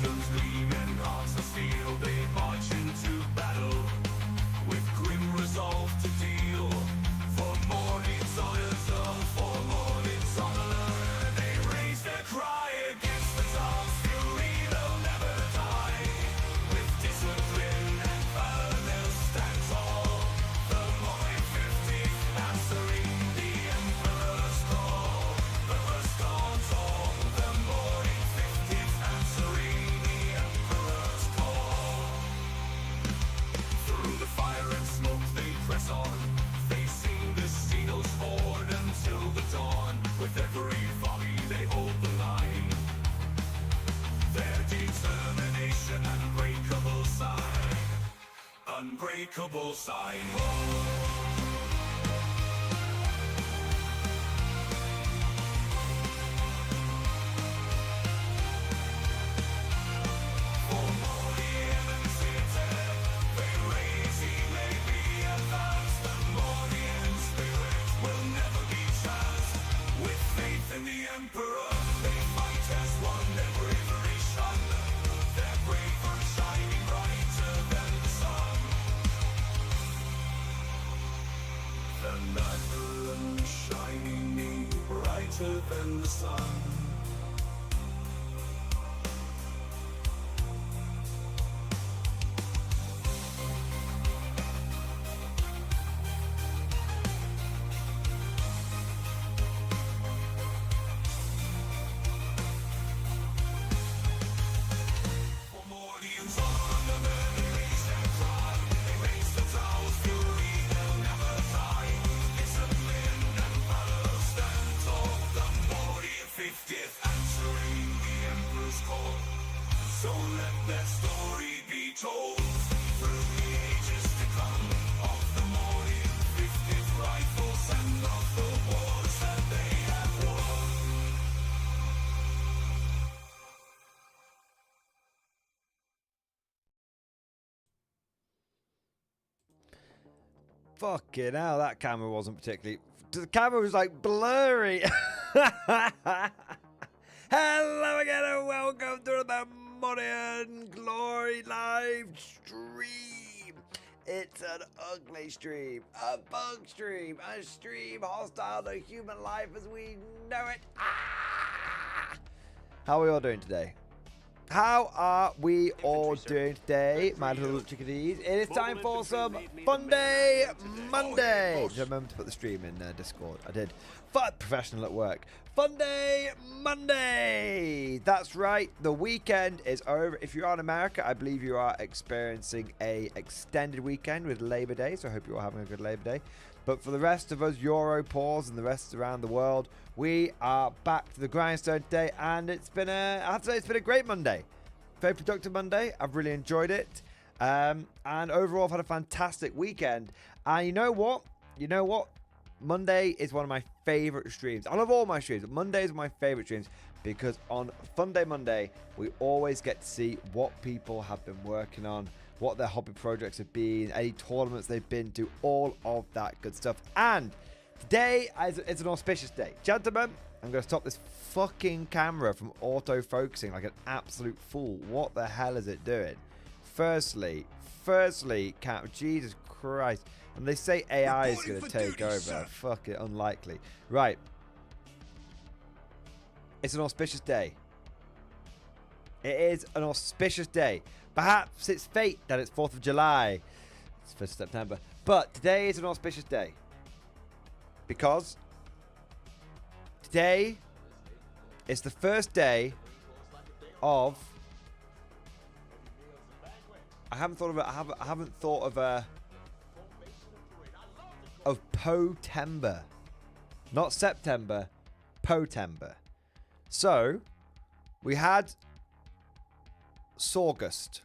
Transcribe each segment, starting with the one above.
Guns gleam and hearts of steel, they march into battle with grim resolve to deal for Mordian's honor, for Mordian's honor. They raise their cry against the dark fury, they'll never die. With discipline and valor, they'll stand tall. The Mordian 50th answering the Emperor's call. The first dawn's all. The Mordian 50th answering the Emperor's call. Through the fire and smoke they press on, facing the Xenos horde until the dawn. With every volley they hold the line. Their determination, unbreakable sign. Unbreakable sign. For Mordian and City, they raise, he may be advanced. The Mordian spirit will never be chance. With faith in the Emperor, they fight as one, their bravery shone. Their bravery shining brighter than the sun. The light shining brighter than the sun. For Mordian's honor, they raise their cry. They raise the Towers fury, they'll never die. Discipline and valor stand tall. The Mordian 50th answering the Emperor's call. So let their story be told through the ages to come, of the Mordian 50th rifles and of the wars that they have won. Fucking hell, that camera wasn't particularly... The camera was like blurry. Hello again and welcome to the Mordian Glory live stream. It's an ugly stream, a bug stream, a stream hostile to human life as we know it. How are we all doing today? How are we all doing today, my little chickadees? It is time for some Fun Day Monday. Did I remember to put the stream in Discord? I did. But professional at work. Fun Day Monday. That's right. The weekend is over. If you're in America, I believe you are experiencing a extended weekend with Labor Day. So I hope you're all having a good Labor Day. But for the rest of us Europors and the rest around the world, we are back to the grindstone today, and I have to say, it's been a great Monday. Very productive Monday. I've really enjoyed it. And overall, I've had a fantastic weekend. And you know what? Monday is one of my favorite streams. I love all my streams, but Monday is my favorite streams because on Fun Day Monday, we always get to see what people have been working on, what their hobby projects have been, any tournaments they've been to, all of that good stuff. And today is an auspicious day. Gentlemen, I'm going to stop this fucking camera from auto-focusing like an absolute fool. What the hell is it doing? Firstly, Jesus Christ. And they say AI is going to take over. Fuck it, unlikely. Right. It's an auspicious day. It is an auspicious day. Perhaps it's fate that it's 4th of July. It's 1st of September. But today is an auspicious day. Because today is the first day of... I haven't thought of Potember. Not September. Potember. So, we had Saugust.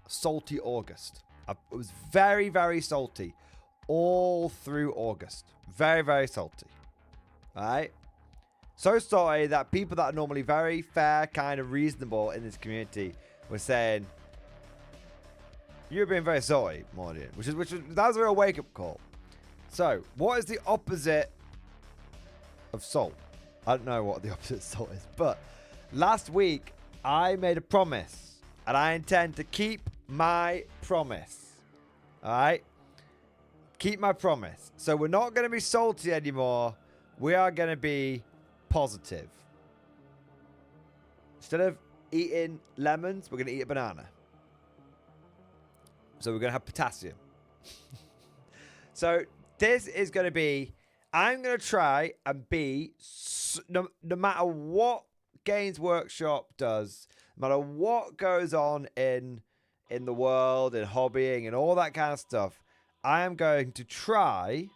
Salty August. It was very, very salty. All through August. Very, very salty. Alright? So salty that people that are normally very fair, kind of reasonable in this community were saying, you're being very salty, Mordian. That was a real wake-up call. So, what is the opposite of salt? I don't know what the opposite of salt is, but last week I made a promise And I intend to keep my promise. Alright? Keep my promise. So we're not going to be salty anymore. We are going to be positive. Instead of eating lemons, we're going to eat a banana. So we're going to have potassium. So this is going to be... I'm going to try and be... No matter what Games Workshop does, no matter what goes on in the world, in hobbying, and all that kind of stuff, I am going to try,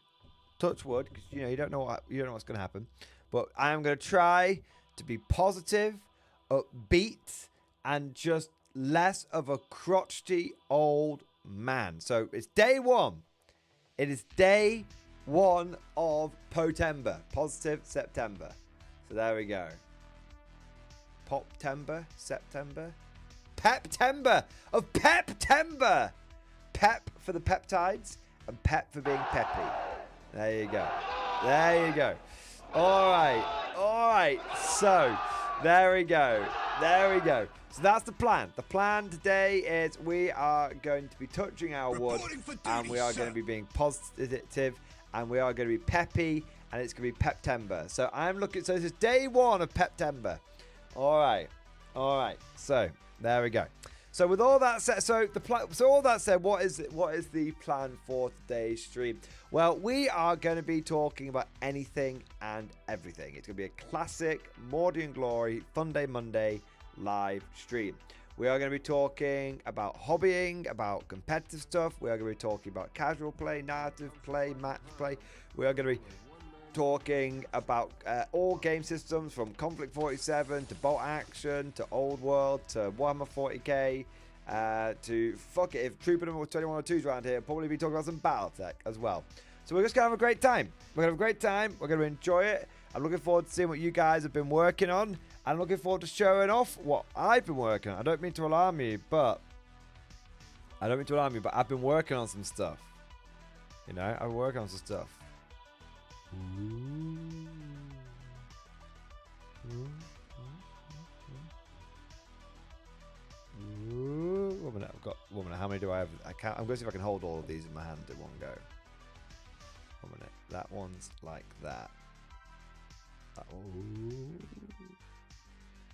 touch wood, because you don't know what's going to happen, but I am going to try to be positive, upbeat, and just less of a crotchety old man. So it's day one. It is day one of Potember, positive September. So there we go. Poptember, September, Peptember of Peptember. Pep for the peptides and pep for being peppy. There you go. There you go. All right. All right. So there we go. There we go. So that's the plan. The plan today is we are going to be touching our wood and we are going to be being positive and we are going to be peppy and it's going to be Peptember. So I'm looking. So this is day one of Peptember. All right. All right. So there we go. So with all that said, what is the plan for today's stream? Well, we are going to be talking about anything and everything. It's going to be a classic Mordian Glory Fun Day Monday live stream. We are going to be talking about hobbying, about competitive stuff. We are going to be talking about casual play, narrative play, match play. We are going to be talking about all game systems from Conflict 47 to Bolt Action to Old World to Warhammer 40k to fuck it, if Trooper number 2102 is around here, probably be talking about some Battletech as well. So we're just going to have a great time. We're going to have a great time. We're going to enjoy it. I'm looking forward to seeing what you guys have been working on. I'm looking forward to showing off what I've been working on. I don't mean to alarm you, but I've been working on some stuff. I've been working on some stuff. One minute, I've got 1 minute. How many do I have? I'm going to see if I can hold all of these in my hand at one go. 1 minute. That one's like that.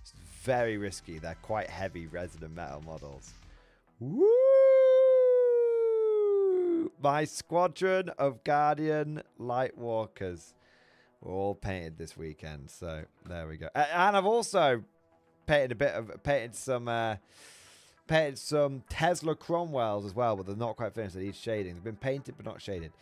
It's very risky. They're quite heavy resonant metal models. Woo! My squadron of Guardian Lightwalkers were all painted this weekend, so there we go. And I've also painted some Tesla Cromwells as well, but they're not quite finished. They need shading. They've been painted but not shaded.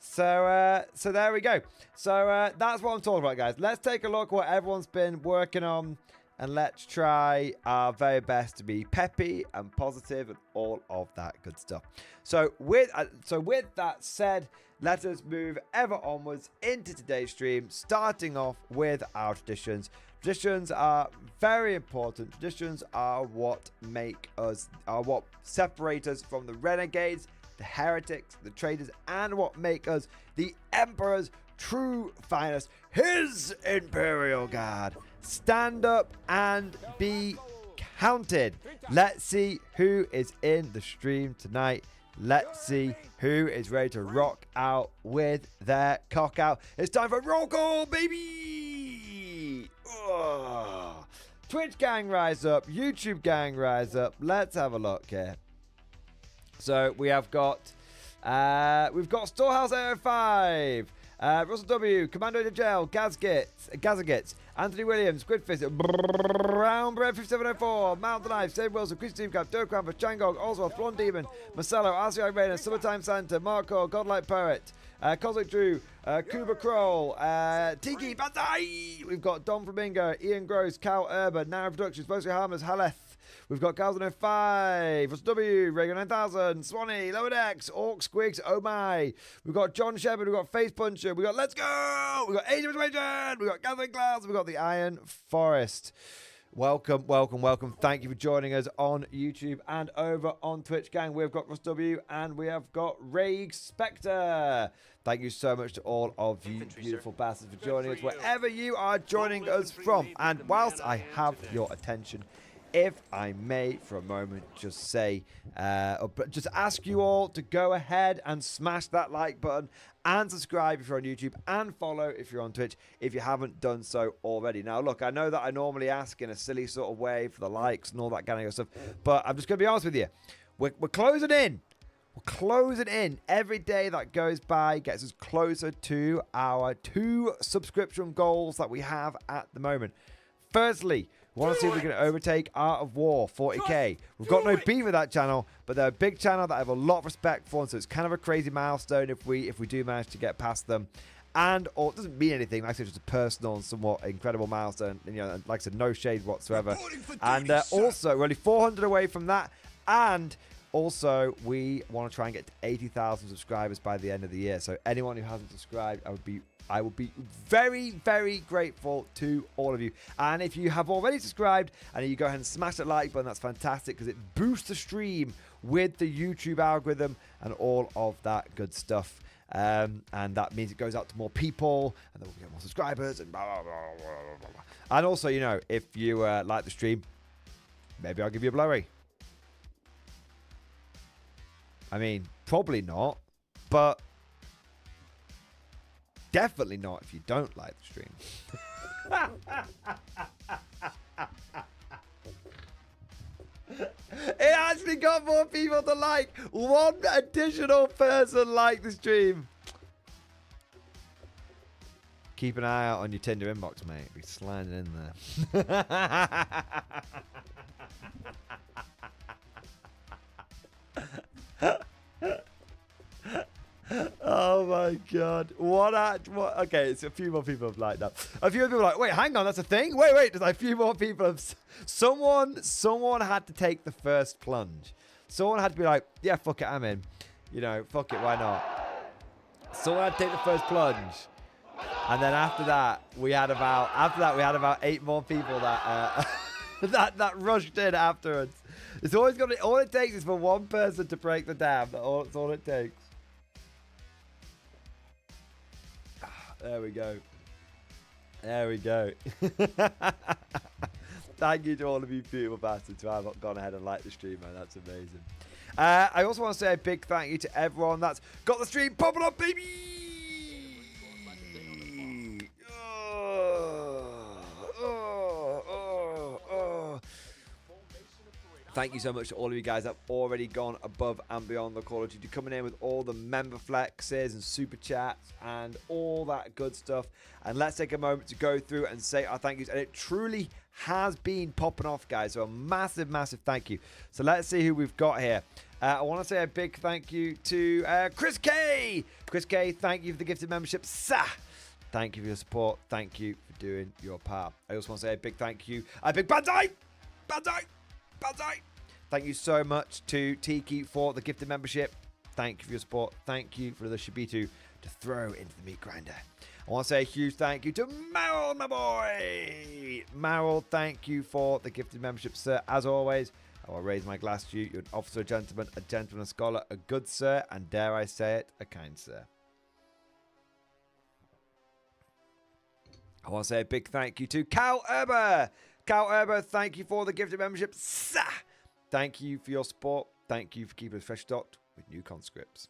So there we go. So that's what I'm talking about, guys. Let's take a look at what everyone's been working on. And let's try our very best to be peppy and positive and all of that good stuff. So with that said, let us move ever onwards into today's stream, starting off with our traditions. Traditions are very important. Traditions are what separate us from the renegades, the heretics, the traitors, and what make us the Emperor's true finest, his Imperial Guard. Stand up and be counted. Let's see who is in the stream tonight. Let's see who is ready to rock out with their cock out. It's time for roll call, baby! Ugh. Twitch gang rise up, YouTube gang rise up. Let's have a look here. So we have got Storehouse 805. Russell W, Commando de Gel, Gazagits, Anthony Williams, Squidfist, Brown Bread 5704, Mount the Knife, Save Wilson, Chris Steve Cap, Dirk Cramper, Changog, Oswald, Blonde Demon, Marcelo, RCI Rainer, Summertime Santa, Marco, Godlike Poet, Cosmic Drew, Kuba Kroll, Tiki Banzai. We've got Don Flamingo, Ian Gross, Cal Urban, Narrow Productions, Mostly Harmless, Haleth. We've got Carlson 05, Russell W, Reagan 9000, Swanee, Lower Decks, Orc Squigs, Oh My. We've got John Shepard, we've got Face Puncher, we've got Let's Go, we've got Age of Persuasion, we've got Gathering Clouds, we've got the Iron Forest. Welcome, welcome, welcome. Thank you for joining us on YouTube and over on Twitch, gang. We've got Russ W and we have got Raig Spectre. Thank you so much to all of you beautiful bastards for joining us wherever you are joining us from. And whilst I have your attention, if I may, for a moment, just say, just ask you all to go ahead and smash that like button and subscribe if you're on YouTube and follow if you're on Twitch if you haven't done so already. Now, look, I know that I normally ask in a silly sort of way for the likes and all that kind of stuff, but I'm just going to be honest with you. We're closing in. We're closing in. Every day that goes by gets us closer to our 2 subscription goals that we have at the moment. Firstly, we want to see if we can overtake Art of War 40k. We've got no beef with that channel, but they're a big channel that I have a lot of respect for, and so it's kind of a crazy milestone if we do manage to get past them. And it doesn't mean anything. Like I said, it's just a personal and somewhat incredible milestone. And, you know, like I said, no shade whatsoever. And also, we're only 400 away from that. And also, we want to try and get to 80,000 subscribers by the end of the year. So anyone who hasn't subscribed, I would be very, very grateful to all of you. And if you have already subscribed and you go ahead and smash that like button, that's fantastic because it boosts the stream with the YouTube algorithm and all of that good stuff. And that means it goes out to more people and then we'll get more subscribers and blah, blah, blah, blah, blah, blah. And also, you know, if you like the stream, maybe I'll give you a blurry. I mean, probably not, but definitely not if you don't like the stream. It actually got more people to like. One additional person liked the stream. Keep an eye out on your Tinder inbox, mate. Be sliding in there. Oh my god. What? Okay, it's a few more people have liked that. A few people are like, wait, hang on, that's a thing? Wait, there's like a few more people have... Someone had to take the first plunge. Someone had to be like, yeah, fuck it, I'm in. You know, fuck it, why not? Someone had to take the first plunge. And then after that, we had about 8 more people that that rushed in afterwards. It's always got all it takes is for one person to break the dam. That's all it takes. There we go. There we go. Thank you to all of you beautiful bastards who have gone ahead and liked the stream, man. That's amazing. I also want to say a big thank you to everyone that's got the stream popping up, baby. Thank you so much to all of you guys that have already gone above and beyond the Call of Duty, coming in with all the member flexes and super chats and all that good stuff. And let's take a moment to go through and say our thank yous. And it truly has been popping off, guys. So a massive, massive thank you. So let's see who we've got here. I want to say a big thank you to Chris K. Chris K, thank you for the gifted membership. Thank you for your support. Thank you for doing your part. I also want to say a big thank you. A big Banzai! Thank you so much to Tiki for the gifted membership. Thank you for your support. Thank you for the Shibitu to throw into the meat grinder. I want to say a huge thank you to Maril, my boy. Maril, thank you for the gifted membership, sir. As always, I will raise my glass to you. You're an officer, a gentleman, a scholar, a good sir, and dare I say it, a kind sir. I want to say a big thank you to Karl Erber. Karl Erber, thank you for the gifted membership. Thank you for your support. Thank you for keeping us fresh stocked with new conscripts.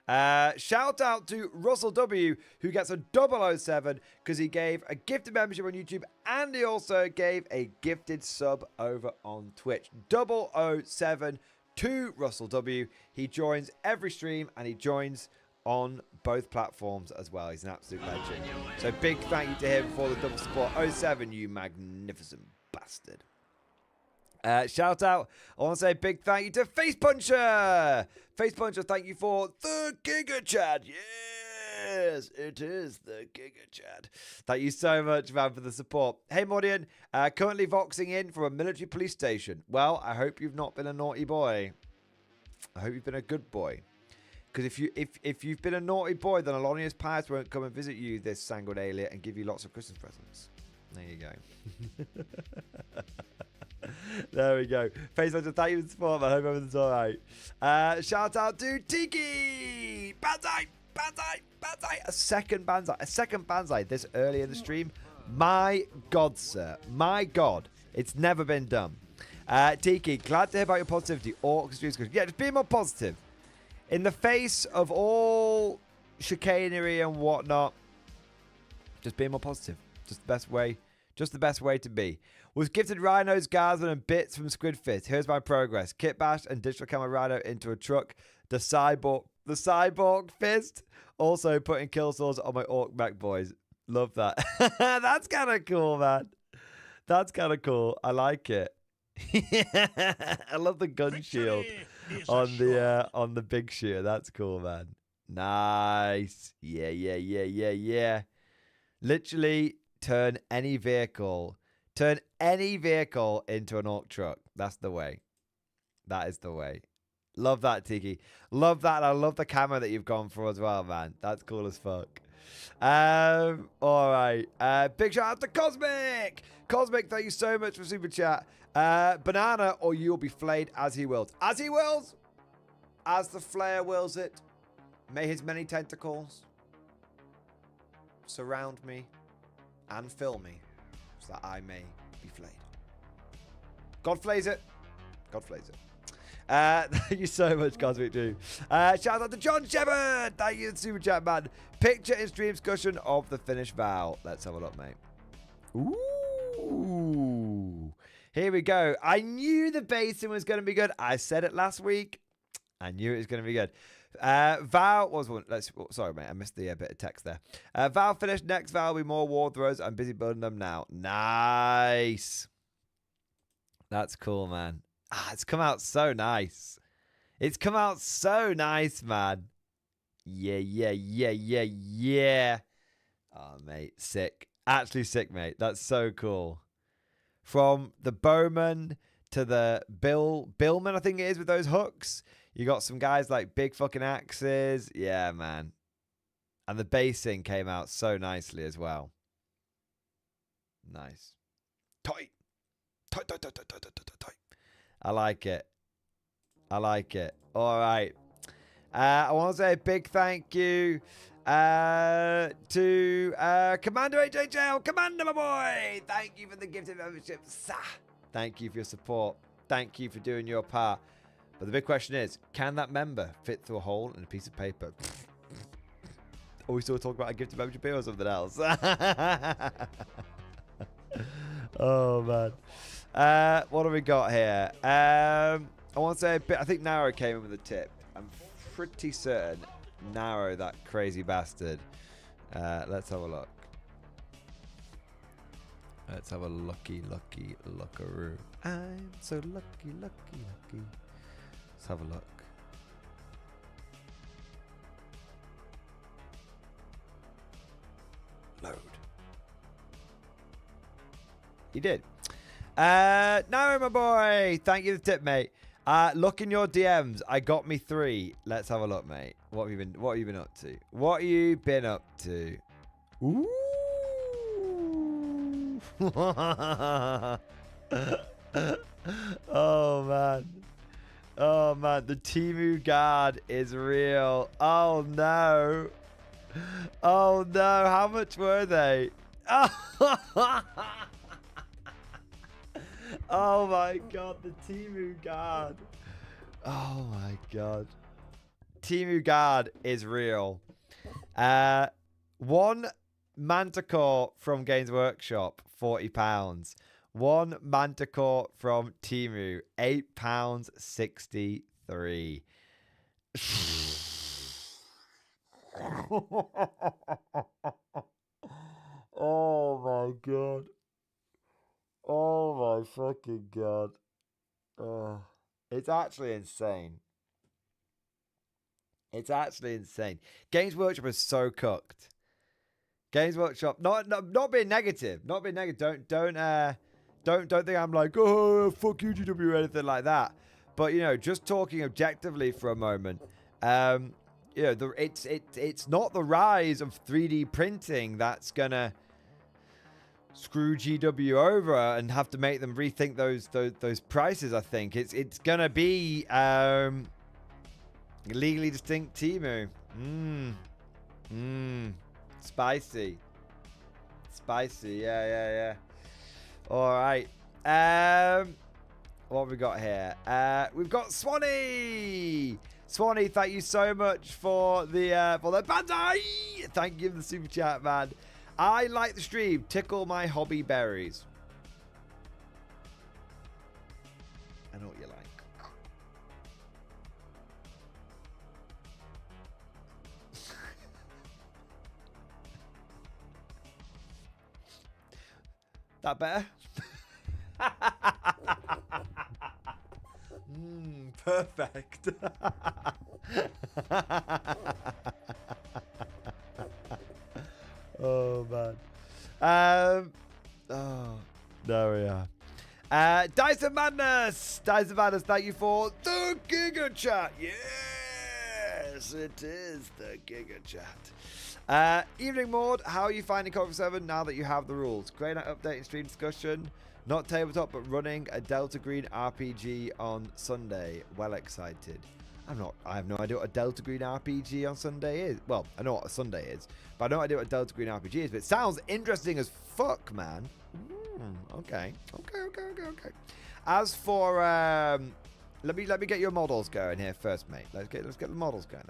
Shout out to Russell W, who gets a 007 because he gave a gifted membership on YouTube and he also gave a gifted sub over on Twitch. 007 to Russell W. He joins every stream and he joins on both platforms as well. He's an absolute legend. So big thank you to him for the double support. 07, you magnificent bastard. Shout out, I want to say a big thank you to Face Puncher. Face Puncher, thank you for the Giga Chat. Yes, it is the Giga Chat. Thank you so much, man, for the support. Hey, Mordian, currently voxing in from a military police station. Well, I hope you've not been a naughty boy. I hope you've been a good boy. Because if you've been a naughty boy, then Alonia's pirates won't come and visit you this Sanguinalia and give you lots of Christmas presents. There you go. There we go. Facebook, thank you for the support, man. I hope everything's alright. Shout out to Tiki! Banzai! A second Banzai this early in the stream. My God, sir. My God. It's never been done. Tiki, glad to hear about your positivity. Yeah, just be more positive. In the face of all chicanery and whatnot, just be more positive. Just the best way. Just the best way to be. Was gifted rhinos, Garsman, and bits from Squidfist. Here's my progress. Kit bash and digital camera rhino into a truck. The cyborg fist. Also putting kill saws on my orc mech boys. Love that. That's kind of cool, man. That's kind of cool. I like it. I love the gun shield on the big shooter. That's cool, man. Nice. Yeah. Literally turn any vehicle into an orc truck. That's the way. That is the way. Love that, Tiki. Love that. I love the camera that you've gone for as well, man. That's cool as fuck. All right. Big shout out to Cosmic. Cosmic, thank you so much for super chat. Banana, or you'll be flayed as he wills. As he wills. As the flayer wills it. May his many tentacles surround me and fill me so that I may be flayed. God flays it. God flays it. Thank you so much, Cosmic Dream. Shout out to John Shepard. Thank you, super chat, man. Picture in stream discussion of the finished vow. Let's have a look, mate. Ooh. Here we go. I knew the basing was going to be good. I said it last week. I knew it was going to be good. Vow was one. Sorry, mate. I missed the bit of text there. Vow finished. Next vow will be more war throws. I'm busy building them now. Nice. That's cool, man. It's come out so nice. It's come out so nice, man. Yeah. Oh, mate. Sick. Actually sick, mate. That's so cool. From the bowman to the billman, I think it is, with those hooks. You got some guys like big fucking axes. Yeah, man. And the basing came out so nicely as well. Nice. Tight. I like it. I like it. All right. I want to say a big thank you to Commander HHL. Commander, my boy. Thank you for the gifted membership. Thank you for your support. Thank you for doing your part. But the big question is, can that member fit through a hole in a piece of paper? Or we still talk about a gifted membership or something else? Oh, man. What have we got here? I want to say a bit. I think Narrow came in with a tip. I'm pretty certain Narrow, that crazy bastard. Let's have a look. Let's have a lookaroo. I'm so lucky. Let's have a look. Load. He did. No, my boy. Thank you for the tip, mate. Look in your DMs. I got me 3. Let's have a look, mate. What have you been up to? What have you been up to? Ooh. Oh, man. Oh, man. The Temu guard is real. Oh, no. Oh, no. How much were they? Oh my god, the Temu guard. Oh my god. Temu guard is real. One Manticore from Games Workshop, £40. One Manticore from Temu, £8.63. Oh my god. Oh my fucking god. It's actually insane. It's actually insane. Games Workshop is so cooked. Games Workshop, not being negative. Not being negative. Don't think I'm like, oh fuck you GW or anything like that. But you know, just talking objectively for a moment, you know, it's not the rise of 3D printing that's gonna screw GW over and have to make them rethink those prices. I think it's gonna be legally distinct Temu. Spicy. Yeah. All right. What have we got here? We've got Swanee. Swanee, thank you so much for the Bandai. Thank you for the super chat, man. I like the stream. Tickle my hobby berries. I know what you like. That better? Perfect. Oh man. Oh, there we are. Dyson Madness. Dyson Madness, thank you for the Giga Chat. Yes, it is the Giga Chat. Evening Mord, how are you finding Cover 7 now that you have the rules? Great night update and stream discussion. Not tabletop, but running a Delta Green RPG on Sunday. Well excited. I have no idea what a Delta Green RPG on Sunday is. Well, I know what a Sunday is, but I have no idea what a Delta Green RPG is. But it sounds interesting as fuck, man. Okay. As for let me get your models going here first, mate. Let's get the models going.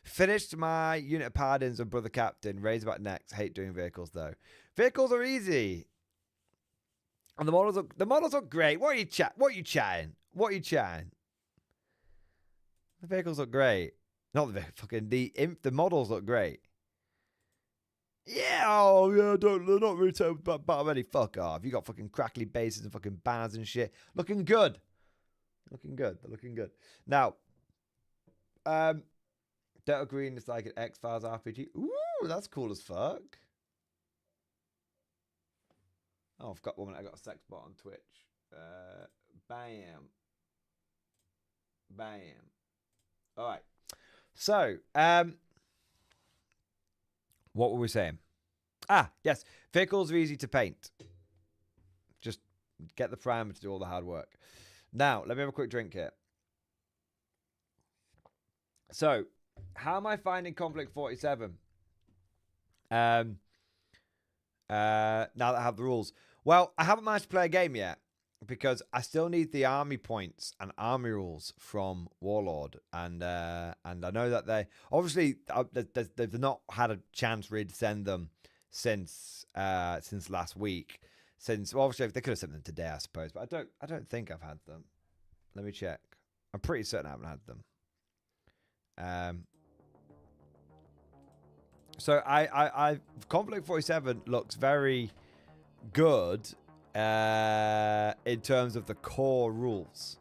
Finished my unit of Paladins and Brother Captain. Razorback next. Hate doing vehicles though. Vehicles are easy. And the models are great. What are you chatting? The vehicles look great. Not the fucking the models look great. Yeah, they're not really terrible, but already fuck off. You got fucking crackly bases and fucking banners and shit. Looking good. They're looking good. Now, Delta Green is like an X-Files RPG. Ooh, that's cool as fuck. Oh, I've got one minute. I got a sex bot on Twitch. Bam. All right. So, what were we saying? Yes. Vehicles are easy to paint. Just get the primer to do all the hard work. Now, let me have a quick drink here. So, how am I finding Conflict 47? Now that I have the rules. Well, I haven't managed to play a game yet because I still need the army points and army rules from Warlord, and I know that they obviously they've not had a chance really to send them since last week. Well, obviously they could have sent them today, I suppose, but I don't think I've had them. Let me check. I'm pretty certain I haven't had them. So I Conflict 47 looks very good in terms of the core rules.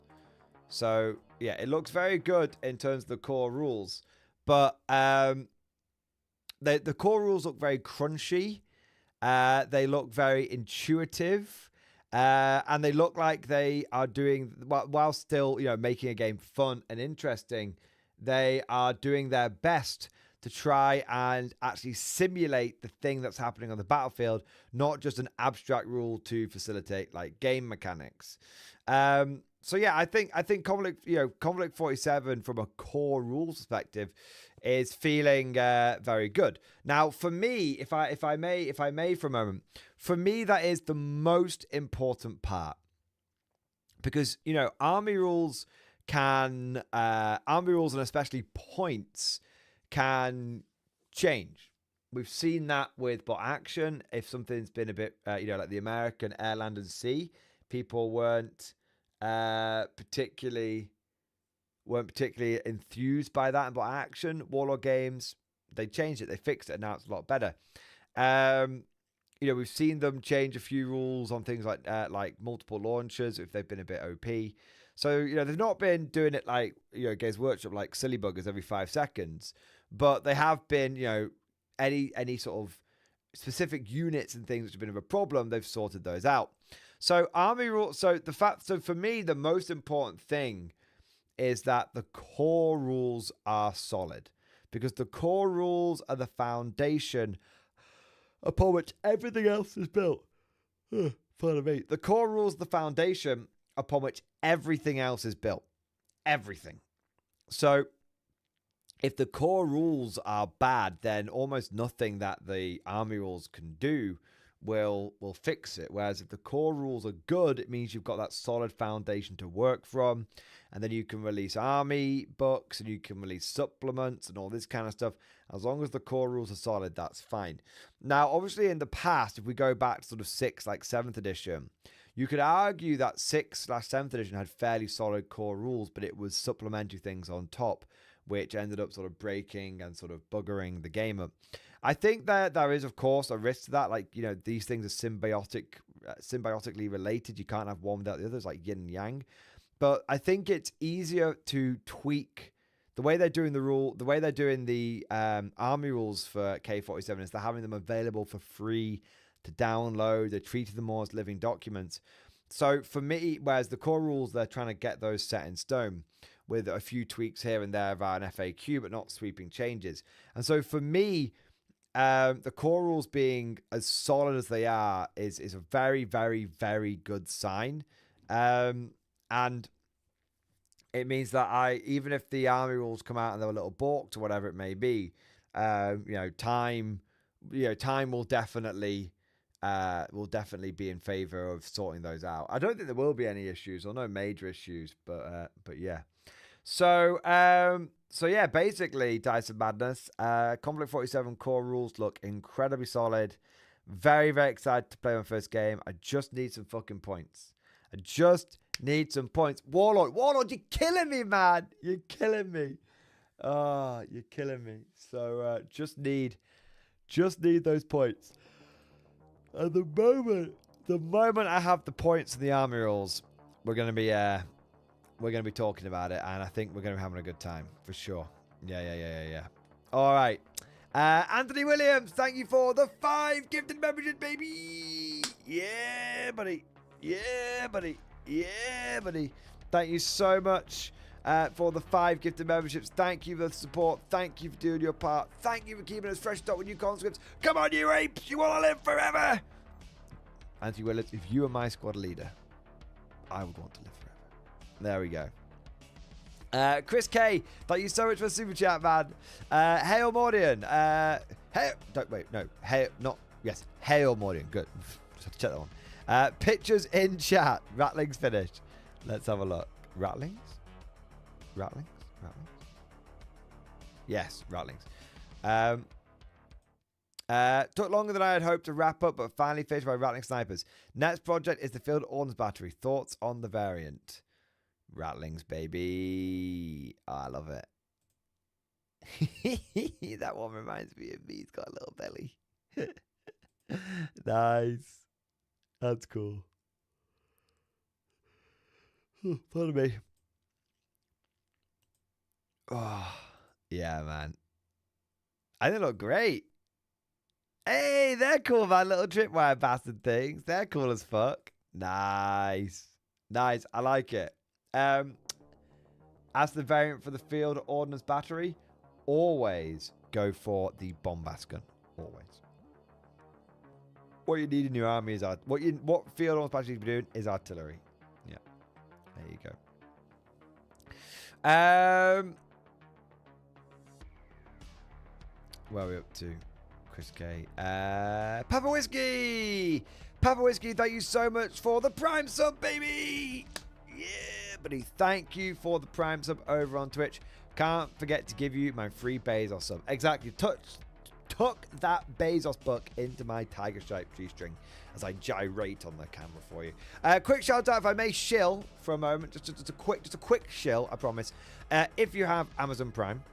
So yeah, it looks very good in terms of the core rules, but the core rules look very crunchy. They look very intuitive, and they look like they are doing, while still making a game fun and interesting. They are doing their best to try and actually simulate the thing that's happening on the battlefield, not just an abstract rule to facilitate like game mechanics. So yeah, I think Conflict 47 from a core rules perspective is feeling very good. Now, for me, if I may for a moment, for me that is the most important part, because army rules and especially points can change. We've seen that with bot action. If something's been a bit, like the American Air, Land, and Sea, people weren't particularly enthused by that in bot action. Warlord games, they changed it, they fixed it, and now it's a lot better. We've seen them change a few rules on things like multiple launchers if they've been a bit OP. So, they've not been doing it like, Games Workshop, like silly buggers every 5 seconds. But they have been, any sort of specific units and things which have been of a problem, they've sorted those out. So army rules. So for me, the most important thing is that the core rules are solid, because the core rules are the foundation upon which everything else is built. Pardon me. The core rules are the foundation upon which everything else is built. Everything. So if the core rules are bad, then almost nothing that the army rules can do will fix it. Whereas if the core rules are good, it means you've got that solid foundation to work from. And then you can release army books and you can release supplements and all this kind of stuff. As long as the core rules are solid, that's fine. Now, obviously, in the past, if we go back to sort of 6th, like 7th edition, you could argue that 6/7th edition had fairly solid core rules, but it was supplementary things on top, which ended up sort of breaking and sort of buggering the game up. I think that there is, of course, a risk to that. Like, you know, these things are symbiotically related. You can't have one without the other. It's like yin and yang. But I think it's easier to tweak the way they're doing the army rules for K47 is they're having them available for free to download. They're treating them more as living documents. So for me, whereas the core rules, they're trying to get those set in stone with a few tweaks here and there via an FAQ, but not sweeping changes. And so for me, the core rules being as solid as they are is a very, very, very good sign. And it means that even if the army rules come out and they're a little balked or whatever it may be, time will definitely be in favor of sorting those out. I don't think there will be any issues or no major issues, but yeah. So yeah, basically, Dice of Madness, Conflict 47 core rules look incredibly solid. Very, very excited to play my first game. I just need some fucking points. I just need some points. Warlord, you're killing me, man. You're killing me. You're killing me. So just need those points. At the moment I have the points in the army rules, we're gonna be talking about it, and I think we're gonna be having a good time for sure. Yeah. All right, Anthony Williams, thank you for the 5 gifted memberships, baby. Yeah, buddy. Thank you so much for the 5 gifted memberships. Thank you for the support. Thank you for doing your part. Thank you for keeping us fresh up with new conscripts. Come on, you apes. You want to live forever. Anthony Williams, if you were my squad leader, I would want to live forever. There we go. Chris K, thank you so much for the super chat, man. Hail Mordian. Hail Mordian. Good. Just have to check that one. Pictures in chat. Rattling's finished. Let's have a look. Rattlings? Yes, Rattlings. Took longer than I had hoped to wrap up, but finally finished by Rattling Snipers. Next project is the Field Ordnance Battery. Thoughts on the variant? Rattlings, baby. Oh, I love it. That one reminds me of me. He's got a little belly. Nice. That's cool. Pardon me. Oh, yeah, man. I think they look great. Hey, they're cool, man. Little tripwire bastard things. They're cool as fuck. Nice. I like it. As the variant for the Field Ordnance Battery, always go for the bombast gun. Always. What you need in your army is what Field Ordnance Battery should be doing is artillery. Yeah. There you go. Where are we up to? Chris K. Papa Whiskey! Papa Whiskey, thank you so much for the Prime sub, baby! Yeah, buddy. Thank you for the Prime sub over on Twitch. Can't forget to give you my free Bezos sub. Exactly. Tuck that Bezos book into my tiger stripe G-string as I gyrate on the camera for you. Quick shout out, if I may shill for a moment. Just a quick shill, I promise. If you have Amazon Prime,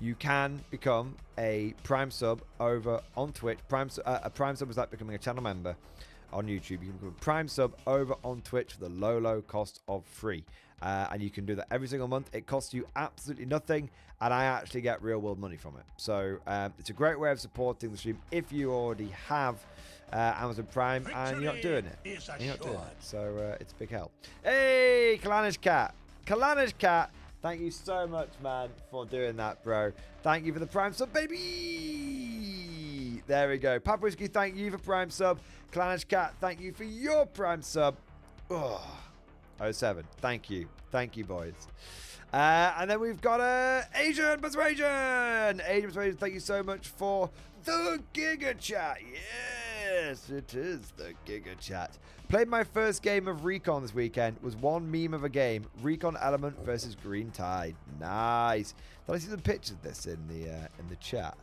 you can become a Prime sub over on Twitch. A Prime sub is like becoming a channel member on YouTube. You can become a Prime sub over on Twitch for the low cost of free. And you can do that every single month. It costs you absolutely nothing, and I actually get real world money from it. So it's a great way of supporting the stream if you already have Amazon Prime and you're not doing it. So it's a big help. Hey, Kalanish Cat. Thank you so much, man, for doing that, bro. Thank you for the Prime sub, baby. There we go. Papa Whiskey, thank you for Prime sub. Kalanish Cat, thank you for your Prime sub. 07. Thank you, boys. And then we've got Asian Persuasion. Thank you so much for the Giga Chat. Yes, it is the Giga Chat. Played my first game of Recon this weekend. Was one meme of a game. Recon Element versus Green Tide. Nice. Did I see some pictures of this in the chat?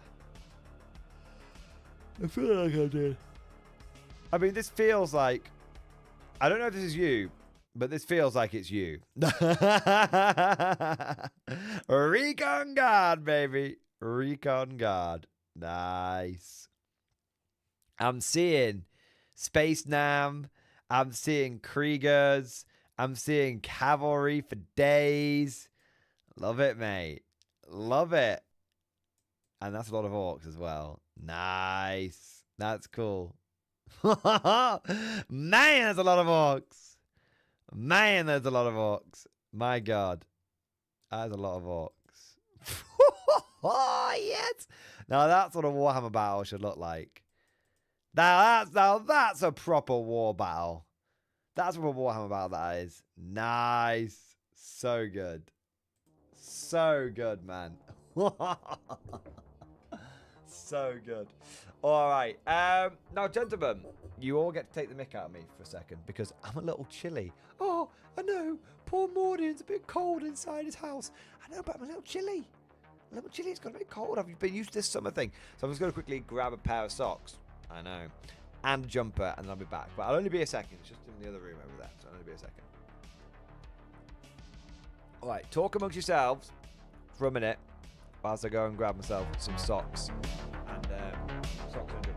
I feel like I did. I mean, this feels like... I don't know if this is you, but this feels like it's you. Recon Guard, baby. Recon Guard. Nice. I'm seeing Space Nam. I'm seeing Kriegers. I'm seeing Cavalry for days. Love it, mate. Love it. And that's a lot of orcs as well. Nice. That's cool. Man, there's a lot of orcs. Man, there's a lot of orcs. My God. That's a lot of orcs. Oh, yes. Now, that's what a Warhammer battle should look like. Now that's a proper war battle. That's what a Warhammer battle that is. Nice. So good. So good, man. So good. All right. Now, gentlemen, you all get to take the mick out of me for a second because I'm a little chilly. Oh, I know. Poor Mordian's a bit cold inside his house. I know, but I'm a little chilly. A little chilly. It's got a bit cold. I've been used to this summer thing. So I'm just going to quickly grab a pair of socks. I know. And a jumper, and then I'll be back. But I'll only be a second. It's just in the other room over there. So I'll only be a second. All right. Talk amongst yourselves for a minute whilst I go and grab myself some socks. And socks and jumper.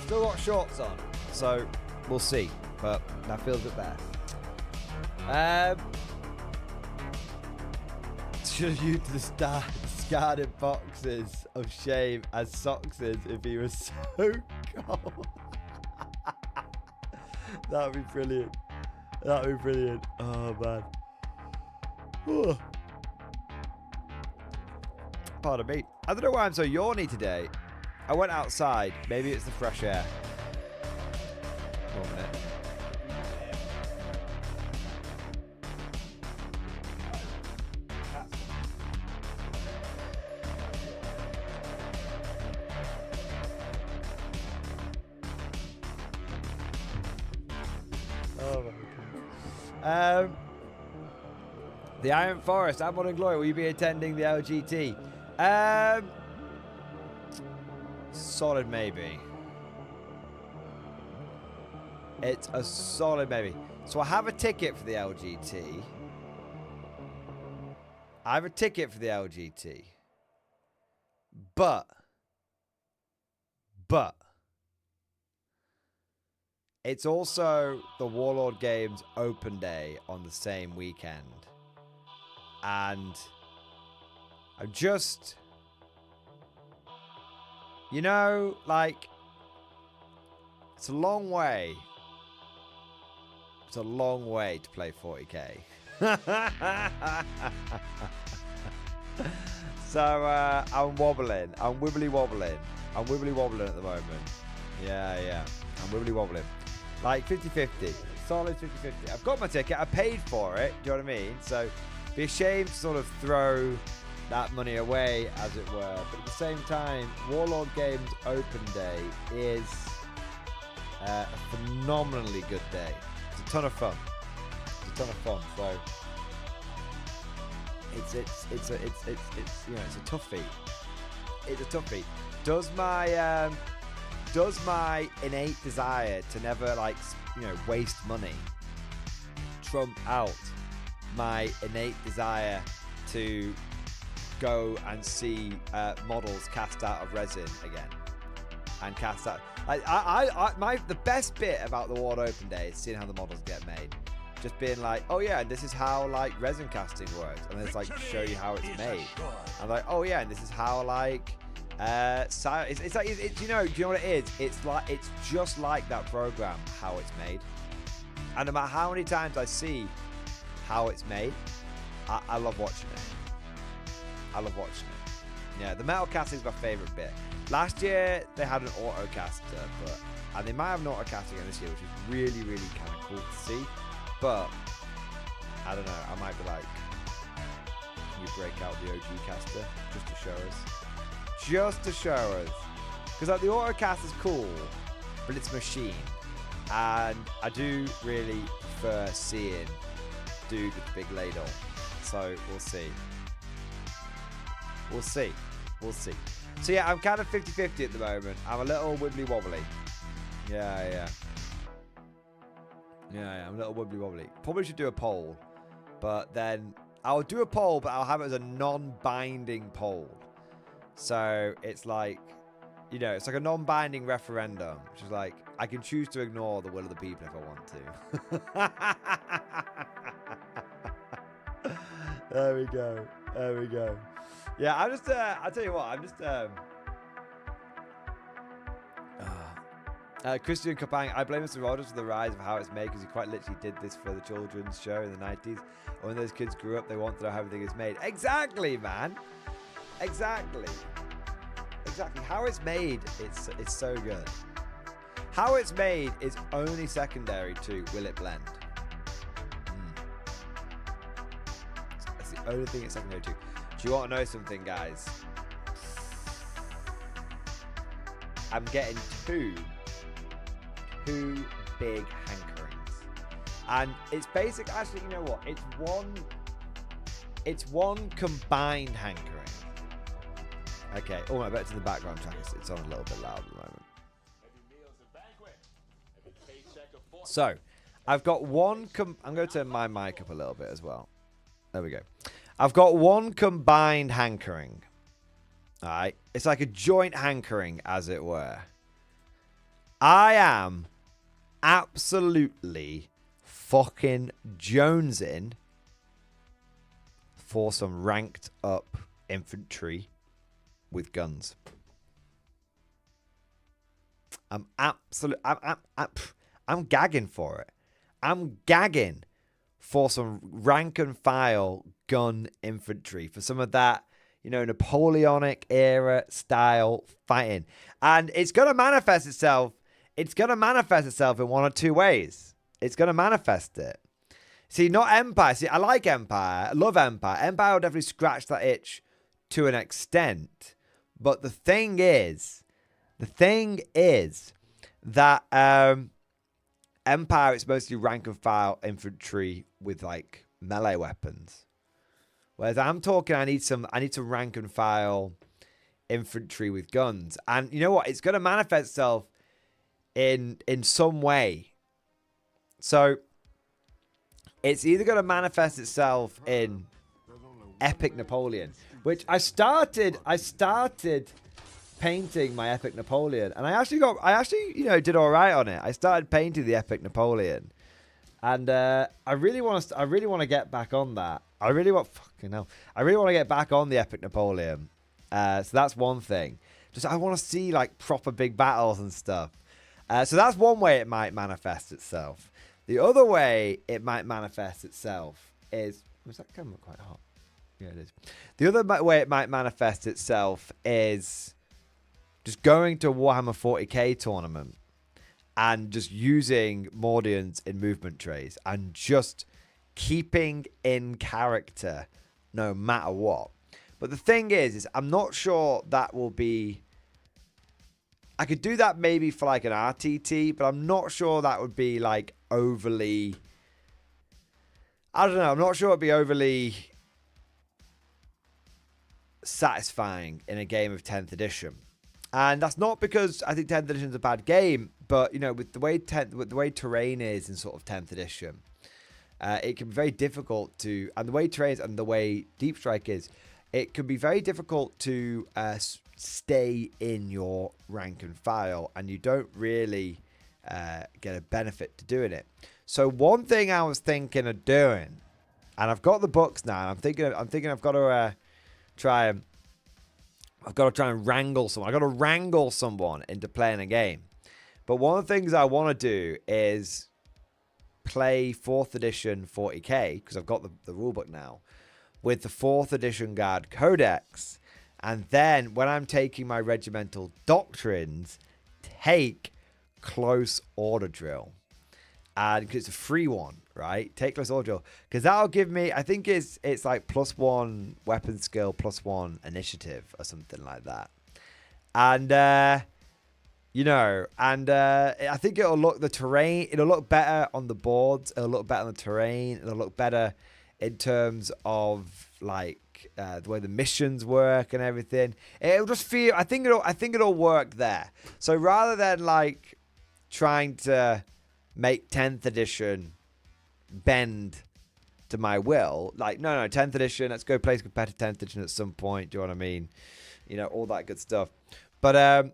Still got shorts on, so we'll see. But that feels a bit better. Should have used the discarded boxes of shame as socks if he was so cold. That would be brilliant. That would be brilliant. Oh man. Ooh. Pardon me. I don't know why I'm so yawny today. I went outside. Maybe it's the fresh air. 1 minute. Oh my God. The Iron Forest. I'm Morning Glory. Will you be attending the LGT? Solid maybe. It's a solid maybe. So I have a ticket for the LGT. I have a ticket for the LGT. But it's also the Warlord Games open day on the same weekend. And I'm just... You know, like, it's a long way. It's a long way to play 40k. So, I'm wobbling. I'm wibbly wobbling. I'm wibbly wobbling at the moment. Yeah. I'm wibbly wobbling. Like 50-50. Solid 50-50. I've got my ticket. I paid for it. Do you know what I mean? So, it'd be a shame to sort of throw that money away, as it were. But at the same time, Warlord Games Open Day is a phenomenally good day. It's a ton of fun. It's a ton of fun. So it's you know, it's a tough feat. It's a tough feat. Does my innate desire to never, like, you know, waste money trump out my innate desire to go and see models cast out of resin again and cast out? The best bit about the Ward Open Day is seeing how the models get made. Just being like, oh yeah, this is how like resin casting works, and it's like show you how it's made. I'm like, oh yeah, and this is how like it's like do you know what it is? It's just like that program, how it's made. And no matter how many times I see how it's made, I love watching it. I love watching it. Yeah, the metal casting is my favorite bit. Last year they had an auto caster, and they might have an auto caster again this year, which is really, really kind of cool to see. But I don't know. I might be like, can you break out the OG caster just to show us? Just to show us. Because like the auto cast is cool, but it's machine. And I do really prefer seeing dude with the big ladle. So we'll see. We'll see. We'll see. So yeah, I'm kind of 50-50 at the moment. I'm a little wibbly wobbly. Yeah, I'm a little wibbly wobbly. Probably should do a poll. But then I'll do a poll, but I'll have it as a non-binding poll. So it's like, you know, it's like a non-binding referendum, which is like, I can choose to ignore the will of the people if I want to. There we go. There we go. Yeah, I'll tell you what, I'm just, Christian Kapang, I blame Mr. Rogers for the rise of how it's made, because he quite literally did this for the children's show in the 90s. When those kids grew up, they want to know how everything is made. Exactly, man. Exactly. Exactly. How it's made, it's so good. How it's made is only secondary to will it blend. That's the only thing it's secondary to. Do you want to know something, guys? I'm getting two big hankerings. And it's basic, actually, you know what? It's one combined hankering. Okay, oh, I bet it's in the background track. It's on a little bit loud at the moment. So, I've got one, I'm going to turn my mic up a little bit as well. There we go. I've got one combined hankering. Alright, it's like a joint hankering, as it were. I am absolutely fucking jonesing for some ranked up infantry with guns. I'm gagging for it. I'm gagging for some rank and file gun infantry, for some of that, you know, Napoleonic era style fighting. And it's going to manifest itself. It's going to manifest itself in one or two ways. It's going to manifest it. See, not Empire. See, I like Empire. I love Empire. Empire will definitely scratch that itch to an extent. But the thing is that Empire is mostly rank and file infantry with like melee weapons. Whereas I'm talking, I need some rank and file infantry with guns. And you know what? It's going to manifest itself in some way. So it's either going to manifest itself in Epic Napoleon, which I started painting my Epic Napoleon, and I actually you know, did all right on it. I started painting the Epic Napoleon, and I really want to get back on that. I really want to get back on the Epic Napoleon. So that's one thing. Just I want to see like proper big battles and stuff. So that's one way it might manifest itself. The other way it might manifest itself is that camera quite hot? Yeah, it is. The other way it might manifest itself is just going to a Warhammer 40k tournament and just using Mordians in movement trays and just keeping in character no matter what. But the thing is I'm not sure that will be... I could do that maybe for like an RTT, but I'm not sure that would be like overly... I don't know. I'm not sure it'd be overly satisfying in a game of 10th edition. And that's not because I think 10th edition is a bad game, but, you know, with the way terrain is in sort of 10th edition, it can be very difficult to... And the way terrain is and the way Deep Strike is, it can be very difficult to stay in your rank and file, and you don't really get a benefit to doing it. So one thing I was thinking of doing, and I've got the books now, and I'm thinking I've got to try and wrangle someone. I've got to wrangle someone into playing a game. But one of the things I want to do is play 4th edition 40k, because I've got the rulebook now, with the 4th edition Guard Codex. And then when I'm taking my regimental doctrines, take Close Order Drill. And because it's a free one, right? Take Close Order Drill. Because that'll give me, I think it's like +1 weapon skill, +1 initiative or something like that. And, you know, and I think it'll look better on the boards. It'll look better on the terrain. It'll look better in terms of like the way the missions work and everything. It'll just feel, I think it'll work there. So rather than like trying to make 10th edition bend to my will, like no 10th edition, let's go play competitive 10th edition at some point, do you know what I mean? You know, all that good stuff. But I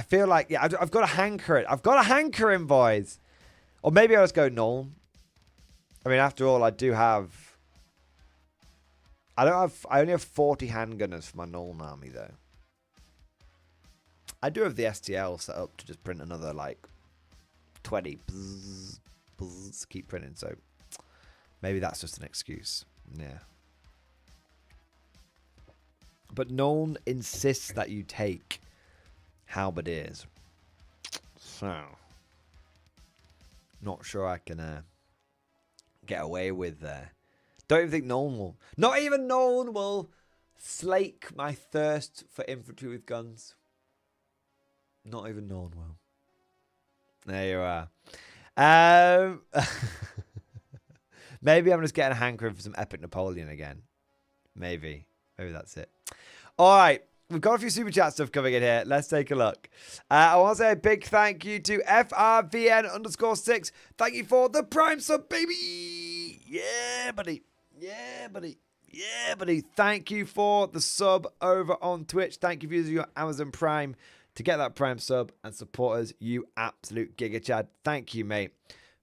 feel like, yeah, I've got to hanker it. I've got to hanker him, boys. Or maybe I'll just go Nuln. I mean, after all, I only have 40 handgunners for my Nuln army, though. I do have the STL set up to just print another, like, 20. Bzz, bzz, keep printing, so maybe that's just an excuse. Yeah. But Nuln insists that you take halberdiers. So, not sure I can get away with don't even think not even Nuln will slake my thirst for infantry with guns. Not even Nuln will. There you are. Maybe I'm just getting a hankering for some epic Napoleon again. Maybe that's it. All right. We've got a few super chat stuff coming in here. Let's take a look. I want to say a big thank you to FRVN_6. Thank you for the Prime sub, baby. Yeah, buddy. Yeah, buddy. Yeah, buddy. Thank you for the sub over on Twitch. Thank you for using your Amazon Prime to get that Prime sub and support us, you absolute Giga Chad. Thank you, mate,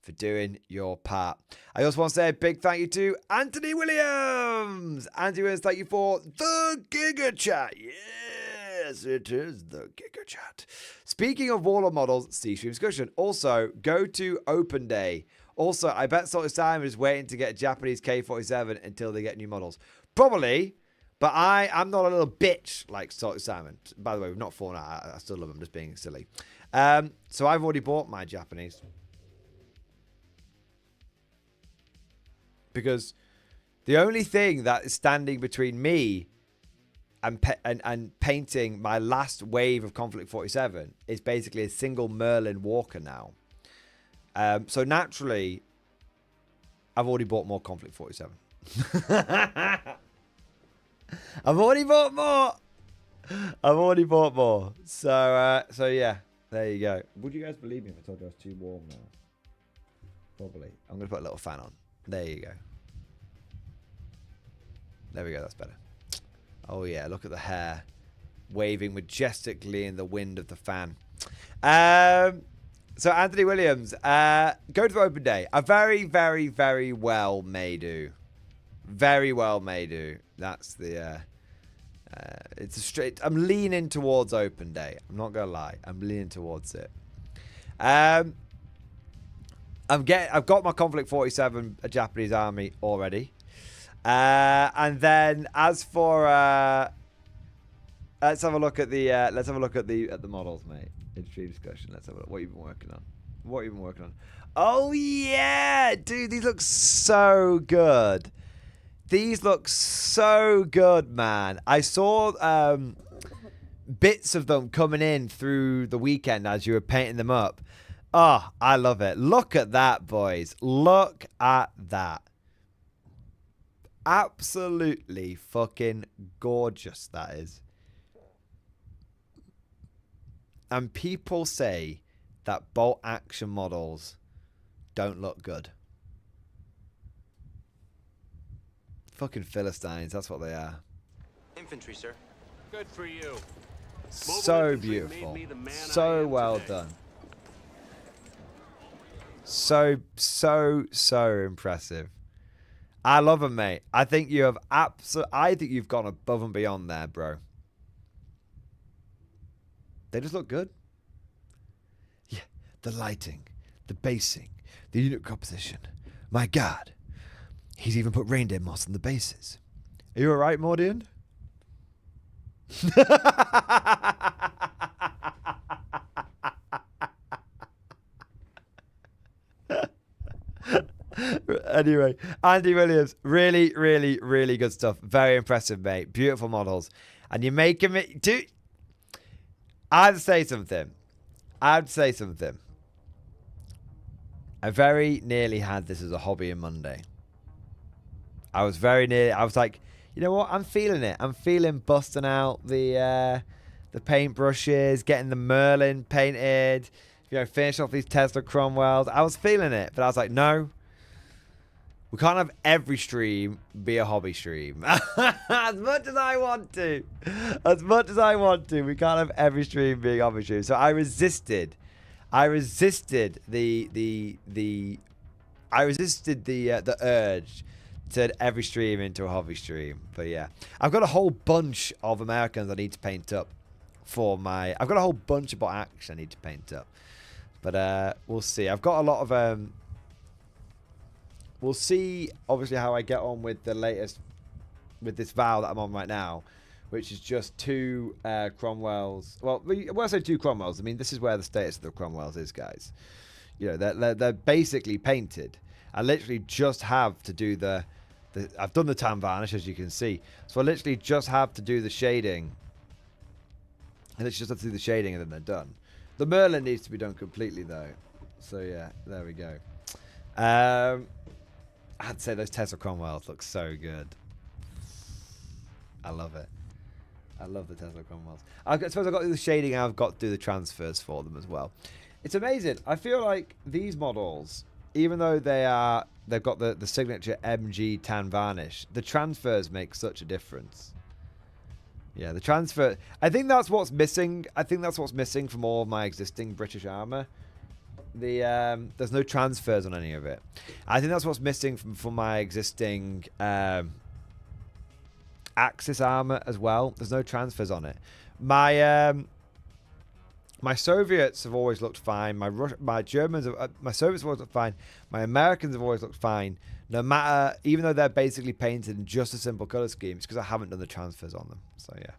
for doing your part. I also want to say a big thank you to Anthony Williams. Anthony Williams, thank you for the Giga Chat. Yes, it is the Giga Chat. Speaking of Warlord models, C-Stream discussion. Also, go to Open Day. Also, I bet Salty Simon is waiting to get a Japanese K-47 until they get new models. Probably, but I'm not a little bitch like Salty Simon. By the way, we've not fallen out. I still love him, just being silly. So I've already bought my Japanese. Because the only thing that is standing between me and painting my last wave of Conflict 47 is basically a single Merlin Walker now. So naturally, I've already bought more Conflict 47. I've already bought more. So yeah, there you go. Would you guys believe me if I told you I was too warm now? Probably. I'm going to put a little fan on. There you go. There we go. That's better. Oh, yeah. Look at the hair waving majestically in the wind of the fan. So, Anthony Williams, go to the Open Day. A very, very, very well may do. Very well may do. That's the... it's a straight... I'm leaning towards Open Day. I'm not going to lie. I'm leaning towards it. I've got my Conflict 47 Japanese army already. And then as for let's have a look at the models, mate. Industry discussion. Let's have a look. What you've been working on. Oh yeah, dude, these look so good. These look so good, man. I saw bits of them coming in through the weekend as you were painting them up. Oh, I love it. Look at that, boys. Look at that. Absolutely fucking gorgeous, that is. And people say that bolt action models don't look good. Fucking Philistines, that's what they are. Infantry, sir. Good for you. So beautiful. So well done. So impressive. I love them, mate. I think you have I think you've gone above and beyond there, bro. They just look good. Yeah, the lighting, the basing, the unit composition. My God. He's even put reindeer moss on the bases. Are you alright, Mordian? Anyway, Andy Williams, really good stuff. Very impressive, mate. Beautiful models. And you're making me... Dude, I'd say something. I very nearly had this as a hobby on Monday. I was very near. I was like, you know what? I'm feeling it. I'm feeling busting out the paintbrushes, getting the Merlin painted, you know, finish off these Tesla Cromwells. I was feeling it, but I was like, no. We can't have every stream be a hobby stream. As much as I want to. We can't have every stream being a hobby stream. So I resisted the urge to turn every stream into a hobby stream. But yeah. I've got a whole bunch of Americans I need to paint up for my... I've got a whole bunch of bot action I need to paint up. But we'll see. I've got a lot of... We'll see, obviously, how I get on with the latest, with this vow that I'm on right now, which is just 2 Cromwells. Well, when I say 2 Cromwells, I mean, this is where the status of the Cromwells is, guys. You know, they're basically painted. I literally just have to do I've done the tan varnish, as you can see. So I literally just have to do the shading. And it's just have to do the shading and then they're done. The Merlin needs to be done completely, though. So, yeah, there we go. I'd say those Tesla Cromwells look so good. I love it. I love the Tesla Cromwells. I suppose I've got to do the shading and I've got to do the transfers for them as well. It's amazing. I feel like these models, even though they've got the signature MG tan varnish, the transfers make such a difference. Yeah, the transfer... I think that's what's missing. I think that's what's missing from all of my existing British armor. There's no transfers on any of it. I think that's what's missing from my existing Axis armor as well. There's no transfers on it. My Soviets have always looked fine. My Germans, my Soviets have always looked fine. My Americans have always looked fine. No matter, even though they're basically painted in just a simple color scheme, it's because I haven't done the transfers on them. So yeah.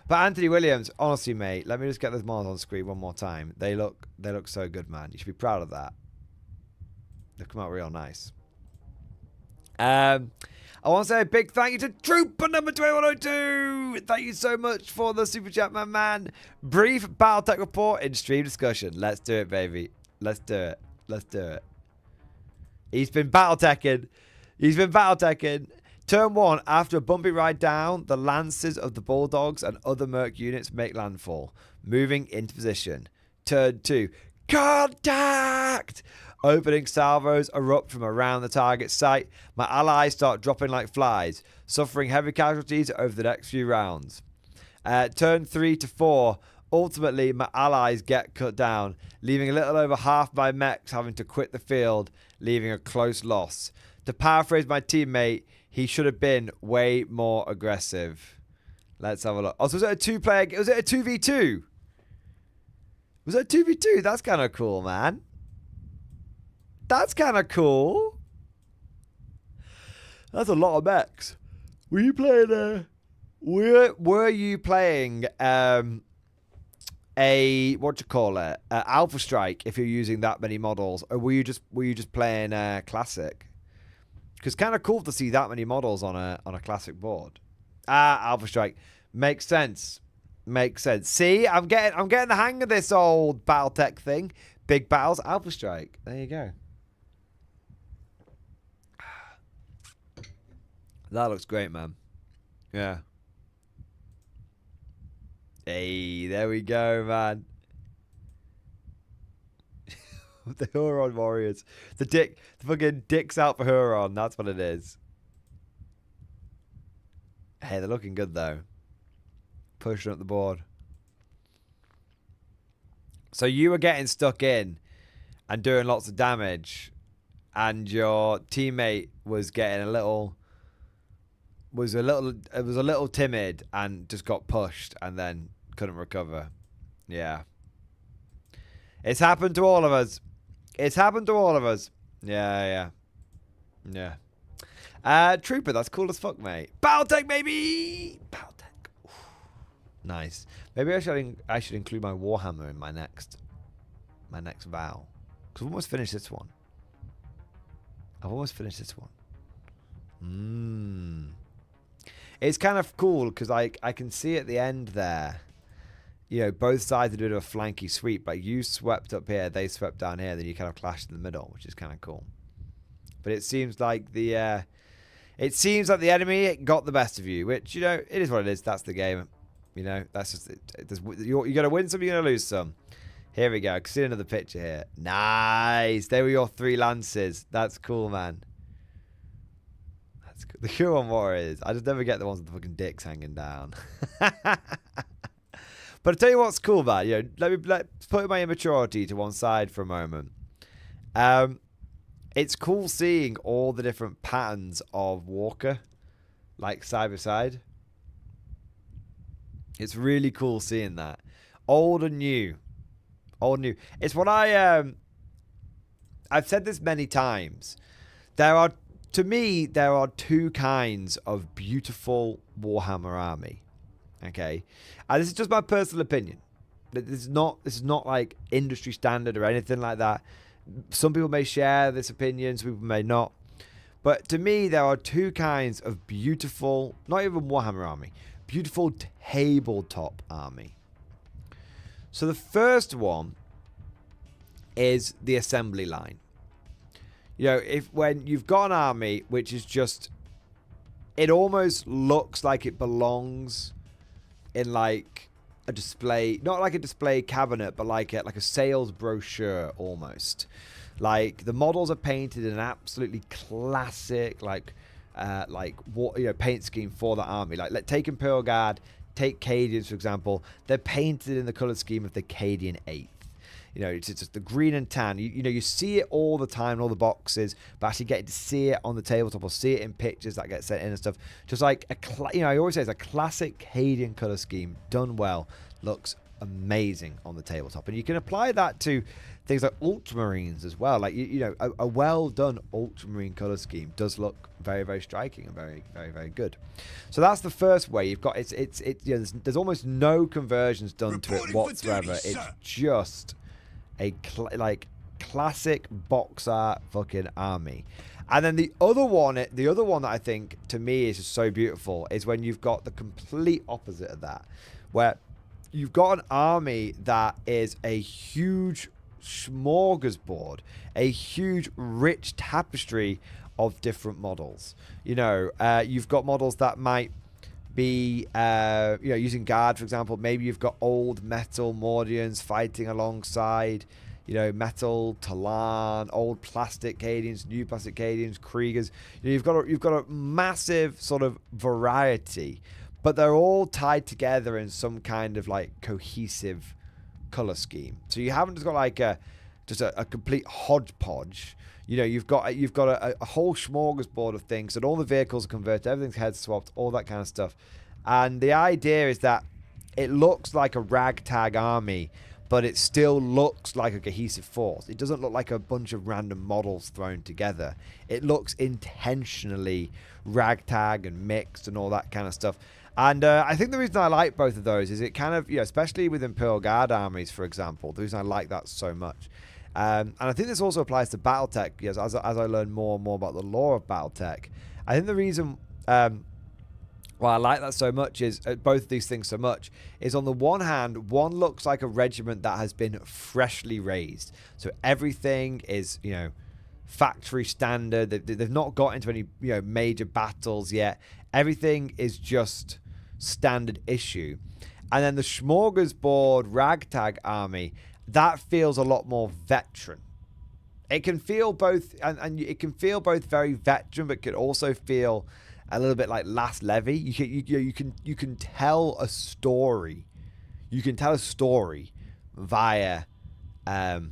But Anthony Williams, honestly, mate, let me just get those models on screen one more time. They look so good, man. You should be proud of that. They've come out real nice. I want to say a big thank you to Trooper number 2102. Thank you so much for the super chat, my man. Brief Battletech report in stream discussion. Let's do it, baby. Let's do it. Let's do it. He's been Battleteching. Turn 1, after a bumpy ride down, the lances of the Bulldogs and other Merc units make landfall, moving into position. Turn 2, contact! Opening salvos erupt from around the target site. My allies start dropping like flies, suffering heavy casualties over the next few rounds. Turn 3 to 4, ultimately my allies get cut down, leaving a little over half my mechs having to quit the field, leaving a close loss. To paraphrase my teammate, he should have been way more aggressive. Let's have a look. Oh, so was it a 2-player? Was it a 2v2? Was it a 2v2? That's kind of cool, man. That's kind of cool. That's a lot of mechs. Were you playing were you playing a Alpha Strike if you're using that many models, or were you just playing classic? Because kind of cool to see that many models on a classic board. Alpha Strike. Makes sense. Makes sense. See, I'm getting the hang of this old BattleTech thing. Big battles, Alpha Strike. There you go. That looks great, man. Yeah. Hey, there we go, man. The Huron Warriors. The fucking dick's out for Huron. That's what it is. Hey, they're looking good, though. Pushing up the board. So you were getting stuck in and doing lots of damage, and your teammate was getting was a little timid and just got pushed and then couldn't recover. Yeah. It's happened to all of us. It's happened to all of us. Yeah. Trooper, that's cool as fuck, mate. BattleTech, baby! BattleTech. Oof. Nice. Maybe I should include my Warhammer in my next vow. Because I've almost finished this one. It's kind of cool because I can see at the end there, you know, both sides are doing a flanky sweep. Like you swept up here, they swept down here, then you kind of clashed in the middle, which is kind of cool. But it seems like the enemy got the best of you, which, you know, it is what it is. That's the game. You know, that's just it. You got to win some, you're going to lose some. Here we go. I can see another picture here. Nice. There were your 3 lances. That's cool, man. That's cool. The Huron Warriors. I just never get the ones with the fucking dicks hanging down. But I tell you what's cool, man. You know, let's put my immaturity to one side for a moment. It's cool seeing all the different patterns of Walker, like side by side. It's really cool seeing that. Old and new. Old and new. It's what I've said this many times. To me, there are 2 kinds of beautiful Warhammer army. Okay, and this is just my personal opinion. This is not like industry standard or anything like that. Some people may share this opinion, some people may not. But to me, there are 2 kinds of beautiful, not even Warhammer army, beautiful tabletop army. So the first one is the assembly line. You know, when you've got an army which is just, it almost looks like it belongs in like a display, not like a display cabinet, but like a sales brochure almost. Like the models are painted in an absolutely classic paint scheme for the army. Like take Imperial Guard, take Cadians for example. They're painted in the color scheme of the Cadian 8th. You know, it's just the green and tan. You know, you see it all the time in all the boxes, but actually getting to see it on the tabletop or see it in pictures that get sent in and stuff. Just like, I always say it's a classic Cadian color scheme done well. Looks amazing on the tabletop. And you can apply that to things like Ultramarines as well. Like, you know, a well-done Ultramarine color scheme does look very, very striking and very, very, very good. So that's the first way. You've got, you know, there's almost no conversions done to it whatsoever. It's just a classic box art fucking army. And then the other one that I think to me is just so beautiful is when you've got the complete opposite of that, where you've got an army that is a huge smorgasbord, a huge rich tapestry of different models. You know, you've got models that might be using Guard, for example. Maybe you've got old metal Mordians fighting alongside, you know, metal Talan, old plastic Cadians, new plastic Cadians, Kriegers. You know, you've got a massive sort of variety, but they're all tied together in some kind of like cohesive color scheme. So you haven't just got like a complete hodgepodge. You know, you've got a whole smorgasbord of things, and all the vehicles are converted, everything's head swapped, all that kind of stuff. And the idea is that it looks like a ragtag army, but it still looks like a cohesive force. It doesn't look like a bunch of random models thrown together. It looks intentionally ragtag and mixed and all that kind of stuff. And I think the reason I like both of those is it kind of, you know, especially with Imperial Guard armies, for example, the reason I like that so much And I think this also applies to BattleTech. Yes, as I learn more and more about the lore of BattleTech, I think the reason why I like that so much is both of these things so much is, on the one hand, one looks like a regiment that has been freshly raised, so everything is, you know, factory standard. They've not got into any, you know, major battles yet. Everything is just standard issue. And then the smorgasbord ragtag army, that feels a lot more veteran. It can feel both, and it can feel both very veteran, but could also feel a little bit like Last Levy. You can tell a story. You can tell a story via the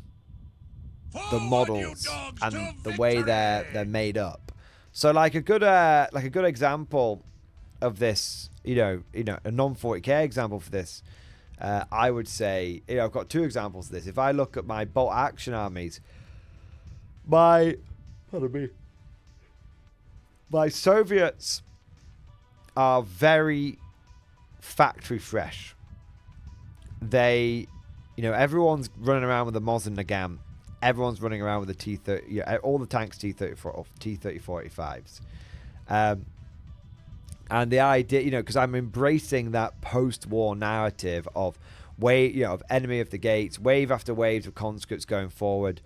models and the way they're made up. So like a good example of this, you know, a non-40k example for this, I would say, you know, I've got two examples of this. If I look at my bolt action armies, my Soviets are very factory fresh. They, you know, everyone's running around with a Mosin Nagant. Everyone's running around with a T30. Yeah, all the tanks T34, T3045s. And the idea, you know, because I'm embracing that post-war narrative of of enemy of the gates, wave after wave of conscripts going forward,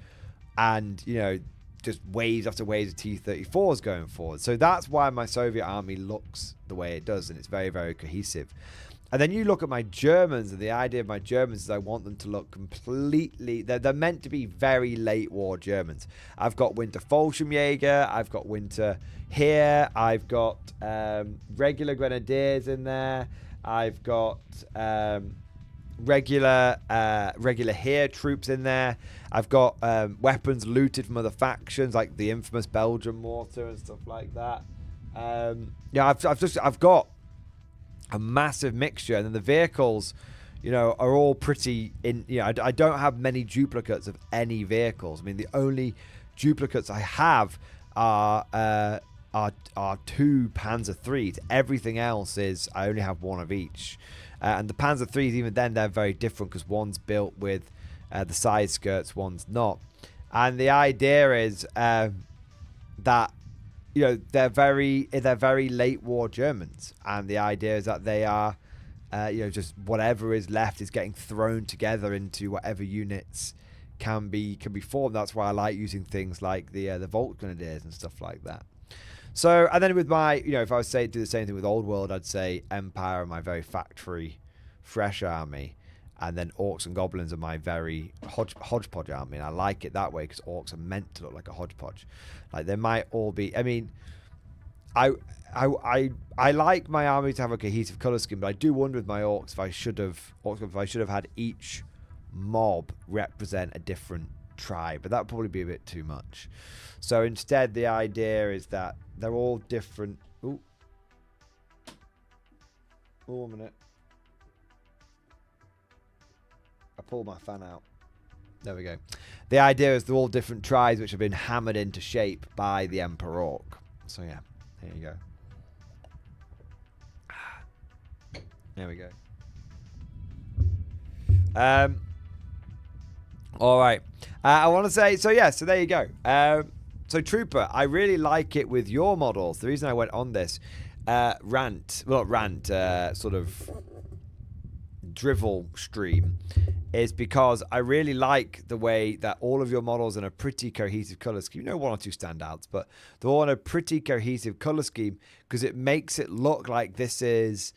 and, you know, just waves after waves of T-34s going forward. So that's why my Soviet army looks the way it does, and it's very, very cohesive. And then you look at my Germans, and the idea of my Germans is I want them to look completely... They're meant to be very late war Germans. I've got Winter Fallschirmjäger, I've got Winter here, I've got regular Grenadiers in there, I've got regular here troops in there, I've got weapons looted from other factions, like the infamous Belgian mortar and stuff like that. I've got a massive mixture, and then the vehicles, you know, are all pretty in. You know, I don't have many duplicates of any vehicles. I mean, the only duplicates I have are two Panzer IIIs. Everything else is I only have one of each, and the Panzer IIIs, even then, they're very different because one's built with the side skirts, one's not. And the idea is that, you know, they're very late war Germans, and the idea is that they are, you know, just whatever is left is getting thrown together into whatever units can be formed. That's why I like using things like the Volt Grenadiers and stuff like that. So, and then with my, you know, if I was to do the same thing with Old World, I'd say Empire are my very factory fresh army, and then Orcs and Goblins are my very hodgepodge army. And I like it that way because Orcs are meant to look like a hodgepodge. Like, they might all be... I mean, I like my army to have a cohesive colour scheme, but I do wonder with my Orcs if I should have had each mob represent a different tribe. But that would probably be a bit too much. So instead, the idea is that they're all different... Ooh. Oh, a minute. I pulled my fan out. There we go. The idea is they're all different tribes which have been hammered into shape by the Emperor Orc. So yeah, there you go. There we go. All right. I want to say, so yeah, so there you go. So Trooper, I really like it with your models. The reason I went on this sort of drivel stream is because I really like the way that all of your models in a pretty cohesive color scheme. You know, one or two standouts, but they're all in a pretty cohesive color scheme because it makes it look like this is,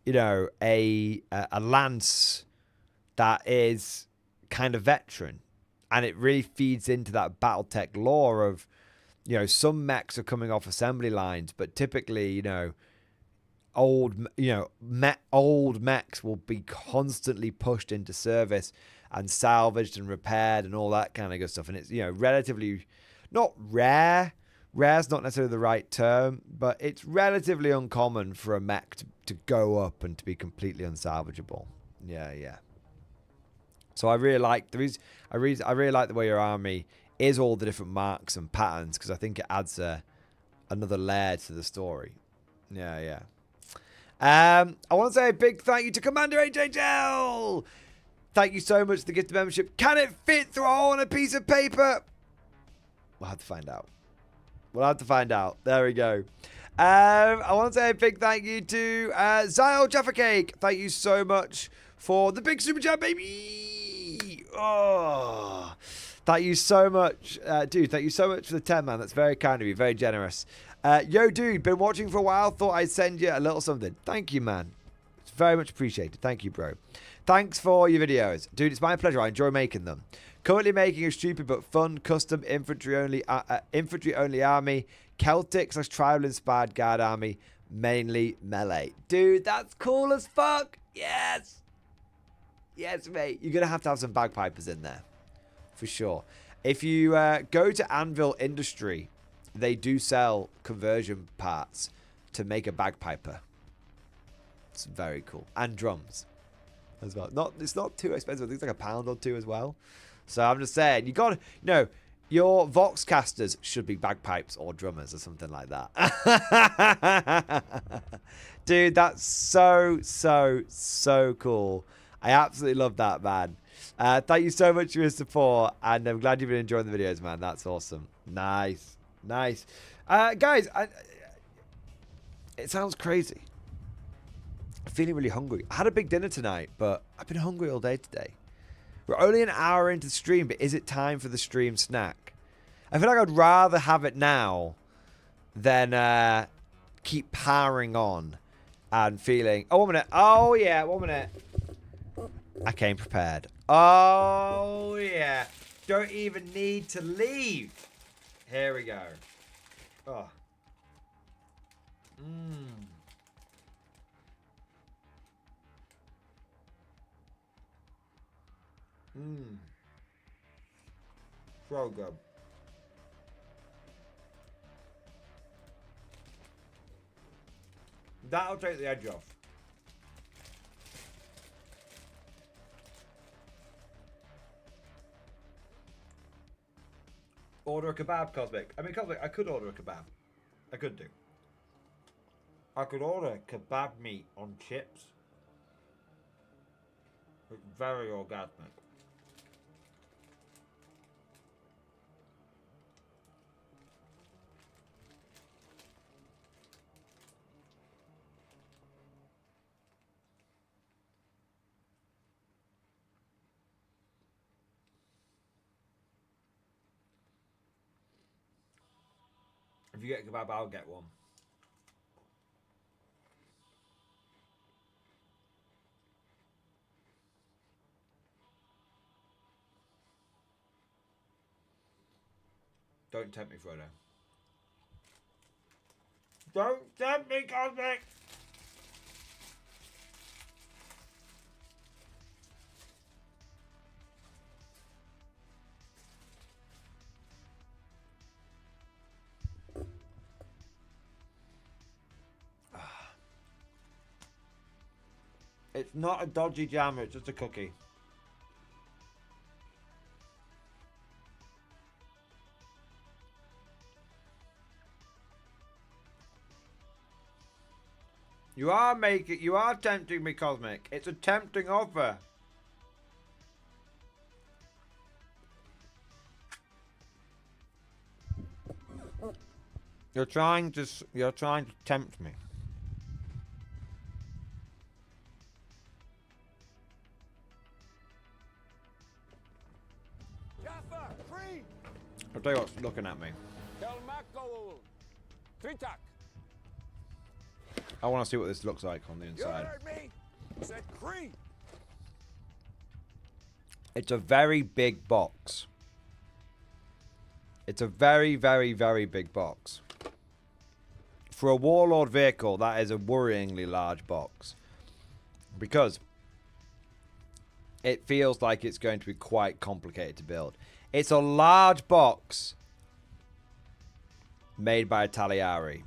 you know, a lance that is kind of veteran, and it really feeds into that BattleTech lore of, you know, some mechs are coming off assembly lines, but typically, you know, old mechs will be constantly pushed into service and salvaged and repaired and all that kind of good stuff. And it's, you know, relatively not rare. Rare's not necessarily the right term, but it's relatively uncommon for a mech to go up and to be completely unsalvageable. Yeah. So I really like I really like the way your army is all the different marks and patterns, because I think it adds another layer to the story. Yeah. I want to say a big thank you to Commander HHL. Thank you so much for the gift of membership. Can it fit through a hole on a piece of paper? We'll have to find out. We'll have to find out. There we go. I want to say a big thank you to Zyle Jaffa Cake. Thank you so much for the big super chat, baby. Oh, thank you so much, dude. Thank you so much for the 10, man. That's very kind of you. Very generous. Yo, dude, been watching for a while. Thought I'd send you a little something. Thank you, man. It's very much appreciated. Thank you, bro. Thanks for your videos, dude. It's my pleasure. I enjoy making them. Currently making a stupid but fun custom infantry only army, Celtic / tribal inspired guard army, mainly melee. Dude, that's cool as fuck. Yes. Yes, mate. You're gonna have to have some bagpipers in there, for sure. If you go to Anvil Industry, they do sell conversion parts to make a bagpiper. It's very cool, and drums as well. It's not too expensive. I think it's like £1 or £2 as well. So I'm just saying, you got to, your Vox casters should be bagpipes or drummers or something like that. Dude, that's so, so, so cool. I absolutely love that, man. Thank you so much for your support, and I'm glad you've been enjoying the videos, man. That's awesome. Nice. Nice. Guys, it sounds crazy. I'm feeling really hungry. I had a big dinner tonight, but I've been hungry all day today. We're only an hour into the stream, but is it time for the stream snack? I feel like I'd rather have it now than keep powering on and feeling... Oh, 1 minute. Oh, yeah. 1 minute. I came prepared. Oh, yeah. Don't even need to leave. Here we go. Oh. Mmm. Mmm. So good. That'll take the edge off. Order a kebab, Cosmic. I mean, Cosmic, I could order a kebab. I could do. I could order kebab meat on chips. It's very orgasmic. If you get a kebab, I'll get one. Don't tempt me, Frodo. Don't tempt me, Cosmic! It's not a dodgy jammer, it's just a cookie. You are tempting me, Cosmic. It's a tempting offer. You're trying to tempt me. I'll tell you what's looking at me. I want to see what this looks like on the inside. You heard me. I said cream. It's a very big box. It's a very, very, very big box. For a Warlord vehicle, that is a worryingly large box. Because it feels like it's going to be quite complicated to build. It's a large box made by Italiari.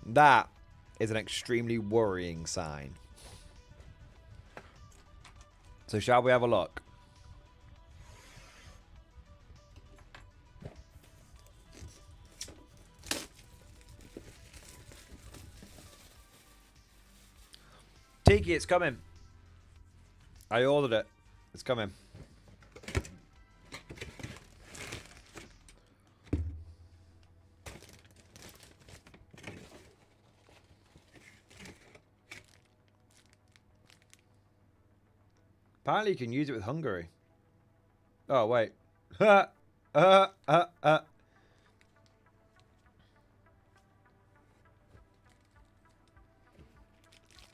That is an extremely worrying sign. So shall we have a look? Tiki, it's coming. I ordered it. It's coming. Apparently you can use it with Hungary. Oh, wait.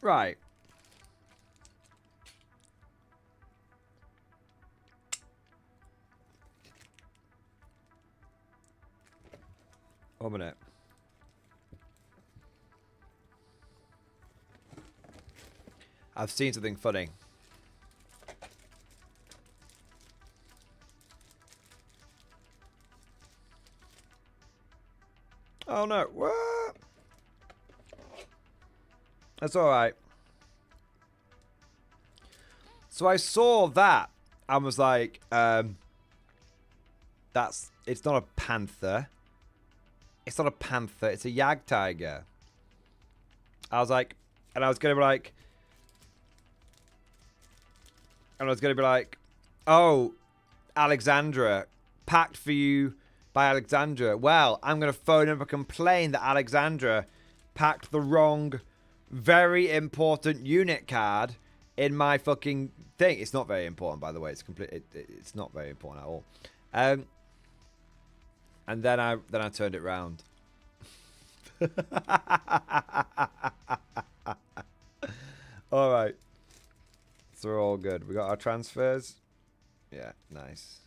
Right. One minute. I've seen something funny. Oh no. What? That's alright. So I saw that and was like, it's not a panther. It's not a panther, it's a yag tiger. I was like, and I was gonna be like, oh, Alexandra, packed for you by Alexandra. Well, I'm gonna phone up and complain that Alexandra packed the wrong, very important unit card in my fucking thing. It's not very important, by the way. It's it's not very important at all. And then I turned it round. All right. So we're all good. We got our transfers. Yeah, nice.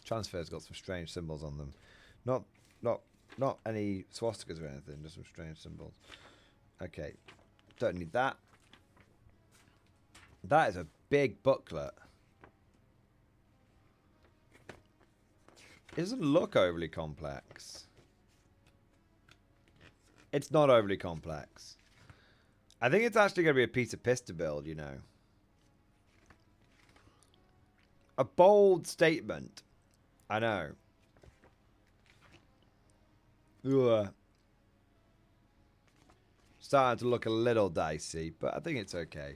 Transfers got some strange symbols on them. Not any swastikas or anything, just some strange symbols. Okay. Don't need that. That is a big booklet. It doesn't look overly complex. It's not overly complex. I think it's actually going to be a piece of piss to build, you know. A bold statement. I know. Ugh. Starting to look a little dicey, but I think it's okay.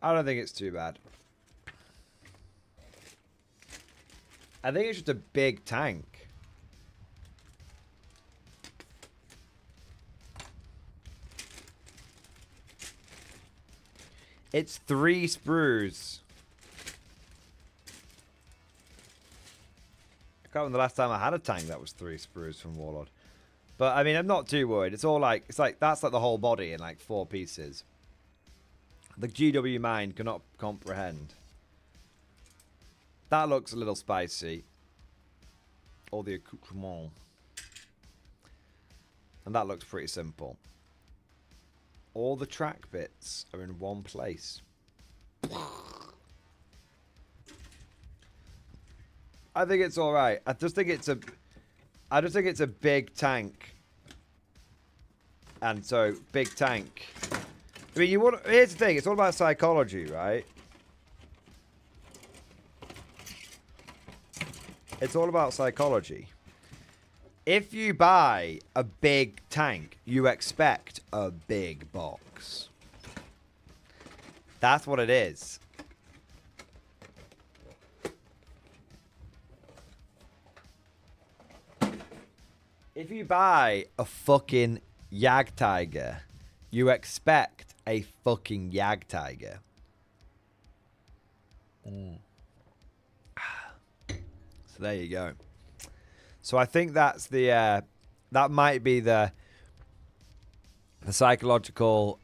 I don't think it's too bad. I think it's just a big tank. It's 3 sprues. I can't remember the last time I had a tank that was 3 sprues from Warlord. But I mean, I'm not too worried. It's all like, that's like the whole body in like 4 pieces. The GW mind cannot comprehend. That looks a little spicy. All the accoutrement. And that looks pretty simple. All the track bits are in one place. I think it's alright. I just think it's a big tank. And so, big tank. I mean, here's the thing. It's all about psychology, right? It's all about psychology. If you buy a big tank, you expect a big box. That's what it is. If you buy a fucking Yag Tiger, you expect a fucking Yag Tiger. So there you go. So I think that's the that might be the psychological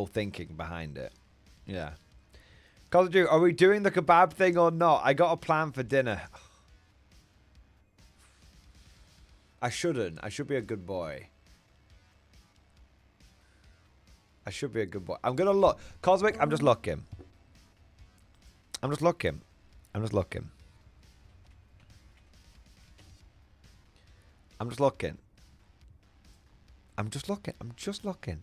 thinking behind it. Yeah. Call of Duty, are we doing the kebab thing or not? I got a plan for dinner. I shouldn't. I should be a good boy. I should be a good boy. I'm going to look. Cosmic, I'm just looking. I'm just looking. I'm just looking. I'm just looking. I'm just looking. I'm just looking.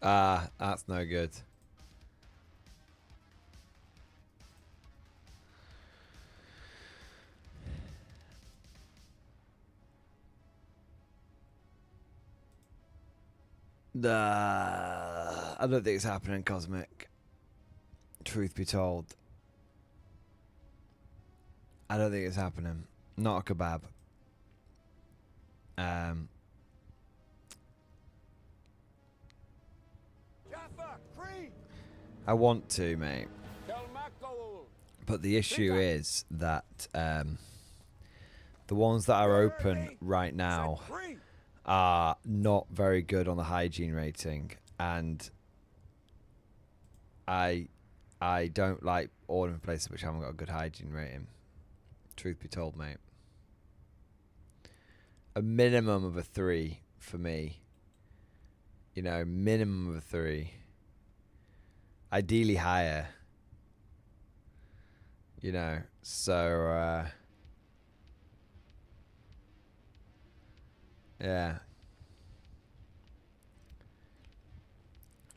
Ah, that's no good. I don't think it's happening, Cosmic. Truth be told. I don't think it's happening. Not a kebab. I want to, mate. But the issue is that the ones that are open right now are not very good on the hygiene rating, and I don't like ordering places which haven't got a good hygiene rating. Truth be told, mate. A minimum of a 3 for me. You know, minimum of a 3. Ideally higher. You know, so yeah.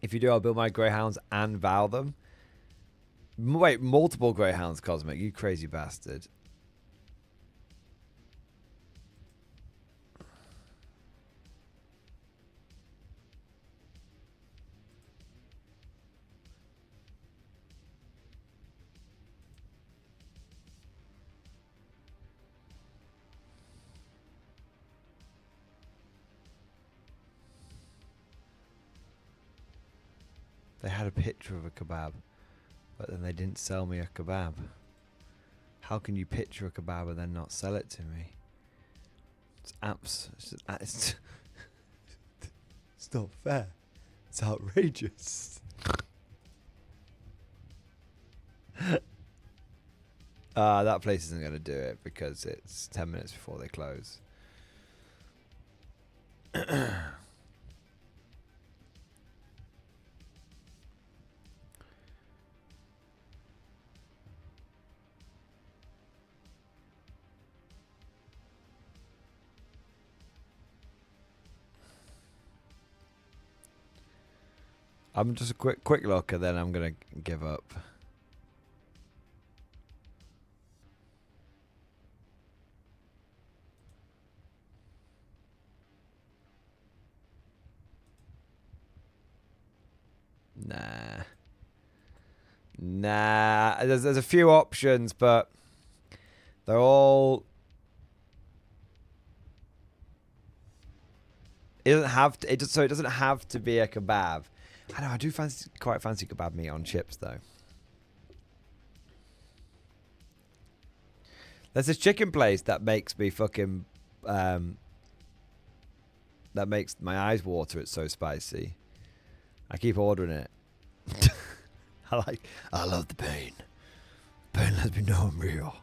If you do, I'll build my greyhounds and vow them. Wait, multiple greyhounds, Cosmic, you crazy bastard. They had a picture of a kebab, but then they didn't sell me a kebab. How can you picture a kebab and then not sell it to me? It's not fair. It's outrageous. That place isn't going to do it because it's 10 minutes before they close. I'm just a quick look, and then I'm gonna give up. Nah. There's a few options, but they're all. It doesn't have to. It doesn't have to be a kebab. I know. I do quite fancy kebab meat on chips, though. There's this chicken place that makes me fucking. That makes my eyes water. It's so spicy. I keep ordering it. I love the pain. Pain lets me know I'm real.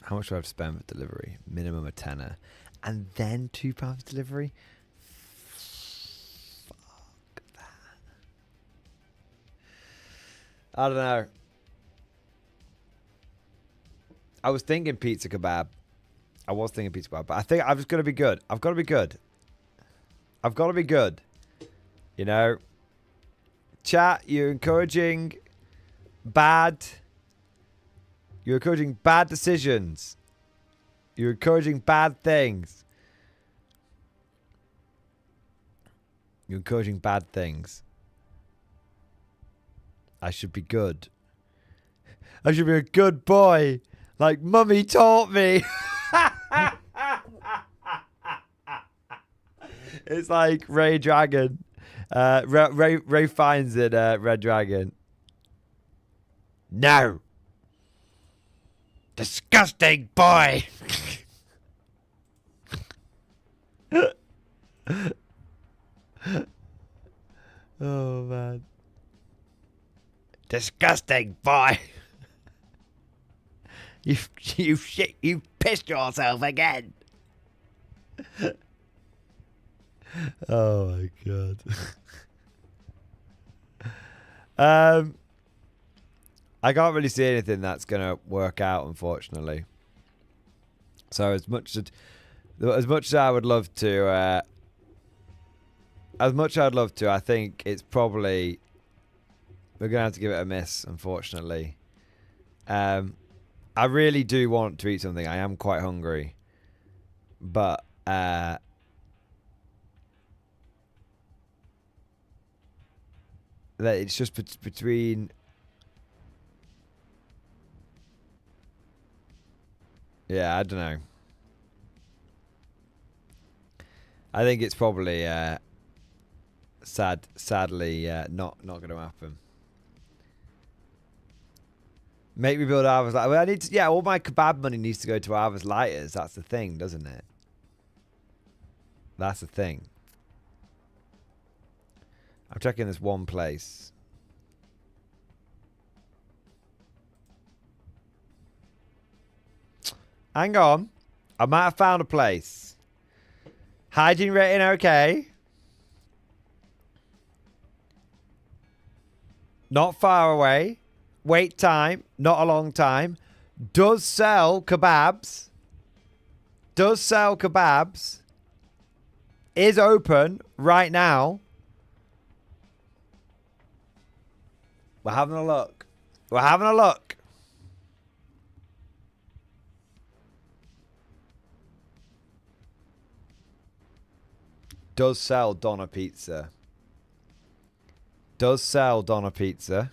How much do I have to spend for delivery? Minimum a tenner. And then £2 for delivery? Fuck that. I don't know. I was thinking pizza kebab. But I think I've just got to be good. I've got to be good. You know? Chat, you're encouraging bad decisions. You're encouraging bad things. You're encouraging bad things. I should be good. I should be a good boy, like Mummy taught me. It's like Ray Dragon. Ray finds it, Red Dragon. No. Disgusting boy. Oh, man. Disgusting boy. You pissed yourself again. Oh my god. I can't really see anything that's gonna work out, unfortunately. So as much as I would love to, I think it's probably we're gonna have to give it a miss, unfortunately. I really do want to eat something. I am quite hungry, but it's just between. Yeah, I don't know. I think it's probably sadly not going to happen. Make me build Arva's Lighters. Well, I need to, yeah, all my kebab money needs to go to Arva's Lighters. That's the thing, doesn't it? That's the thing. I'm checking this one place. Hang on. I might have found a place. Hygiene rating okay. Not far away. Wait time, not a long time. Does sell kebabs. Does sell kebabs. Is open right now. We're having a look. We're having a look. Does sell Donna Pizza. Does sell Donna Pizza.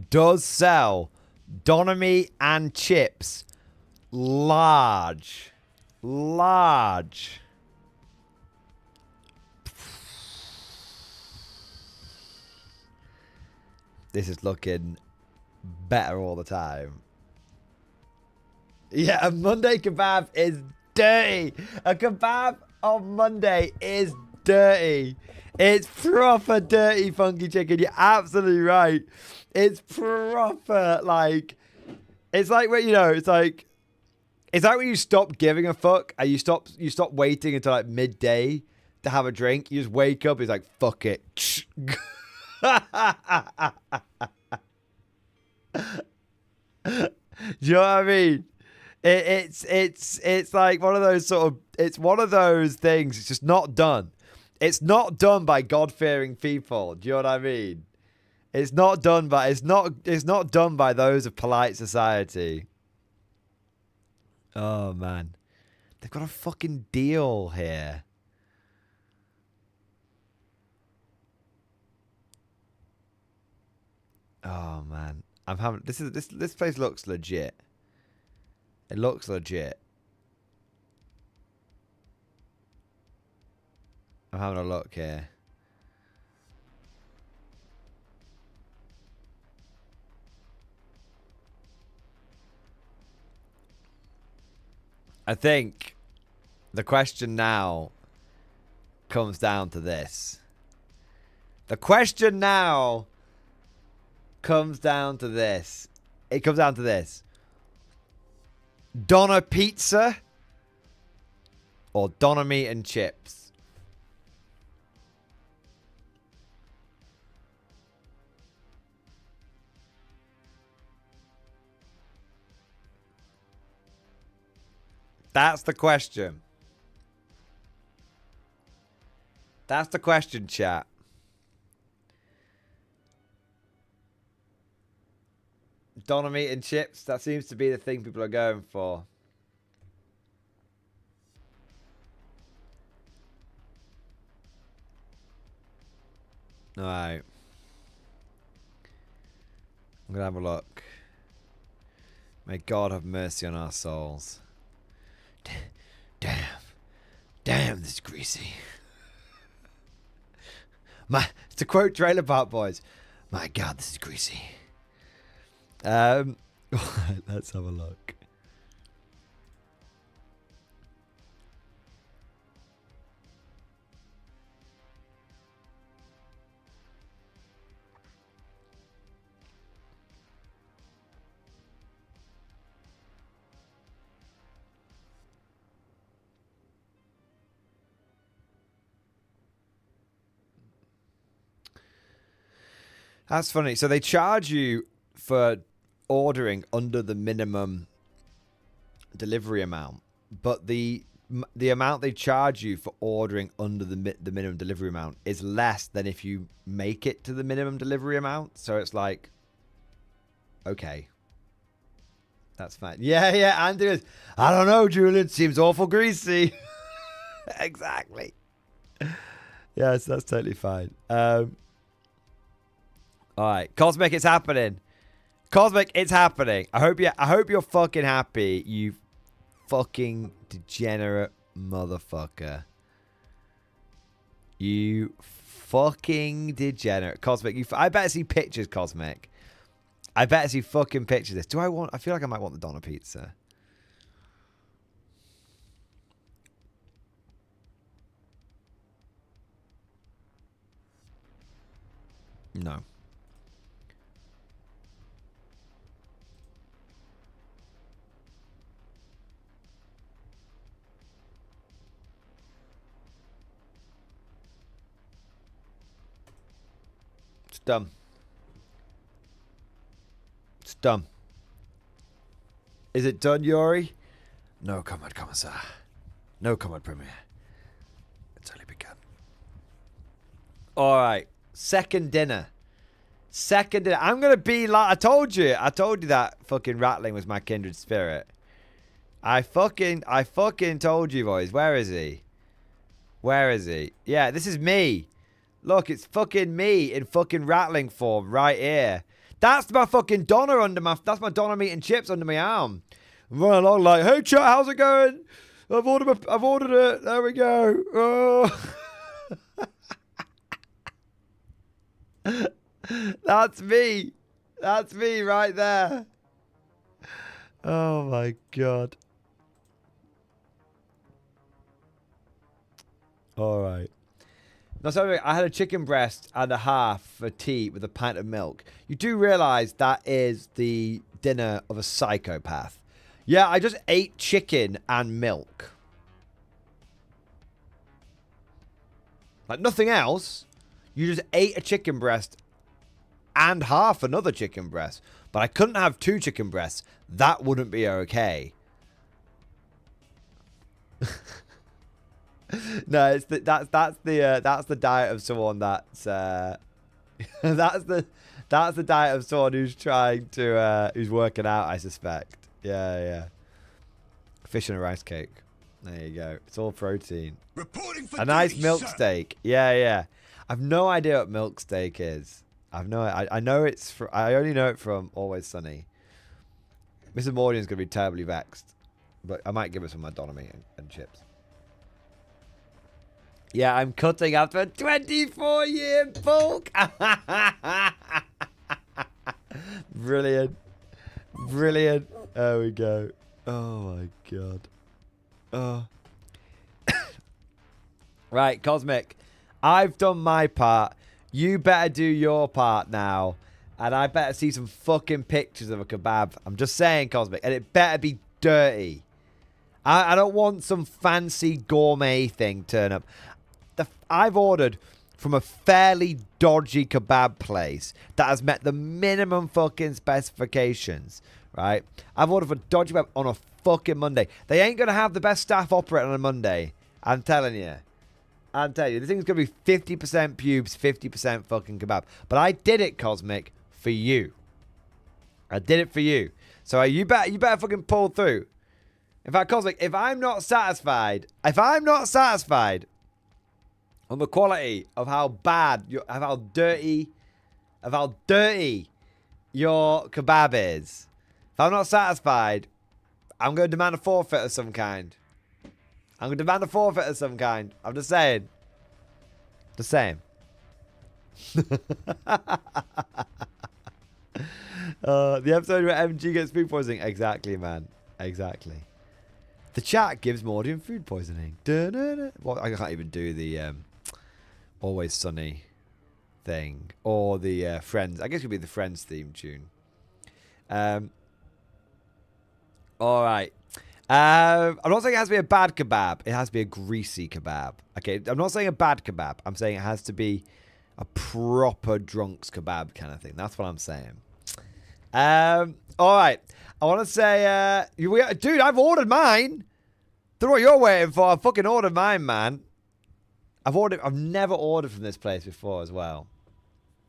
Does sell Donna Meat and chips. Large. Large. This is looking better all the time. Yeah, a Monday kebab is dirty. A kebab on Monday is dirty. It's proper dirty, Funky Chicken. You're absolutely right. It's proper, like, it's like when, you know, it's like when you stop giving a fuck and you stop waiting until like midday to have a drink. You just wake up, it's like, fuck it. Do you know what I mean? It's like one of those sort of, it's one of those things. It's just not done. It's not done by God-fearing people. Do you know what I mean? It's not done by it's not done by those of polite society. Oh man, they've got a fucking deal here. Oh man, I'm having this place looks legit. It looks legit. I'm having a look here. I think the question now comes down to this. The question now comes down to this. It comes down to this. Donna Pizza or Donna Meat and Chips? That's the question. That's the question, chat. Donna Meat and Chips, that seems to be the thing people are going for. Alright. I'm gonna have a look. May God have mercy on our souls. Damn. Damn, this is greasy. To quote Trailer Park Boys, my God, this is greasy. Let's have a look. That's funny. So they charge you for ordering under the minimum delivery amount, but the amount they charge you for ordering under the minimum delivery amount is less than if you make it to the minimum delivery amount. So it's like, okay, that's fine. Yeah. Andrew is, I don't know, Julian. Seems awful greasy. Exactly. Yes, that's totally fine. All right, Cosmic, it's happening. Cosmic, it's happening. I hope you're fucking happy, you fucking degenerate motherfucker. You fucking degenerate. Cosmic, I better see pictures, Cosmic. I better see fucking pictures of this. I feel like I might want the Donna pizza. No. It's dumb. It's dumb. Is it done, Yuri? No comment, Commissar. No comment, Premier. It's only begun. Alright. Second dinner. I'm going to be like... I told you that fucking rattling was my kindred spirit. I fucking told you, boys. Where is he? Yeah, this is me. Look, it's fucking me in fucking rattling form right here. That's my fucking Donna that's my Donna meat and chips under my arm. I'm running along like, hey chat, how's it going? I've ordered it. There we go. Oh. That's me. That's me right there. Oh my God. All right. Now, sorry, I had a chicken breast and a half for tea with a pint of milk. You do realize that is the dinner of a psychopath. Yeah, I just ate chicken and milk. Like nothing else. You just ate a chicken breast and half another chicken breast. But I couldn't have 2 chicken breasts. That wouldn't be okay. No, it's that's the diet of someone that's that's the diet of someone who's trying to who's working out, I suspect. Yeah. Fish and a rice cake. There you go. It's all protein. Reporting for a nice duty, milk sir. steak. Yeah. I've no idea what milk steak is. I know it's I only know it from Always Sunny. Mrs. Mordian's gonna be terribly vexed, but I might give her some Madonna meat and chips. Yeah, I'm cutting after a 24-year bulk. Brilliant. There we go. Oh my God. Oh. Right, Cosmic. I've done my part. You better do your part now. And I better see some fucking pictures of a kebab. I'm just saying, Cosmic. And it better be dirty. I don't want some fancy gourmet thing turn up. I've ordered from a fairly dodgy kebab place that has met the minimum fucking specifications, right? I've ordered for dodgy kebab on a fucking Monday. They ain't going to have the best staff operating on a Monday. I'm telling you. This thing's going to be 50% pubes, 50% fucking kebab. But I did it, Cosmic, for you. I did it for you. So you better fucking pull through. In fact, Cosmic, if I'm not satisfied, on the quality of how bad, of how dirty your kebab is. If I'm not satisfied, I'm going to demand a forfeit of some kind. I'm going to demand a forfeit of some kind. I'm just saying. The same. The episode where MG gets food poisoning. Exactly, man. Exactly. The chat gives Mordian food poisoning. Well, I can't even do the Always Sunny thing. Or the Friends. I guess it could be the Friends theme tune. Alright. I'm not saying it has to be a bad kebab. It has to be a greasy kebab. Okay, I'm not saying a bad kebab. I'm saying it has to be a proper drunk's kebab kind of thing. That's what I'm saying. Alright. I want to say, dude, I've ordered mine. Don't know what you're waiting for. I fucking ordered mine, man. I've never ordered from this place before as well.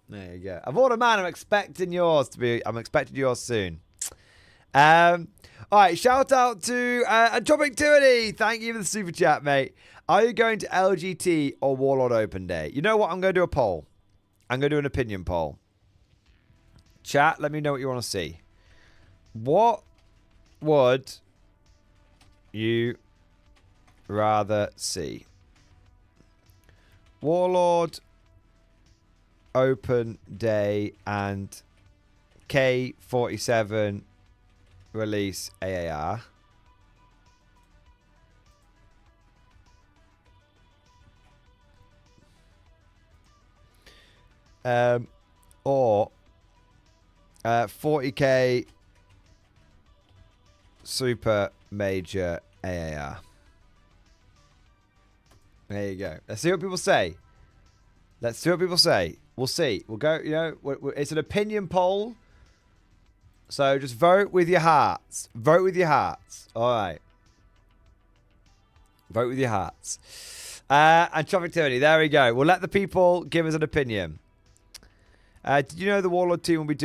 There you go. I've ordered mine. I'm expecting yours soon. Alright, shout out to Atomic Tyranny. Thank you for the super chat, mate. Are you going to LGT or Warlord Open Day? You know what? I'm going to do a poll. I'm going to do an opinion poll. Chat, let me know what you want to see. What would you rather see? Warlord Open Day and K47 release AAR. Or 40k super major AAR. There you go. Let's see what people say. We'll see. We'll go, you know, it's an opinion poll. So just vote with your hearts. Vote with your hearts. All right. Vote with your hearts. And Traffic Tyranny. There we go. We'll let the people give us an opinion. Did you know the Warlord team will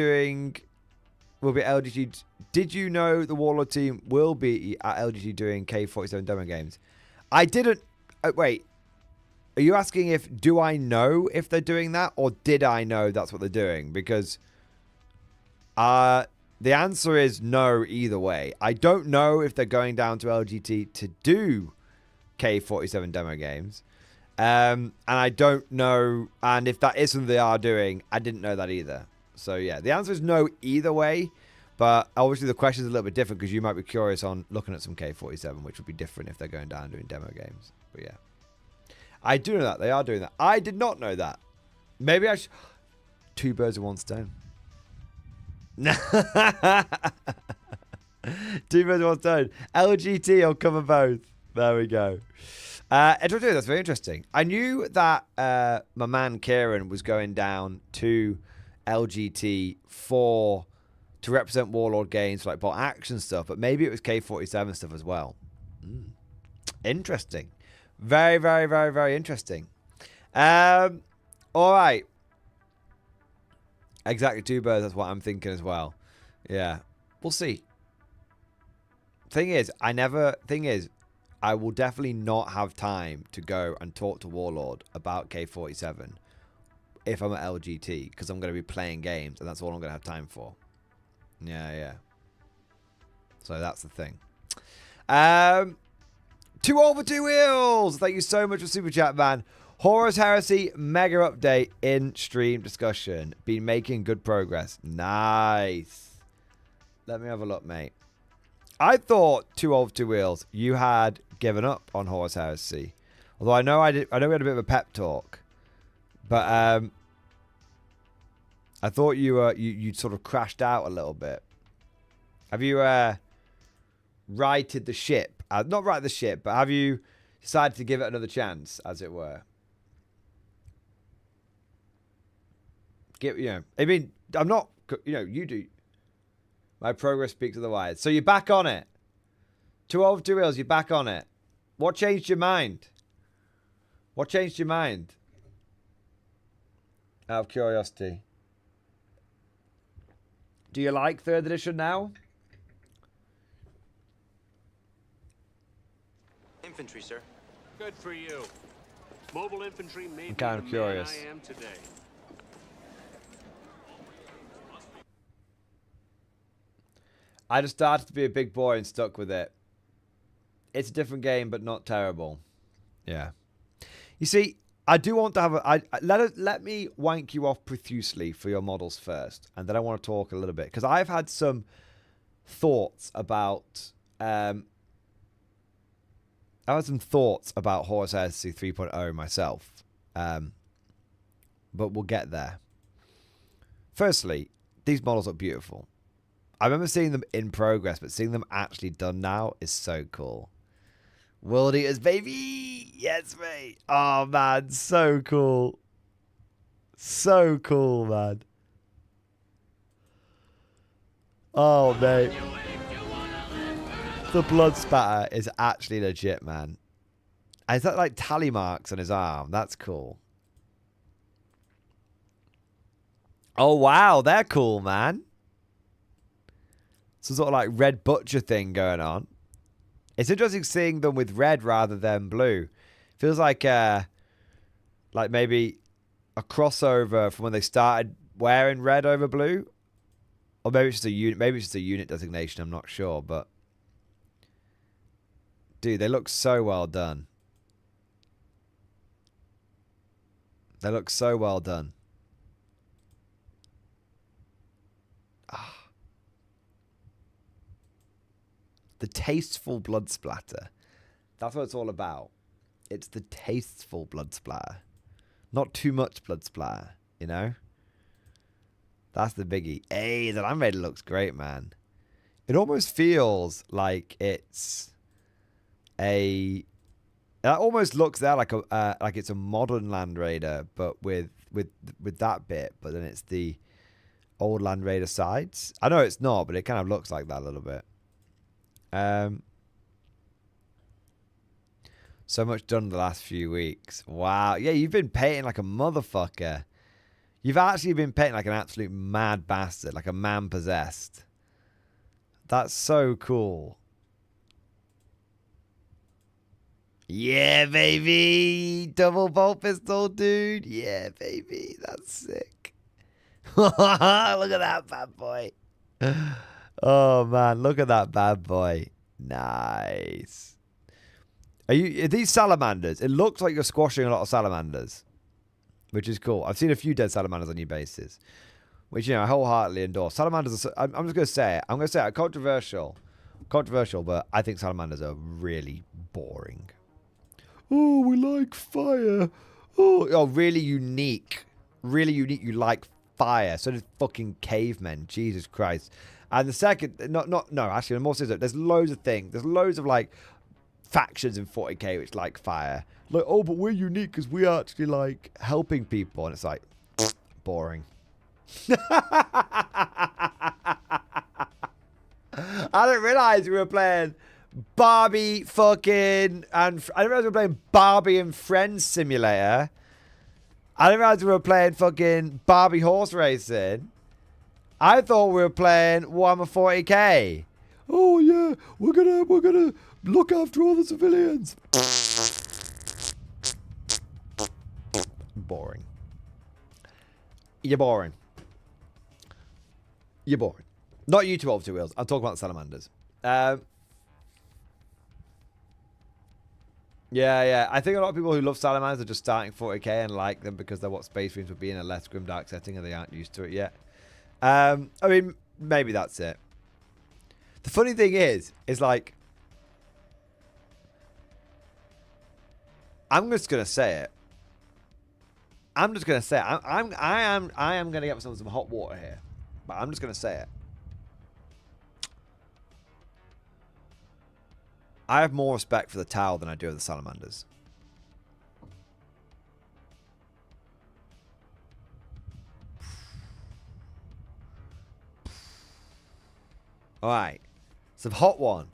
be LGT? Did you know the Warlord team will be at LGT doing K47 demo games? I didn't. Wait. Are you asking do I know if they're doing that, or did I know that's what they're doing? Because the answer is no either way. I don't know if they're going down to LGT to do K47 demo games. And I don't know, and if that is something they are doing, I didn't know that either. So yeah, the answer is no either way, but obviously the question is a little bit different because you might be curious on looking at some K47, which would be different if they're going down and doing demo games. But yeah, I do know that they are doing that. I did not know that. Maybe I should. Two birds with one stone. Two birds with one stone. LGT will cover both. There we go. That's very interesting. I knew that my man Kieran was going down to LGT to represent Warlord games for like bot action stuff, but maybe it was K47 stuff as well. Interesting. Very, very, very, very interesting. All right. Exactly, two birds. That's what I'm thinking as well. Yeah, we'll see. Thing is, I will definitely not have time to go and talk to Warlord about K47 if I'm at LGT, because I'm going to be playing games, and that's all I'm going to have time for. Yeah. So that's the thing. 2 over 2 wheels. Thank you so much for Super Chat, man. Horus Heresy mega update in stream discussion. Been making good progress. Nice. Let me have a look, mate. I thought 2 over 2 wheels, you had given up on Horus Heresy. Although I know we had a bit of a pep talk. But I thought you'd sort of crashed out a little bit. Have you righted the ship? Not righted the ship, but have you decided to give it another chance, as it were? I mean, I'm not, you do. My progress speaks otherwise. So you're back on it. 2 over 2 wheels, you're back on it. What changed your mind? What changed your mind? Out of curiosity. Do you like 3rd edition now? Infantry, sir. Good for you. Mobile infantry may I'm be kind the of curious. man I am today. I just started to be a big boy and stuck with it. It's a different game, but not terrible. Yeah. You see, I do want to have a... let me wank you off profusely for your models first, and then I want to talk a little bit, because I've had some thoughts about... I had some thoughts about Horus Heresy 3.0 myself, but we'll get there. Firstly, these models look beautiful. I remember seeing them in progress, but seeing them actually done now is so cool. World Eaters, baby! Yes, mate! Oh, man, so cool. So cool, man. Oh, mate. The blood spatter is actually legit, man. Is that like tally marks on his arm? That's cool. Oh, wow, they're cool, man. Some sort of like red butcher thing going on. It's interesting seeing them with red rather than blue. Feels like maybe a crossover from when they started wearing red over blue, or maybe it's just a unit. Maybe it's just a unit designation. I'm not sure, but dude, they look so well done. They look so well done. The tasteful blood splatter. That's what it's all about. It's the tasteful blood splatter. Not too much blood splatter, you know? That's the biggie. Hey, the Land Raider looks great, man. It almost feels like it's a... It almost looks there like it's a modern Land Raider, but with that bit, but then it's the old Land Raider sides. I know it's not, but it kind of looks like that a little bit. So much done the last few weeks. Wow. Yeah, you've been painting like a motherfucker. You've actually been painting like an absolute mad bastard, like a man possessed. That's so cool. Yeah, baby. Double bolt pistol, dude. Yeah, baby. That's sick. Look at that bad boy. Oh, man. Look at that bad boy. Nice. Are these salamanders? It looks like you're squashing a lot of salamanders, which is cool. I've seen a few dead salamanders on your bases, which, you know, I wholeheartedly endorse. Salamanders are... I'm just going to say it. I'm going to say it. Controversial, but I think salamanders are really boring. Oh, we like fire. Oh, really unique. Really unique. You like fire. So does fucking cavemen. Jesus Christ. And the second, actually, more serious, there's loads of things. There's loads of like factions in 40k which like fire. Like, oh, but we're unique because we actually like helping people. And it's like, boring. I didn't realize we were playing Barbie fucking, and I didn't realize we were playing Barbie and Friends Simulator. I didn't realize we were playing fucking Barbie horse racing. I thought we were playing Warhammer 40k. Oh yeah, we're gonna look after all the civilians. Boring. You're boring. You're boring. Not you two over two wheels. I'm talking about the salamanders. Yeah. I think a lot of people who love salamanders are just starting 40k and like them because they're what Space Marines would be in a less grimdark setting and they aren't used to it yet. I mean, maybe that's it. The funny thing is like, I'm just gonna say it. I am gonna get myself some hot water here, but I'm just gonna say it. I have more respect for the Tau than I do of the salamanders. All right, some hot one.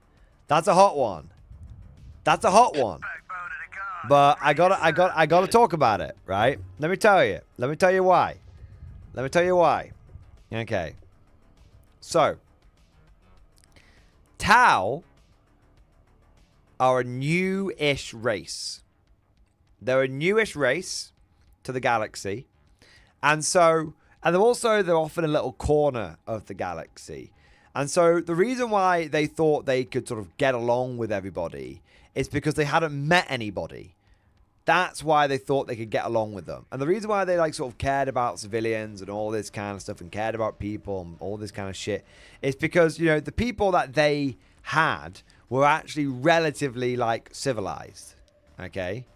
That's a hot one. That's a hot one. But I gotta talk about it, right? Let me tell you. Let me tell you why. Okay. So, Tau are a new-ish race. They're a newish race to the galaxy. And so, and they're often a little corner of the galaxy. And so the reason why they thought they could sort of get along with everybody is because they hadn't met anybody. That's why they thought they could get along with them. And the reason why they like sort of cared about civilians and all this kind of stuff and cared about people and all this kind of shit is because, you know, the people that they had were actually relatively like civilized. Okay?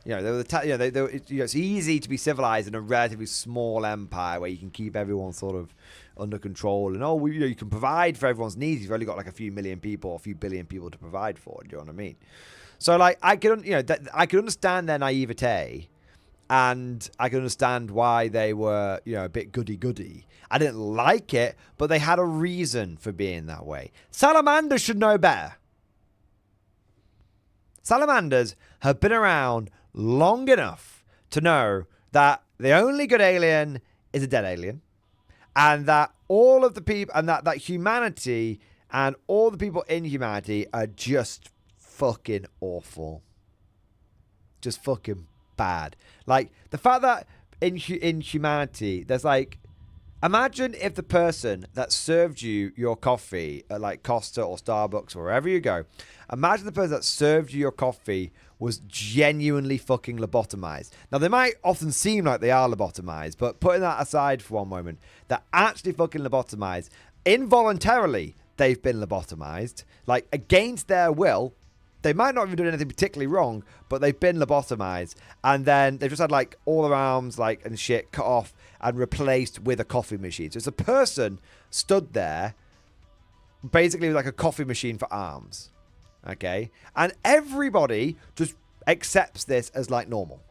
You know, they were it's easy to be civilized in a relatively small empire where you can keep everyone sort of under control, and you can provide for everyone's needs. You've only got like a few million people or a few billion people to provide for. Do you know what I mean? So like I could understand their naivete, and I could understand why they were, you know, a bit goody-goody. I didn't like it, but they had a reason for being that way. Salamanders should know better. Salamanders have been around long enough to know that the only good alien is a dead alien, and that all of the people, and that humanity and all the people in humanity are just fucking awful. Just fucking bad. Like, the fact that in humanity, there's like, imagine if the person that served you your coffee at like Costa or Starbucks or wherever you go, imagine the person that served you your coffee was genuinely fucking lobotomized. Now, they might often seem like they are lobotomized, but putting that aside for one moment, they're actually fucking lobotomized. Involuntarily, they've been lobotomized. Like, against their will. They might not have done anything particularly wrong, but they've been lobotomized. And then they've just had, like, all their arms, like, and shit cut off and replaced with a coffee machine. So it's a person stood there, basically with, like, a coffee machine for arms. Okay? And everybody just accepts this as, like, normal.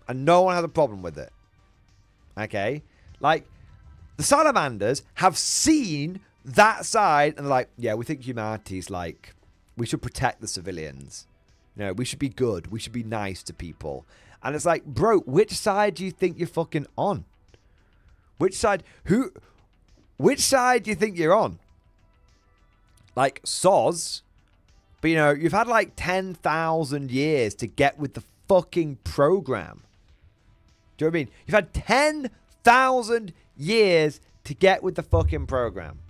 And no one has a problem with it. Okay? Like, the Salamanders have seen that side, and they're like, yeah, we think humanity's, like, we should protect the civilians. You know, we should be good. We should be nice to people. And it's like, bro, which side do you think you're fucking on? Which side do you think you're on? Like, soz. But, you know, you've had like 10,000 years to get with the fucking program. Do you know what I mean? You've had 10,000 years to get with the fucking program.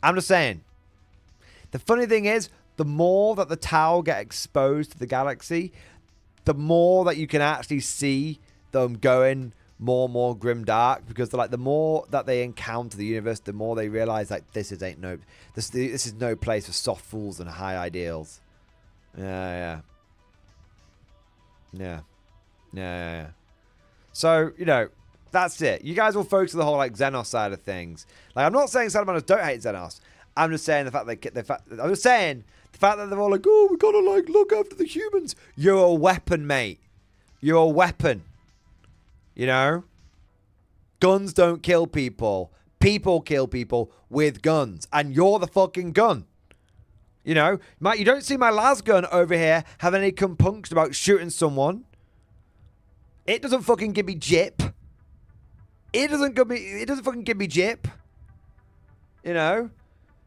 I'm just saying. The funny thing is, the more that the Tau get exposed to the galaxy, the more that you can actually see them going more and more grimdark, because they're like, the more that they encounter the universe, the more they realize like this is no place for soft fools and high ideals. Yeah. So, you know, that's it. You guys will focus on the whole like Xenos side of things. Like, I'm not saying Salamanders don't hate Xenos. I'm just saying the fact that they're all like, oh, we gotta like look after the humans. You're a weapon, mate. You're a weapon. You know? Guns don't kill people. People kill people with guns. And you're the fucking gun. You know? Mate, you don't see my las gun over here have any compunction about shooting someone. It doesn't fucking give me jip. It doesn't fucking give me jip. You know?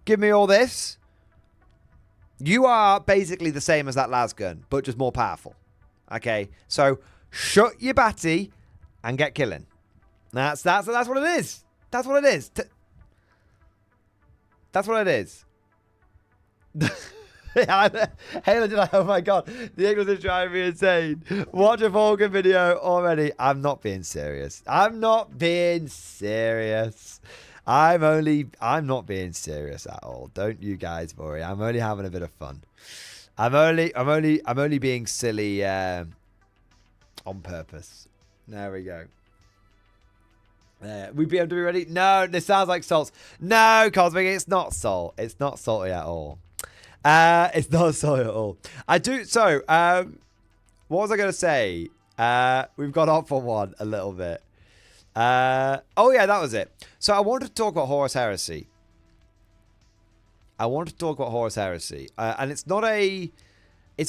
Give me all this. You are basically the same as that las gun, but just more powerful. Okay? So, shut your batty and get killing. That's what it is. That's what it is. That's what it is. Helen, oh my god, the English is driving me insane. Watch a Vulcan video already. I'm not being serious. I'm not being serious at all. Don't you guys worry. I'm only having a bit of fun. I'm only being silly on purpose. There we go. We BMW ready? No, this sounds like salts. No, Cosmic, it's not salt. It's not salty at all. It's not salty at all. What was I going to say? We've got off on one a little bit. Oh yeah, that was it. So I wanted to talk about Horus Heresy. And it's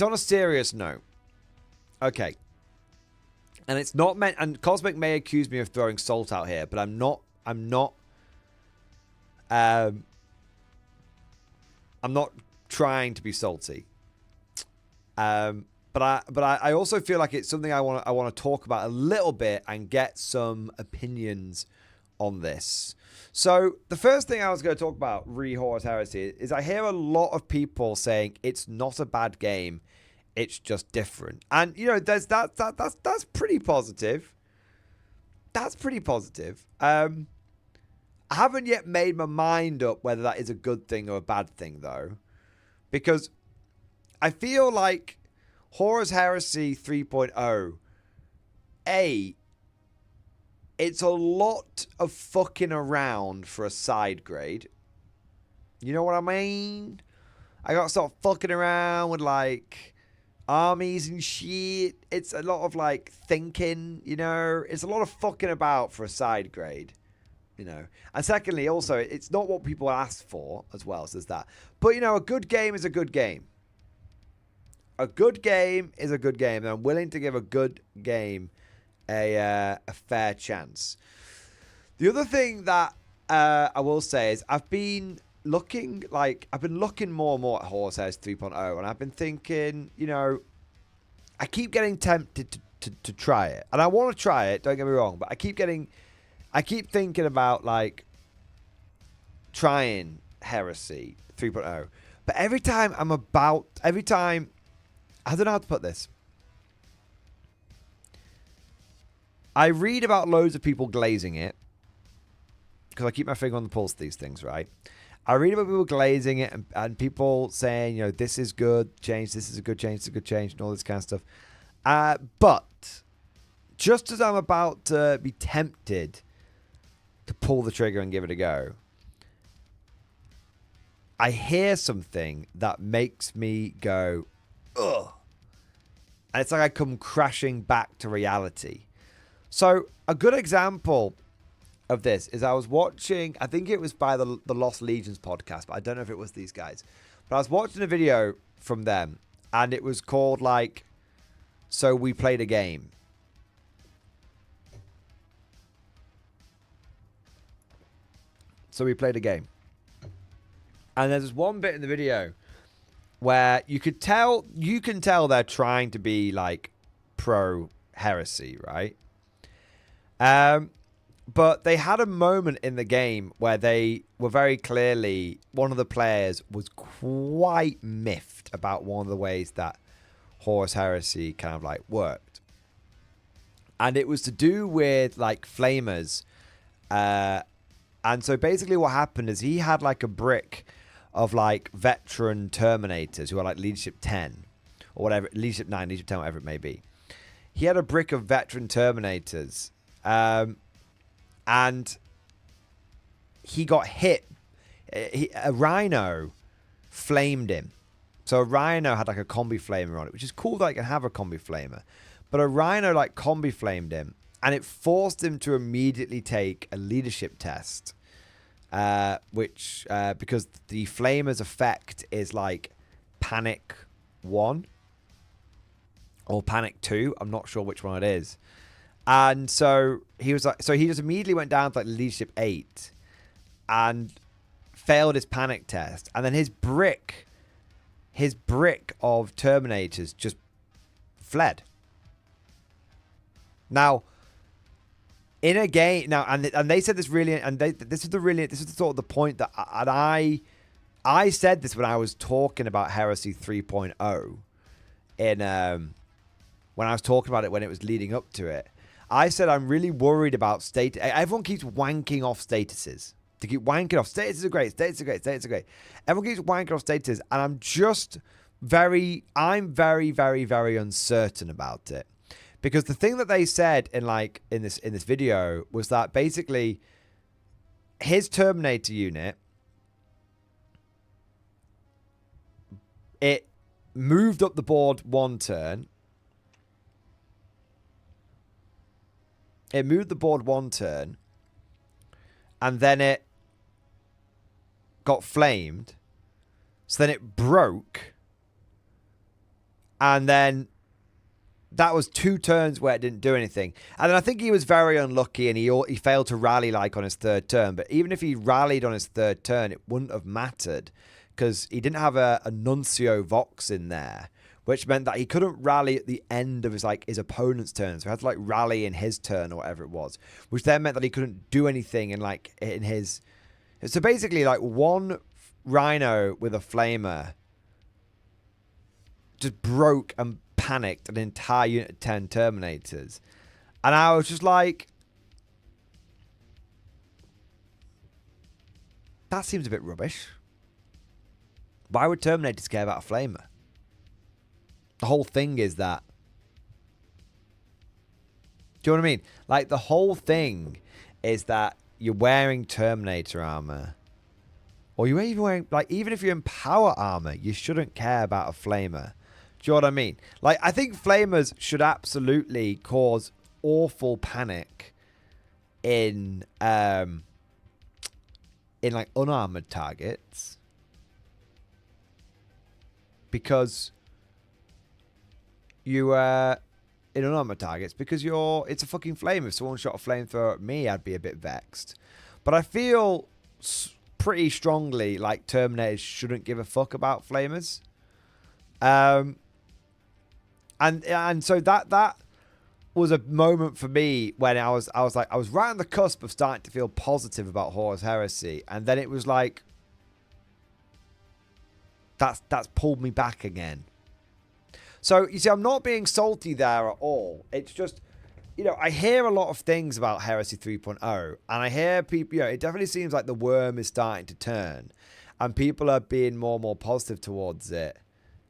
on a serious note. Okay. And it's not meant, and Cosmic may accuse me of throwing salt out here, but I'm not trying to be salty. I also feel like it's something I want to talk about a little bit and get some opinions on this. So the first thing I was going to talk about, Horus Heresy, is I hear a lot of people saying it's not a bad game, it's just different. And you know, that's pretty positive. That's pretty positive. I haven't yet made my mind up whether that is a good thing or a bad thing, though, because I feel like Horus Heresy 3.0, it's a lot of fucking around for a side grade. You know what I mean? I got to start fucking around with, like, armies and shit. It's a lot of, like, thinking, you know? It's a lot of fucking about for a side grade, you know? And secondly, also, it's not what people ask for as well, so there's that. But, you know, a good game is a good game. A good game is a good game, and I'm willing to give a good game a fair chance. The other thing that I will say is I've been looking more and more at Horus Heresy 3.0, and I've been thinking, you know, I keep getting tempted to try it, and I want to try it, don't get me wrong, but I keep thinking about, like, trying Heresy 3.0, but every time I don't know how to put this. I read about loads of people glazing it, because I keep my finger on the pulse of these things, right? I read about people glazing it and people saying, you know, this is good change, this is a good change, this is a good change, and all this kind of stuff. But just as I'm about to be tempted to pull the trigger and give it a go, I hear something that makes me go, ugh. And it's like I come crashing back to reality. So a good example of this is I was watching, I think it was by the Lost Legions podcast, but I don't know if it was these guys. But I was watching a video from them, and it was called, like, So We Played a Game. So we played a game. And there's this one bit in the video where you can tell they're trying to be, like, pro heresy, right? But they had a moment in the game where they were very clearly, one of the players was quite miffed about one of the ways that Horus Heresy kind of, like, worked. And it was to do with, like, flamers. And so basically what happened is he had, like, a brick of, like, veteran Terminators who are, like, Leadership 10 or whatever, Leadership 9, Leadership 10, whatever it may be. He had a brick of veteran Terminators. And he got hit. A Rhino flamed him. So a Rhino had, like, a combi flamer on it, which is cool that I can have a combi flamer. But a Rhino, like, combi flamed him, and it forced him to immediately take a leadership test, which because the flamer's effect is, like, Panic 1 or Panic 2. I'm not sure which one it is. And so he was like, so he just immediately went down to, like, leadership 8 and failed his panic test. And then his brick of Terminators just fled. Now, in a game, and they said this really, and this is the sort of the point that, and I said this when I was talking about Heresy 3.0 when I was talking about it when it was leading up to it. I said I'm really worried about state. Everyone keeps wanking off statuses. To keep wanking off statuses are great. Statuses are great. Statuses are great. Everyone keeps wanking off statuses, and I'm very, very, very uncertain about it, because the thing that they said in this video was that basically his Terminator unit, it moved up the board one turn. It moved the board one turn, and then it got flamed. So then it broke, and then that was 2 turns where it didn't do anything. And then I think he was very unlucky, and he failed to rally, like, on his 3rd turn. But even if he rallied on his 3rd turn, it wouldn't have mattered, because he didn't have a Nuncio Vox in there, which meant that he couldn't rally at the end of his opponent's turn. So he had to rally in his turn or whatever it was, which then meant that he couldn't do anything in his. So basically, one rhino with a flamer just broke and panicked an entire unit of 10 Terminators, and I was just like, that seems a bit rubbish. Why would Terminators care about a flamer? The whole thing is that. Do you know what I mean? The whole thing is that you're wearing Terminator armor. Or you're even wearing, even if you're in power armor, you shouldn't care about a flamer. Do you know what I mean? I think flamers should absolutely cause awful panic in unarmored targets. Because in unarmored targets, because it's a fucking flame. If someone shot a flamethrower at me, I'd be a bit vexed. But I feel pretty strongly Terminators shouldn't give a fuck about flamers. And so that was a moment for me when I was right on the cusp of starting to feel positive about Horus Heresy, and then it was that's pulled me back again. So, you see, I'm not being salty there at all. It's just, I hear a lot of things about Heresy 3.0, and I hear people, it definitely seems like the worm is starting to turn, and people are being more and more positive towards it.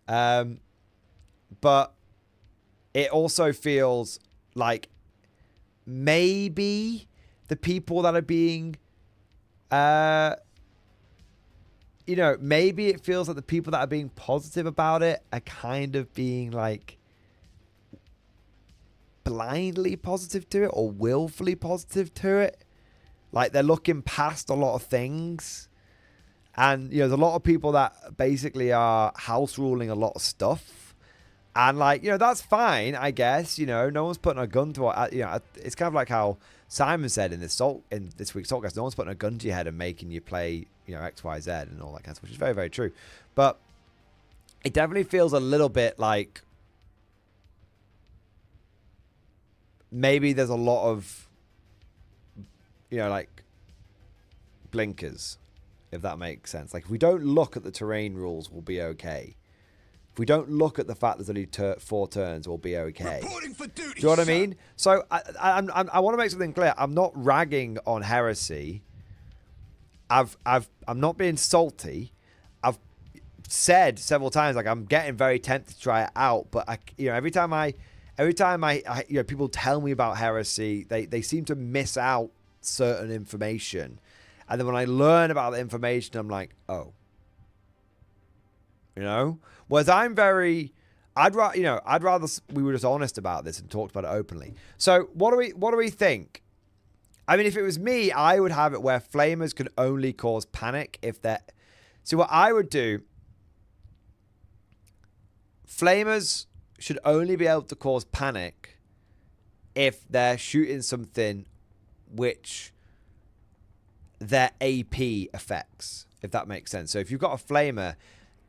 But it also feels like maybe the people that are being, maybe it feels like the people that are being positive about it are kind of being blindly positive to it or willfully positive to it. They're looking past a lot of things. And, there's a lot of people that basically are house ruling a lot of stuff. And, that's fine, I guess. No one's putting a gun to it. It's kind of like how Simon said in this week's Saltcast, no one's putting a gun to your head and making you play, X, Y, Z and all that kind of stuff, which is very, very true. But it definitely feels a little bit like maybe there's a lot of, blinkers, if that makes sense. If we don't look at the terrain rules, we'll be okay. If we don't look at the fact there's only 4 turns, we'll be okay. For duty, do you know what I mean? So I want to make something clear. I'm not ragging on Heresy. I'm not being salty. I've said several times I'm getting very tempted to try it out, but every time I people tell me about Heresy, they seem to miss out certain information, and then when I learn about the information, I'm like, oh, Whereas I'd rather we were just honest about this and talked about it openly. So what do we think? I mean, if it was me, I would have it where flamers can only cause panic if they're. See, what I would do, flamers should only be able to cause panic if they're shooting something which their AP affects, if that makes sense. So if you've got a flamer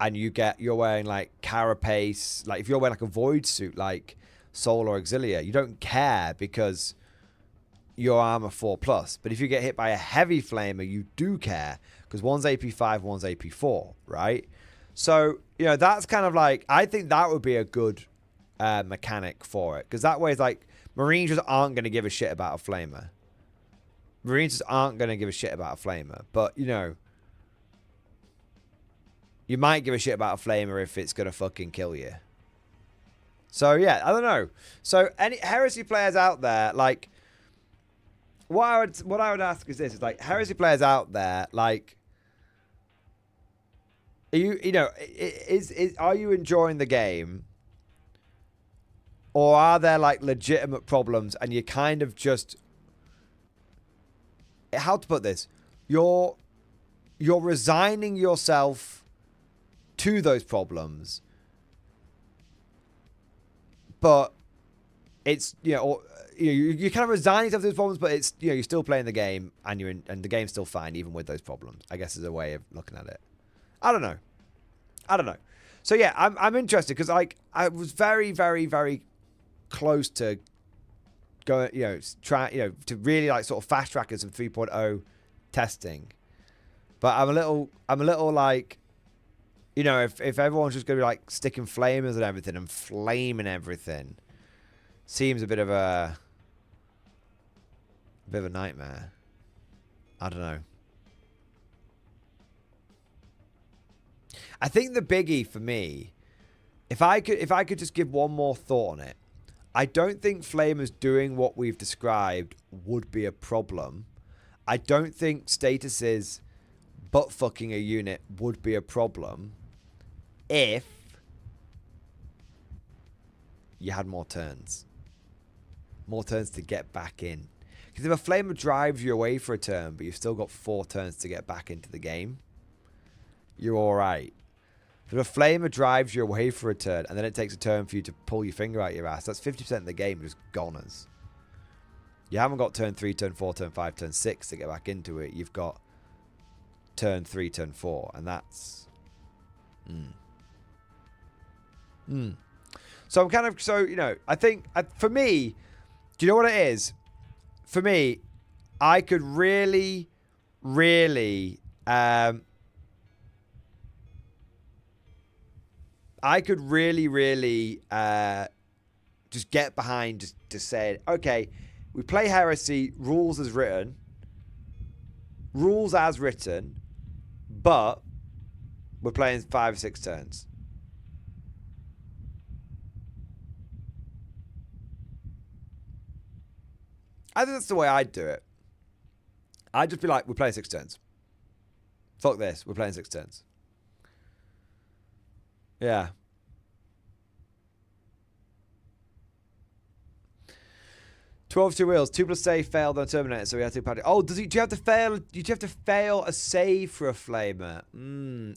and you're wearing carapace, if you're wearing a void suit like Soul or Auxilia, you don't care because your armor 4+. But if you get hit by a heavy flamer, you do care because one's AP 5, one's AP 4, right? So, that's kind of I think that would be a good mechanic for it, because that way it's Marines just aren't going to give a shit about a flamer. Marines just aren't going to give a shit about a flamer. But, you might give a shit about a flamer if it's going to fucking kill you. So, yeah, I don't know. So, any Heresy players out there, what I would ask is this: is Heresy players out there, are you enjoying the game, or are there legitimate problems and you kind of just, how to put this, you're resigning yourself to those problems, but it's you kind of resign yourself to those problems, but it's you're still playing the game and and the game's still fine even with those problems, I guess, is a way of looking at it. I don't know. So yeah, I'm interested because like I was very, very, very close to going, to really like sort of fast tracking some 3.0 testing. But I'm a little like, if everyone's just gonna be like sticking flamers and everything and flaming everything, seems a bit of a nightmare. I don't know. I think the biggie for me, if I could just give one more thought on it, I don't think flamers doing what we've described would be a problem. I don't think statuses butt fucking a unit would be a problem if you had more turns. More turns to get back in. Because if a flamer drives you away for a turn, but you've still got 4 turns to get back into the game, you're alright. If a flamer drives you away for a turn, and then it takes a turn for you to pull your finger out your ass, that's 50% of the game just goners. You haven't got turn 3, turn 4, turn 5, turn 6 to get back into it. You've got turn 3, turn 4, and that's... So I'm kind of... I think, for me, do you know what it is? For me, I could really, really... just get behind just saying, okay, we play Heresy, rules as written, but we're playing 5 or 6 turns. I think that's the way I'd do it. I'd just be like, we're playing 6 turns. Fuck this, we're playing 6 turns. Yeah. Twelve 2 wheels. 2 plus save failed on Terminator, so we had to party. Oh, do you have to fail? Do you have to fail a save for a flamer?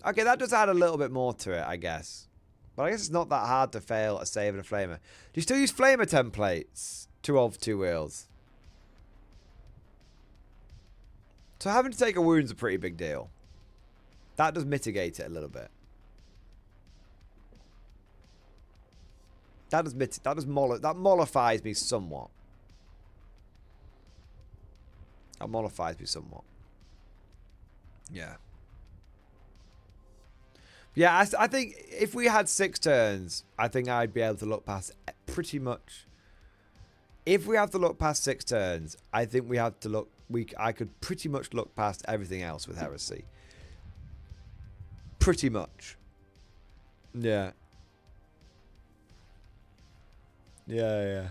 Okay, that does add a little bit more to it, I guess. But I guess it's not that hard to fail a save and a flamer. Do you still use flamer templates? 12 2 wheels. So having to take a wound's a pretty big deal. That does mitigate it a little bit. That mollifies me somewhat. That mollifies me somewhat. Yeah. Yeah, I think if we had 6 turns, I think I'd be able to look past pretty much. If we have to look past 6 turns, I think we have to look. I could pretty much look past everything else with Heresy. Pretty much. Yeah. Yeah.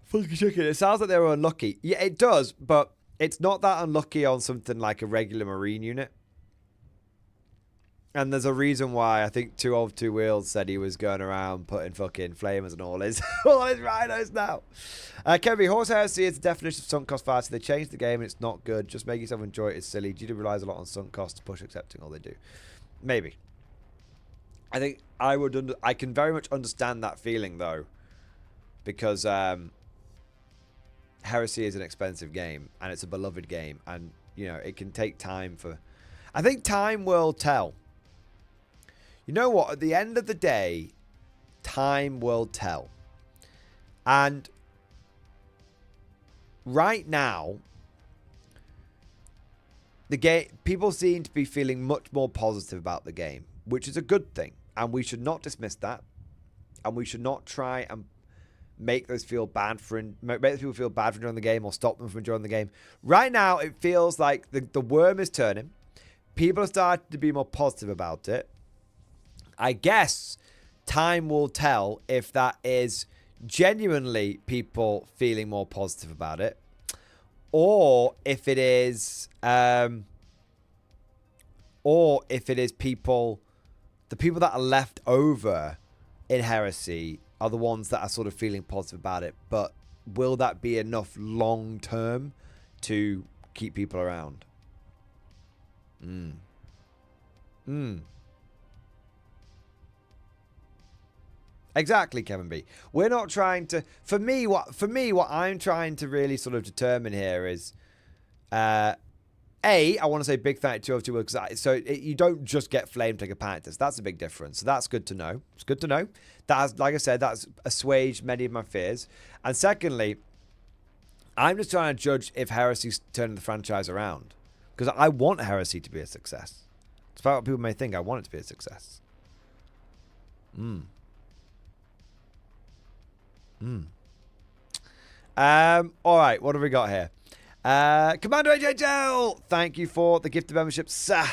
Fucking chicken. It sounds like they were unlucky. Yeah, it does, but it's not that unlucky on something like a regular Marine unit. And there's a reason why I think 2 of 2 wheels said he was going around putting fucking flamers and all his rhinos now. Kevin, Horse Heresy is the definition of sunk cost fallacy. They changed the game and it's not good. Just make yourself enjoy it. It's silly. GW relies a lot on sunk costs to push accepting all they do. Maybe. I think I can very much understand that feeling though. Because Heresy is an expensive game and it's a beloved game. And, it can take time for... I think time will tell. You know what? At the end of the day, time will tell. And right now, the game, people seem to be feeling much more positive about the game, which is a good thing. And we should not dismiss that. And we should not try and make those people feel bad for enjoying the game or stop them from enjoying the game. Right now, it feels like the worm is turning. People are starting to be more positive about it. I guess time will tell if that is genuinely people feeling more positive about it, or if it is, people, the people that are left over in Heresy are the ones that are sort of feeling positive about it. But will that be enough long term to keep people around? Exactly, Kevin B. We're not trying to... For me, what I'm trying to really sort of determine here is... I want to say big thank you to you because you don't just get flame trigger characters. That's a big difference. So that's good to know. It's good to know. That's, like I said, that's assuaged many of my fears. And secondly, I'm just trying to judge if Heresy's turning the franchise around, because I want Heresy to be a success. Despite what people may think, I want it to be a success. All right, what have we got here? Commander HHL, thank you for the gift of membership, sir.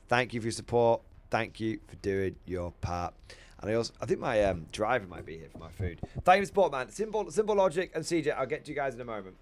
Thank you for your support. Thank you for doing your part. And I think my driver might be here for my food. Thank you for support, man. Simple logic and CJ. I'll get to you guys in a moment.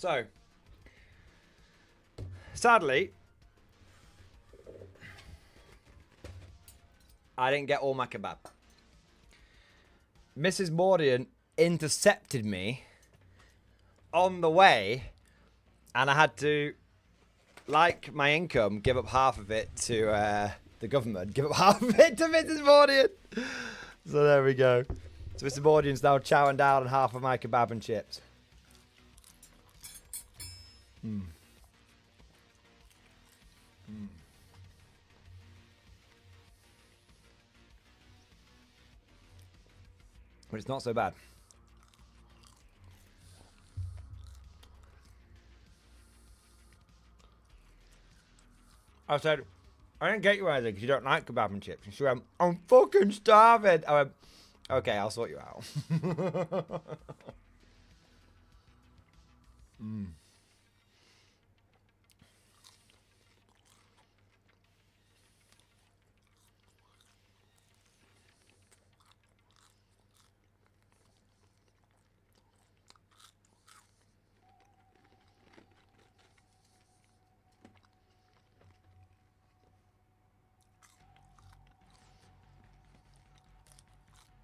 So, sadly, I didn't get all my kebab. Mrs. Mordian intercepted me on the way, and I had to, like my income, give up half of it to the government, give up half of it to Mrs. Mordian. So there we go. So Mr. Mordian's now chowing down on half of my kebab and chips. But it's not so bad. I said, I didn't get you anything because you don't like kebab and chips. And she went, I'm fucking starving. I went, okay, I'll sort you out.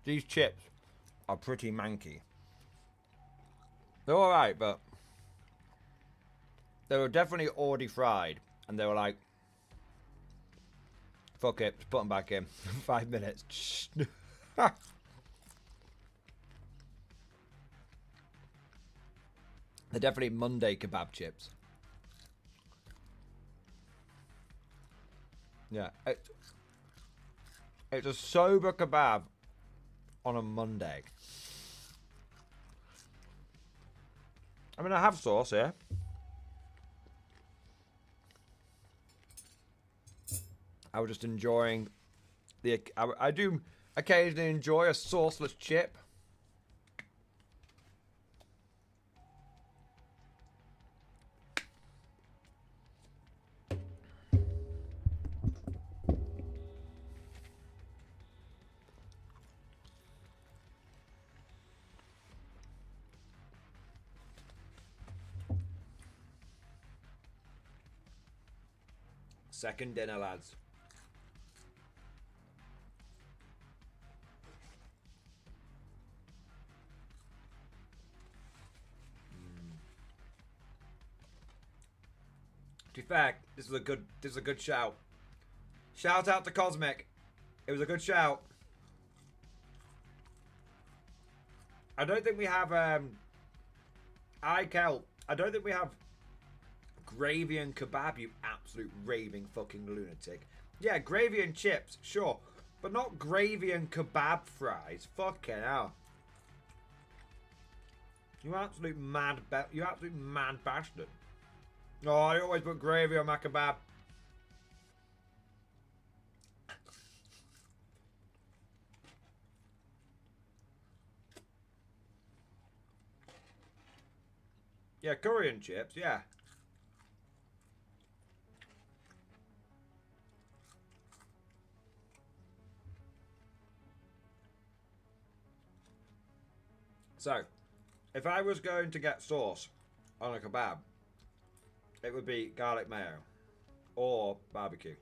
These chips are pretty manky. They're alright, but they were definitely already fried. And they were like, fuck it, just put them back in. 5 minutes. They're definitely Monday kebab chips. Yeah. It's a sober kebab on a Monday. I mean, I have sauce here. I was just enjoying the... I do occasionally enjoy a sauceless chip. Second dinner, lads. To be fair, this is a good shout. Shout out to Cosmic. It was a good shout. I don't think we have Kel. I don't think we have gravy and kebab, you absolute raving fucking lunatic. Yeah, gravy and chips, sure. But not gravy and kebab fries. Fucking hell. You absolute mad bastard. Oh, I always put gravy on my kebab. Yeah, curry and chips, yeah. So, if I was going to get sauce on a kebab, it would be garlic mayo or barbecue.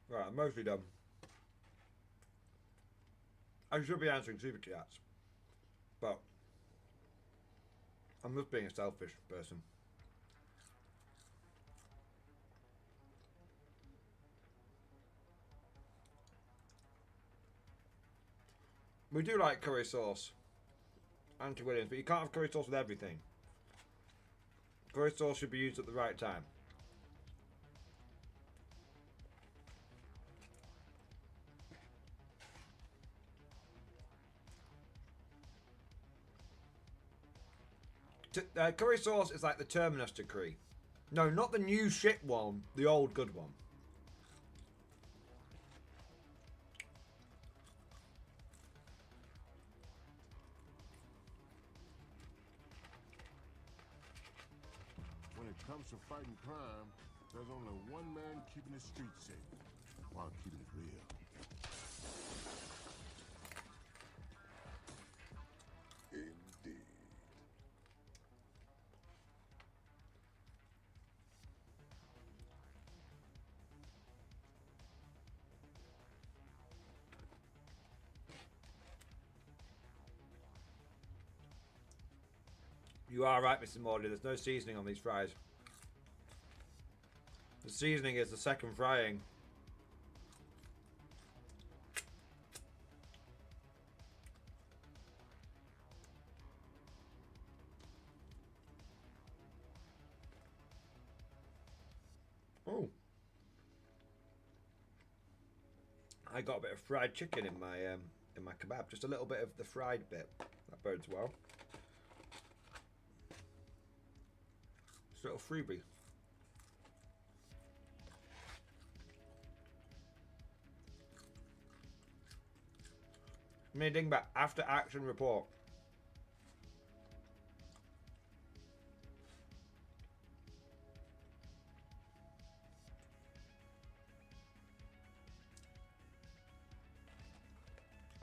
Right, I'm mostly done. I should be answering super chats, but I'm just being a selfish person. We do like curry sauce. Auntie Williams, but you can't have curry sauce with everything. Curry sauce should be used at the right time. Curry sauce is like the Terminus to curry. No, not the new shit one. The old good one. When it comes to fighting crime, there's only one man keeping the streets safe, while keeping it real. Indeed. You are right, Mr. Mordian. There's no seasoning on these fries. The seasoning is the second frying. Oh. I got a bit of fried chicken in my kebab. Just a little bit of the fried bit. That bodes well. Just a little freebie. Me ding back after action report.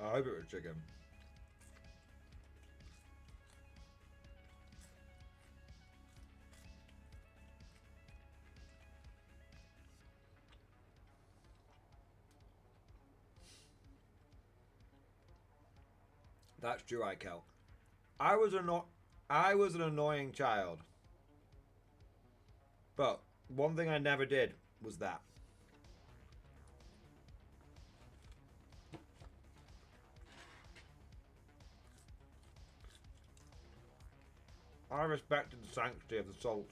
I hope it was chicken. That's true, Ikel. I was an annoying child. But one thing I never did was that. I respected the sanctity of the salt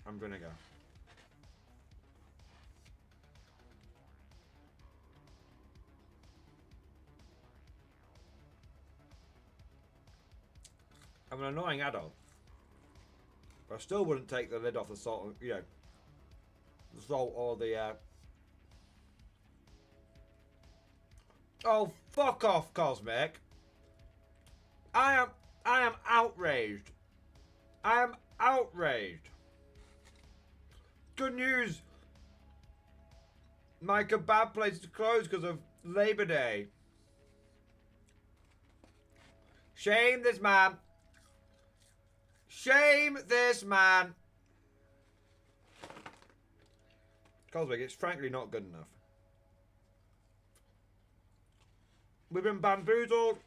and vinegar. I'm an annoying adult. But I still wouldn't take the lid off the salt, you know, the salt or the, Oh, fuck off, Cosmic. I am outraged. I am outraged. Good news. My kebab place is closed because of Labor Day. Shame this man. Shame this man. Cosmic, it's frankly not good enough. We've been bamboozled.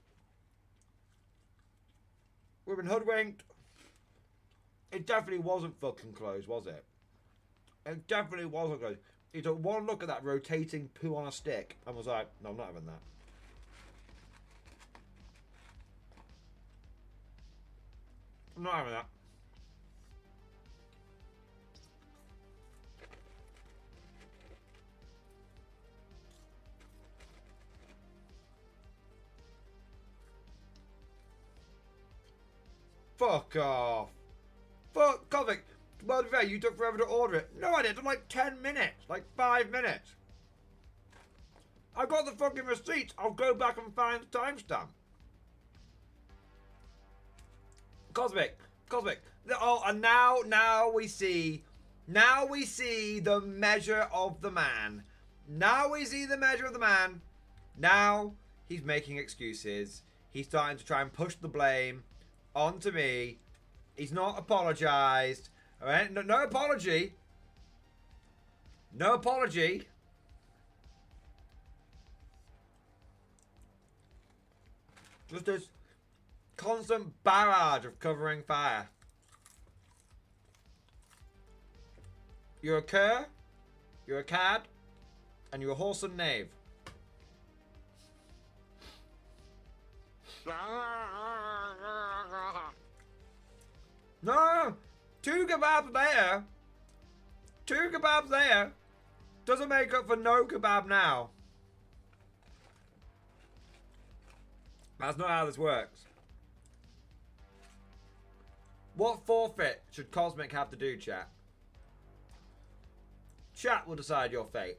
We've been hoodwinked. It definitely wasn't fucking closed, was it? It definitely wasn't closed. He took one look at that rotating poo on a stick and was like, no, I'm not having that. I'm not having that. Fuck off. Fuck, Kovic. Well, to be fair, you took forever to order it. No, I did. It took like 10 minutes. Like 5 minutes. I got the fucking receipts. I'll go back and find the timestamp. Cosmic. Oh, and now we see the measure of the man. Now we see the measure of the man. Now he's making excuses. He's starting to try and push the blame onto me. He's not apologized. All right, no apology. No apology. Just this constant barrage of covering fire. You're a cur, you're a cad, and you're a whoreson knave. No, 2 kebabs there. 2 kebabs there doesn't make up for no kebab now. That's not how this works. What forfeit should Cosmic have to do, chat? Chat will decide your fate.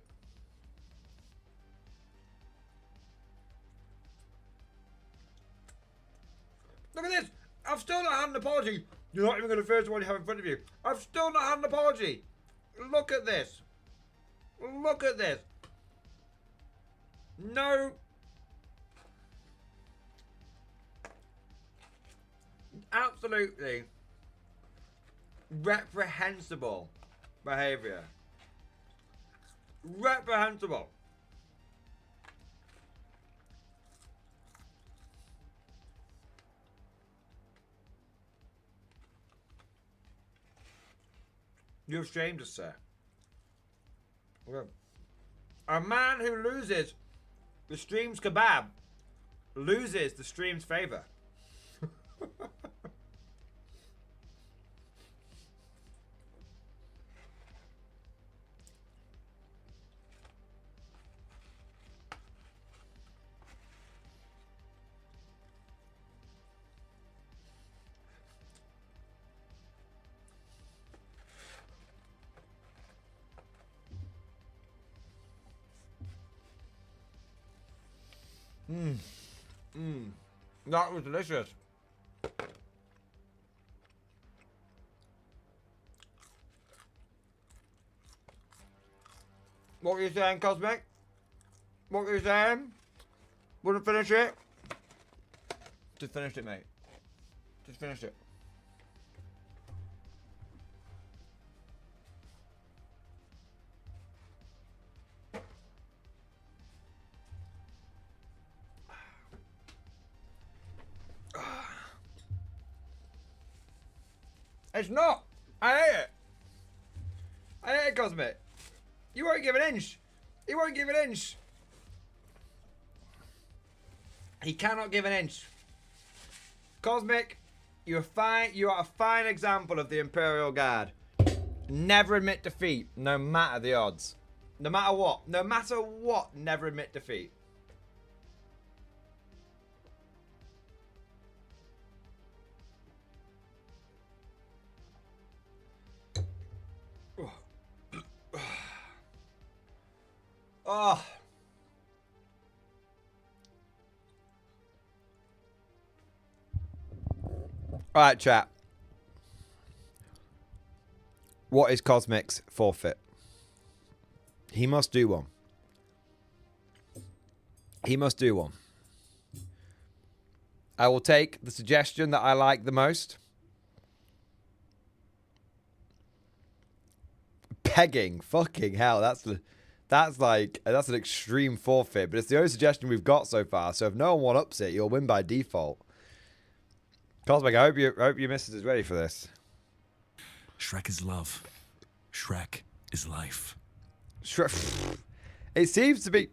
Look at this! I've still not had an apology. You're not even going to refer to what you have in front of you. I've still not had an apology. Look at this. Look at this. No. Absolutely reprehensible behavior. Reprehensible. You've shamed us, sir. A man who loses the stream's kebab loses the stream's favor. That was delicious. What were you saying, Cosmic? What were you saying? Wouldn't finish it? Just finished it, mate. Just finished it. It's not. I hate it. I hate it, Cosmic. You won't give an inch. He won't give an inch. He cannot give an inch. Cosmic, you're fine. You are a fine example of the Imperial Guard. Never admit defeat, no matter the odds. No matter what. No matter what, never admit defeat. Oh. Alright, chat. What is Cosmic's forfeit? He must do one. He must do one. I will take the suggestion that I like the most. Pegging. Fucking hell. That's an extreme forfeit, but it's the only suggestion we've got so far. So if no one ups it, you'll win by default. Cosmic, I hope your missus is ready for this. Shrek is love. Shrek is life. It seems to be,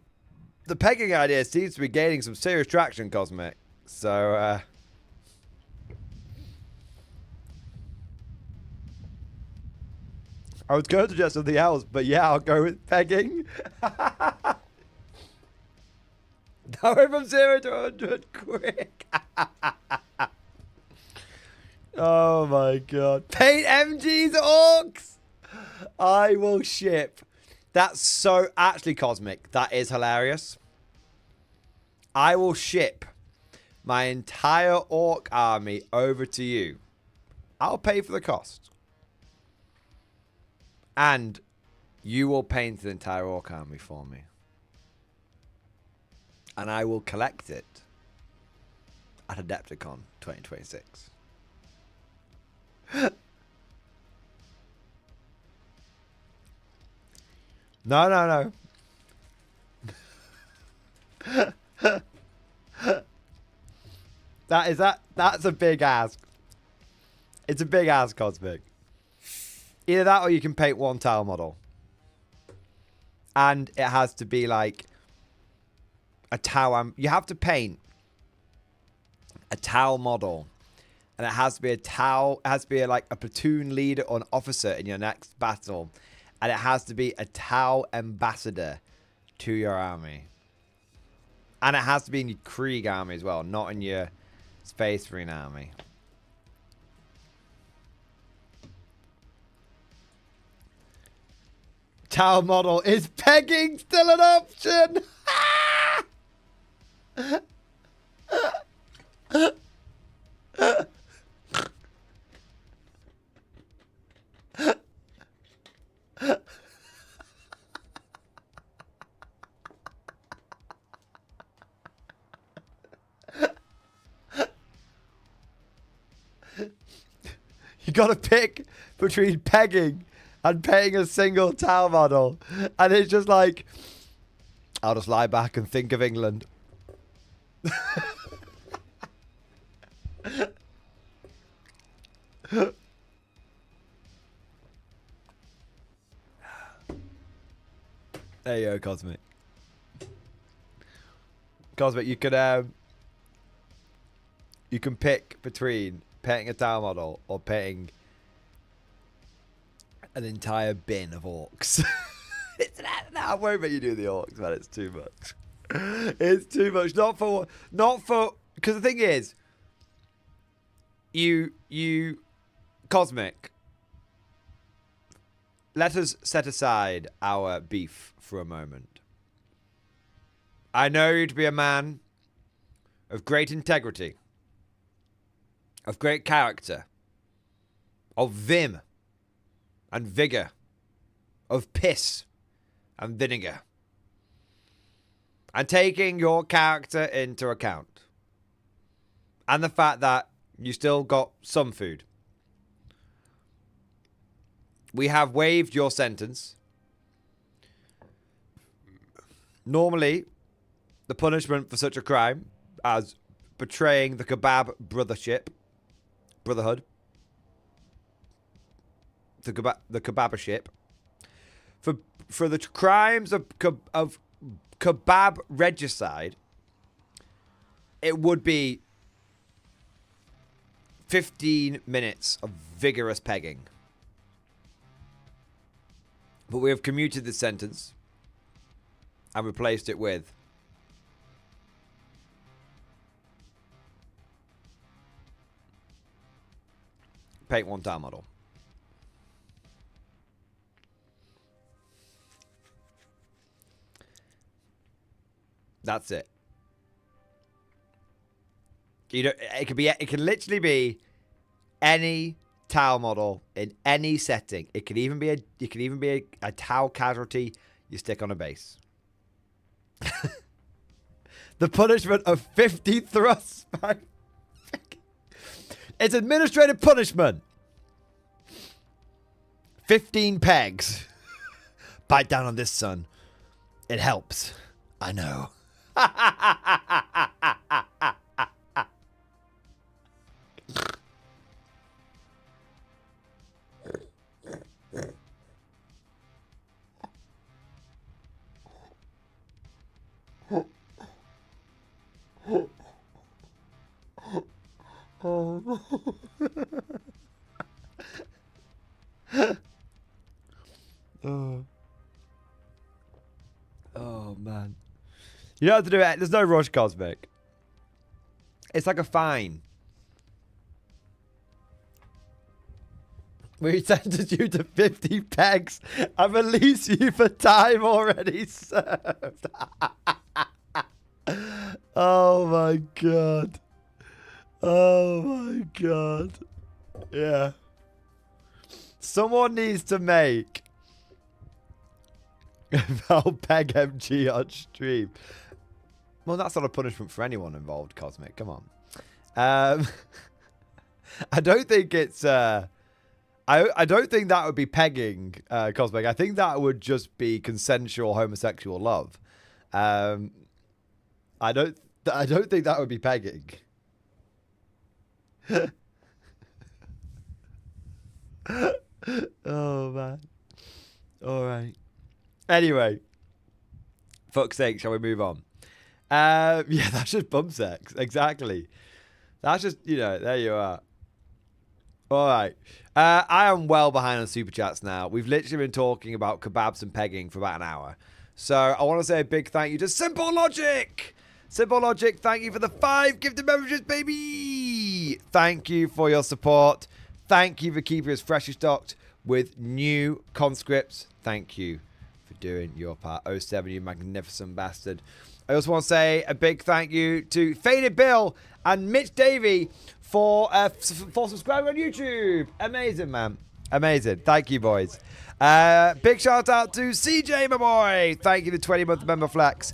the pegging idea seems to be gaining some serious traction, Cosmic. So, I was going to suggest something else, but yeah, I'll go with pegging. Go from 0 to 100 quick. Oh my god. Paint MG's orcs! I will ship. That's so, actually, Cosmic, that is hilarious. I will ship my entire orc army over to you. I'll pay for the cost. And you will paint the entire orc army for me. And I will collect it at Adepticon 2026. No. That's a big ask. It's a big ask, Cosmic. Either that or you can paint one tile model. And it has to be like a tower. You have to paint a Tau model. And it has to be a Tau, it has to be like a platoon leader or an officer in your next battle. And it has to be a Tau ambassador to your army. And it has to be in your Krieg army as well, not in your Space Marine army. Tau model, is pegging still an option? You gotta pick between pegging and paying a single Tau model. And it's just like, I'll just lie back and think of England. There you go, Cosmic. Cosmic, you can pick between paying a Tau model or paying an entire bin of orcs. No, I won't make you do the orcs, man. It's too much. It's too much. Not for, because the thing is, you, Cosmic, let us set aside our beef for a moment. I know you to be a man of great integrity, of great character, of vim and vigor, of piss and vinegar. And taking your character into account, and the fact that you still got some food, we have waived your sentence. Normally, the punishment for such a crime as betraying the kebab brotherhood, the kebabership, for the crimes of kebab regicide, it would be 15 minutes of vigorous pegging. But we have commuted the sentence and replaced it with paint one Tau model. That's it. You know, it can literally be any Tau model in any setting. It could even be a Tau casualty you stick on a base. The punishment of 50 thrusts. It's administrative punishment. 15 pegs. Bite down on this, son. It helps. I know. Oh man. You don't have to do it. There's no rush, Cosmic. It's like a fine. We sentence you to 50 pegs and release you for time already served. Oh my god. Oh my god. Yeah. Someone needs to make Val Peg MG on stream. Well, that's not a punishment for anyone involved, Cosmic. Come on. I don't think it's... I don't think that would be pegging, Cosmic. I think that would just be consensual homosexual love. I don't think that would be pegging. Oh man. All right. Anyway, fuck's sake, shall we move on? Yeah, that's just bum sex. Exactly. That's just, you know, there you are. All right. I am well behind on Super Chats now. We've literally been talking about kebabs and pegging for about an hour. So I want to say a big thank you to Simple Logic. Simple Logic, thank you for the 5 gifted beverages, baby. Thank you for your support. Thank you for keeping us freshly stocked with new conscripts. Thank you for doing your part. 07, you magnificent bastard. I also want to say a big thank you to Faded Bill and Mitch Davey for subscribing on YouTube. Amazing, man. Amazing. Thank you, boys. Big shout out to CJ, my boy. Thank you, the 20-month member flex.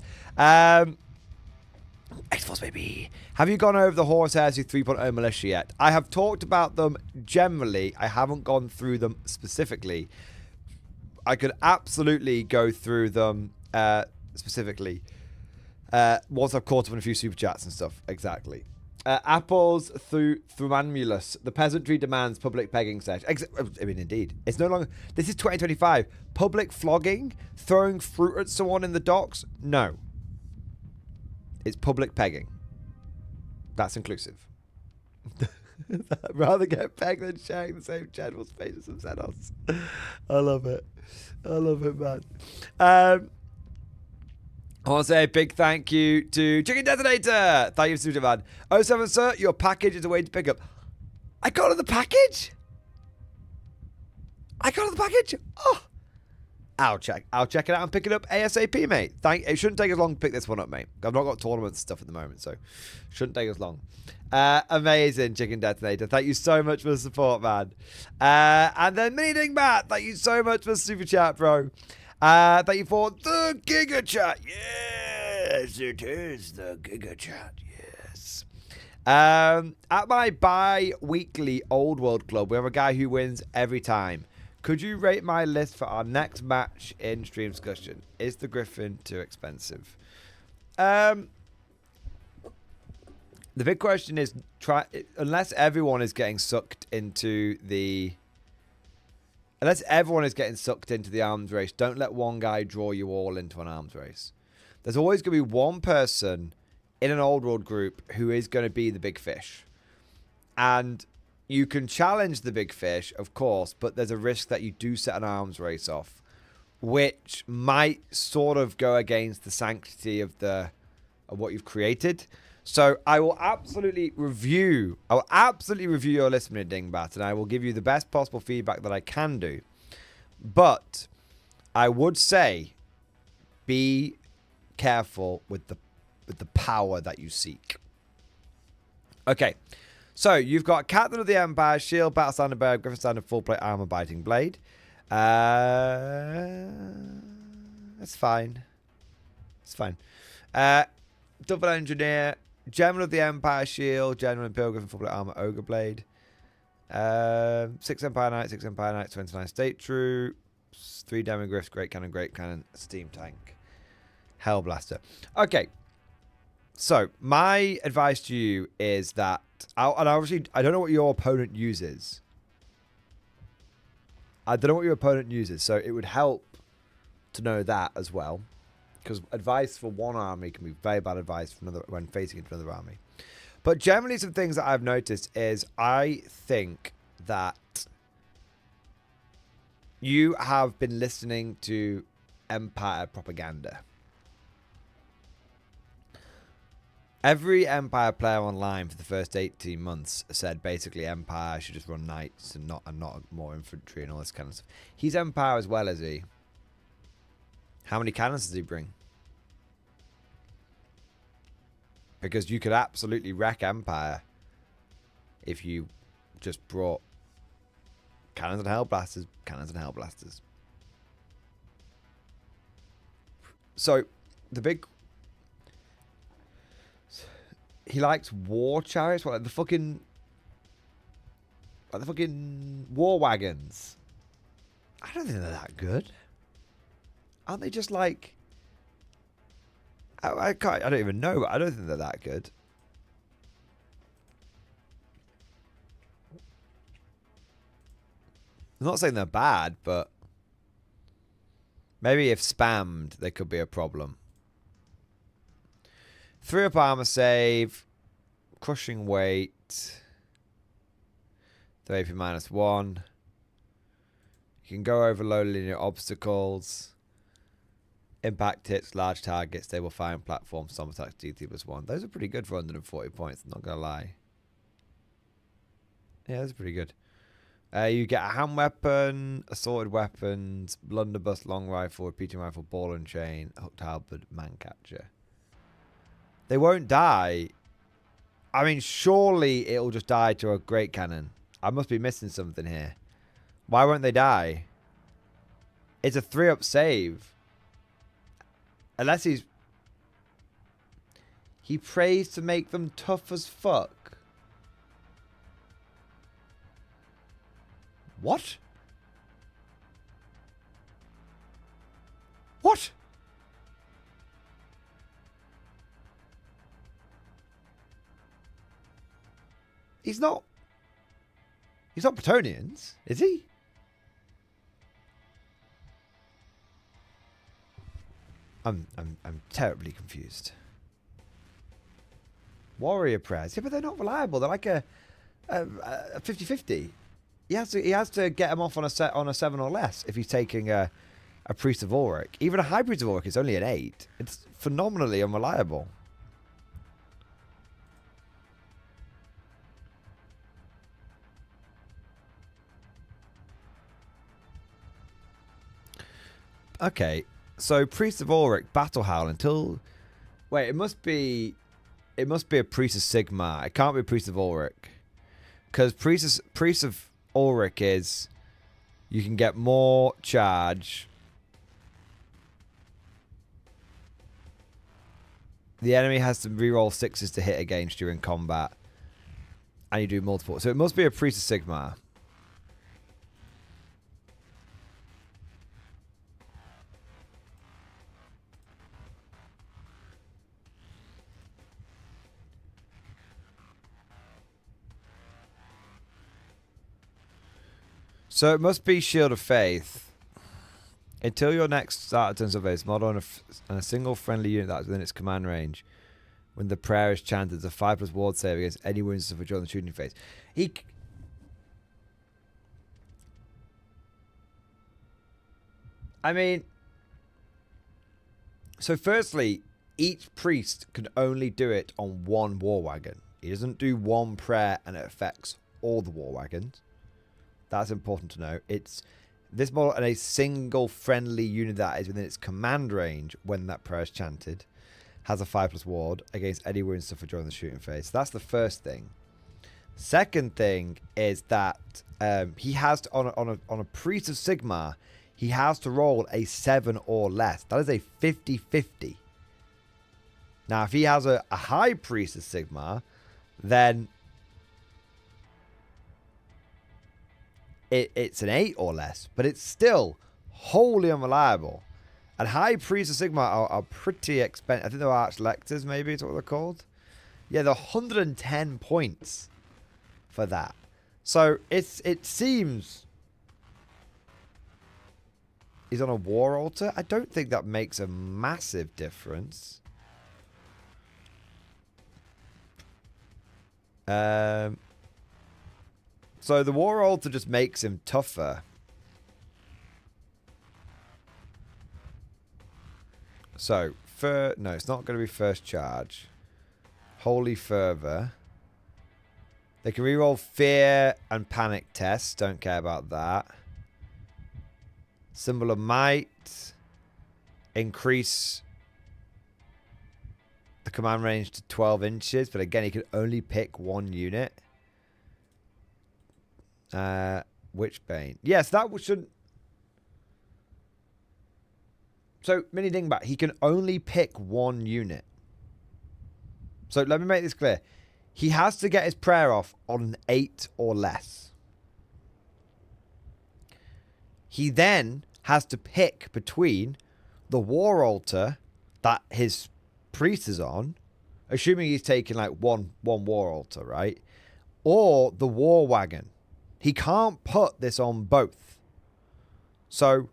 X-Force, baby. Have you gone over the Horus Heresy 3.0 militia yet? I have talked about them generally. I haven't gone through them specifically. I could absolutely go through them specifically once I've caught up on a few super chats and stuff. Exactly. Apples through Thumamulus. The peasantry demands public pegging sesh. I mean, indeed. It's no longer... This is 2025. Public flogging? Throwing fruit at someone in the docks? No. It's public pegging. That's inclusive. I'd rather get pegged than sharing the same general space as some Xenos. I love it. I love it, man. I want to say a big thank you to Chicken Detonator. Thank you, Super Man. 07, sir, your package is awaiting pick up. I got the package? I got the package? Oh. I'll check it out and pick it up ASAP, mate. It shouldn't take as long to pick this one up, mate. I've not got tournaments and stuff at the moment, so shouldn't take as long. Amazing, Chicken Detonator. Thank you so much for the support, man. And then Meaning Matt, thank you so much for the super chat, bro. Thank you for the Giga Chat. Yes, it is the Giga Chat. Yes. At my bi-weekly Old World Club, we have a guy who wins every time. Could you rate my list for our next match in stream discussion? Is the Griffin too expensive? The big question is, unless everyone is getting sucked into the arms race, don't let one guy draw you all into an arms race. There's always going to be one person in an Old World group who is going to be the big fish. And you can challenge the big fish, of course, but there's a risk that you do set an arms race off, which might sort of go against the sanctity of what you've created. So I will absolutely review your list, Dingbat, and I will give you the best possible feedback that I can do. But I would say be careful with the power that you seek. Okay. So, you've got Captain of the Empire, Shield, Battle Standard Bird, Griffin Standard, Full Plate Armor, Biting Blade. That's fine. It's fine. Double Engineer, General of the Empire, Shield, General Imperial, Griffin, Full Plate Armor, Ogre Blade. 6 Empire Knights, 29 State Troops, 3 Demigriffs, Great Cannon, Steam Tank, Hellblaster. Okay. So, my advice to you is that, and obviously, I don't know what your opponent uses. So it would help to know that as well. Because advice for one army can be very bad advice for another when facing into another army. But generally, some things that I've noticed is I think that you have been listening to Empire propaganda. Every Empire player online for the first 18 months said basically Empire should just run knights and not more infantry and all this kind of stuff. He's Empire as well, is he? How many cannons does he bring? Because you could absolutely wreck Empire if you just brought cannons and hellblasters. So the big... He likes war chariots, like the fucking war wagons. I don't think they're that good. Aren't they just like? I don't even know. I don't think they're that good. I'm not saying they're bad, but maybe if spammed, they could be a problem. 3 up armor save, Crushing weight. The AP -1. You can go over low linear obstacles. Impact hits, large targets, stable firing platform, some attacks, DT +1. Those are pretty good for 140 points, I'm not going to lie. Yeah, those are pretty good. You get a hand weapon, assorted weapons, blunderbuss, long rifle, repeating rifle, ball and chain, hooked halberd, man catcher. They won't die. I mean, surely it'll just die to a great cannon. I must be missing something here. Why won't they die? It's a 3-up save. Unless he prays to make them tough as fuck. What? What? He's not Bretonians, is he? I'm terribly confused. Warrior prayers. Yeah, but they're not reliable. They're like a 50-50. He has to get them off on a 7 or less if he's taking a Priest of Ulrich. Even a High Priest of Ulrich is only an 8. It's phenomenally unreliable. Okay, so Priest of Ulrich, Battle Howl until... Wait, it must be a Priest of Sigmar. It can't be a Priest of Ulrich. Because Priest of Ulrich is... You can get more charge. The enemy has to reroll 6s to hit against you in combat. And you do multiple. So it must be a Priest of Sigmar. So it must be Shield of Faith. Until your next starter turns up, it's model on a single friendly unit that is within its command range. When the prayer is chanted, it's a 5+ ward save against any wounds suffered during the shooting phase. I mean... So firstly, each priest can only do it on one war wagon. He doesn't do one prayer and it affects all the war wagons. That's important to know. It's this model and a single friendly unit that is within its command range when that prayer is chanted has a 5+ ward against any wounds suffered during the shooting phase. So that's the first thing. Second thing is that he has to, on a Priest of Sigmar, he has to roll a 7 or less. That is a 50-50. Now, if he has a High Priest of Sigmar, then it's an 8 or less, but it's still wholly unreliable. And High Priests of Sigmar are pretty expensive. I think they're Archlectors, maybe is what they're called. Yeah, they're 110 points for that. So it seems he's on a War Altar. I don't think that makes a massive difference. So the War Altar just makes him tougher. So, no, it's not going to be first charge. Holy Fervor. They can reroll Fear and Panic tests. Don't care about that. Symbol of Might. Increase the command range to 12 inches. But again, he can only pick one unit. Witchbane. Yes, that shouldn't... So, mini dingbat, he can only pick one unit. So, let me make this clear. He has to get his prayer off on an 8 or less. He then has to pick between the War Altar that his priest is on, assuming he's taking like one War Altar, right? Or the War Wagon. He can't put this on both. So,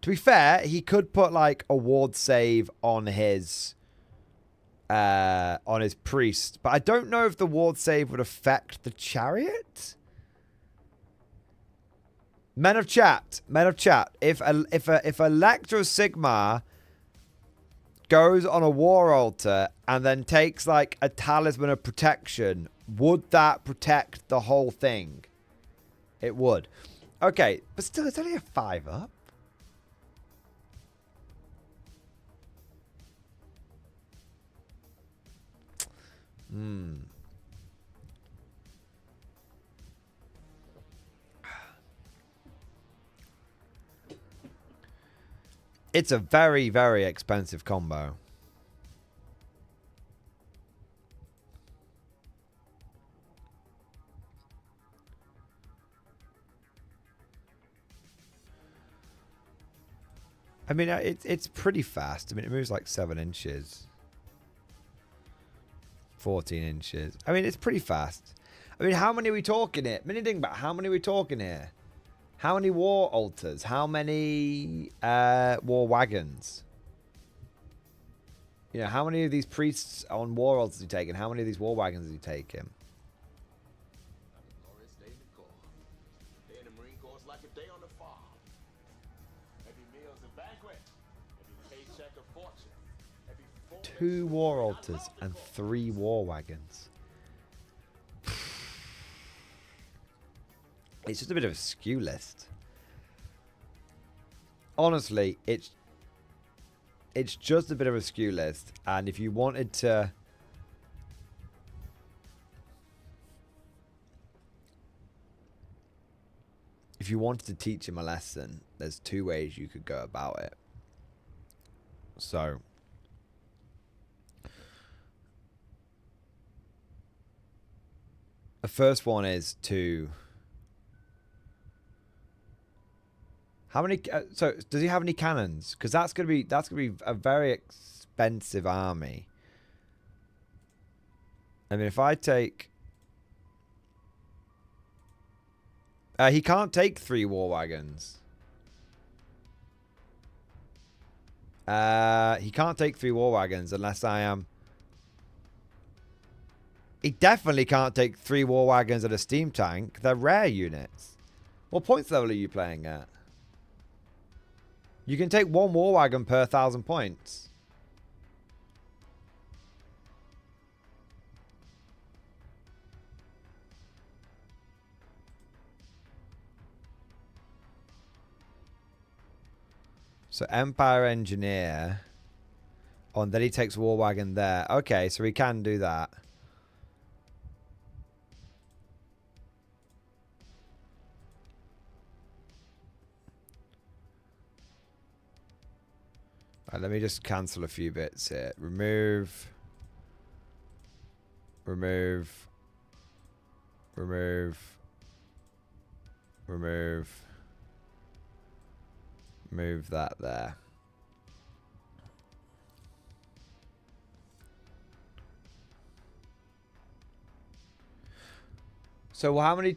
to be fair, he could put like a ward save on his on his priest. But I don't know if the ward save would affect the chariot. Men of chat. If Electro Sigmar goes on a war altar and then takes like a talisman of protection, would that protect the whole thing? It would. Okay, but still, it's only a 5 up. It's a very, very expensive combo. I mean, it's pretty fast. I mean, it moves like 7 inches. 14 inches. I mean, it's pretty fast. I mean, how many are we talking here? Think about how many are we talking here? How many war altars? How many war wagons? You know, how many of these priests on war altars is he taking? How many of these war wagons is he taking? Two war altars and 3 war wagons. It's just a bit of a skew list. Honestly, it's just a bit of a skew list. And if you wanted to... If you wanted to teach him a lesson, there's 2 ways you could go about it. So... The first one is to... How many... so, does he have any cannons? Because that's gonna be a very expensive army. I mean, if I take... he can't take 3 war wagons. He can't take 3 war wagons unless I am... He definitely can't take 3 war wagons and a steam tank. They're rare units. What points level are you playing at? You can take 1 war wagon per 1,000 points. So Empire Engineer. Oh, and then he takes war wagon there. Okay, so he can do that. Let me just cancel a few bits here. Remove. Remove. Remove. Remove. Move that there. So how many...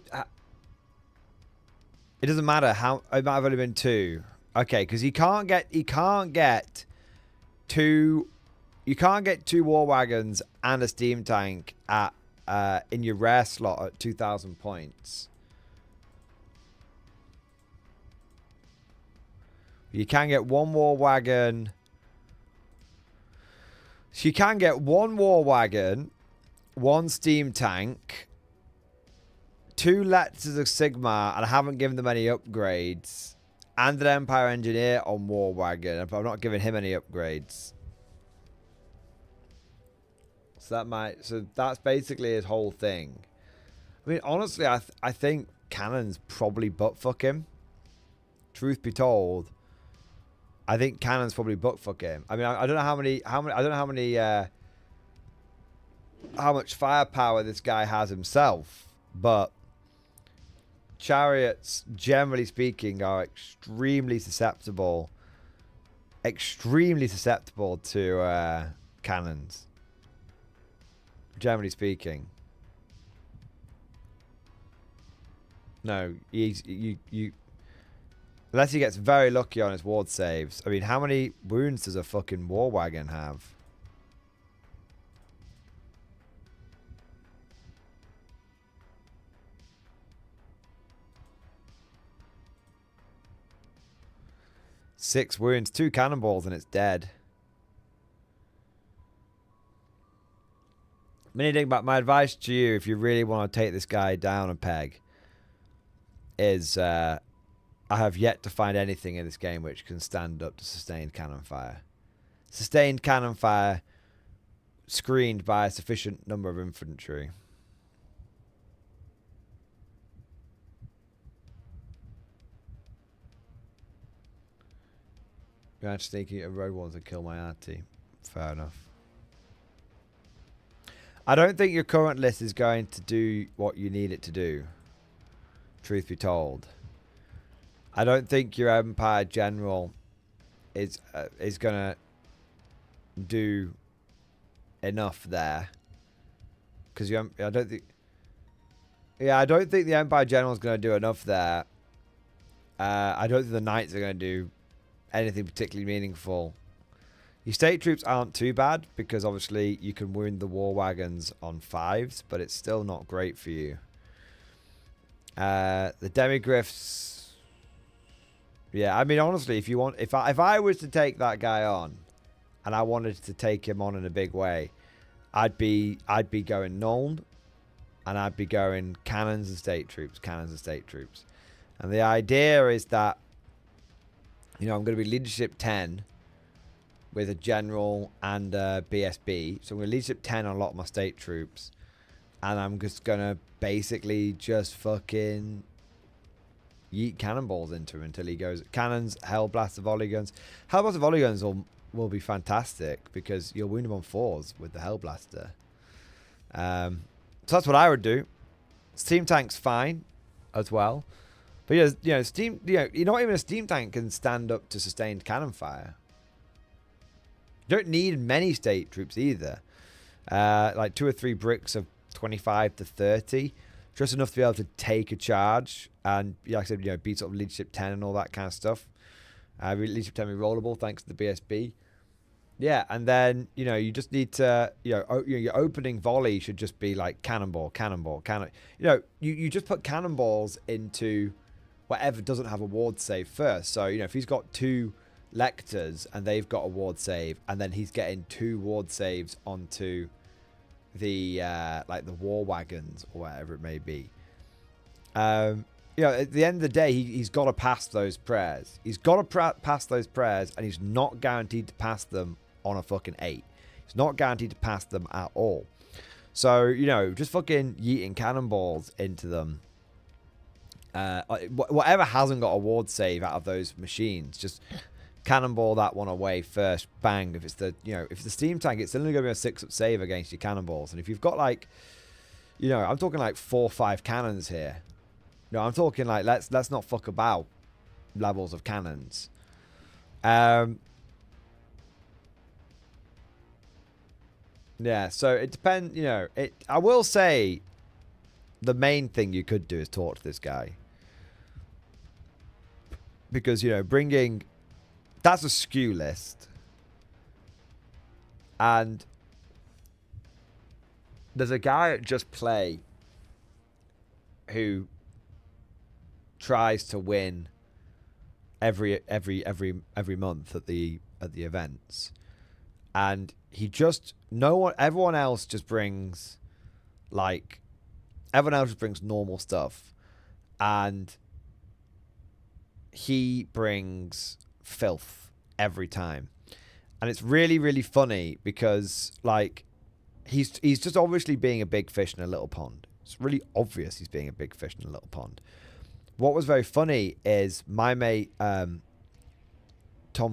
it doesn't matter how... It might have only been 2. Okay, because you can't get 2 war wagons and a steam tank at in your rare slot at 2,000 points. You can get 1 war wagon. So you can get 1 war wagon, 1 steam tank, 2 letters of Sigma, and I haven't given them any upgrades. And an Empire Engineer on war wagon, but I'm not giving him any upgrades. So that's basically his whole thing. I mean, honestly, I think cannons probably buttfuck him. Truth be told, I think cannons probably buttfuck him. I mean, I don't know how much firepower this guy has himself, but chariots, generally speaking, are extremely susceptible to cannons. Generally speaking. No, you unless he gets very lucky on his ward saves. I mean, how many wounds does a fucking war wagon have? 6 wounds, 2 cannonballs, and it's dead. Mini but my advice to you, if you really want to take this guy down a peg, is I have yet to find anything in this game which can stand up to sustained cannon fire. Sustained cannon fire screened by a sufficient number of infantry. You're actually thinking a road wants to kill my auntie. Fair enough. I don't think your current list is going to do what you need it to do. Truth be told, I don't think your Empire General is gonna do enough there. Because I don't think. Yeah, I don't think the Empire General is gonna do enough there. I don't think the Knights are gonna do anything particularly meaningful. Your state troops aren't too bad because obviously you can wound the war wagons on 5s, but it's still not great for you. The demigriffs, yeah, I mean honestly, if you want, if I was to take that guy on, and I wanted to take him on in a big way, I'd be going Nuln, and I'd be going cannons and state troops, and the idea is that, you know, I'm going to be leadership 10. With a general and a BSB. So I'm going to leadership 10 on a lot of my state troops. And I'm just going to basically just fucking yeet cannonballs into him until he goes. Cannons, Hellblaster volley guns. Hellblaster volley guns will be fantastic because you'll wound him on 4s with the Hellblaster. So that's what I would do. Steam tank's fine as well. But you know, steam, you know, not even a steam tank can stand up to sustained cannon fire. You don't need many state troops either. Like 2 or 3 bricks of 25 to 30. Just enough to be able to take a charge. And like I said, you know, beat sort of leadership 10 and all that kind of stuff. Leadership 10 rerollable thanks to the BSB. Yeah, and then, you know, you just need to, you know, your opening volley should just be like cannonball, cannonball, cannon. You know, you just put cannonballs into whatever doesn't have a ward save first. So, you know, if he's got 2 Lectors and they've got a ward save, and then he's getting 2 ward saves onto the like the war wagons or whatever it may be. You know, at the end of the day, he's got to pass those prayers. He's got to pass those prayers, and he's not guaranteed to pass them on a fucking 8. He's not guaranteed to pass them at all. So, you know, just fucking yeeting cannonballs into them. Whatever hasn't got a ward save out of those machines, just cannonball that one away first. Bang. If it's the, you know, if it's the steam tank, it's only going to be a 6-up save against your cannonballs. And if you've got like, you know, I'm talking like 4 or 5 cannons here. No, I'm talking like let's not fuck about levels of cannons. Yeah, so it depends, you know, I will say the main thing you could do is talk to this guy. Because, you know, bringing, that's a skew list. And there's a guy at Just Play who tries to win every month at the events. And he just, everyone else just brings normal stuff. And he brings filth every time. And it's really, really funny because, like, he's just obviously being a big fish in a little pond. It's really obvious he's being a big fish in a little pond. What was very funny is my mate, Tom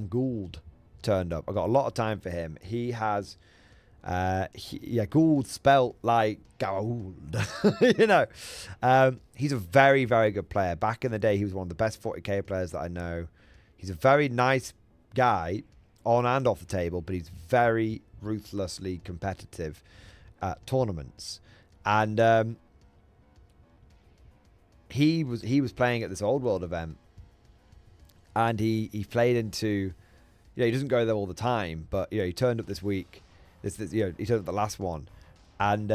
Gould, turned up. I got a lot of time for him. He has, Gould spelt like Gould, you know. He's a very, very good player. Back in the day, he was one of the best 40k players that I know. He's a very nice guy on and off the table, but he's very ruthlessly competitive at tournaments. And he was playing at this Old World event, and he played into, you know, he doesn't go there all the time, but, you know, he turned up this week. You know, he turned up the last one, and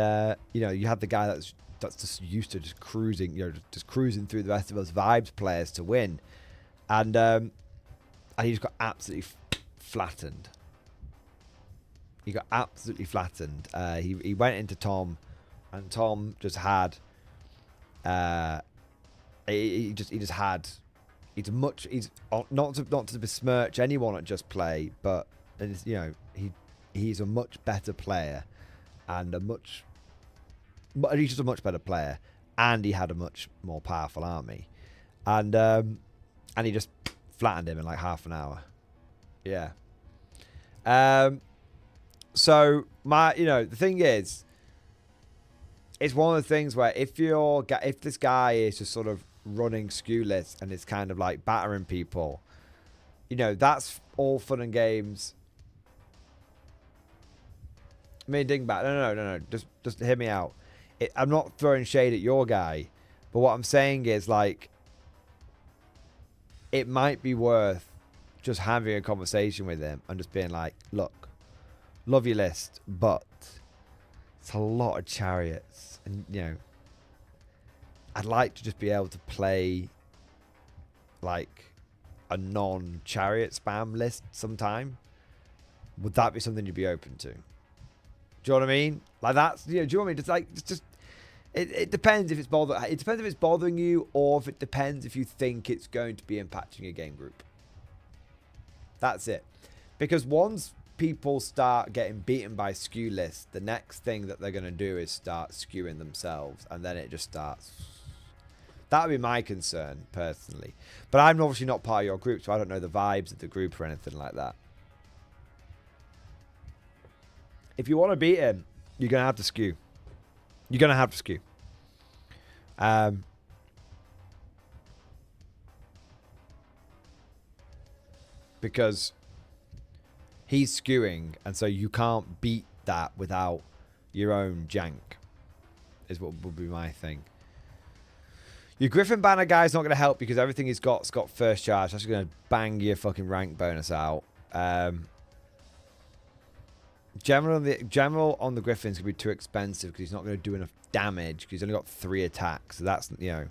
you know, you had the guy that's just used to just cruising, you know, just cruising through the rest of us vibes players to win. And And he just got absolutely flattened. He got absolutely flattened. He went into Tom, and Tom just had. He's not to besmirch anyone at Just Play, but you know he's a much better player, and he's just a much better player, and he had a much more powerful army, and he just flattened him in like half an hour. Yeah. So the thing is, it's one of the things where if this guy is just sort of running skew lists and it's kind of like battering people, that's all fun and games. I mean, dingbat. No. Just hear me out. I'm not throwing shade at your guy, but what I'm saying is, like, it might be worth just having a conversation with him and just being like, look, love your list, but it's a lot of chariots, and I'd like to just be able to play like a non-chariot spam list sometime. Would that be something you'd be open to? Do you know what I mean? Like, that's, do you know what I mean? Just it depends if it's it depends if it's bothering you, or if it depends if you think it's going to be impacting your game group. That's it. Because once people start getting beaten by skew lists, the next thing that they're going to do is start skewing themselves, and then it just starts. That would be my concern, personally. But I'm obviously not part of your group, so I don't know the vibes of the group or anything like that. If you want to beat him, you're going to have to skew. You're going to have to skew. Because he's skewing, and so you can't beat that without your own jank, is what would be my thing. Your Griffin Banner guy's not going to help because everything he's got first charge. That's going to bang your fucking rank bonus out. General on the Griffins could be too expensive because he's not going to do enough damage because he's only got 3 attacks. So that's, not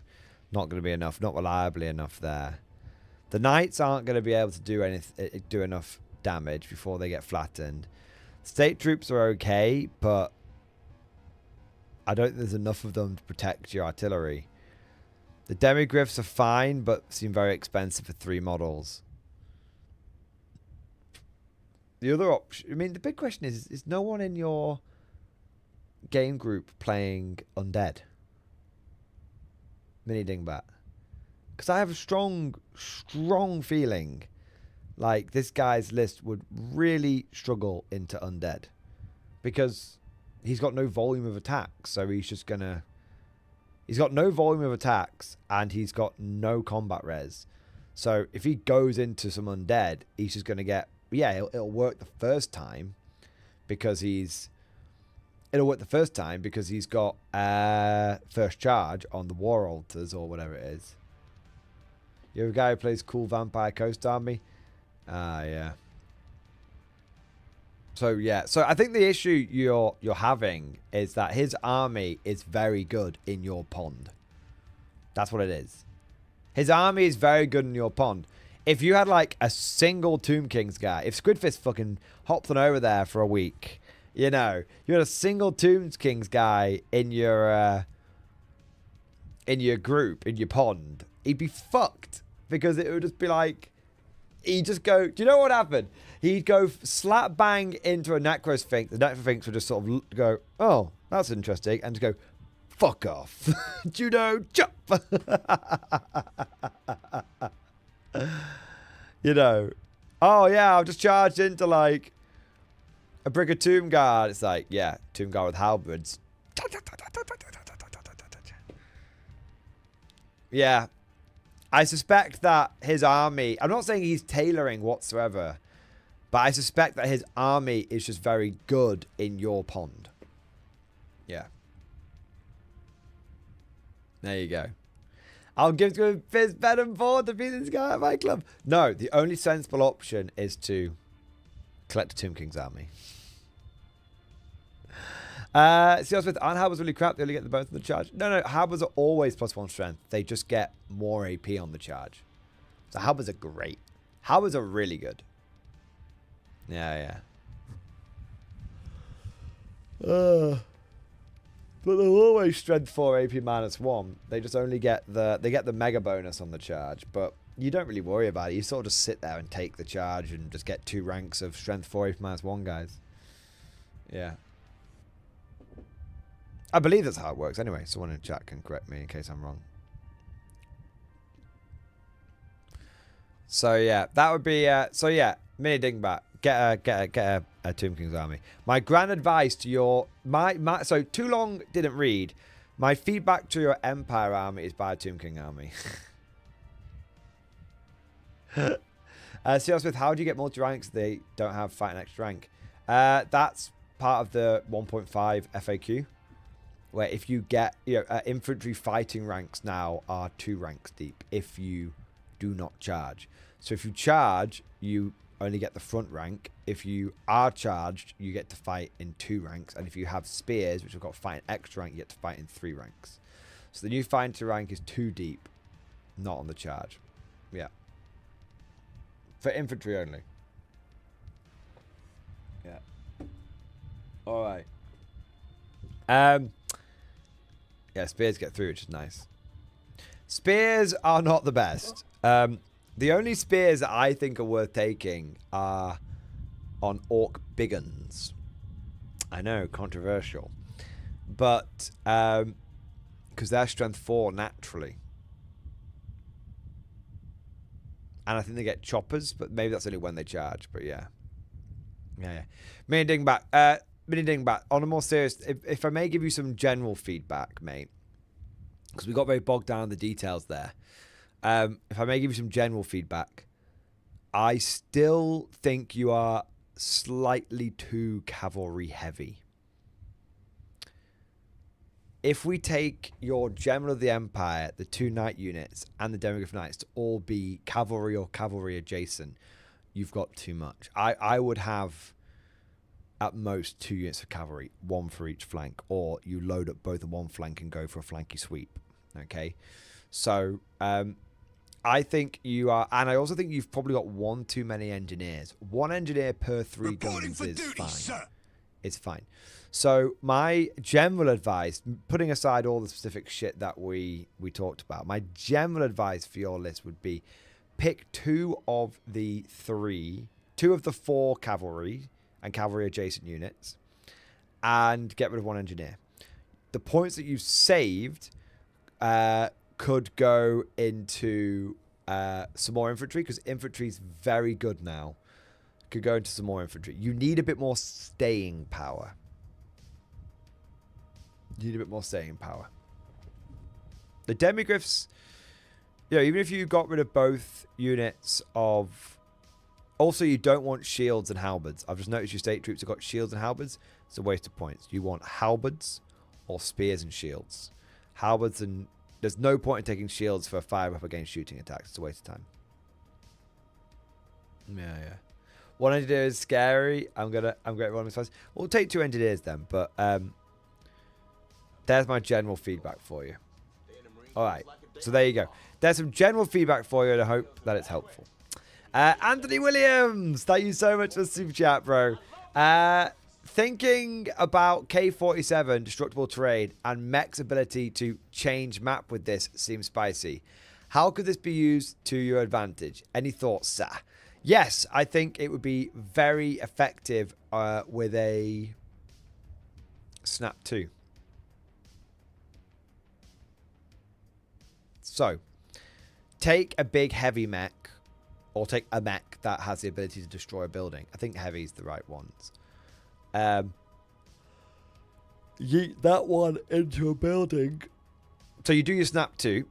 going to be enough, not reliably enough there. The Knights aren't going to be able to do enough damage before they get flattened. State troops are okay, but I don't think there's enough of them to protect your artillery. The Demigriffs are fine, but seem very expensive for 3 models. The other option, I mean, the big question is no one in your game group playing Undead? Mini Dingbat. Because I have a strong feeling like this guy's list would really struggle into Undead. Because he's got no volume of attacks, so he's just going to... He's got no volume of attacks, and he's got no combat res. So if he goes into some Undead, he's just going to get... Yeah, it'll work the first time because he's... It'll work the first time because he's got first charge on the War Altars or whatever it is. You're a guy who plays cool Vampire Coast Army? Yeah. So, yeah. So, I think the issue you're having is that his army is very good in your pond. That's what it is. His army is very good in your pond. If you had, like, a single Tomb Kings guy, if Squidfist fucking hopped on over there for a week, you had a single Tomb Kings guy in your group, in your pond, he'd be fucked. Because it would just be like, he'd just go, do you know what happened? He'd go slap bang into a Necrosphinx. The Necrosphinx would just sort of go, oh, that's interesting. And just go, fuck off. Judo chop. Oh yeah, I've just charged into like a Brig of Tomb Guard. It's like, yeah, Tomb Guard with halberds. Yeah. I suspect that his army... I'm not saying he's tailoring whatsoever, but I suspect that his army is just very good in your pond. Yeah. There you go. I'll give to a Fizz Venom 4 to be this guy at my club. No, the only sensible option is to collect a Tomb King's army. See, Smith, aren't Halberds really crap? They only get the bonus on the charge. No, Halberds are always +1 strength. They just get more AP on the charge. So Halberds are great. Halberds are really good. Yeah. But they're always strength 4 AP -1. They just only get the mega bonus on the charge, but you don't really worry about it. You sort of just sit there and take the charge and just get 2 ranks of strength 4 AP -1 guys. Yeah. I believe that's how it works anyway. Someone in chat can correct me in case I'm wrong. So yeah, that would be so yeah, mini dingbat. Get a Tomb King's army. My grand advice to your so too long didn't read. My feedback to your Empire army is buy a Tomb King army. CR Smith, how do you get multi ranks? They don't have fighting extra rank. That's part of the 1.5 FAQ, where if you get infantry fighting ranks now are 2 ranks deep if you do not charge. So if you charge, you only get the front rank. If you are charged, you get to fight in 2 ranks. And if you have spears, which have got fighting extra rank, you get to fight in 3 ranks. So the new fighting rank is 2 deep, not on the charge. Yeah. For infantry only. Yeah. All right. Yeah, spears get through, which is nice. Spears are not the best. The only spears that I think are worth taking are on Orc Biguns. I know, controversial. But, because they're strength 4 naturally. And I think they get choppers, but maybe that's only when they charge. But yeah. Yeah. Mini Dingbat. On a more serious, if I may give you some general feedback, mate. Because we got very bogged down in the details there. If I may give you some general feedback, I still think you are slightly too cavalry heavy. If we take your General of the Empire, the 2 knight units, and the Demigryph Knights to all be cavalry or cavalry adjacent, you've got too much. I would have at most 2 units of cavalry, 1 for each flank, or you load up both on one flank and go for a flanky sweep. Okay, so I think you are, and I also think you've probably got 1 too many engineers. 1 engineer per 3 guns is fine. Sir. It's fine. So my general advice, putting aside all the specific shit that we talked about, my general advice for your list would be pick 2 of the 4 cavalry and cavalry adjacent units and get rid of 1 engineer. The points that you've saved could go into some more infantry, because infantry is very good now. Could go into some more infantry. You need a bit more staying power. You need a bit more staying power. The Demigryphs, even if you got rid of both units of... Also, you don't want shields and halberds. I've just noticed your state troops have got shields and halberds. It's a waste of points. You want halberds or spears and shields. Halberds and... There's no point in taking shields for 5 up against shooting attacks. It's a waste of time. Yeah. 1 engineer is scary. I'm gonna run this fast. We'll take 2 engineers then, but there's my general feedback for you. Alright. So there you go. There's some general feedback for you, and I hope that it's helpful. Anthony Williams, thank you so much for the super chat, bro. Thinking about K-47 destructible terrain and mech's ability to change map with this seems spicy. How could this be used to your advantage? Any thoughts, sir? Yes, I think it would be very effective with a Snap 2. So, take a big heavy mech, or take a mech that has the ability to destroy a building. I think heavy's the right ones. Yeet that one into a building. So you do your Snap 2.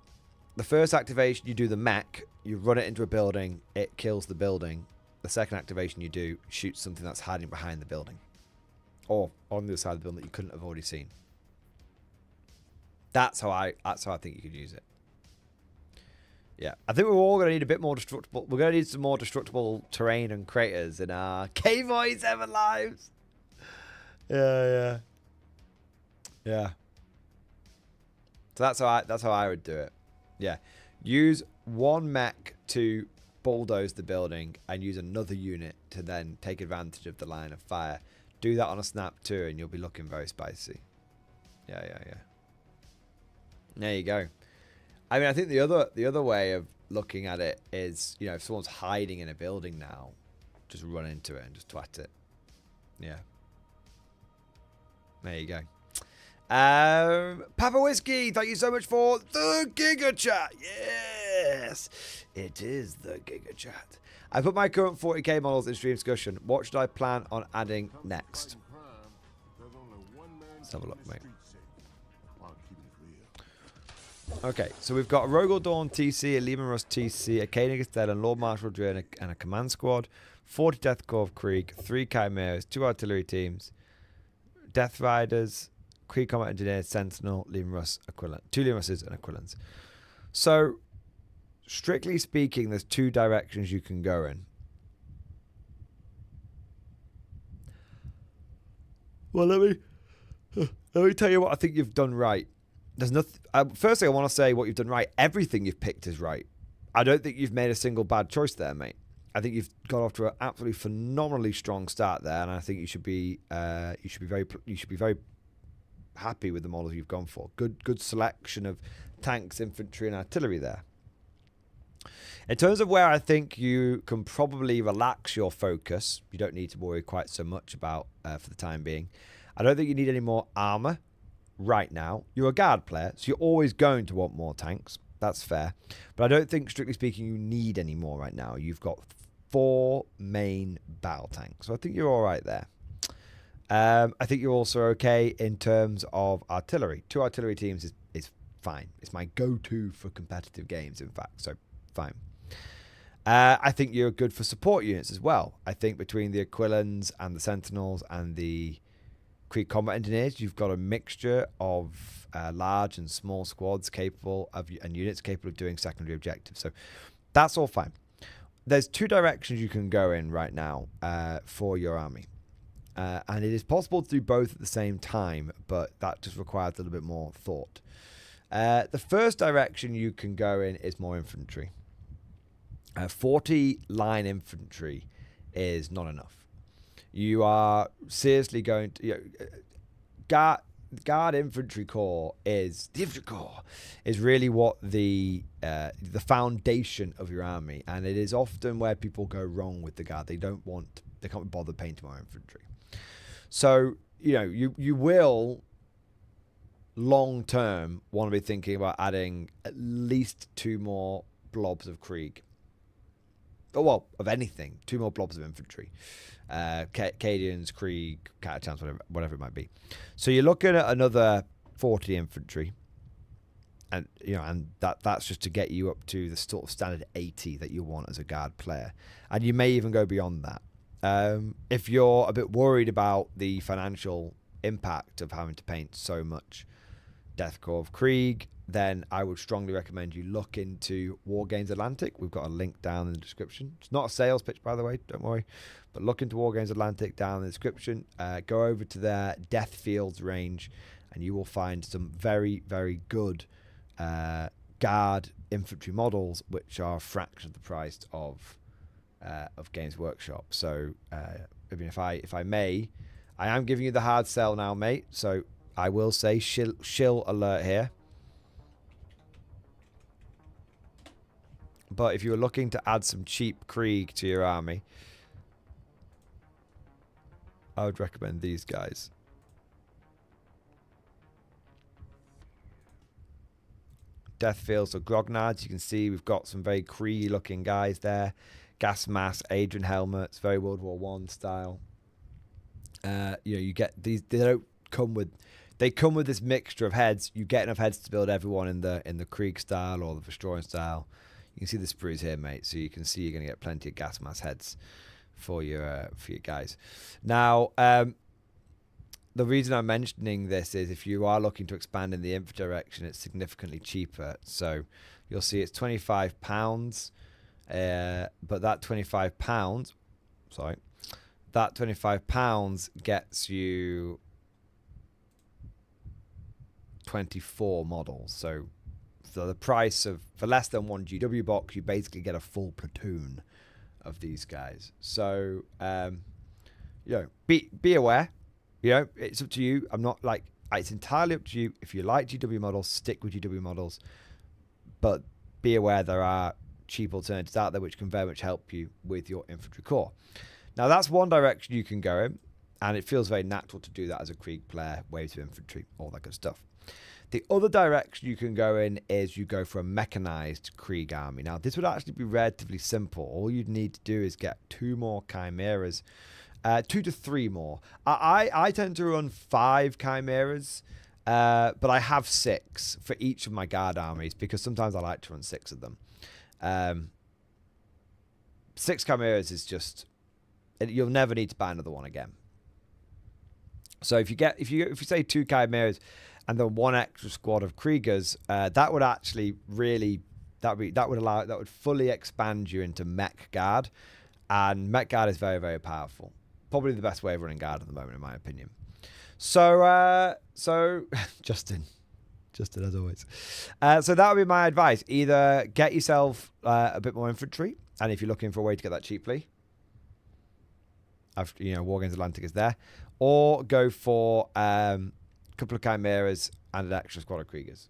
The first activation, you do the mech. You run it into a building. It kills the building. The second activation you do, shoots something that's hiding behind the building. Or on the other side of the building that you couldn't have already seen. That's how I think you could use it. Yeah, I think we're all going to need a bit more destructible. We're going to need some more destructible terrain and craters in our K-47 lives. Yeah. So that's how I would do it. Yeah, use 1 mech to bulldoze the building and use another unit to then take advantage of the line of fire. Do that on a snap too, and you'll be looking very spicy. Yeah. There you go. I mean, I think the other way of looking at it is, you know, if someone's hiding in a building now, just run into it and just twat it. Yeah. There you go. Papa Whiskey, thank you so much for the Giga Chat. Yes, it is the Giga Chat. I put my current 40k models in stream discussion. What should I plan on adding next? Let's have a look, mate. Okay, so we've got a Rogel Dawn TC, a Lehman Russ TC, a Koenig and Lord Marshal Drill, and a command squad, 40 Death Corps Krieg, 3 Chimeras, 2 artillery teams, Death Riders, Krieg Combat Engineers, Sentinel, Lehman Russ, equivalent, 2 Lehman Russes and equivalents. So, strictly speaking, there's 2 directions you can go in. Well, let me tell you what I think you've done right. There's nothing. Firstly, I want to say what you've done right. Everything you've picked is right. I don't think you've made a single bad choice there, mate. I think you've got off to an absolutely phenomenally strong start there, and I think you should be very happy with the models you've gone for. Good selection of tanks, infantry, and artillery there. In terms of where I think you can probably relax your focus, you don't need to worry quite so much about for the time being. I don't think you need any more armor right now. You're a guard player, so you're always going to want more tanks. That's fair. But I don't think, strictly speaking, you need any more right now. You've got 4 main battle tanks, so I think you're all right there. I think you're also okay in terms of artillery. 2 artillery teams is fine. It's my go-to for competitive games, in fact, so fine. I think you're good for support units as well. I think between the Aquilans and the Sentinels and the Krieg Combat Engineers, you've got a mixture of large and small squads capable of, and units capable of doing secondary objectives. So that's all fine. There's 2 directions you can go in right now for your army. And it is possible to do both at the same time, but that just requires a little bit more thought. The first direction you can go in is more infantry. 40 line infantry is not enough. You are seriously going to guard infantry corps is the infantry corps is really what the foundation of your army, and it is often where people go wrong with the guard. They can't be bothered painting more infantry. So you will long term want to be thinking about adding at least 2 more blobs of Krieg. Oh, well, of anything, 2 more blobs of infantry. Cadians, Krieg, Catachans, whatever it might be. So you're looking at another 40 infantry. And that's just to get you up to the sort of standard 80 that you want as a guard player. And you may even go beyond that. If you're a bit worried about the financial impact of having to paint so much Death Corps of Krieg, then I would strongly recommend you look into Wargames Atlantic. We've got a link down in the description. It's not a sales pitch, by the way, don't worry. But look into Wargames Atlantic down in the description. Go over to their Death Fields range, and you will find some very, very good guard infantry models, which are a fraction of the price of Games Workshop. So, I mean, if I may, I am giving you the hard sell now, mate. So I will say shill alert here. But if you were looking to add some cheap Krieg to your army, I would recommend these guys. Death Fields or Grognards. You can see we've got some very Krieg looking guys there. Gas mask, Adrian helmets, very World War I style. You get these. They come with this mixture of heads. You get enough heads to build everyone in the Krieg style or the Verstreuen style. You can see the sprues here, mate. So you can see you're going to get plenty of gas mask heads for your guys. Now, the reason I'm mentioning this is if you are looking to expand in the infantry direction, it's significantly cheaper. So you'll see it's £25. But that £25 gets you 24 models. So So the price of, for less than 1 GW box, you basically get a full platoon of these guys. So, be aware. It's up to you. I'm not like, it's entirely up to you. If you like GW models, stick with GW models. But be aware there are cheap alternatives out there which can very much help you with your infantry core. Now, that's one direction you can go in, and it feels very natural to do that as a Krieg player, waves of infantry, all that good stuff. The other direction you can go in is you go for a mechanized Krieg army. Now, this would actually be relatively simple. All you'd need to do is get 2 more chimeras, 2 to 3 more. I tend to run 5 chimeras, but I have 6 for each of my guard armies because sometimes I like to run 6 of them. 6 chimeras is just, you'll never need to buy another one again. So if you say 2 chimeras and then 1 extra squad of Kriegers, that would actually really, that would fully expand you into mech guard, and mech guard is very, very powerful. Probably the best way of running guard at the moment, in my opinion. So Justin as always. So that would be my advice. Either get yourself a bit more infantry, and if you're looking for a way to get that cheaply, after War Games Atlantic is there, or go for couple of chimeras and an extra squad of Kriegers.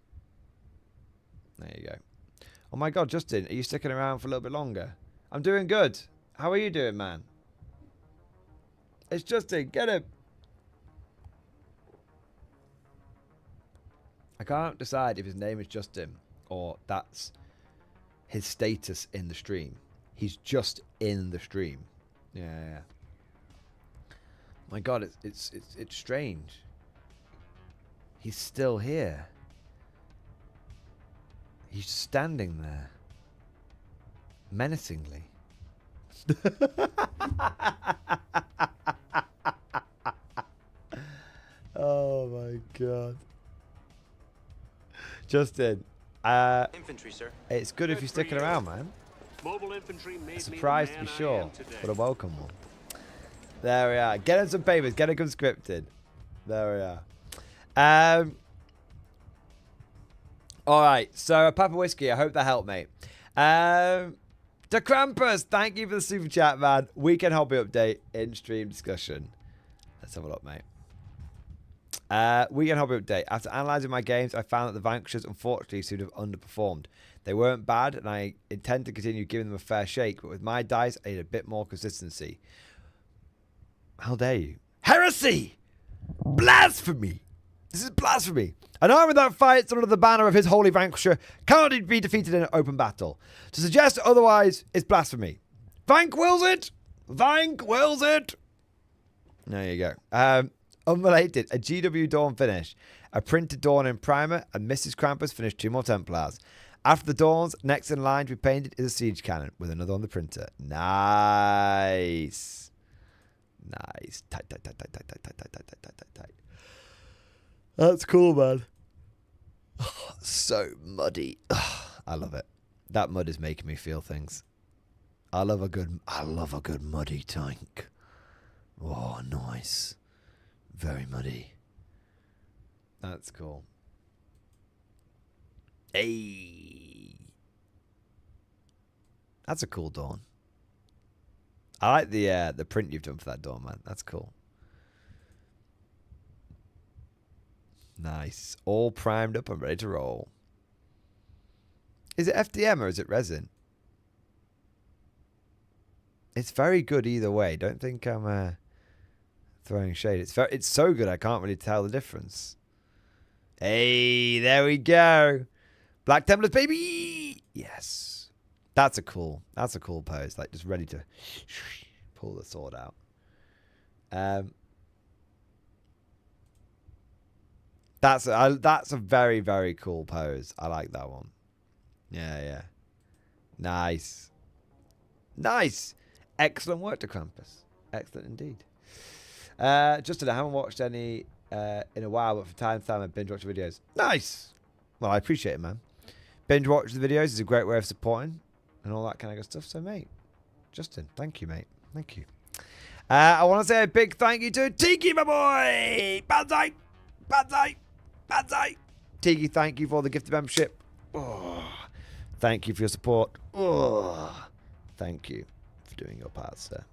There you go. Oh my god, Justin, are you sticking around for a little bit longer? I'm doing good. How are you doing, man? It's Justin, get him. I can't decide if his name is Justin or that's his status in the stream. He's just in the stream. Yeah. My god, it's strange. He's still here. He's standing there. Menacingly. Oh my god. Justin, infantry, sir. It's good if you're sticking around, man. Mobile infantry made Surprised me to the be man I sure, am today. but a welcome one. There we are. Get him some papers. Get him conscripted. There we are. All right. So, Papa Whiskey, I hope that helped, mate. To Krampus, thank you for the super chat, man. Weekend hobby update in stream discussion. Let's have a look, mate. Weekend hobby update. After analysing my games, I found that the Vanquishers unfortunately seemed to have underperformed. They weren't bad, and I intend to continue giving them a fair shake, but with my dice, I need a bit more consistency. How dare you? Heresy! Blasphemy! This is blasphemy. An army that fights under the banner of his holy vanquisher cannot be defeated in an open battle. To suggest otherwise is blasphemy. Vank wills it! Vank wills it! There you go. Unrelated, a GW Dawn finish. A printed Dawn in primer, and Mrs. Krampus finished 2 more Templars. After the Dawns, next in line to be painted is a siege cannon with another on the printer. Nice. Nice. Tight. That's cool, man. Oh, so muddy. Oh, I love it. That mud is making me feel things. I love a good muddy tank. Oh, nice. Very muddy. That's cool. Hey. That's a cool Dawn. I like the print you've done for that Dawn, man. That's cool. Nice. All primed up and ready to roll. Is it FDM or is it resin? It's very good either way. Don't think I'm throwing shade. It's so good I can't really tell the difference. Hey, there we go. Black Templars, baby. Yes. That's a cool pose. Like just ready to pull the sword out. That's a very, very cool pose. I like that one. Yeah. Nice. Excellent work to Krampus. Excellent indeed. Justin, I haven't watched any in a while, but from time to time I binge watch videos. Nice. Well, I appreciate it, man. Binge watch the videos is a great way of supporting and all that kind of good stuff. So, mate, Justin, thank you, mate. Thank you. I want to say a big thank you to Tiki, my boy. Banzai. Tiki, thank you for the gift of membership. Oh, thank you for your support. Oh, thank you for doing your part, sir.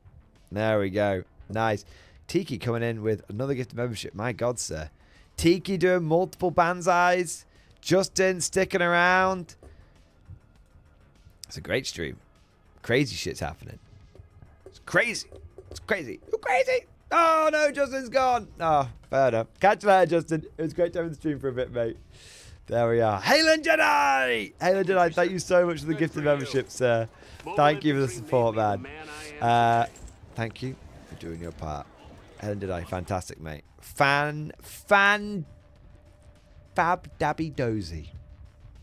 There we go. Nice. Tiki coming in with another gift of membership. My God, sir. Tiki doing multiple banzais. Justin sticking around. It's a great stream. Crazy shit's happening. It's crazy. It's crazy. You're crazy. Oh, no, Justin's gone. Oh, fair enough. Catch you later, Justin. It was great to have the stream for a bit, mate. There we are. Halen Jedi! Halen Jedi, thank you so much for the gift of membership, sir. Thank you for the support, man. Thank you for doing your part. Helen Jedi, fantastic, mate. Fab dabby dozy.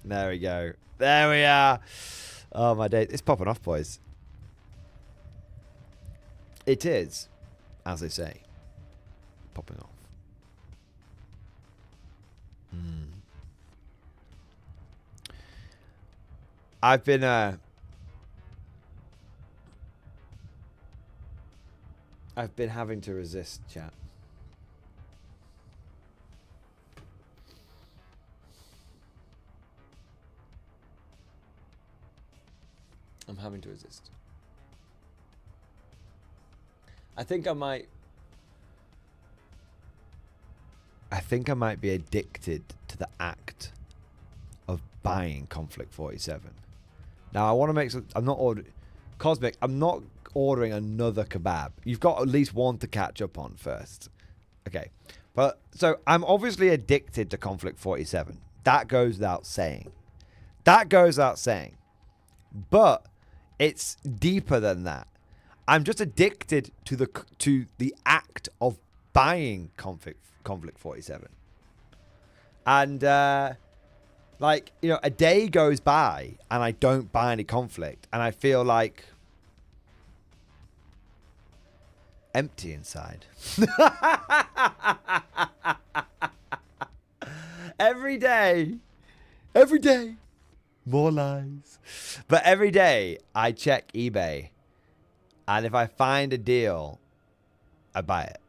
There we go. There we are. Oh, my day. It's popping off, boys. It is, as they say, popping off. I've been having to resist, chat. I'm having to resist. I think I might be addicted to the act of buying Conflict 47. Now I want to make some. I'm not ordering Cosmic. I'm not ordering another kebab. You've got at least one to catch up on first. Okay, but so I'm obviously addicted to Conflict 47. That goes without saying. That goes without saying. But it's deeper than that. I'm just addicted to the act of buying Conflict 47. And like, you know, a day goes by and I don't buy any Conflict and I feel like empty inside. Every day, more lies. But every day I check eBay, and if I find a deal, I buy it.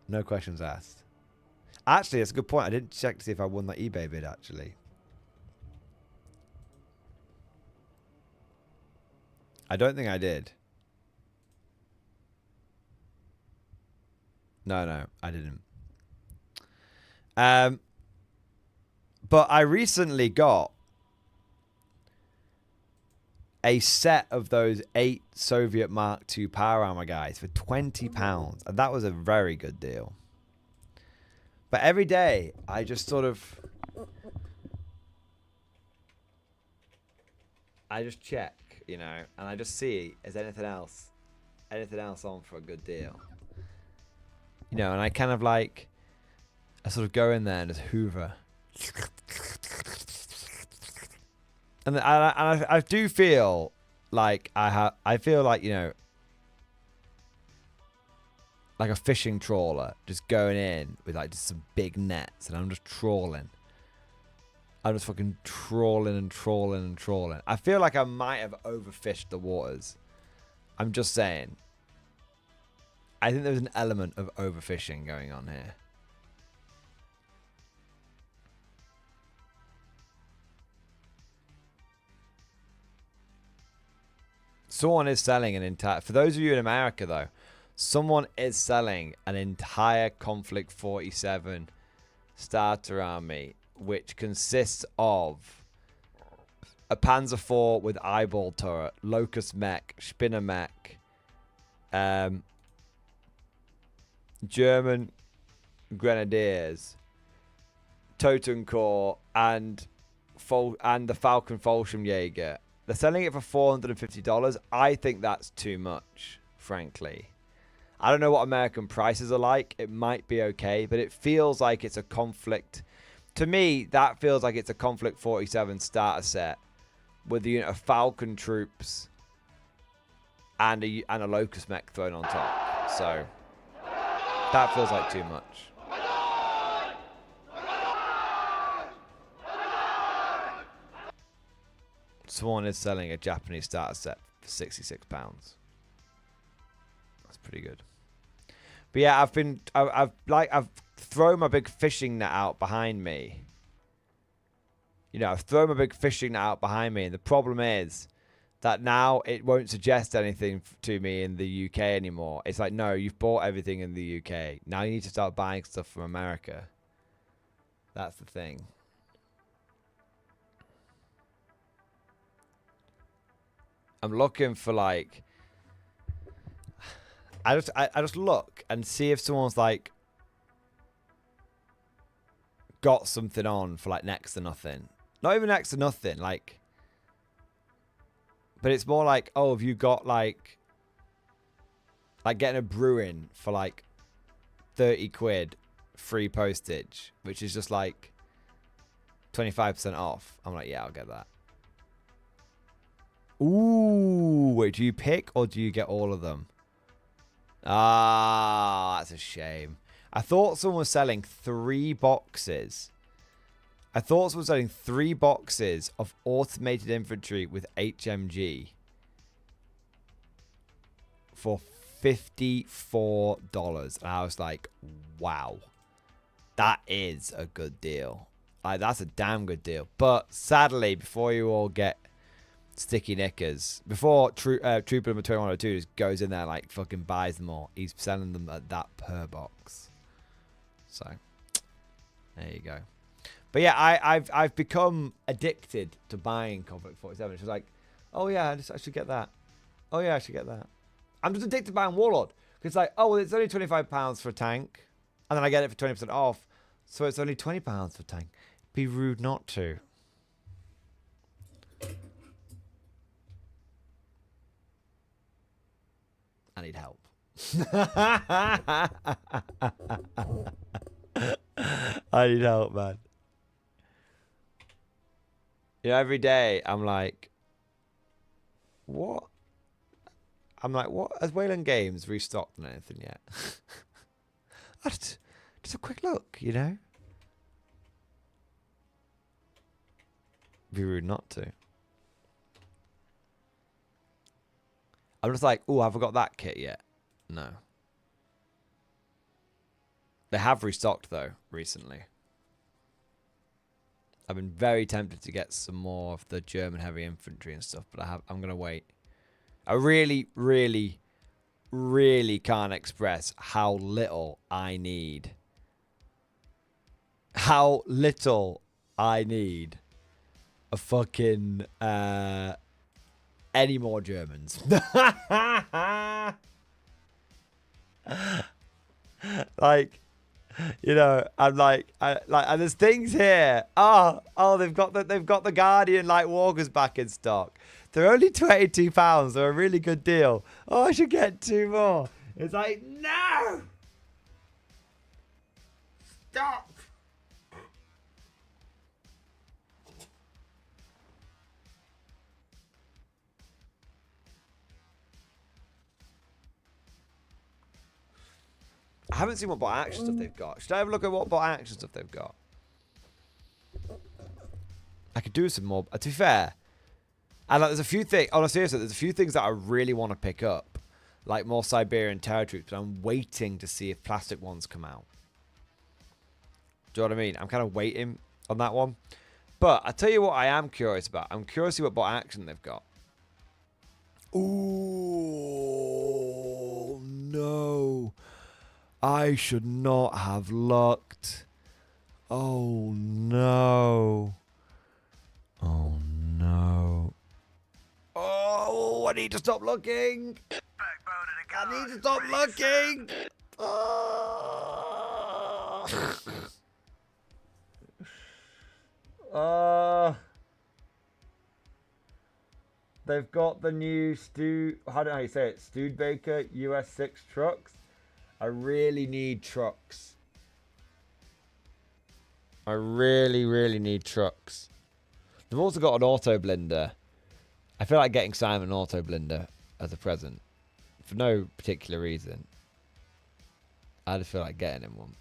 No questions asked. Actually, that's a good point. I didn't check to see if I won that eBay bid, actually. I don't think I did. No, I didn't. But I recently got a set of those 8 Soviet Mark II power armor guys for £20, and that was a very good deal. But every day, I just sort of... I just check, you know, and I just see, is anything else on for a good deal? You know, and I kind of like... I sort of go in there and just hoover. And I do feel like I feel like, you know, like a fishing trawler just going in with like just some big nets, and I'm just trawling. I'm just fucking trawling and trawling and trawling. I feel like I might have overfished the waters. I'm just saying. I think there's an element of overfishing going on here. Someone is selling an entire... For those of you in America, though, someone is selling an entire Conflict 47 starter army, which consists of a Panzer IV with eyeball turret, Locust mech, Spinner mech, German Grenadiers, Totenkorps, and the Falcon Fallschirmjäger. They're selling it for $450. I think that's too much, frankly. I don't know what American prices are like. It might be okay, but it feels like it's a Conflict. To me, that feels like it's a Conflict 47 starter set with a unit of Falcon troops and a Locust mech thrown on top. So that feels like too much. Someone is selling a Japanese starter set for £66. That's pretty good. But yeah, I've thrown my big fishing net out behind me, You know, I've thrown my big fishing net out behind me, and the problem is that now it won't suggest anything to me in the UK anymore. It's like, no, you've bought everything in the UK. Now you need to start buying stuff from America. That's the thing. I'm looking for like... I just look and see if someone's like got something on for like next to nothing. Not even next to nothing, like... But it's more like, oh, have you got like getting a brewing for like 30 quid free postage, which is just like 25% off. I'm like, yeah, I'll get that. Ooh, wait, do you pick or do you get all of them? Ah, that's a shame. I thought someone was selling 3 boxes. I thought someone was selling 3 boxes of automated infantry with HMG for $54. And I was like, wow, that is a good deal. Like, that's a damn good deal. But sadly, before you all get sticky knickers, before Trooper number 2102 just goes in there like fucking buys them all, he's selling them at that per box. So there you go. But yeah, I've become addicted to buying Conflict 47. She's like, oh yeah, I should get that. Oh yeah, I should get that. I'm just addicted to buying Warlord. Because it's like, oh, well, it's only £25 for a tank. And then I get it for 20% off. So it's only £20 for a tank. Be rude not to. I need help. I need help, man. You know, every day I'm like, what? I'm like, what? Has Wayland Games restocked on anything yet? Just a quick look, you know? Be rude not to. I'm just like, oh, have I got that kit yet? No. They have restocked, though, recently. I've been very tempted to get some more of the German heavy infantry and stuff, but I'm going to wait. I really, really, really can't express how little I need. How little I need a fucking any more Germans. Like, you know, I'm like, and there's things here. Oh, they've got the Guardian Light Walkers back in stock. They're only £22. They're a really good deal. Oh, I should get 2 more. It's like, no, stop. I haven't seen what bot action stuff they've got. Should I have a look at what bot action stuff they've got? I could do some more. To be fair, and like, there's a few things. Oh, no, seriously, there's a few things that I really want to pick up, like more Siberian terror troops. But I'm waiting to see if plastic ones come out. Do you know what I mean? I'm kind of waiting on that one. But I tell you what, I am curious about. I'm curious to see what bot action they've got. Ooh, no. I should not have looked. Oh, no. Oh, no. Oh, I need to stop looking. I need to stop looking. They've got the new how do you say it? Studebaker US 6 trucks. I really need trucks. I really, really need trucks. They've also got an auto blender. I feel like getting Simon an auto blender as a present. For no particular reason. I just feel like getting him one.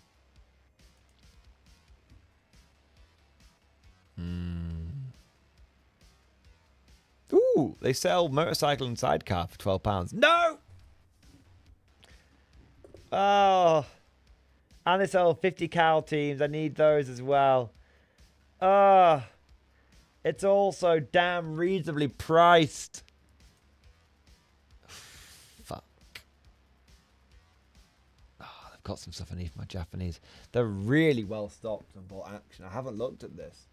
Ooh, they sell motorcycle and sidecar for £12. No! Oh, and they sell 50 cal teams. I need those as well. Oh, It's also damn reasonably priced. Fuck. Oh, they've got some stuff underneath my Japanese. They're really well stocked on Bolt Action. I haven't looked at this.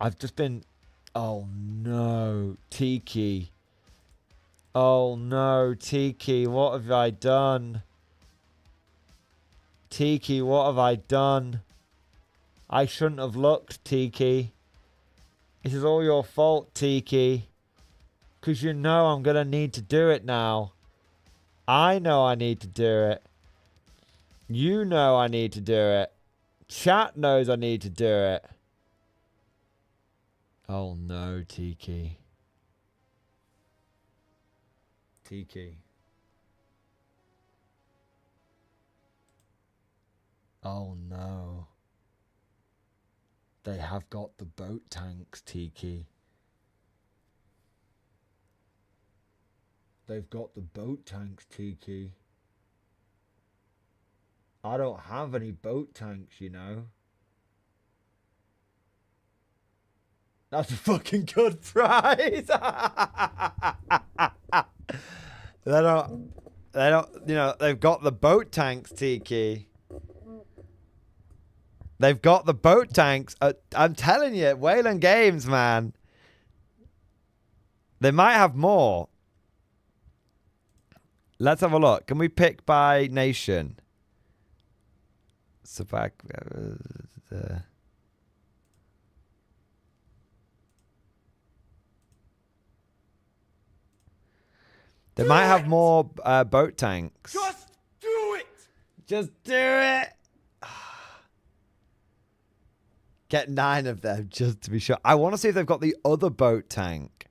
I've just been... Oh no, Tiki. Oh no, Tiki, what have I done? Tiki, what have I done? I shouldn't have looked, Tiki. This is all your fault, Tiki. Because you know I'm going to need to do it now. I know I need to do it. You know I need to do it. Chat knows I need to do it. Oh no, Tiki. Tiki. Oh no. They have got the boat tanks, Tiki. They've got the boat tanks, Tiki. I don't have any boat tanks, you know. That's a fucking good price. They don't, you know, they've got the boat tanks, Tiki. They've got the boat tanks. I'm telling you, Wayland Games, man. They might have more. Let's have a look. Can we pick by nation? So back. They might have more boat tanks. Just do it! Just do it. Get 9 of them just to be sure. I want to see if they've got the other boat tank.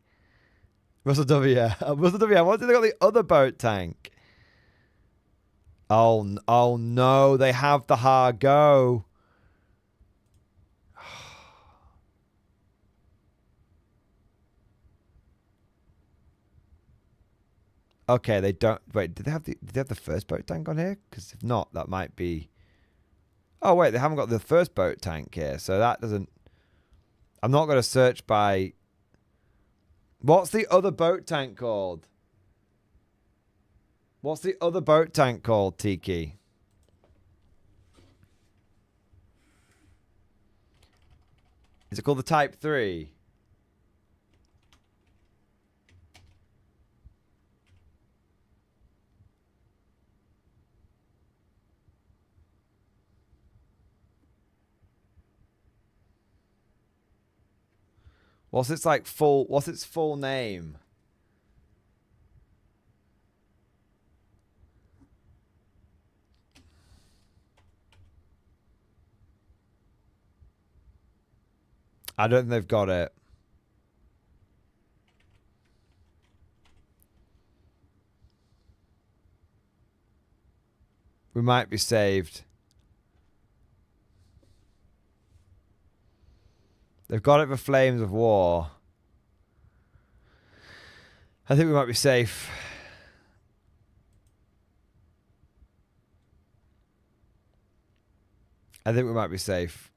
Russell W. Russell W. I want to see if they've got the other boat tank. Oh no. They have the Hargo. Okay, they don't. Wait, did they have the first boat tank on here? Because if not, that might be. Oh wait, they haven't got the first boat tank here, so that doesn't. I'm not going to search by. What's the other boat tank called? What's the other boat tank called, Tiki? Is it called the Type 3? What's its full name? I don't think they've got it. We might be saved. They've got it for Flames of War. I think we might be safe. I think we might be safe.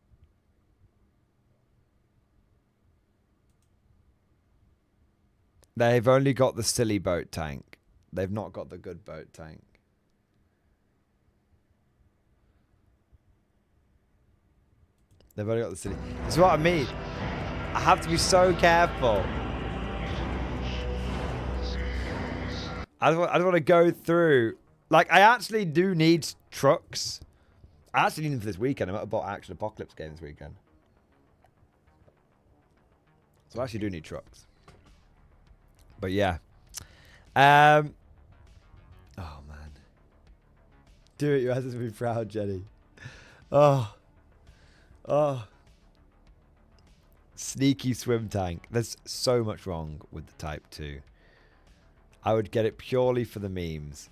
They've only got the silly boat tank. They've not got the good boat tank. They've only got the silly. That's what I mean. I have to be so careful. I don't want to go through. Like, I actually do need trucks. I actually need them for this weekend. I'm at a Bot Action Apocalypse game this weekend. So I actually do need trucks. But yeah. Oh, man. Do it, you have to be proud, Jenny. Oh. Oh. Sneaky swim tank. There's so much wrong with the Type 2. I would get it purely for the memes.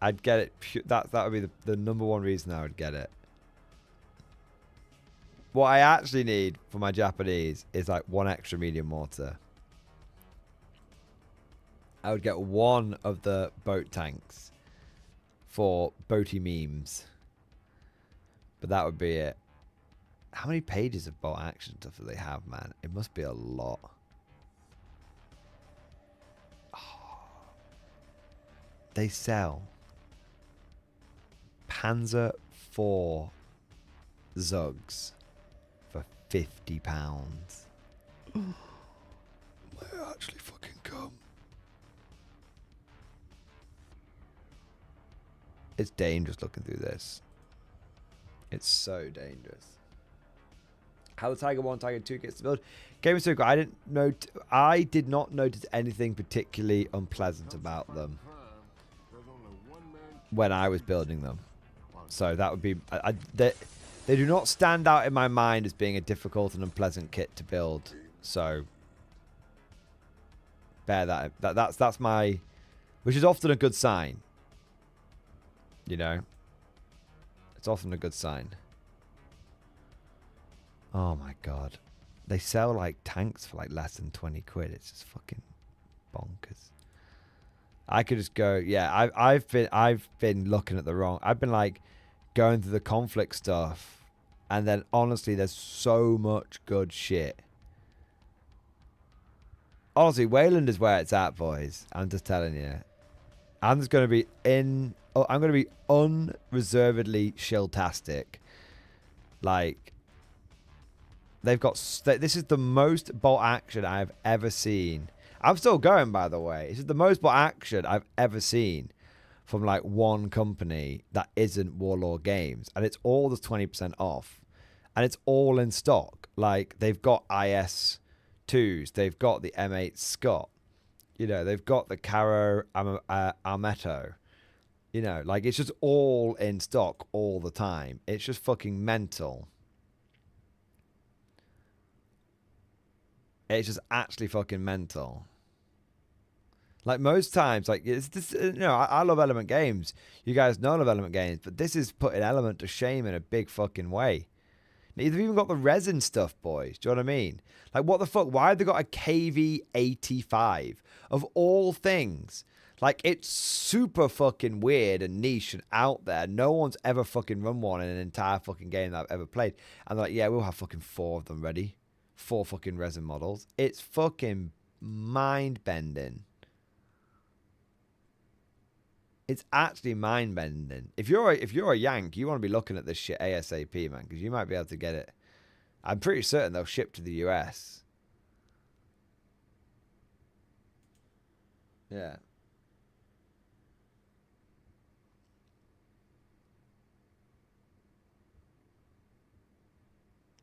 I'd get it. That would be the number one reason I would get it. What I actually need for my Japanese is like 1 extra medium mortar. I would get 1 of the boat tanks for boaty memes. But that would be it. How many pages of bolt action stuff do they have, man? It must be a lot. Oh. They sell Panzer IV Zugs for £50. May I actually fucking come? It's dangerous looking through this. It's so dangerous. How the Tiger 1, Tiger 2 gets to build. Game of Circle, I did not notice anything particularly unpleasant about them when I was building them. So that would be... They do not stand out in my mind as being a difficult and unpleasant kit to build. So bear that. That's my... Which is often a good sign. You know? It's often a good sign. Oh my god. They sell like tanks for like less than 20 quid. It's just fucking bonkers. I could just go, yeah, I've been looking at the wrong. I've been like going through the conflict stuff, and then honestly there's so much good shit. Honestly, Wayland is where it's at, boys. I'm just telling you. I'm just going to be I'm going to be unreservedly shiltastic. Like, they've got... This is the most bolt action I've ever seen. I'm still going, by the way. This is the most bolt action I've ever seen from, like, one company that isn't Warlord Games. And it's all just 20% off. And it's all in stock. Like, they've got IS-2s. They've got the M8 Scott. You know, they've got the Caro Armetto. You know, like, it's just all in stock all the time. It's just fucking mental. It's just actually fucking mental. Like, most times, like, it's this, you know, I love Element Games. You guys know I love Element Games, but this is putting Element to shame in a big fucking way. They've even got the resin stuff, boys. Do you know what I mean? Like, what the fuck? Why have they got a KV-85? Of all things. Like, it's super fucking weird and niche and out there. No one's ever fucking run one in an entire fucking game that I've ever played. And they're like, yeah, we'll have fucking 4 of them ready. 4 fucking resin models. It's fucking mind-bending. It's actually mind-bending. If you're a Yank, you want to be looking at this shit ASAP, man, because you might be able to get it. I'm pretty certain they'll ship to the US. Yeah.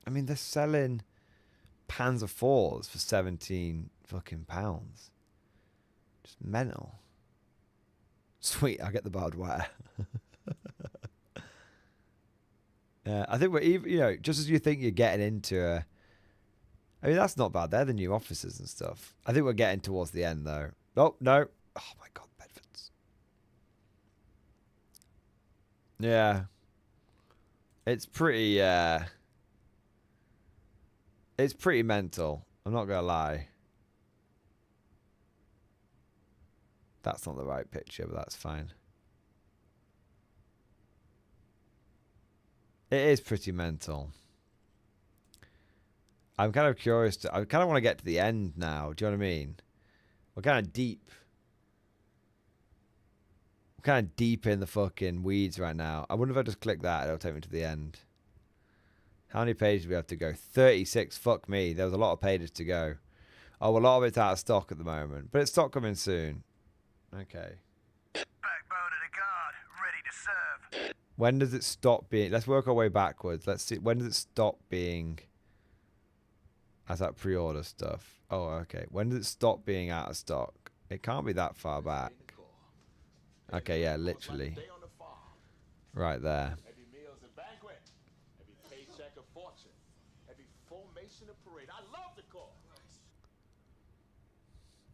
I mean, they're selling Panzer IVs for 17 fucking pounds. Just mental. Sweet, I get the barbed wire. Yeah, I think we're even, you know, just as you think you're getting into a... I mean, that's not bad. They're the new officers and stuff. I think we're getting towards the end, though. Oh, no. Oh, my God, Bedfords. Yeah. It's pretty mental. I'm not going to lie. That's not the right picture, but that's fine. It is pretty mental. I'm kind of curious I kind of want to get to the end now. Do you know what I mean? We're kind of deep. We're kind of deep in the fucking weeds right now. I wonder if I just click that, it'll take me to the end. How many pages do we have to go? 36. Fuck me. There was a lot of pages to go. Oh, a lot of it's out of stock at the moment. But it's stock coming soon. Okay. Backbone of the guard, ready to serve. When does it stop being... Let's work our way backwards. Let's see. When does it stop being... As that pre-order stuff. Oh, okay. When does it stop being out of stock? It can't be that far back. Okay, yeah, literally. Right there. Every meal's a banquet. Every paycheck a fortune. Every formation a parade. I love the Corps.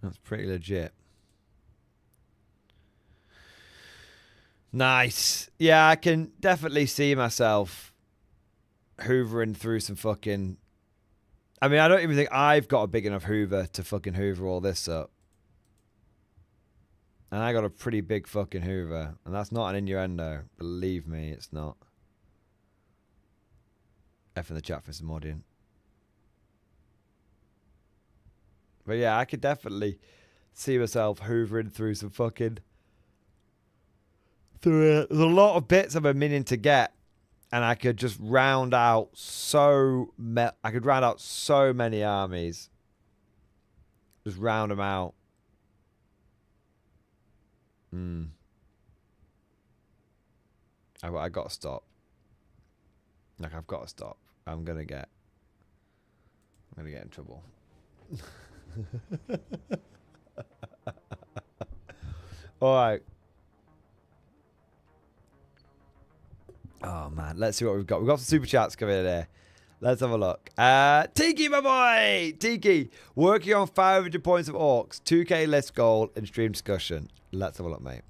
That's pretty legit. Nice. Yeah, I can definitely see myself hoovering through some fucking... I mean, I don't even think I've got a big enough hoover to fucking hoover all this up. And I got a pretty big fucking Hoover. And that's not an innuendo. Believe me, it's not. F in the chat for some Mordian. But yeah, I could definitely see myself hoovering through some fucking... There's a lot of bits I've been meaning to get. And I could just round out so... I could round out so many armies. Just round them out. I got to stop. Like, I've got to stop. I'm gonna get in trouble. All right. Oh man, let's see what we've got. We've got some super chats coming in there. Let's have a look. Tiki, my boy! Tiki, working on 500 points of orcs, 2k list goal, and stream discussion. Let's have a look, mate.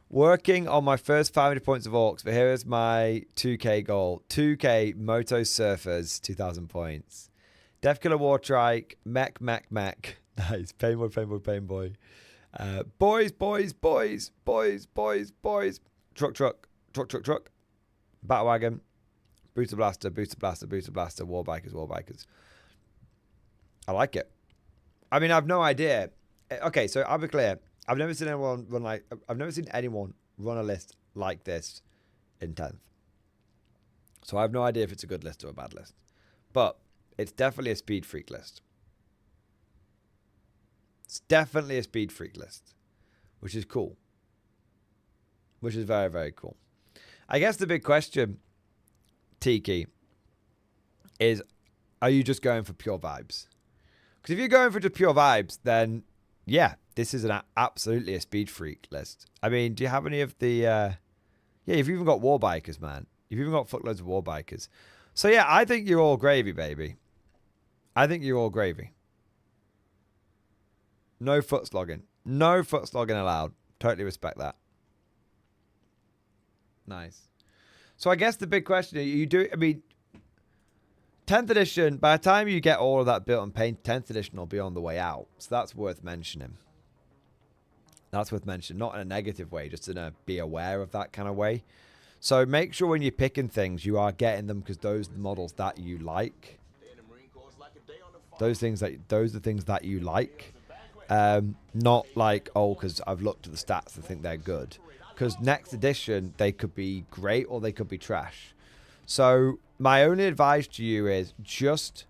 Working on my first 500 points of orcs, but here is my 2k goal. 2k Moto Surfers, 2,000 points. Death Killer War Trike, Mech. Nice. Painboy. Boys. Truck. Battle Wagon. Booster Blaster. War Bikers. I like it. I mean, I've no idea. Okay, so I'll be clear. I've never seen anyone run a list like this in 10th. So I have no idea if it's a good list or a bad list. But it's definitely a speed freak list. It's definitely a speed freak list, which is cool. Which is very, very cool. I guess the big question, Tiki, is, are you just going for pure vibes? Because if you're going for just pure vibes, then yeah, this is absolutely a speed freak list. I mean, do you have any of the... yeah, you've even got war bikers, man. You've even got fuckloads of war bikers. So yeah, I think you're all gravy, baby. I think you're all gravy. No foot slogging. No foot slogging allowed. Totally respect that. Nice. So I guess the big question, you do... I mean, 10th edition, by the time you get all of that built and paint, 10th edition will be on the way out. So that's worth mentioning. That's worth mentioning. Not in a negative way, just in a be aware of that kind of way. So make sure when you're picking things, you are getting them because those are the models that you like. Those are the things that you like. Not like, oh, because I've looked at the stats and think they're good. Because next edition, they could be great or they could be trash. So my only advice to you is just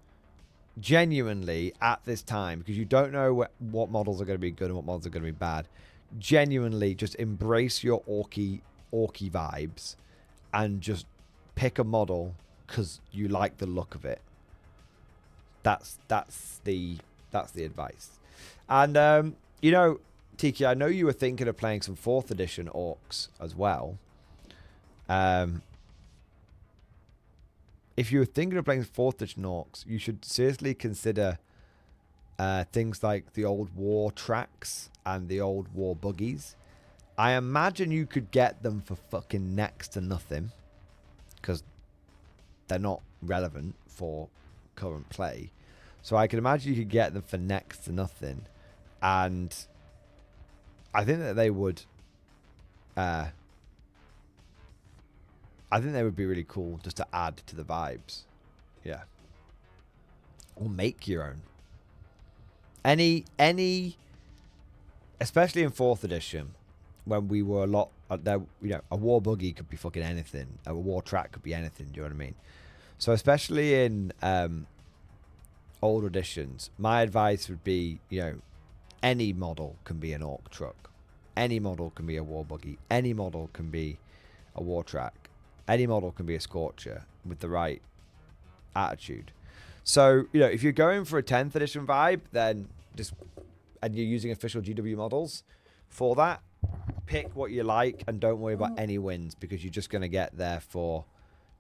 genuinely at this time, because you don't know what models are going to be good and what models are going to be bad, genuinely just embrace your orky vibes and just pick a model because you like the look of it. That's the advice. And you know, Tiki, I know you were thinking of playing some 4th edition orcs as well. If you were thinking of playing 4th edition orcs, you should seriously consider things like the old war tracks and the old war buggies. I imagine you could get them for fucking next to nothing because they're not relevant for current play. So I can imagine you could get them for next to nothing. And I think that they would... I think they would be really cool just to add to the vibes. Yeah. Or make your own. Any, especially in 4th edition, when we were a lot, there, you know, a war buggy could be fucking anything. A war track could be anything. Do you know what I mean? So especially in older editions, my advice would be, you know, any model can be an orc truck. Any model can be a war buggy. Any model can be a war track. Any model can be a Scorcher with the right attitude. So, you know, if you're going for a 10th edition vibe, then just, and you're using official GW models for that, pick what you like and don't worry about any wins because you're just going to get there for,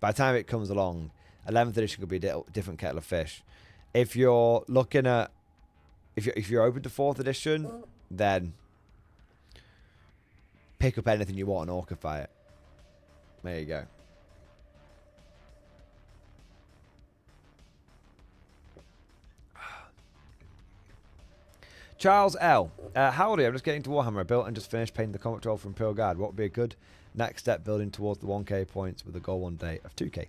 by the time it comes along, 11th edition could be a different kettle of fish. If you're looking at, if you're open to 4th edition, then pick up anything you want and orcify it. There you go. Charles L. Howdy, I'm just getting to Warhammer. I built and just finished painting the combat patrol from Imperial Guard. What would be a good next step building towards the 1k points with a goal one day of 2k?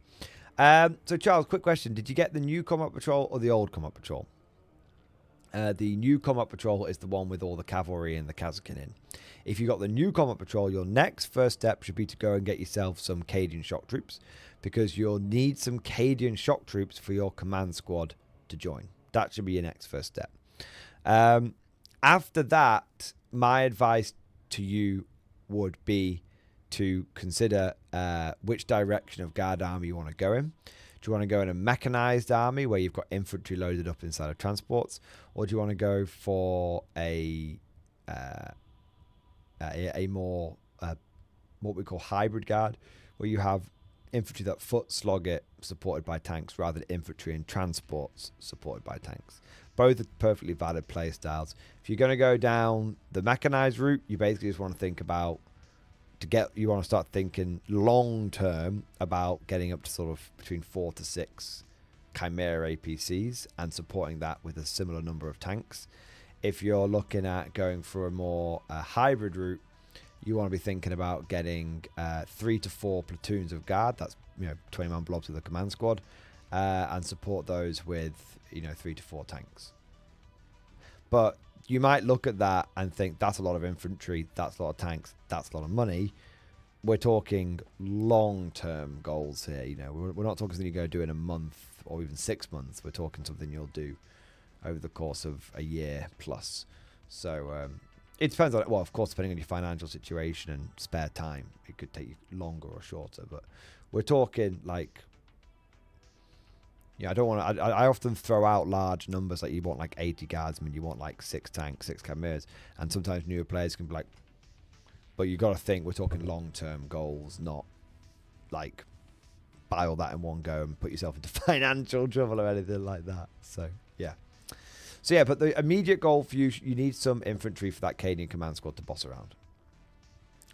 So, Charles, quick question. Did you get the new combat patrol or the old combat patrol? The new combat patrol is the one with all the cavalry and the Kazakin in. If you got the new combat patrol, your next first step should be to go and get yourself some Cadian shock troops, because you'll need some Cadian shock troops for your command squad to join. That should be your next first step. After that, my advice to you would be to consider which direction of guard army you want to go in. Do you want to go in a mechanized army where you've got infantry loaded up inside of transports, or do you want to go for a more what we call hybrid guard, where you have infantry that foot slog it supported by tanks rather than infantry and transports supported by tanks? Both are perfectly valid play styles. If you're going to go down the mechanized route, you basically just want to think about you want to start thinking long term about getting up to sort of between 4 to 6 Chimera APCs and supporting that with a similar number of tanks. If you're looking at going for a more hybrid route, you want to be thinking about getting 3 to 4 platoons of guard. That's 20-man blobs with a command squad, and support those with 3 to 4 tanks. But you might look at that and think that's a lot of infantry, that's a lot of tanks, that's a lot of money. We're talking long-term goals here. We're not talking something you're going to do in a month or even 6 months. We're talking something you'll do over the course of a year plus. So it depends on, well, of course, depending on your financial situation and spare time, it could take you longer or shorter. But we're talking like, I don't want to. I often throw out large numbers, like you want like 80 guardsmen, you want like 6 tanks, 6 chimeras, and sometimes newer players can be like, but you got to think we're talking long-term goals, not like buy all that in one go and put yourself into financial trouble or anything like that. So yeah. But the immediate goal for you need some infantry for that Cadian command squad to boss around.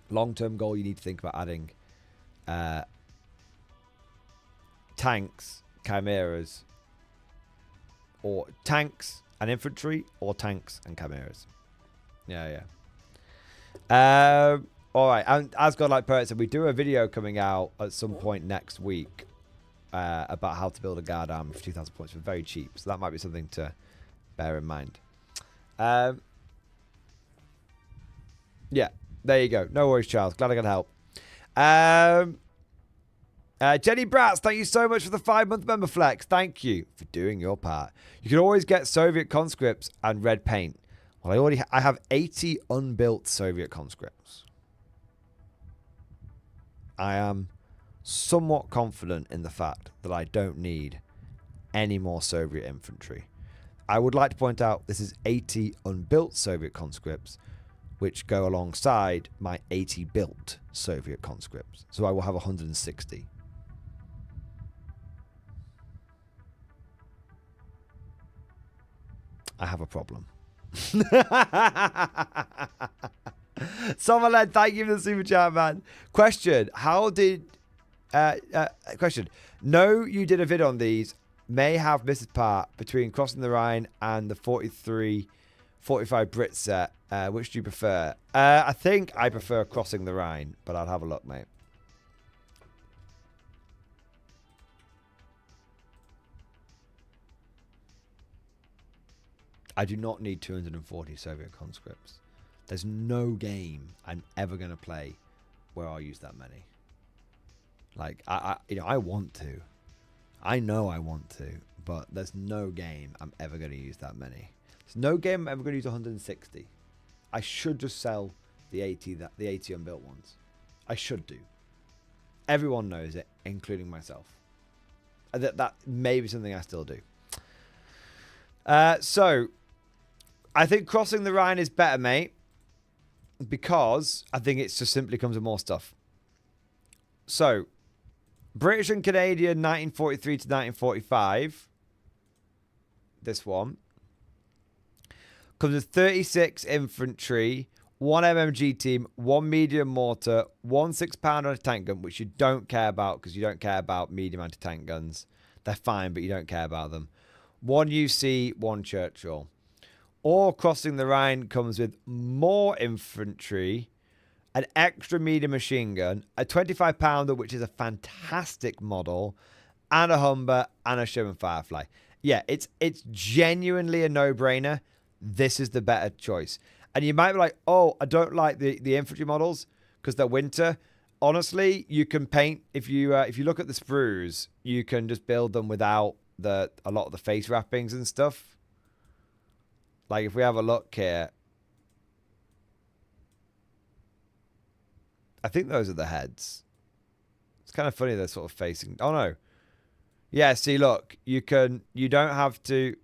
Long-term goal, you need to think about adding tanks, chimeras, or tanks and infantry, or tanks and chimeras. Yeah. All right, and as Godlike Poet said, we do a video coming out at some point next week about how to build a guard army for 2,000 points for very cheap. So that might be something to bear in mind. Yeah, there you go. No worries, Charles. Glad I could help. Jenny Bratz, thank you so much for the 5-month member flex. Thank you for doing your part. You can always get Soviet conscripts and red paint. Well, I have 80 unbuilt Soviet conscripts. I am somewhat confident in the fact that I don't need any more Soviet infantry. I would like to point out this is 80 unbuilt Soviet conscripts, which go alongside my 80 built Soviet conscripts. So I will have 160. I have a problem. Summerland, thank you for the super chat, man. Question: how did question? No, you did a vid on these. May have missed a part between Crossing the Rhine and the 43-45 Brit set. Which do you prefer? I think I prefer Crossing the Rhine, but I'll have a look, mate. I do not need 240 Soviet conscripts. There's no game I'm ever going to play where I'll use that many. Like, I want to. I know I want to, but there's no game I'm ever going to use that many. There's no game I'm ever going to use 160. I should just sell the 80 unbuilt ones. I should do. Everyone knows it, including myself. That may be something I still do. So, I think Crossing the Rhine is better, mate, because I think it just simply comes with more stuff. So, British and Canadian 1943 to 1945. This one comes with 36 infantry, 1 MMG team, 1 medium mortar, 1 6-pounder anti-tank gun, which you don't care about because you don't care about medium anti-tank guns. They're fine, but you don't care about them. 1 UC, 1 Churchill. or Crossing the Rhine comes with more infantry, an extra medium machine gun, a 25 pounder, which is a fantastic model, and a Humber and a Sherman Firefly. Yeah, it's genuinely a no-brainer. This is the better choice. And you might be like, oh, I don't like the infantry models because they're winter. Honestly, you can paint, if you look at the sprues, you can just build them without a lot of the face wrappings and stuff. Like if we have a look here, I think those are the heads. It's kind of funny they're sort of facing. Oh no. Yeah, see, look, you don't have to.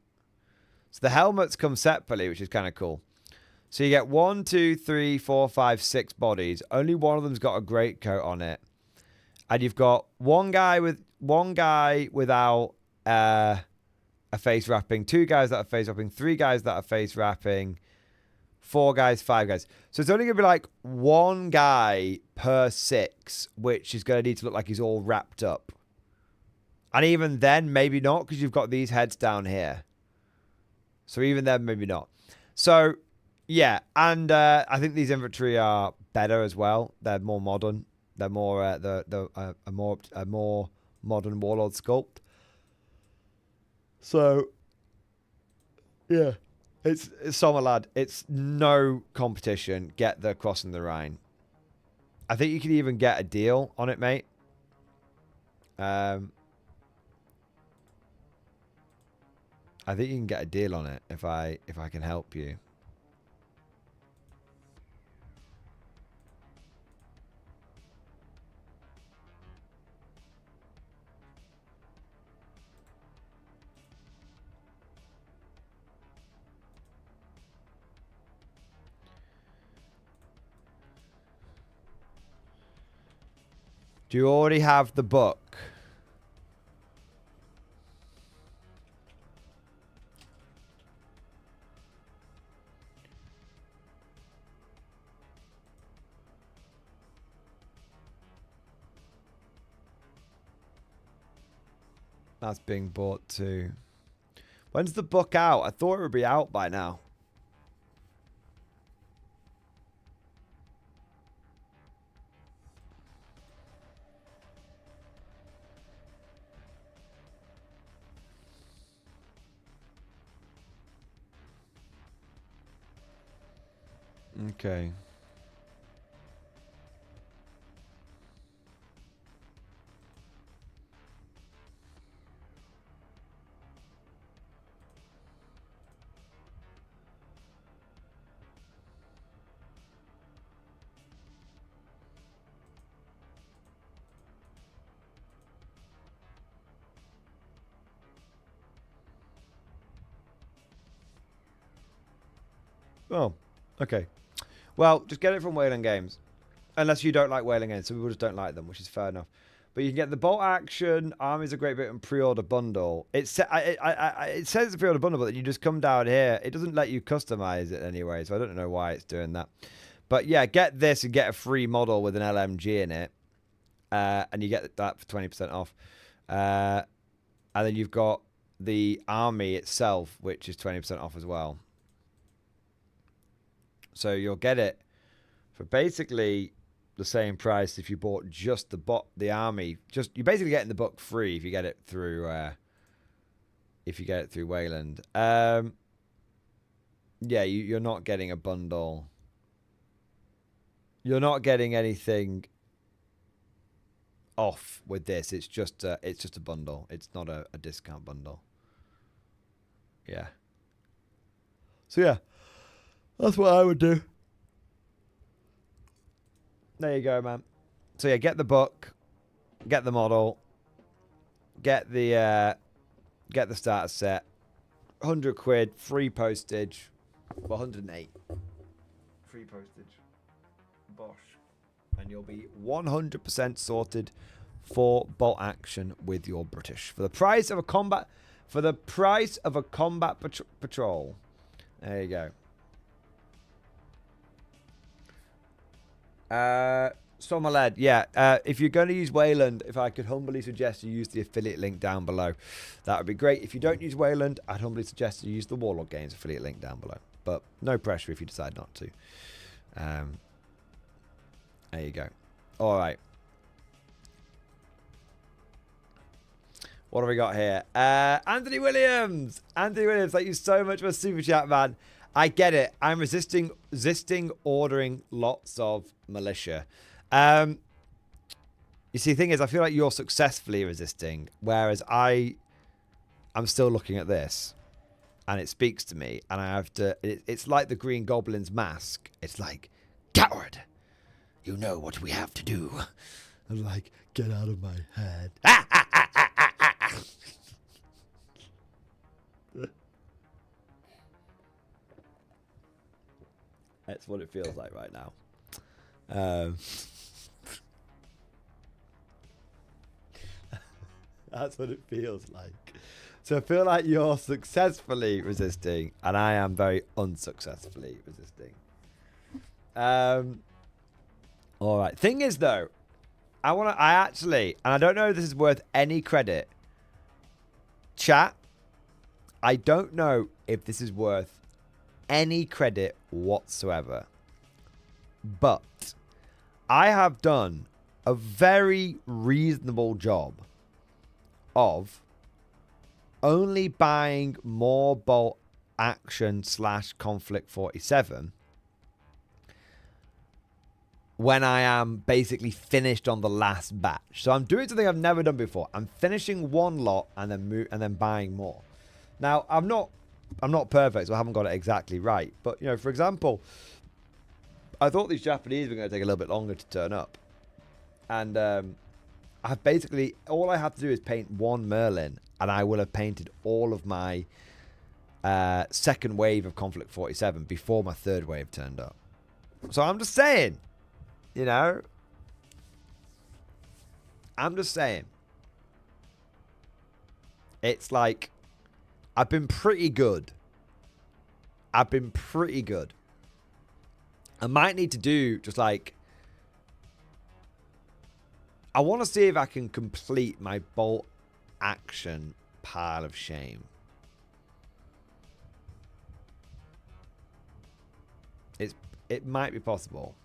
So the helmets come separately, which is kind of cool. So you get 1, 2, 3, 4, 5, 6 bodies. Only one of them's got a greatcoat on it. And you've got one guy without a face wrapping, 2 guys that are face wrapping, 3 guys that are face wrapping, 4 guys, 5 guys. So it's only going to be like 1 guy per 6, which is going to need to look like he's all wrapped up. And even then, maybe not, because you've got these heads down here. So even then, maybe not. So, yeah. And I think these infantry are better as well. They're more modern. They're more a more modern warlord sculpt. So, yeah. It's Summer Lad. It's no competition. Get the Crossing the Rhine. I think you could even get a deal on it, mate. I think you can get a deal on it if I can help you. Do you already have the book? That's being bought too. When's the book out? I thought it would be out by now. Okay. Oh, okay. Well, just get it from Wayland Games. Unless you don't like Wayland Games. Some people just don't like them, which is fair enough. But you can get the Bolt Action, Army's a Great Britain pre-order bundle. It says it's a pre-order bundle, but then you just come down here. It doesn't let you customize it anyway, so I don't know why it's doing that. But yeah, get this and get a free model with an LMG in it. And you get that for 20% off. And then you've got the Army itself, which is 20% off as well. So you'll get it for basically the same price if you bought just the Army. Just you're basically getting the book free if you get it through Wayland. Yeah, you're not getting a bundle. You're not getting anything off with this. It's just a bundle. It's not a discount bundle. Yeah. So yeah. That's what I would do. There you go, man. So yeah, get the book, get the model, get the starter set. 100 quid, free postage. Well, 108. Free postage. Bosh. And you'll be 100% sorted for Bolt Action with your British. For the price of a combat patrol. There you go. Somaled, yeah. If you're going to use Wayland, if I could humbly suggest you use the affiliate link down below, that would be great. If you don't use Wayland, I'd humbly suggest you use the Warlord Games affiliate link down below. But no pressure if you decide not to. There you go. All right. What have we got here? Anthony Williams. Anthony Williams, thank you so much for a super chat, man. I get it. I'm resisting ordering lots of militia. You see, the thing is, I feel like you're successfully resisting, whereas I'm still looking at this, and it speaks to me, and I have to. It's like the Green Goblin's mask. It's like, coward, you know what we have to do. I'm like, get out of my head. That's what it feels like right now. That's what it feels like. So I feel like you're successfully resisting, and I am very unsuccessfully resisting. All right. Thing is, though, I actually, and I don't know if this is worth any credit. Chat, I don't know if this is worth any credit whatsoever, but I have done a very reasonable job of only buying more bolt action / conflict 47 when I am basically finished on the last batch. So I'm doing something I've never done before. I'm finishing one lot and then buying more. Now I'm not perfect, so I haven't got it exactly right. But you know, for example, I thought these Japanese were going to take a little bit longer to turn up, and I've basically all I have to do is paint one Merlin, and I will have painted all of my second wave of Conflict 47 before my third wave turned up. So I'm just saying, you know, I'm just saying, it's like I've been pretty good. I might need to do just like, I want to see if I can complete my bolt action pile of shame. It might be possible.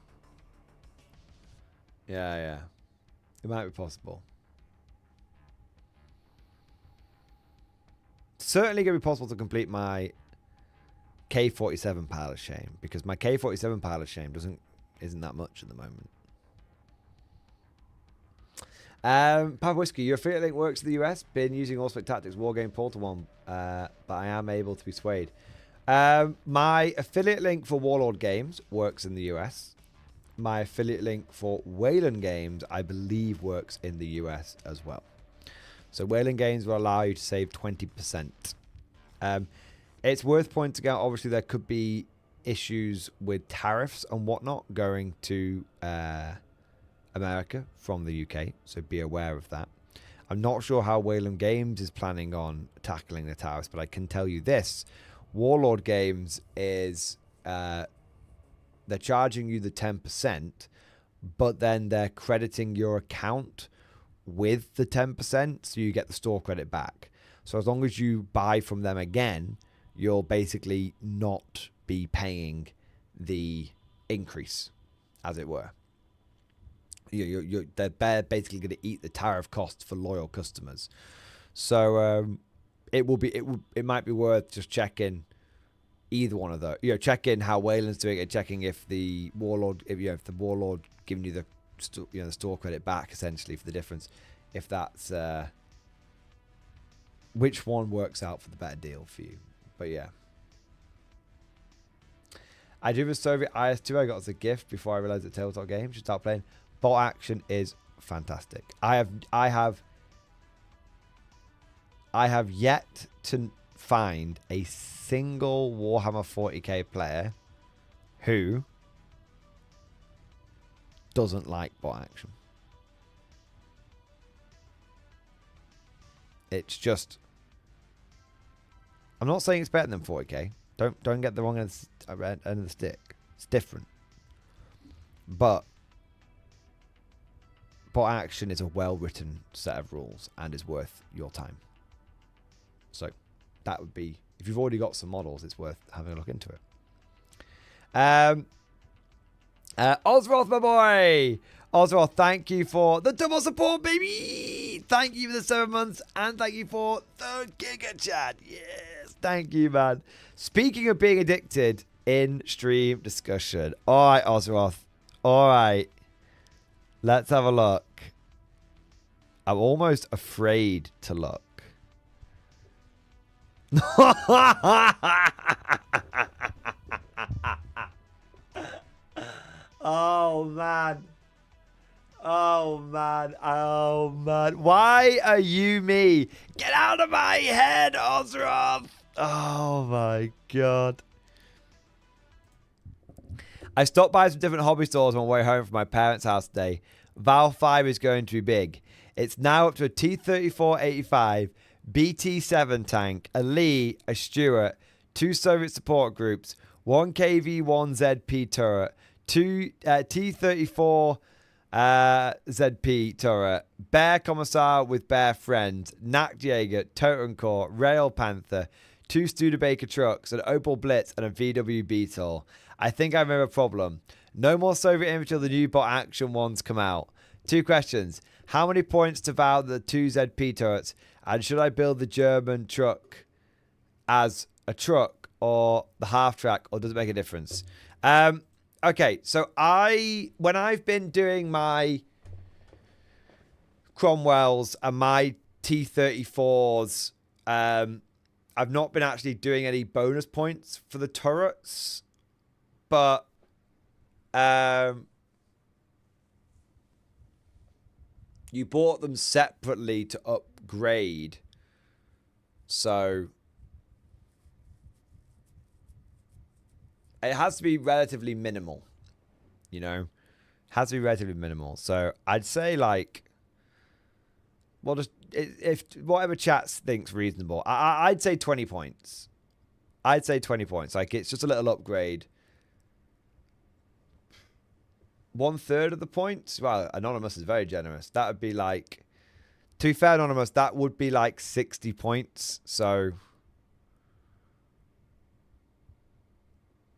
Yeah. It might be possible. Certainly going to be possible to complete my K47 pile of shame, because my K47 pile of shame isn't that much at the moment. Pub Whiskey, your affiliate link works in the US. Been using Allspec Tactics Wargame Portal 1, but I am able to be swayed. My affiliate link for Warlord Games works in the US. My affiliate link for Wayland Games, I believe, works in the US as well. So Wayland Games will allow you to save 20%. It's worth pointing out, obviously, there could be issues with tariffs and whatnot going to America from the UK, so be aware of that. I'm not sure how Wayland Games is planning on tackling the tariffs, but I can tell you this. Warlord Games is... they're charging you the 10%, but then they're crediting your account with the 10%, so you get the store credit back. So as long as you buy from them again, you'll basically not be paying the increase, as it were. They're basically going to eat the tariff costs for loyal customers. So it might be worth just checking either one of those. You know, checking how Wayland's doing it, checking if the Warlord, if the Warlord giving you the store credit back essentially for the difference, if that's which one works out for the better deal for you. But yeah, I do have a Soviet IS-2 I got as a gift before I realized that Tabletop Games should start playing. Bolt action is fantastic. I have yet to find a single Warhammer 40k player who doesn't like bot action. It's just, I'm not saying it's better than 40k. Don't get the wrong end of the stick. It's different. But bolt action is a well-written set of rules and is worth your time. So that would be, if you've already got some models, it's worth having a look into it. Osroth, my boy. Osroth, thank you for the double support, baby. Thank you for the 7 months, and thank you for the Giga Chat. Yes, thank you, man. Speaking of being addicted in stream discussion. All right, Osroth. All right. Let's have a look. I'm almost afraid to look. Oh, man. Oh, man. Oh, man. Why are you me? Get out of my head, Osroth. Oh, my God. I stopped by some different hobby stores on my way home from my parents' house today. Val 5 is going to be big. It's now up to a T-34-85, BT-7 tank, a Lee, a Stuart, 2 Soviet support groups, 1 KV-1 ZP turret, 2 T-34 ZP turret, Bear Commissar with Bear Friend, Nachtjäger, Totencore, Rail Panther, 2 Studebaker trucks, an Opel Blitz, and a VW Beetle. I think I have a problem. No more Soviet infantry until the new bot action ones come out. 2 questions. How many points to vow the 2 ZP turrets? And should I build the German truck as a truck or the half track, or does it make a difference? Okay, so when I've been doing my Cromwells and my T-34s, I've not been actually doing any bonus points for the turrets, but you bought them separately to upgrade, so it has to be relatively minimal, you know? Has to be relatively minimal. So I'd say, like, well, just if whatever chat thinks reasonable, I'd say 20 points. I'd say 20 points. Like, it's just a little upgrade. 1/3 of the points? Well, Anonymous is very generous. That would be like, to be fair, Anonymous, that would be like 60 points. So,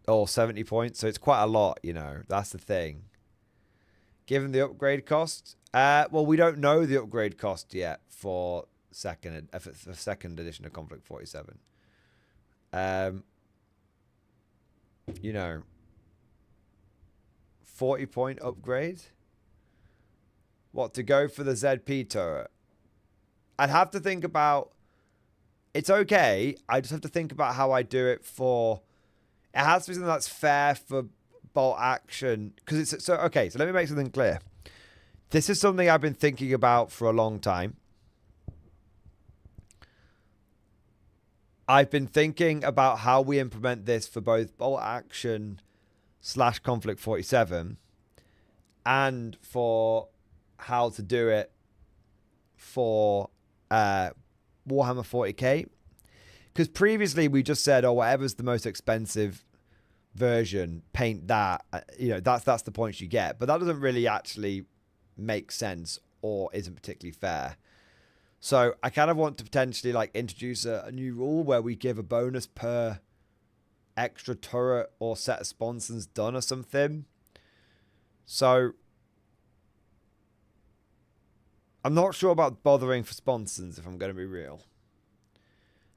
or 70 points. So it's quite a lot, you know. That's the thing. Given the upgrade cost, well, we don't know the upgrade cost yet for second edition of Conflict 47. You know, 40-point upgrade. What, to go for the ZP turret? I'd have to think about. It's okay. I just have to think about how I do it for. It has to be something that's fair for bolt action, because it's so okay. So let me make something clear. This is something I've been thinking about for a long time. I've been thinking about how we implement this for both bolt action / Conflict 47, and for how to do it for Warhammer 40k. Because previously we just said, oh, whatever's the most expensive version, paint that. You know, that's the points you get. But that doesn't really actually make sense or isn't particularly fair. So I kind of want to potentially like introduce a new rule where we give a bonus per extra turret or set of sponsons done or something. So I'm not sure about bothering for sponsons, if I'm going to be real.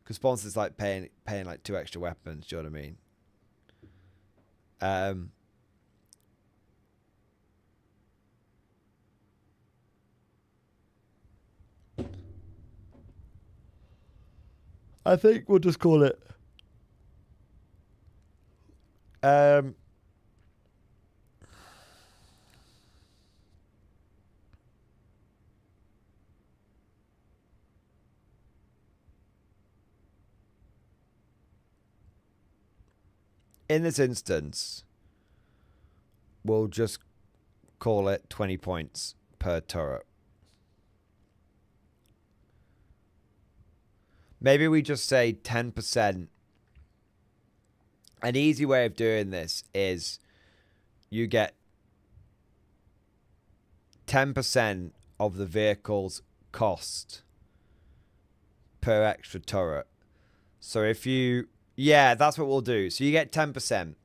Because sponsons like paying like 2 extra weapons, do you know what I mean? I think we'll just call it in this instance, we'll just call it 20 points per turret. Maybe we just say 10%. An easy way of doing this is you get 10% of the vehicle's cost per extra turret. So if you... Yeah, that's what we'll do. So you get 10%.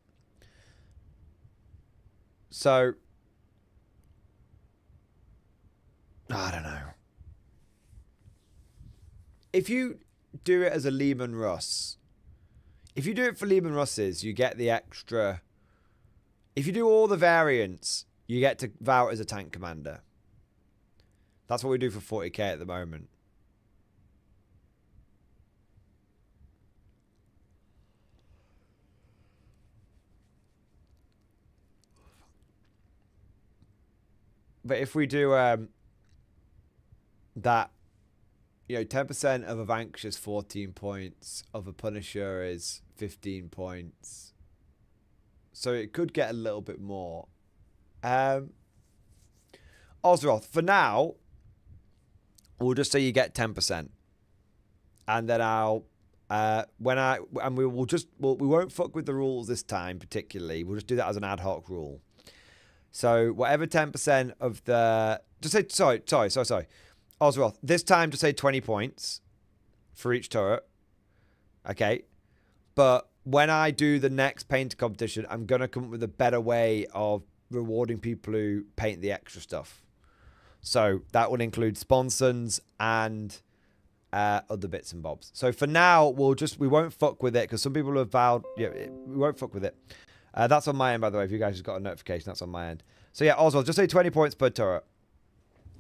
So... I don't know. If you do it as a Lehman Russ... If you do it for Lehman Russes, you get the extra... If you do all the variants, you get to vow as a tank commander. That's what we do for 40k at the moment. But if we do that, you know, 10% of a Vanquish is 14 points, of a Punisher is 15 points. So it could get a little bit more. Osroth, for now, we'll just say you get 10%. And then I'll, we won't fuck with the rules this time particularly. We'll just do that as an ad hoc rule. So whatever 10% of the, just say, sorry. Osroth, this time just say 20 points for each turret. Okay. But when I do the next painter competition, I'm going to come up with a better way of rewarding people who paint the extra stuff. So that would include sponsons and other bits and bobs. So for now, we won't fuck with it because some people have vowed, we won't fuck with it. That's on my end, by the way. If you guys just got a notification, that's on my end. So yeah, Oswald, just say 20 points per turret.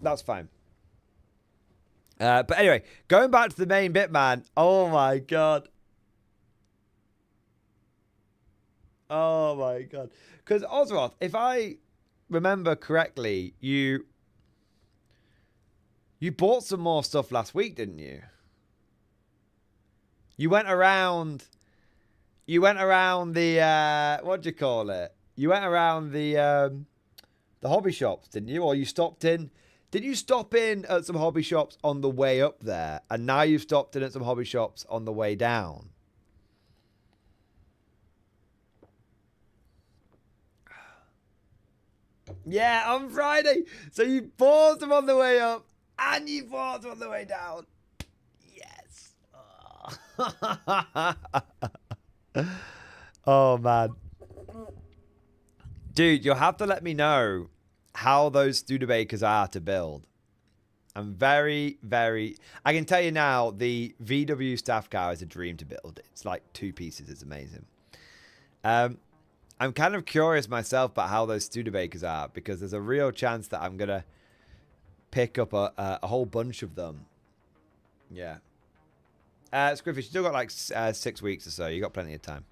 That's fine. But anyway, going back to the main bit, man. Oh my god. Oh my god. Because Oswald, if I remember correctly, you bought some more stuff last week, didn't you? You went around the what do you call it? You went around the hobby shops, didn't you? Or you stopped in? Did you stop in at some hobby shops on the way up there, and now you've stopped in at some hobby shops on the way down? Yeah, on Friday. So you bought them on the way up, and you bought them on the way down. Yes. Oh, man. Dude, you'll have to let me know how those Studebakers are to build. I'm very, very... I can tell you now, the VW staff car is a dream to build. It's like 2 pieces. It's amazing. I'm kind of curious myself about how those Studebakers are, because there's a real chance that I'm going to pick up a whole bunch of them. Yeah. Scriffy, you still got like 6 weeks or so. You got plenty of time.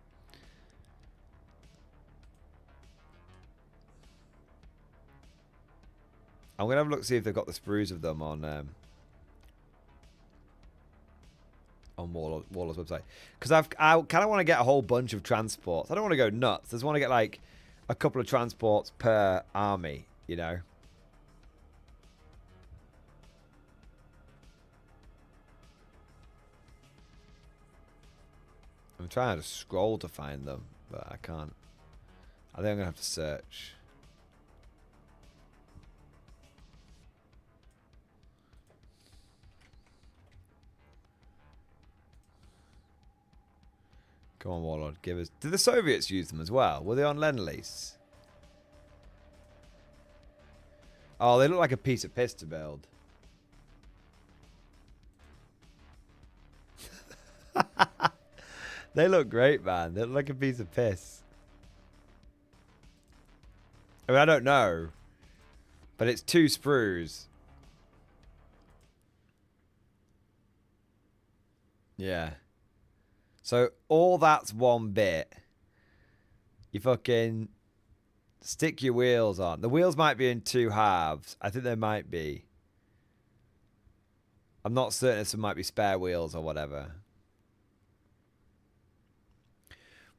I'm going to have a look, see if they've got the sprues of them on Warlord's website. Because I kind of want to get a whole bunch of transports. I don't want to go nuts. I just want to get like a couple of transports per army, you know. I'm trying to scroll to find them, but I can't. I think I'm going to have to search. Come on, Warlord, give us... Did the Soviets use them as well? Were they on Lend-Lease? Oh, they look like a piece of piss to build. They look great, man. They look like a piece of piss. I mean, I don't know. But it's 2 sprues. Yeah. So all that's 1 bit. You fucking stick your wheels on. The wheels might be in 2 halves. I think they might be. I'm not certain if some might be spare wheels or whatever.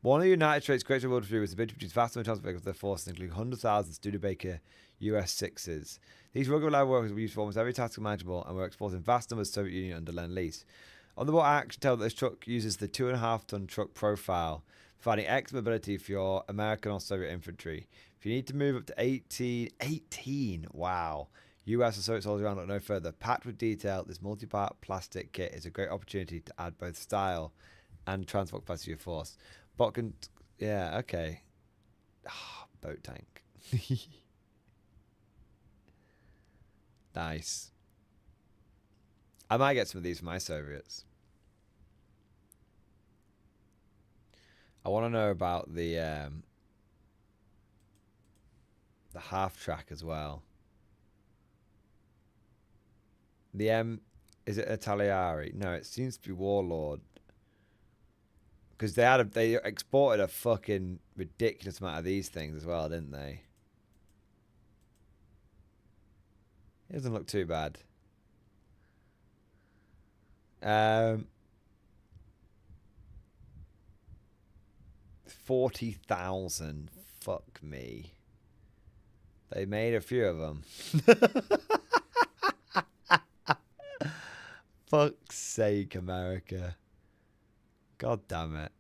One of the United States' greatest world review was the ability to produce vast amounts of vehicles their forces, including 100,000 Studebaker US-6s. These rugged reliable workers were used for almost every task imaginable and were exported in vast numbers to the Soviet Union under Lend-Lease. On the board, I actually tell that this truck uses the 2.5-ton truck profile, providing excellent mobility for your American or Soviet infantry. If you need to move up to 18, wow. US assault soldiers around, look no further. Packed with detail, this multi-part plastic kit is a great opportunity to add both style and transport capacity to your force. Bot can, yeah, okay. Boat tank. Nice. I might get some of these for my Soviets. I want to know about the half track as well. The M, is it Italiari? No, it seems to be Warlord. Because they exported a fucking ridiculous amount of these things as well, didn't they? It doesn't look too bad. 40,000. Fuck me. They made a few of them. Fuck's sake, America. God damn it.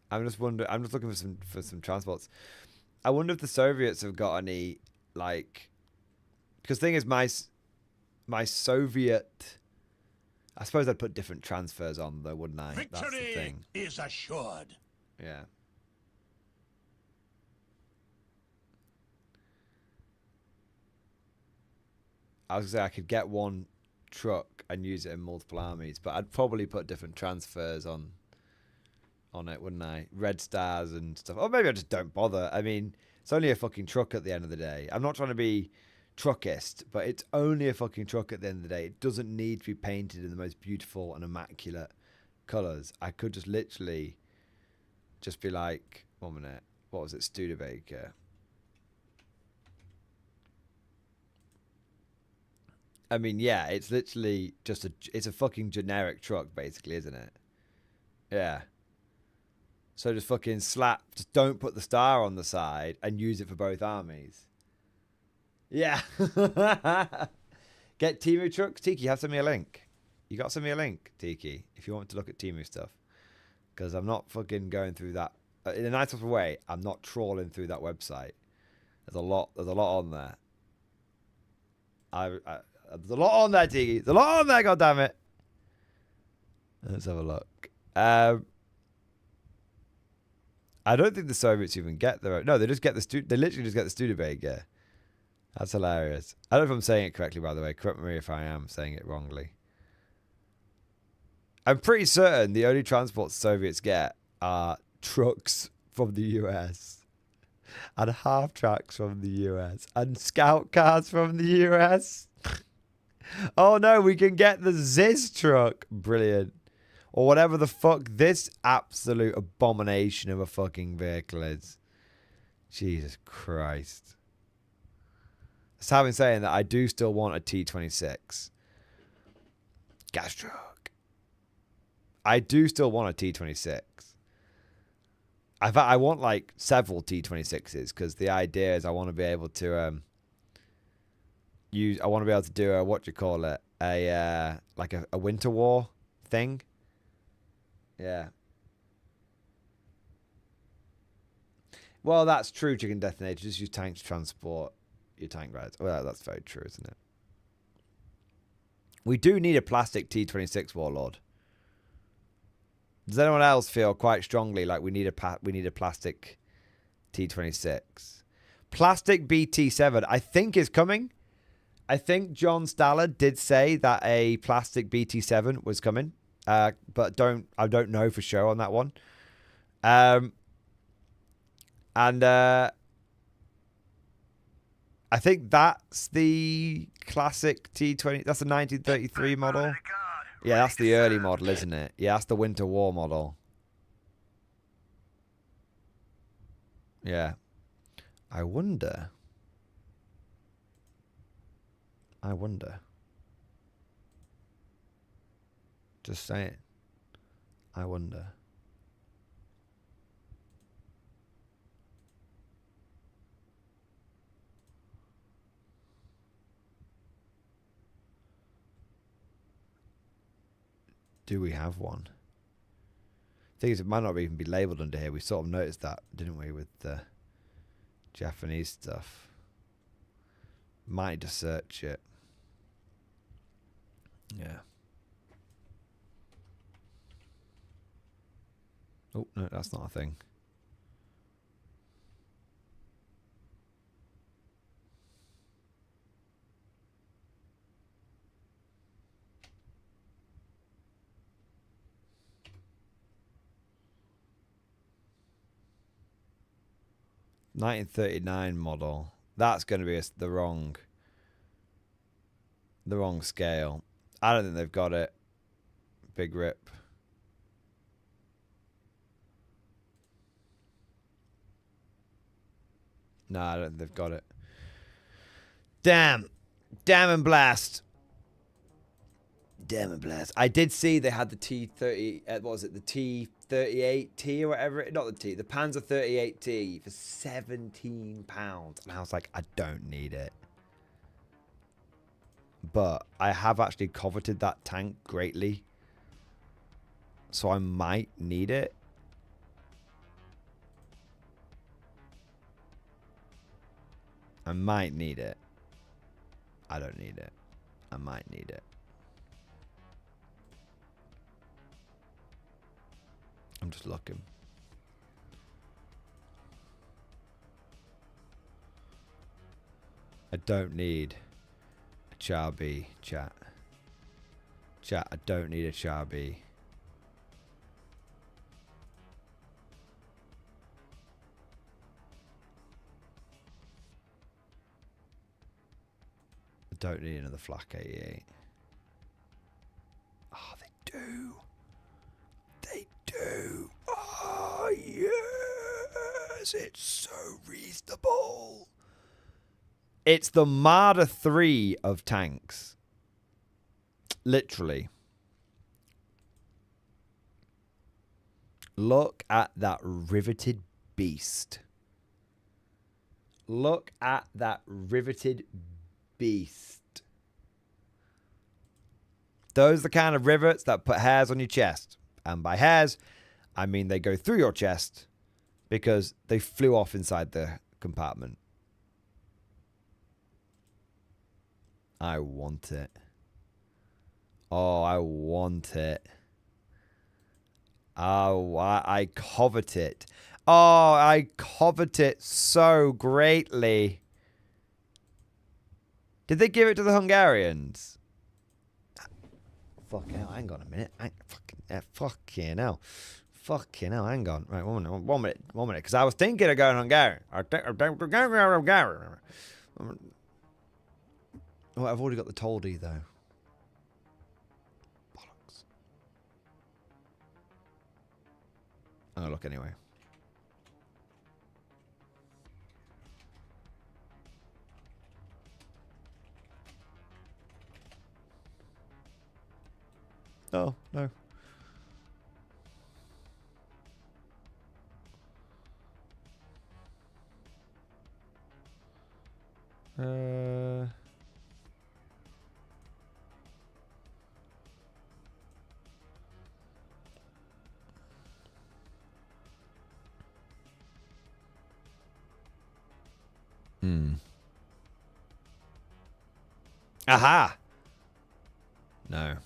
I'm just wondering. I'm just looking for some transports. I wonder if the Soviets have got any, like, because the thing is, my Soviet. I suppose I'd put different transfers on though, wouldn't I? Victory That's the thing. is assured. Yeah. I was gonna say I could get one truck and use it in multiple armies, but I'd probably put different transfers on it, wouldn't I? Red stars and stuff. Or maybe I just don't bother. I mean, it's only a fucking truck at the end of the day. I'm not trying to be truckist, but it's only a fucking truck at the end of the day. It doesn't need to be painted in the most beautiful and immaculate colours. I could just literally just be like, 1 minute, what was it, Studebaker? I mean, yeah, it's literally just it's a fucking generic truck, basically, isn't it? Yeah. So just fucking just don't put the star on the side and use it for both armies. Yeah. Get Timu trucks. Tiki, have sent me a link. You got to send me a link, Tiki, if you want to look at Timu stuff. Because I'm not fucking going through that. In a nice way, I'm not trawling through that website. There's a lot on there. There's a lot on there, Tiki. There's a lot on there, goddammit. Let's have a look. I don't think the Soviets even get their own. No, they just get they literally just get the Studebaker. That's hilarious. I don't know if I'm saying it correctly, by the way. Correct me if I am saying it wrongly. I'm pretty certain the only transports Soviets get are trucks from the US and half tracks from the US and scout cars from the US. Oh no, we can get the Ziz truck. Brilliant. Or whatever the fuck this absolute abomination of a fucking vehicle is. Jesus Christ. So having saying that, I do still want a T-26 gas truck. I do still want a T-26. In fact, I want like several T-26s because the idea is I want to be able to I want to be able to do a winter war thing. Yeah. Well, that's true, Chicken Detonator. Just use tanks to transport your tank rides. Well, that's very true, isn't it? We do need a plastic T-26 Warlord. Does anyone else feel quite strongly like we need a plastic T-26? Plastic BT-7, I think, is coming. I think John Staller did say that a plastic BT-7 was coming. But I don't know for sure on that one. I think that's the classic T-20. That's the 1933 model. Yeah, that's the early model, isn't it? Yeah, that's the Winter War model. Yeah. I wonder. Just saying. I wonder. Do we have one? Thing is, it might not even be labelled under here. We sort of noticed that, didn't we, with the Japanese stuff. Might need to search it. Yeah. Oh, no, that's not a thing. (1939) model. That's going to be the wrong scale. I don't think they've got it. Big rip. No, I don't think they've got it. Damn. Damn and blast. Damn and blast. I did see they had the T30, what was it? The T38T or whatever. Not the T, the Panzer 38T for £17. And I was like, I don't need it. But I have actually coveted that tank greatly. So I might need it. I might need it. I don't need it. I might need it. I'm just looking. I don't need a Charby, chat. Chat, I don't need a Charby. I don't need another Flak 88. Oh, they do. They do. Oh, yes. It's so reasonable. It's the Marder 3 of tanks. Literally. Look at that riveted beast. Look at that riveted beast. Those are the kind of rivets that put hairs on your chest. And by hairs, I mean they go through your chest because they flew off inside the compartment. I want it. Oh, I want it. Oh, I covet it. Oh, I covet it so greatly. Did they give it to the Hungarians? Fucking hell, hang on a minute. Fucking hell. Fucking hell, hang on. Right, one minute. Because I was thinking of going Hungarian. Oh, I've already got the Toldy, though. Bollocks. Oh, look, anyway. Oh, no. Aha! No.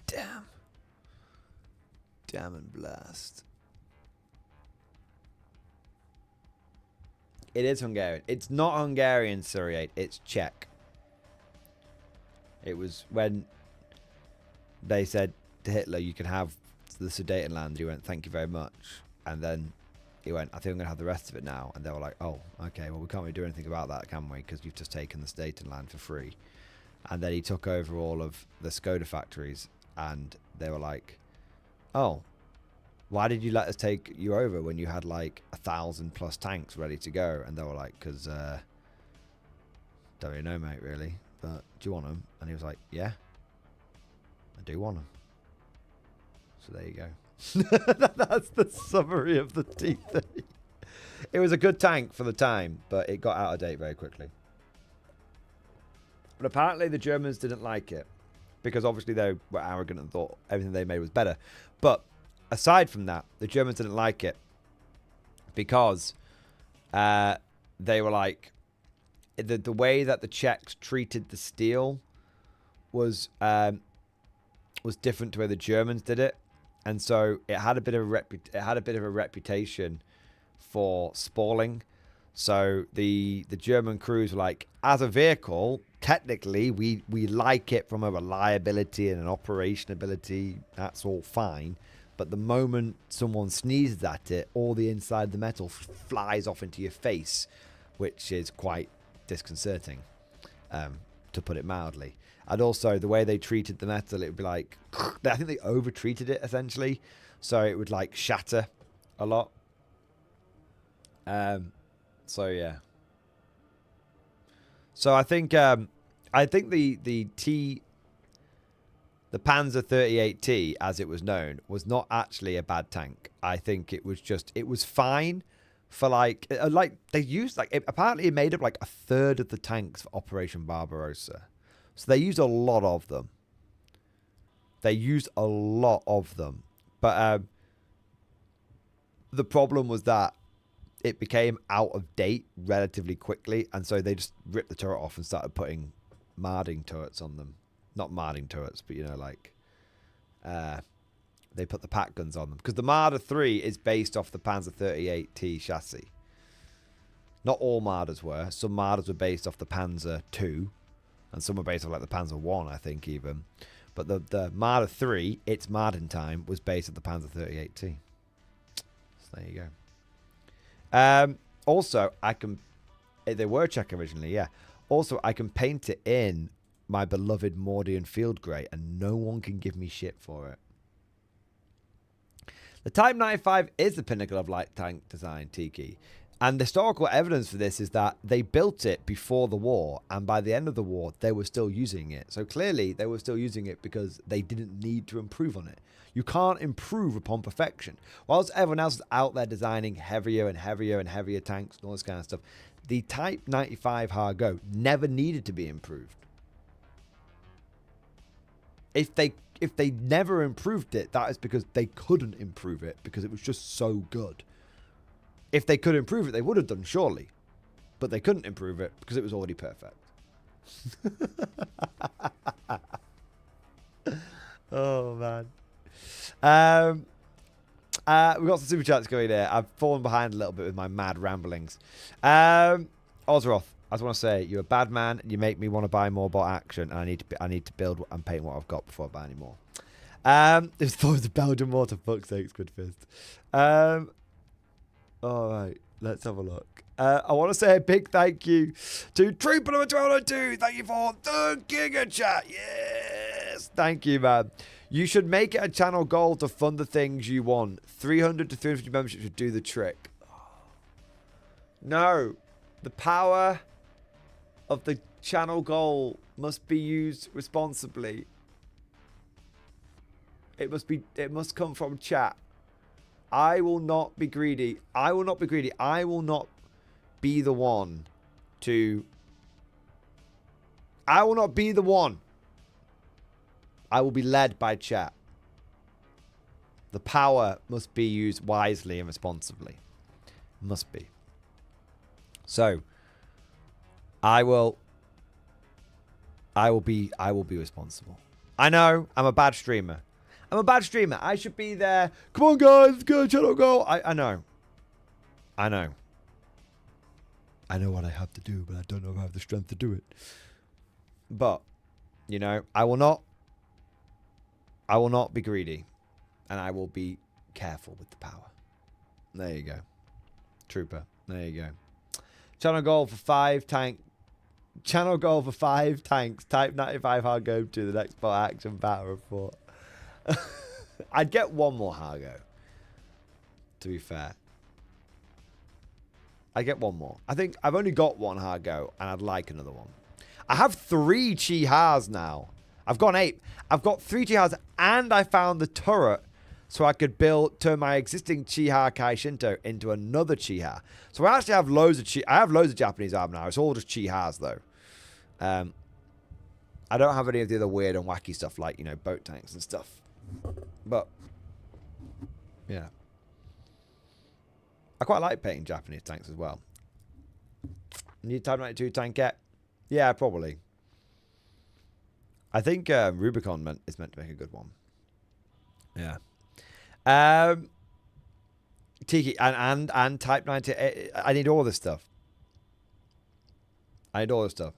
Damn. Damn and blast. It is Hungarian. It's not Hungarian, Suriate. It's Czech. It was when they said to Hitler, you can have the Sudetenland. He went, thank you very much. And then he went, I think I'm going to have the rest of it now. And they were like, oh, okay, well, we can't really do anything about that, can we? Because you've just taken the Sudetenland for free. And then he took over all of the Skoda factories. And they were like, oh, why did you let us take you over when you had like 1,000+ tanks ready to go? And they were like, because, don't really know, mate, really. But do you want them? And he was like, yeah, I do want them. So there you go. That's the summary of the T30. It was a good tank for the time, but it got out of date very quickly. But apparently the Germans didn't like it because obviously they were arrogant and thought everything they made was better. But aside from that, the Germans didn't like it because they were like, the way that the Czechs treated the steel was different to where the Germans did it, and so it had a bit of a reputation for spalling. So the German crews were like, as a vehicle, technically we like it from a reliability and an operation ability. That's all fine. But the moment someone sneezes at it, all the inside of the metal flies off into your face, which is quite disconcerting, to put it mildly. And also the way they treated the metal, it would be like, I think they over treated it essentially, so it would like shatter a lot. So yeah. So I think the Panzer 38T, as it was known, was not actually a bad tank. I think it was fine for like they used apparently it made up like a third of the tanks for Operation Barbarossa. So they used a lot of them. But the problem was that it became out of date relatively quickly, and so they just ripped the turret off and started putting Marding turrets on them. Not Marding turrets, but they put the pack guns on them, because the Marder 3 is based off the Panzer 38T chassis. Not all Marders were. Some Marders were based off the Panzer 2, and some were based off like the Panzer 1, I think even. But the Marder 3, its Marden time, was based on the Panzer 38T. So there you go. Also, they were Czech originally, yeah. Also, I can paint it in my beloved Mordian field grey, and no one can give me shit for it. The Type 95 is the pinnacle of light tank design, Tiki. And the historical evidence for this is that they built it before the war, and by the end of the war, they were still using it. So clearly, they were still using it because they didn't need to improve on it. You can't improve upon perfection. Whilst everyone else is out there designing heavier and heavier and heavier tanks and all this kind of stuff, the Type 95 Hargo never needed to be improved. If they never improved it, that is because they couldn't improve it, because it was just so good. If they could improve it, they would have done, surely. But they couldn't improve it because it was already perfect. Oh, man. We've got some super chats going here. I've fallen behind a little bit with my mad ramblings. Ozroth, I just want to say, you're a bad man, and you make me want to buy more bot action, and I need to build and paint what I've got before I buy any more. It's thought the Belgian war, for fuck's sake, Squid Fist. All right, let's have a look. I want to say a big thank you to Trooper number 1202. Thank you for the Giga Chat. Yes, thank you, man. You should make it a channel goal to fund the things you want. 300 to 350 memberships should do the trick. No, the power of the channel goal must be used responsibly. It must come from chat. I will not be greedy. I will not be greedy. I will not be the one to... I will not be the one. I will be led by chat. The power must be used wisely and responsibly. Must be. So, I will be responsible. I know, I'm a bad streamer. I should be there. Come on, guys, let's go, channel go. I know. I know what I have to do, but I don't know if I have the strength to do it. But, you know, I will not be greedy, and I will be careful with the power. There you go. Trooper. There you go. Channel goal for 5 tanks. Channel goal for 5 tanks. Type 95 Hargo to the next bot action battle report. I'd get one more Hargo, to be fair. I get one more. I think I've only got one Hargo, and I'd like another one. I have 3 Chi-Has now. I've got 8. I've got 3 Chi-Has, and I found the turret so I could turn my existing Chi-Ha Kaishinto into another Chi-Ha. So I actually have loads of I have loads of Japanese armor now. It's all just Chi-Has, though. I don't have any of the other weird and wacky stuff like, you know, boat tanks and stuff. But, yeah. I quite like painting Japanese tanks as well. Need Type 92 tankette? Yeah, probably. I think Rubicon is meant to make a good one. Yeah. Tiki and Type 90. I need all this stuff. I need all this stuff.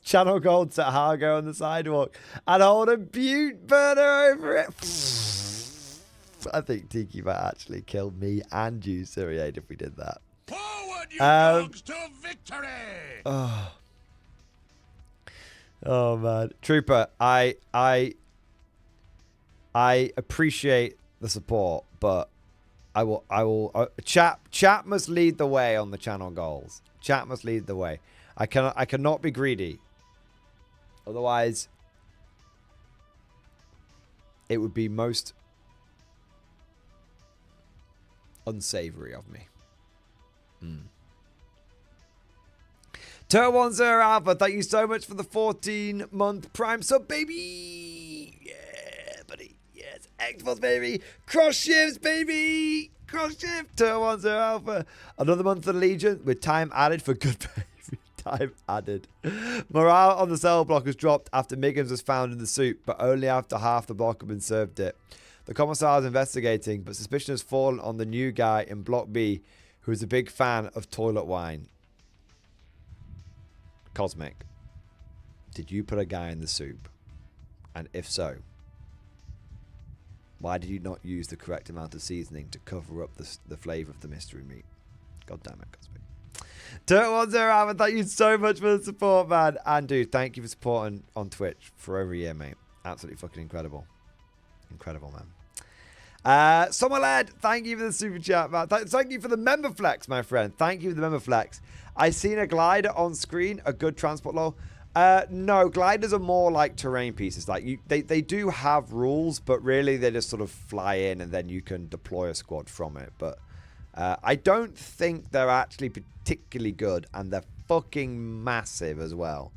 Channel Gold set Hargo on the sidewalk and hold a butte burner over it. I think Tiki might actually kill me and you, Syriade, if we did that. Forward, you dogs, to victory! Oh man, Trooper, I appreciate the support, but I will. Chat must lead the way on the channel goals. Chat must lead the way. I cannot be greedy. Otherwise, it would be most unsavory of me. Tur10 Alpha, thank you so much for the 14-month Prime sub, baby. Yeah, buddy. Yes, Xbox, baby. Cross shifts, baby. Cross shift. Tur10 Alpha. Another month of the Legion with time added for good behavior. Time added. Morale on the cell block has dropped after Miggins was found in the soup, but only after half the block had been served it. The commissar is investigating, but suspicion has fallen on the new guy in Block B, who is a big fan of toilet wine. Cosmic, did you put a guy in the soup? And if so, why did you not use the correct amount of seasoning to cover up the flavour of the mystery meat? God damn it, Cosmic. Dirt10 thank you so much for the support, man. And dude, thank you for supporting on Twitch for over a year, mate. Absolutely fucking incredible. Incredible, man. Summerled, thank you for the super chat, man. Thank you for the member flex, my friend. Thank you for the member flex. I seen a glider on screen, a good transport low. No, gliders are more like terrain pieces. Like they do have rules, but really they just sort of fly in and then you can deploy a squad from it. But I don't think they're actually particularly good, and they're fucking massive as well.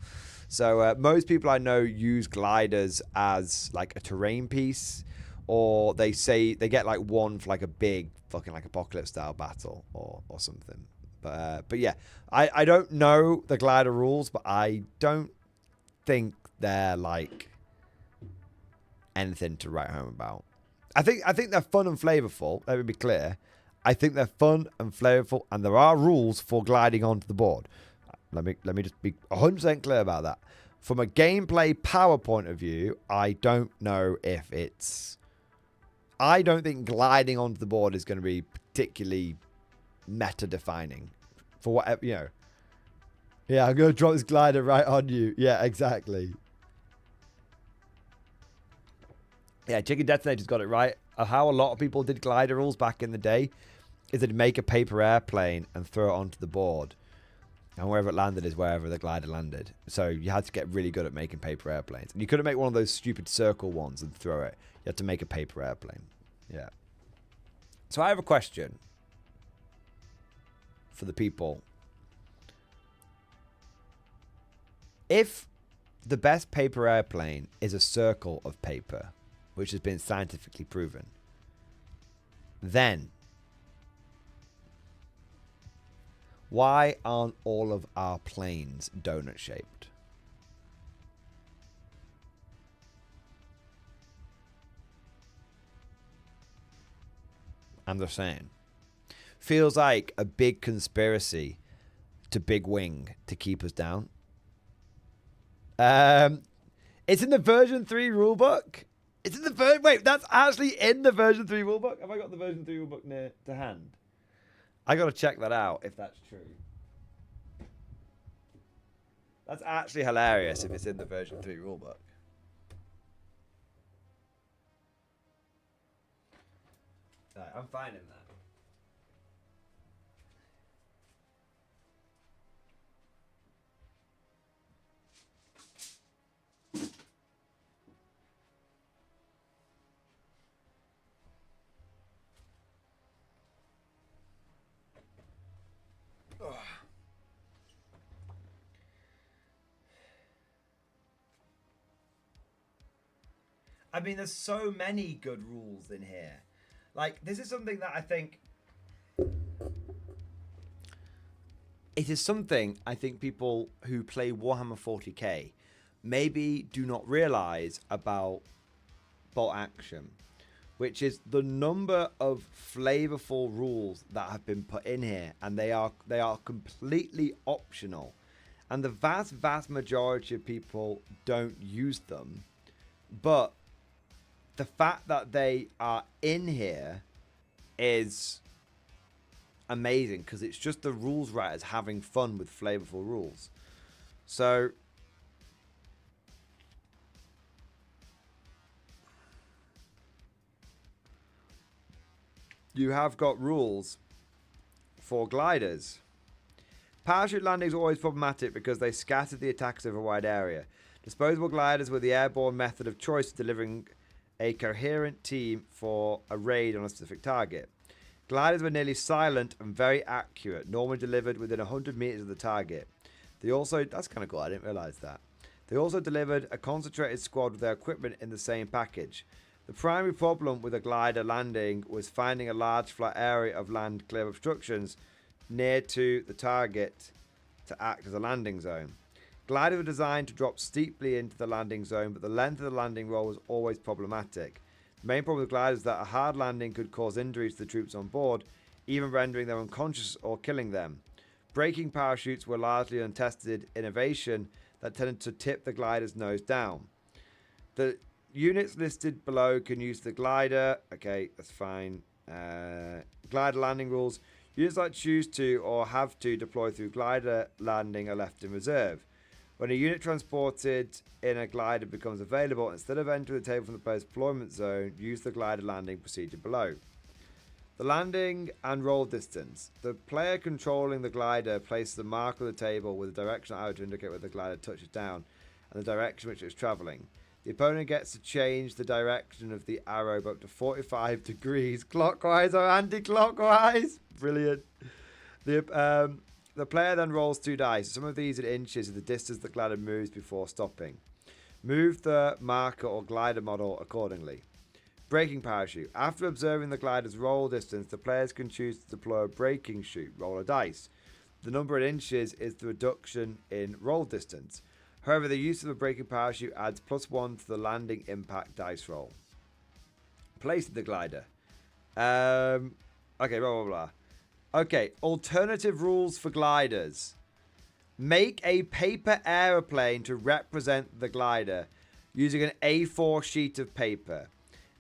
So most people I know use gliders as like a terrain piece, or they say they get like one for like a big fucking like apocalypse style battle or something. But yeah, I don't know the glider rules, but I don't think they're like anything to write home about. I think they're fun and flavorful. Let me be clear. I think they're fun and flavorful, and there are rules for gliding onto the board. Let me just be 100% clear about that. From a gameplay power point of view, I don't know if it's... I don't think gliding onto the board is going to be particularly meta-defining for whatever, you know. Yeah, I'm going to drop this glider right on you. Yeah, exactly. Yeah, Chicken Detonator's got it right. How a lot of people did glider rules back in the day is they'd make a paper airplane and throw it onto the board. And wherever it landed is wherever the glider landed. So you had to get really good at making paper airplanes. And you couldn't make one of those stupid circle ones and throw it. You had to make a paper airplane. Yeah. So I have a question for the people. If the best paper airplane is a circle of paper, which has been scientifically proven, then why aren't all of our planes donut shaped? I'm just saying. Feels like a big conspiracy to Big Wing to keep us down. It's in the version 3 rulebook. It's in the version... Wait, that's actually in the version 3 rulebook? Have I got the version 3 rulebook near to hand? I got to check that out if that's true. That's actually hilarious if it's in the version 3 rulebook. Right, I'm finding that. I mean, there's so many good rules in here. Like, this is something that I think... It is something I think people who play Warhammer 40k maybe do not realize about bolt action, which is the number of flavorful rules that have been put in here, and they are completely optional, and the vast majority of people don't use them. But the fact that they are in here is amazing, because it's just the rules writers having fun with flavorful rules. So you have got rules for gliders. Parachute landings are always problematic because they scatter the attackers over a wide area. Disposable gliders were the airborne method of choice for delivering a coherent team for a raid on a specific target. Gliders were nearly silent and very accurate, normally delivered within 100 meters of the target. They also, that's kind of cool, I didn't realize that. They also delivered a concentrated squad with their equipment in the same package. The primary problem with a glider landing was finding a large flat area of land clear of obstructions near to the target to act as a landing zone. Gliders were designed to drop steeply into the landing zone, but the length of the landing roll was always problematic. The main problem with gliders is that a hard landing could cause injuries to the troops on board, even rendering them unconscious or killing them. Braking parachutes were largely untested innovation that tended to tip the glider's nose down. The units listed below can use the glider. Okay, that's fine. Glider landing rules. Units that choose to or have to deploy through glider landing are left in reserve. When a unit transported in a glider becomes available, instead of entering the table from the post-deployment zone, use the glider landing procedure below. The landing and roll distance. The player controlling the glider places a mark on the table with a directional arrow to indicate where the glider touches down and the direction which it is travelling. The opponent gets to change the direction of the arrow by up to 45 degrees, clockwise or anti-clockwise. Brilliant. The player then rolls 2 dice. Some of these in inches of the distance the glider moves before stopping. Move the marker or glider model accordingly. Braking parachute. After observing the glider's roll distance, the players can choose to deploy a braking chute. Roll a dice. The number in inches is the reduction in roll distance. However, the use of a braking parachute adds +1 to the landing impact dice roll. Placing the glider. Okay, blah, blah, blah. Okay, alternative rules for gliders. Make a paper aeroplane to represent the glider using an A4 sheet of paper.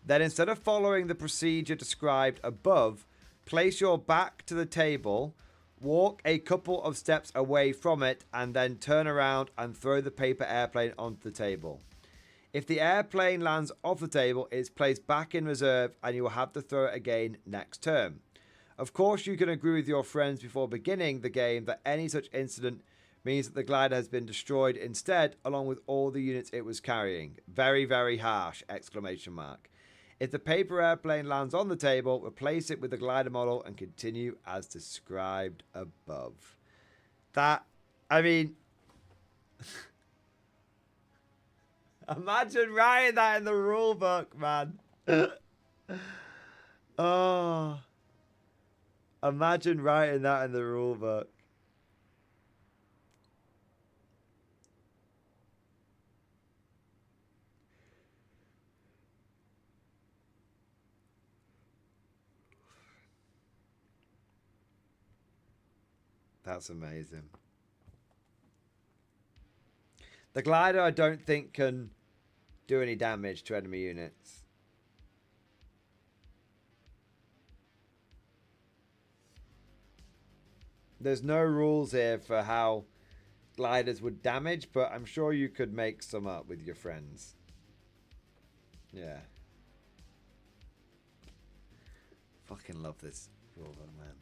Then instead of following the procedure described above, place your back to the table, walk a couple of steps away from it, and then turn around and throw the paper airplane onto the table. If the airplane lands off the table, it's placed back in reserve and you will have to throw it again next turn. Of course, you can agree with your friends before beginning the game that any such incident means that the glider has been destroyed instead, along with all the units it was carrying. Very, very harsh! Exclamation mark. If the paper airplane lands on the table, replace it with the glider model and continue as described above. That, I mean... Imagine writing that in the rule book, man. Oh... Imagine writing that in the rule book. That's amazing. The glider, I don't think, can do any damage to enemy units. There's no rules here for how gliders would damage, but I'm sure you could make some up with your friends. Yeah. Fucking love this rule, man.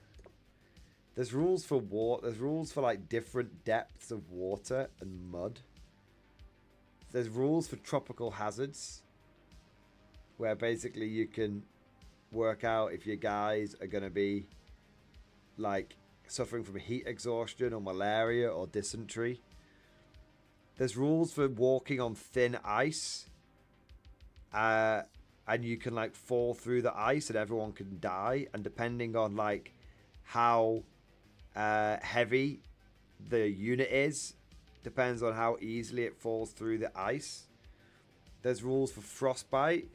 There's rules for there's rules for like different depths of water and mud. There's rules for tropical hazards, where basically you can work out if your guys are going to be like suffering from heat exhaustion or malaria or dysentery. There's rules for walking on thin ice. and you can like fall through the ice and everyone can die, and depending on like how heavy the unit is, depends on how easily it falls through the ice. There's rules for frostbite.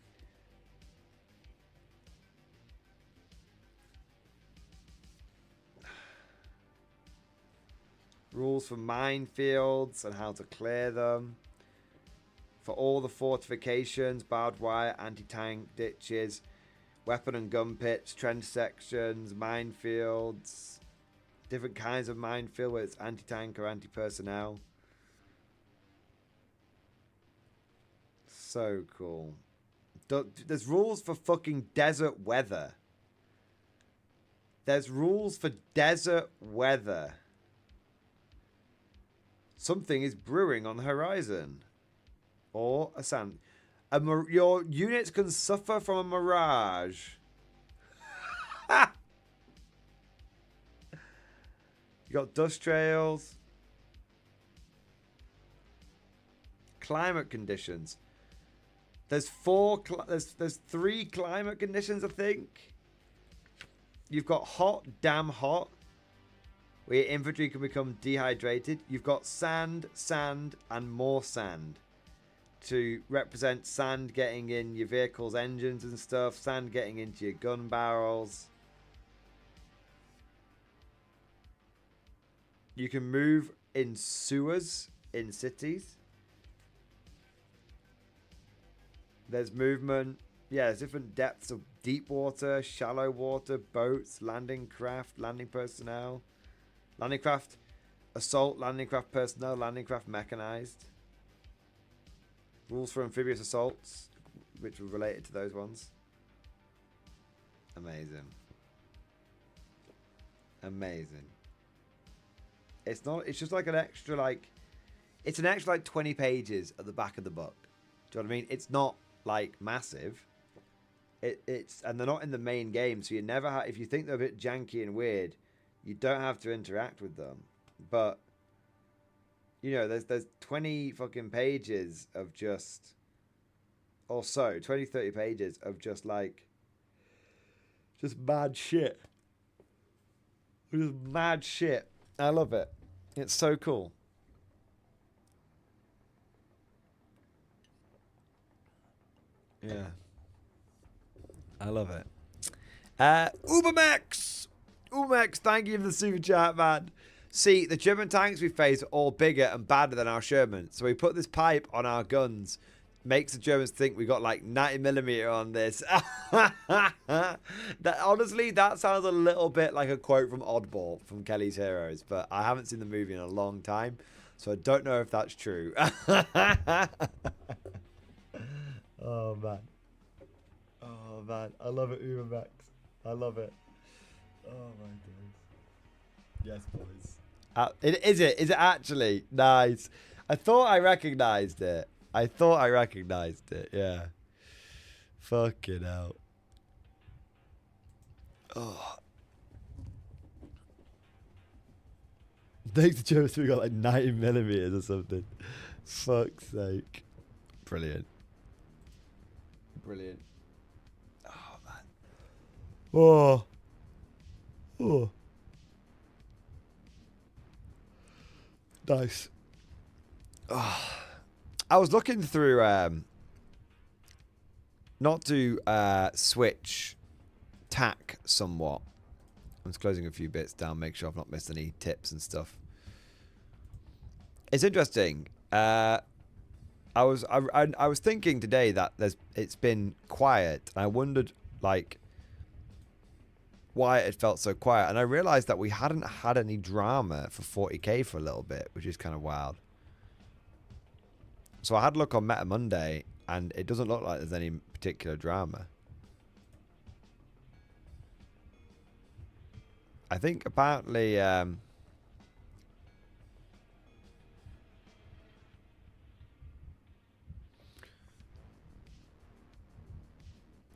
Rules for minefields and how to clear them. For all the fortifications, barbed wire, anti-tank ditches, weapon and gun pits, trench sections, minefields, different kinds of minefield, whether it's anti-tank or anti-personnel. So cool. There's rules for fucking desert weather. There's rules for desert weather. Something is brewing on the horizon. Or a sand. Your units can suffer from a mirage. You got dust trails. Climate conditions. There's three climate conditions, I think. You've got hot, damn hot, where your infantry can become dehydrated. You've got sand, sand, and more sand to represent sand getting in your vehicle's engines and stuff, sand getting into your gun barrels. You can move in sewers in cities. There's movement. Yeah, there's different depths of deep water, shallow water, boats, landing craft, landing personnel. Landing craft assault, landing craft personnel, landing craft mechanized. Rules for amphibious assaults, which were related to those ones. Amazing. Amazing. It's not, it's just like an extra, like, it's an extra, like, 20 pages at the back of the book. Do you know what I mean? It's not, like, massive. It's, and they're not in the main game, so you never have, if you think they're a bit janky and weird, you don't have to interact with them. But, you know, there's 20 fucking pages of just, or so, 20, 30 pages of just, like, just mad shit. Just mad shit. I love it. It's so cool. Yeah. I love it. Ubermax! Ubermax, thank you for the super chat, man. See, the German tanks we face are all bigger and badder than our Sherman. So we put this pipe on our guns. Makes the Germans think we got like 90mm on this. Honestly, that sounds a little bit like a quote from Oddball from Kelly's Heroes. But I haven't seen the movie in a long time. So I don't know if that's true. Oh, man. Oh, man. I love it, Ubermax. I love it. Oh, my God. Yes, boys. Is it actually? Nice. I thought I recognized it. Yeah. Fucking hell. Oh. Thanks to Joe, we got like 90mm or something. Fuck's sake. Brilliant. Brilliant. Oh, man. Oh. Oh. Nice. Oh. I was looking through, not to switch tack somewhat. I'm just closing a few bits down, make sure I've not missed any tips and stuff. It's interesting. I was thinking today that it's been quiet, and I wondered like why it felt so quiet, and I realized that we hadn't had any drama for 40k for a little bit, which is kind of wild. So I had a look on Meta Monday, and it doesn't look like there's any particular drama. I think apparently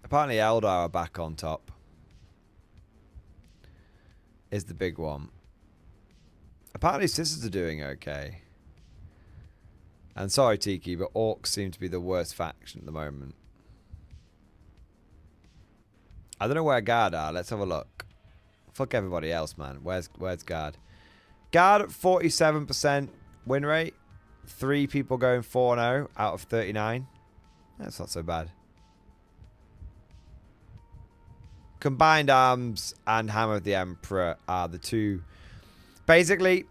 apparently Eldar are back on top. Is the big one. Apparently Sisters are doing okay. And sorry, Tiki, but Orcs seem to be the worst faction at the moment. I don't know where guard are. Let's have a look. Fuck everybody else, man. Where's guard? Guard at 47% win rate. 3 people going 4-0 out of 39. That's not so bad. Combined Arms and Hammer of the Emperor are the two. Basically,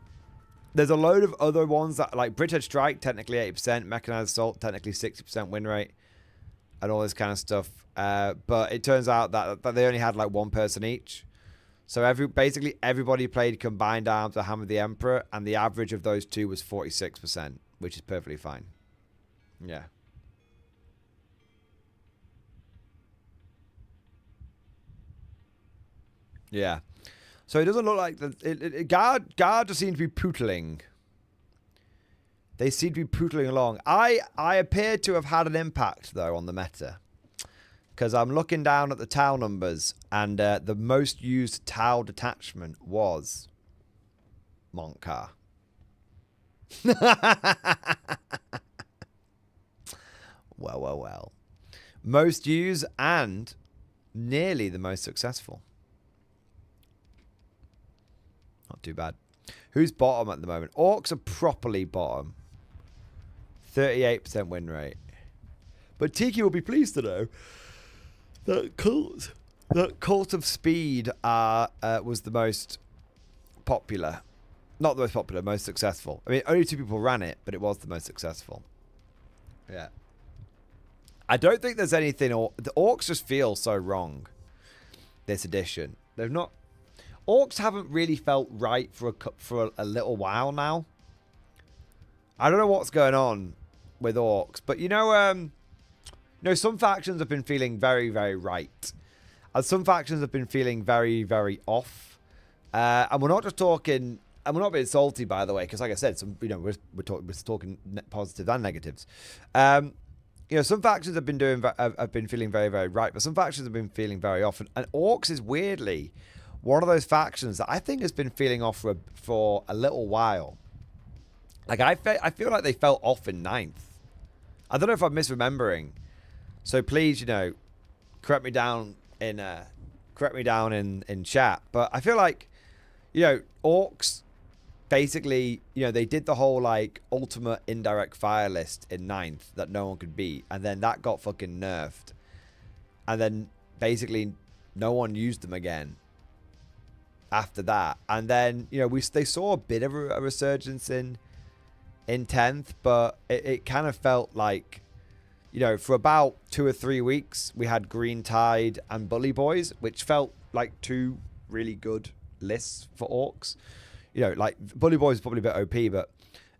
there's a load of other ones that, like Bridgehead Strike, technically 80%. Mechanized Assault, technically 60% win rate. And all this kind of stuff. But it turns out that they only had like one person each. So basically everybody played Combined Arms or Hammer of the Emperor. And the average of those two was 46%. Which is perfectly fine. Yeah. Yeah. So it doesn't look like guard just seem to be pootling. They seem to be pootling along. I appear to have had an impact though on the meta, because I'm looking down at the towel numbers, and the most used towel detachment was Montcar. Well. Most used and nearly the most successful. Not too bad. Who's bottom at the moment? Orcs are properly bottom. 38% win rate. But Tiki will be pleased to know that Cult of Speed was the most popular. Not the most popular, most successful. I mean, only 2 people ran it, but it was the most successful. Yeah. I don't think there's anything... The Orcs just feel so wrong this edition. They've not... Orcs haven't really felt right for a little while now. I don't know what's going on with Orcs, but you know, some factions have been feeling very, very right, and some factions have been feeling very, very off. And we're not just talking, and we're not being salty, by the way, because like I said, we're talking positives and negatives. Some factions have been feeling very, very right, but some factions have been feeling very off, and Orcs is weirdly one of those factions that I think has been feeling off for a little while. Like, I feel like they felt off in 9th. I don't know if I'm misremembering. So please, correct me down in chat. But I feel like, Orcs, basically, they did the whole, like, ultimate indirect fire list in 9th that no one could beat. And then that got fucking nerfed. And then, basically, no one used them again after that. And then, they saw a bit of a resurgence in 10th, but it kind of felt like, for about 2 or 3 weeks, we had Green Tide and Bully Boys, which felt like 2 really good lists for Orcs. Like Bully Boys is probably a bit OP, but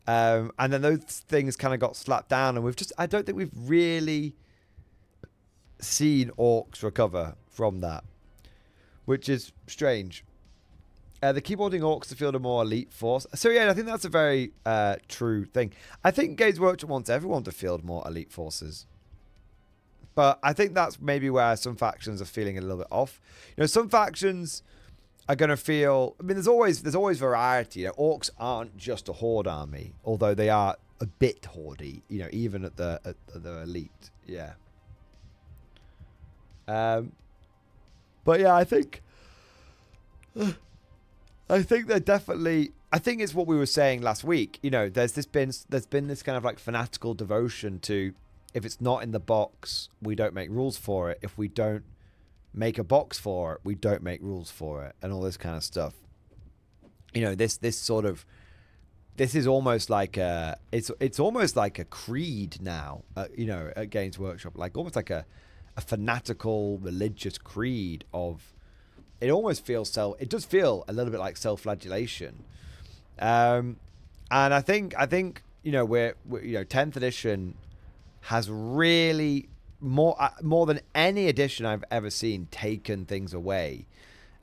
and then those things kind of got slapped down, and I don't think we've really seen Orcs recover from that, which is strange. The keyboarding Orcs to field a more elite force. So yeah, I think that's a very true thing. I think Games Workshop wants everyone to field more elite forces. But I think that's maybe where some factions are feeling a little bit off. Some factions are going to feel... I mean, there's always variety. Orcs aren't just a horde army, although they are a bit hordy, even at the elite. Yeah. But yeah, I think they're definitely... I think it's what we were saying last week. There's been this kind of like fanatical devotion to, if it's not in the box, we don't make rules for it. If we don't make a box for it, we don't make rules for it, and all this kind of stuff. This is almost like it's almost like a creed now. At Games Workshop, like almost like a fanatical religious creed of. It almost feels it does feel a little bit like self-flagellation. And I think we're 10th edition has really more than any edition I've ever seen taken things away,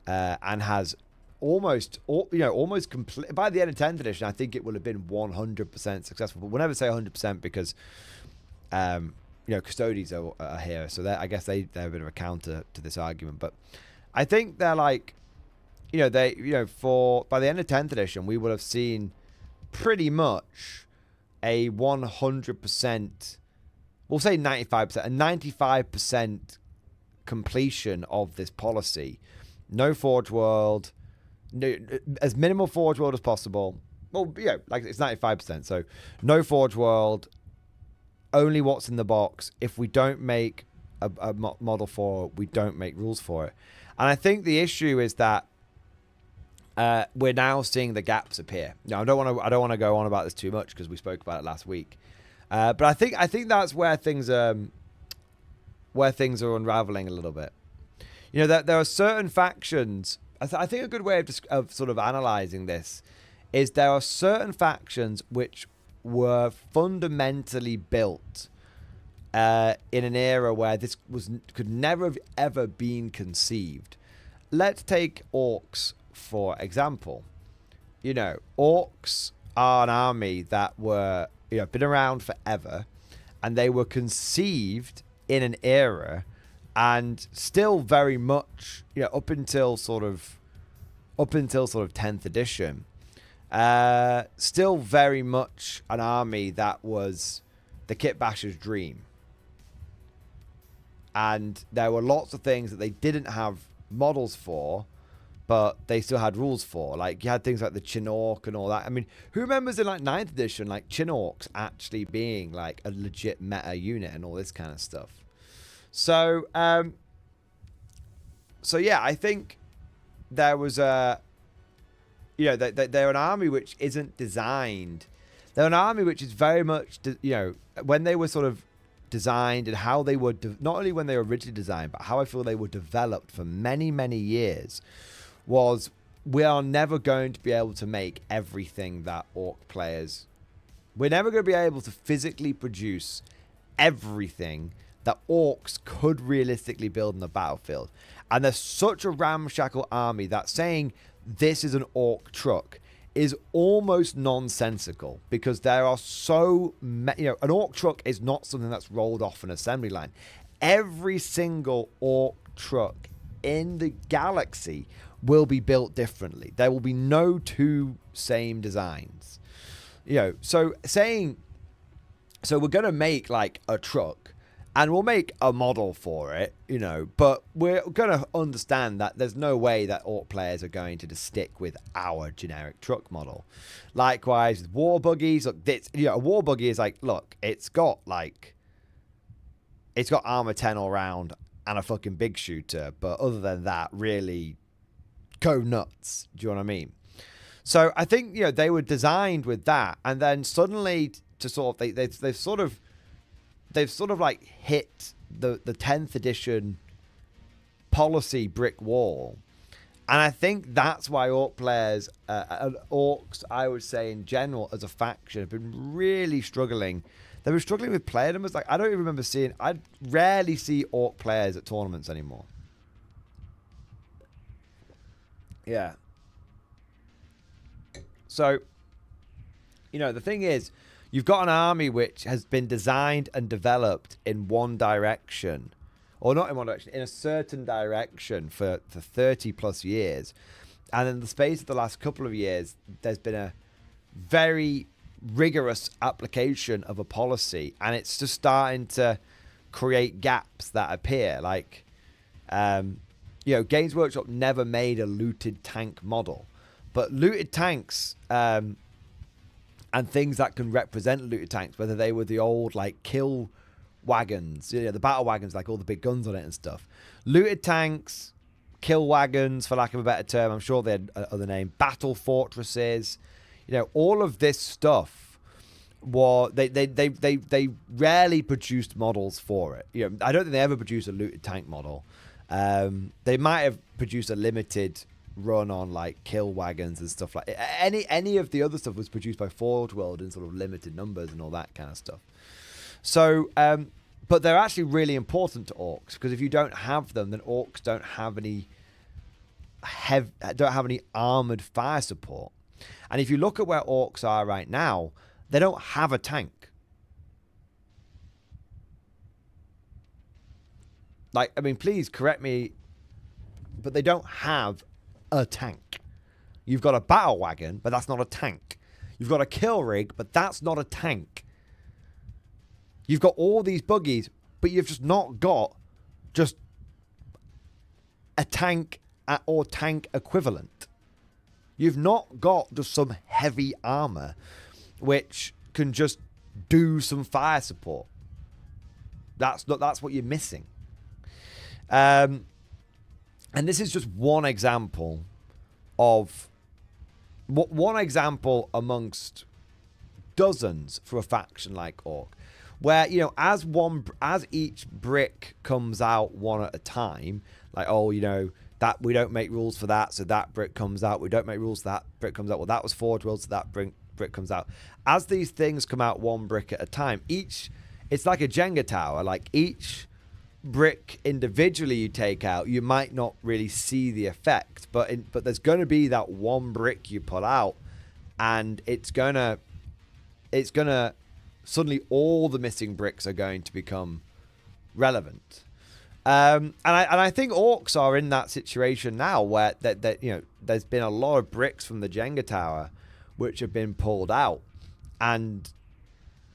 and has almost complete. By the end of 10th edition, I think it will have been 100% successful. But we'll never say 100% because custodians are here, so I guess they're a bit of a counter to this argument. But I think they're like, by the end of 10th edition, we will have seen pretty much a 100%, we'll say 95%, a 95% completion of this policy. No Forge World, no, as minimal Forge World as possible. Well, yeah, like it's 95%. So no Forge World, only what's in the box. If we don't make a model for it, we don't make rules for it. And I think the issue is that we're now seeing the gaps appear. Now, I don't want to go on about this too much because we spoke about it last week. But I think that's where things are unraveling a little bit. You know, there are certain factions. I think a good way of sort of analyzing this is there are certain factions which were fundamentally built in an era where this could never have ever been conceived. Let's take orcs for example. You know, orcs are an army that were, you know, been around forever, and they were conceived in an era, and still very much, you know, up until sort of 10th edition, still very much an army that was the kit basher's dream. And there were lots of things that they didn't have models for, but they still had rules for. Like, you had things like the Chinook and all that. I mean, who remembers in, like, 9th edition, like, Chinooks actually being, like, a legit meta unit and all this kind of stuff? So, yeah, I think there was a... You know, they're an army which isn't designed. They're an army which is very much, you know, when they were sort of designed and how they were, not only when they were originally designed, but how I feel they were developed for many, many years, was we are never going to be able to make everything that orc players... We're never going to be able to physically produce everything that orcs could realistically build in the battlefield. And there's such a ramshackle army that saying this is an orc truck is almost nonsensical, because there are so many, you know, an orc truck is not something that's rolled off an assembly line. Every single orc truck in the galaxy will be built differently. There will be no two same designs. You know, so we're going to make like a truck, and we'll make a model for it, you know, but we're going to understand that there's no way that orc players are going to just stick with our generic truck model. Likewise, with war buggies, look, this, you know, a war buggy is like, look, it's got armor 10 all round and a fucking big shooter, but other than that, really go nuts. Do you know what I mean? So I think, you know, they were designed with that, and then suddenly to sort of, they've sort of like hit the 10th edition policy brick wall. And I think that's why orc players, orcs, I would say in general as a faction, have been really struggling. They were struggling with player numbers. Like, I don't even remember seeing, I rarely see orc players at tournaments anymore. Yeah. So, you know, the thing is, you've got an army which has been designed and developed in one direction, or not in one direction, in a certain direction for 30 plus years. And in the space of the last couple of years, there's been a very rigorous application of a policy, and it's just starting to create gaps that appear. Like, you know, Games Workshop never made a looted tank model, but looted tanks, and things that can represent looted tanks, whether they were the old, like, kill wagons, you know, the battle wagons, like all the big guns on it and stuff. Looted tanks, kill wagons, for lack of a better term, I'm sure they had other name, battle fortresses, you know, all of this stuff was, they rarely produced models for it. You know, I don't think they ever produced a looted tank model. They might have produced a limited run on like kill wagons and stuff like any of the other stuff was produced by Forge World in sort of limited numbers and all that kind of stuff. So but they're actually really important to orcs, because if you don't have them, then orcs don't have any armored fire support. And if you look at where orcs are right now, they don't have a tank. Like, I mean, please correct me, but they don't have a tank. You've got a battle wagon, but that's not a tank. You've got a kill rig, but that's not a tank. You've got all these buggies, but you've just not got just a tank or tank equivalent. You've not got just some heavy armor which can just do some fire support. That's what you're missing. And this is just one example of one example amongst dozens for a faction like Orc, where, you know, as each brick comes out one at a time, like, oh, you know, that we don't make rules for that, so that brick comes out. We don't make rules for that brick comes out. Well, that was forge rules, so that brick comes out. As these things come out one brick at a time, it's like a Jenga tower. Like, each brick individually you take out, you might not really see the effect, but there's going to be that one brick you pull out, and it's gonna suddenly all the missing bricks are going to become relevant. And I think Orcs are in that situation now, where that you know, there's been a lot of bricks from the Jenga tower which have been pulled out, and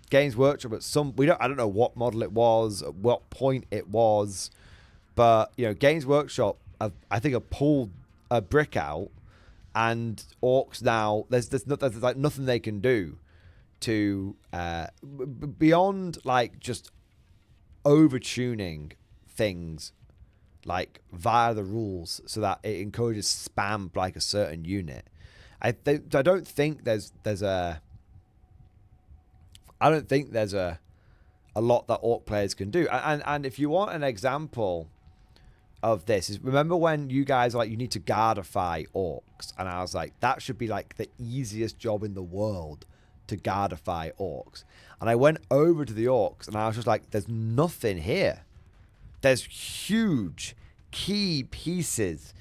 Games Workshop I don't know what model it was, at what point it was, but, you know, Games Workshop I think have pulled a brick out, and Orcs now there's like nothing they can do to beyond like just over-tuning things like via the rules so that it encourages spam like a certain unit. I don't think there's a lot that Orc players can do. And if you want an example of this, is remember when you guys were like, you need to guardify Orcs, and I was like, that should be like the easiest job in the world to guardify Orcs. And I went over to the Orcs and I was just like, there's nothing here. There's huge key pieces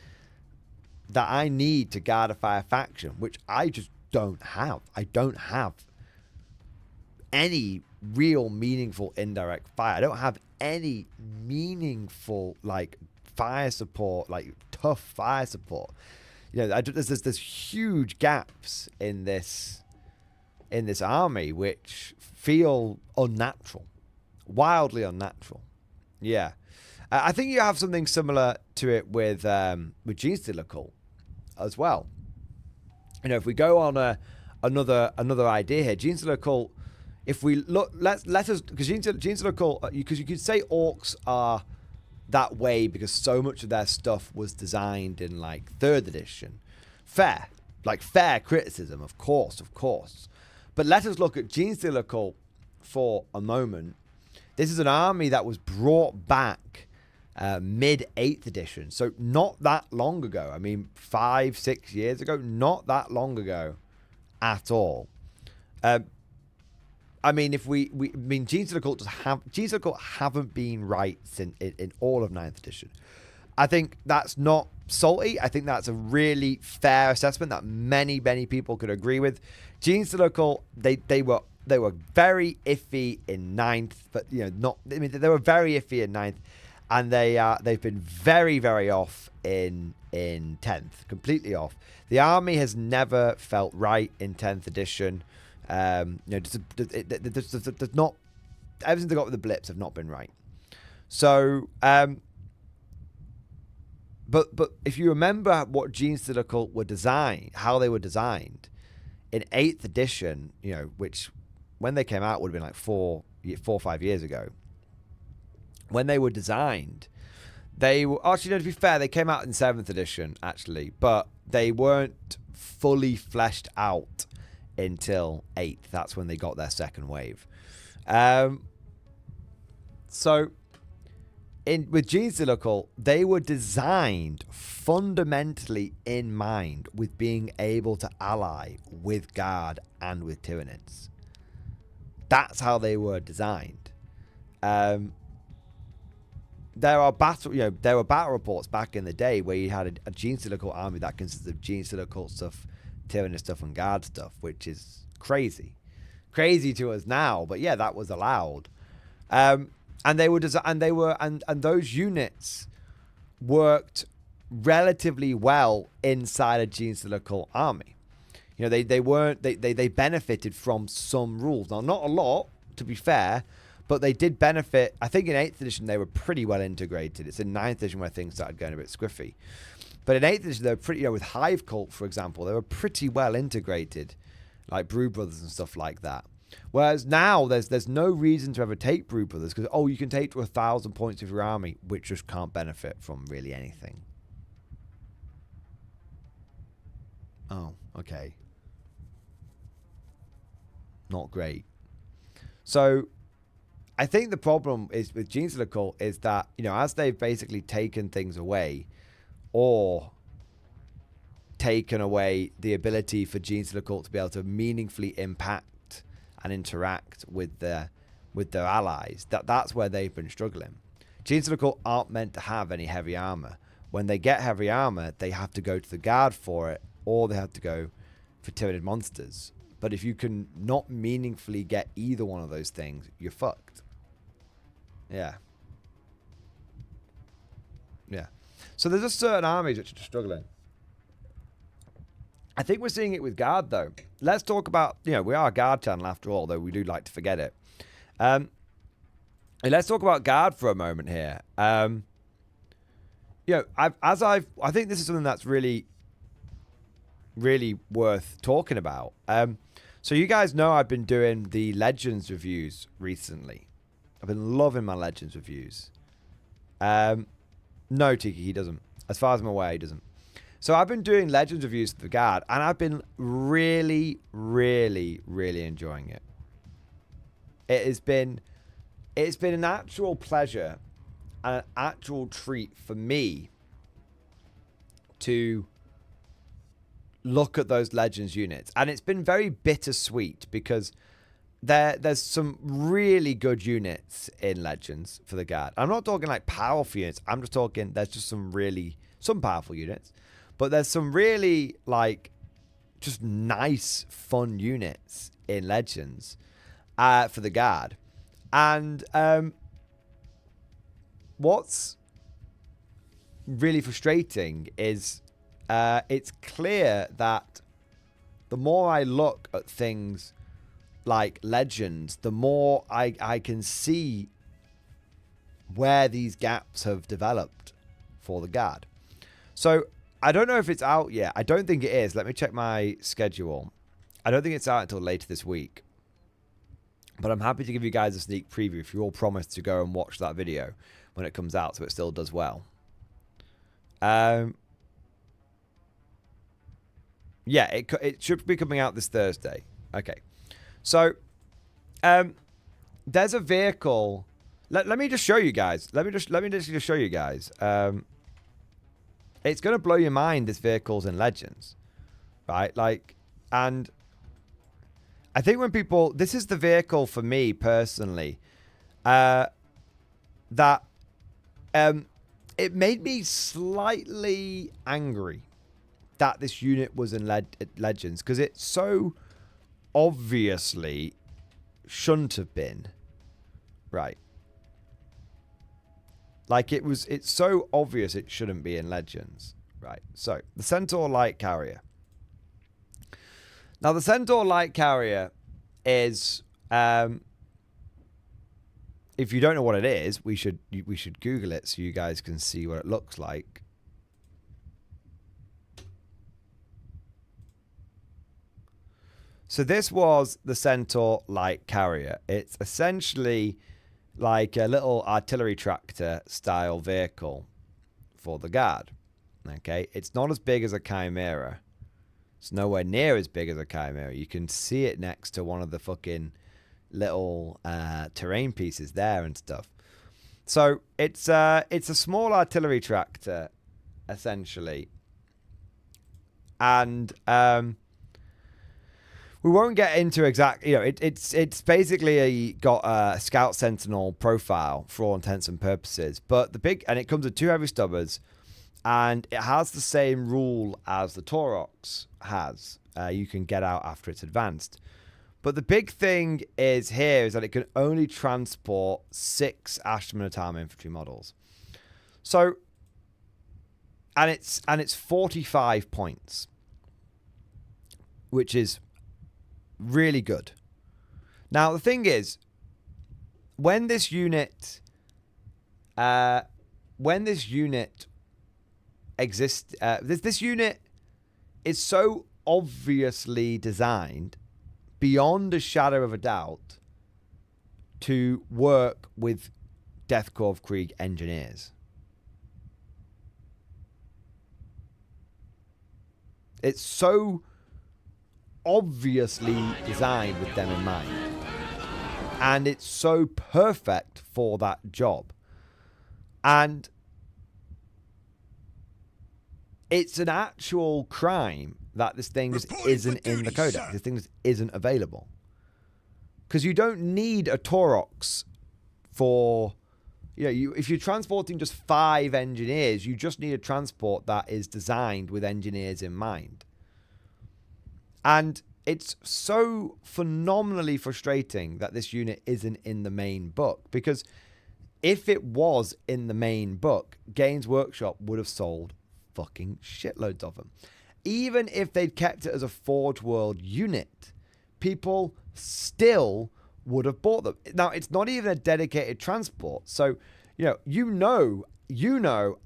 that I need to guardify a faction, which I just don't have. I don't have any real meaningful indirect fire. I don't have any meaningful like fire support, like tough fire support. You know, there's huge gaps in this army which feel unnatural, wildly unnatural. Yeah. I think you have something similar to it with Genestealer Cult as well. You know, if we go on another idea here, Genestealer Cult, if we look, let us, because Genestealer Cult, because you could say Orcs are that way because so much of their stuff was designed in like 3rd edition. Fair criticism, of course. But let us look at Genestealer Cult for a moment. This is an army that was brought back mid 8th edition, so not that long ago. I mean, 5-6 years ago, not that long ago at all. I mean, if Genestealer Cult haven't been right since in all of 9th edition. I think that's not salty. I think that's a really fair assessment that many people could agree with. Genestealer Cult, they were very iffy in 9th, but you know, not. I mean, they were very iffy in 9th, and they've been very off in 10th, completely off. The army has never felt right in 10th edition. You know, there's not, everything they got with the blips have not been right. So, but if you remember what Genestealer Cult were designed, how they were designed in 8th edition, you know, which when they came out would have been like 4 or 5 years ago. When they were designed, they were actually, no, to be fair, they came out in 7th edition actually, but they weren't fully fleshed out until 8th. That's when they got their second wave. So with Genestealer Cult, they were designed fundamentally in mind with being able to ally with Guard and with Tyranids. That's how they were designed. There were battle reports back in the day where you had a Genestealer Cult army that consisted of Genestealer Cult stuff, Tyranid stuff, and Guard stuff, which is crazy to us now. But yeah, that was allowed. And those units worked relatively well inside a Genestealer Cult army. You know, they benefited from some rules. Now, not a lot, to be fair, But they did benefit. I think in 8th edition they were pretty well integrated. It's in 9th edition where things started going a bit squiffy. But in 8th edition they were pretty, with Hive Cult, for example, they were pretty well integrated, like Brew Brothers and stuff like that. Whereas now there's no reason to ever take Brew Brothers because, oh, you can take to 1,000 points of your army, which just can't benefit from really anything. Oh, okay. Not great. So I think the problem is with Genestealer Cult is that, as they've basically taken things away or taken away the ability for Genestealer Cult to be able to meaningfully impact and interact with their allies, that's where they've been struggling. Genestealer Cult aren't meant to have any heavy armor. When they get heavy armor, they have to go to the guard for it, or they have to go for Tyranid monsters. But if you can not meaningfully get either one of those things, you're fucked. Yeah. Yeah. So there's just certain armies which are struggling. I think we're seeing it with Guard, though. Let's talk about, we are a Guard channel after all, though we do like to forget it. Let's talk about Guard for a moment here. I think this is something that's really, really worth talking about. So you guys know I've been doing the Legends reviews recently. I've been loving my Legends reviews. No, Tiki, he doesn't. As far as I'm aware, he doesn't. So I've been doing Legends reviews for the Guard, and I've been really, really, really enjoying it. It's been an actual pleasure and an actual treat for me to look at those Legends units. And it's been very bittersweet because there's some really good units in Legends for the Guard. I'm not talking like powerful units. I'm just talking there's just some powerful units. But there's some really, just nice, fun units in Legends for the Guard. And what's really frustrating is it's clear that the more I look at things like Legends, the more I can see where these gaps have developed for the Guard. So I don't know if it's out yet. I don't think it is. Let me check my schedule. I don't think it's out until later this week. But I'm happy to give you guys a sneak preview if you all promise to go and watch that video when it comes out so it still does well. Yeah, it should be coming out this Thursday. Okay. So, there's a vehicle. Let me just show you guys. Let me just show you guys. It's going to blow your mind, this vehicle's in Legends. Right? And I think when people... This is the vehicle for me, personally. That... it made me slightly angry that this unit was in Legends. Because it so obviously shouldn't have been. Right. It's so obvious it shouldn't be in Legends. Right, so, the Centaur Light Carrier. Now, the Centaur Light Carrier is, if you don't know what it is, we should Google it so you guys can see what it looks like. So, this was the Centaur Light Carrier. It's essentially like a little artillery tractor style vehicle for the Guard. Okay, it's not as big as a Chimera. It's nowhere near as big as a Chimera. You can see it next to one of the fucking little terrain pieces there and stuff. So it's a small artillery tractor essentially, and we won't get into exact, it's basically got a Scout Sentinel profile for all intents and purposes. But and it comes with 2 heavy stubbers, and it has the same rule as the Taurox has. You can get out after it's advanced. But the big thing is that it can only transport 6 Ashman-Atam infantry models. So, and it's 45 points, which is really good. Now, the thing is, when this unit exists, this unit is so obviously designed beyond a shadow of a doubt to work with Death Korps Krieg engineers. It's so obviously designed with them in mind. And it's so perfect for that job. And it's an actual crime that this thing just isn't in the codex. This thing just isn't available. Because you don't need a Taurox for... if you're transporting just 5 engineers, you just need a transport that is designed with engineers in mind. And it's so phenomenally frustrating that this unit isn't in the main book. Because if it was in the main book, Games Workshop would have sold fucking shitloads of them. Even if they'd kept it as a Forge World unit, people still would have bought them. Now, it's not even a dedicated transport. So, you know,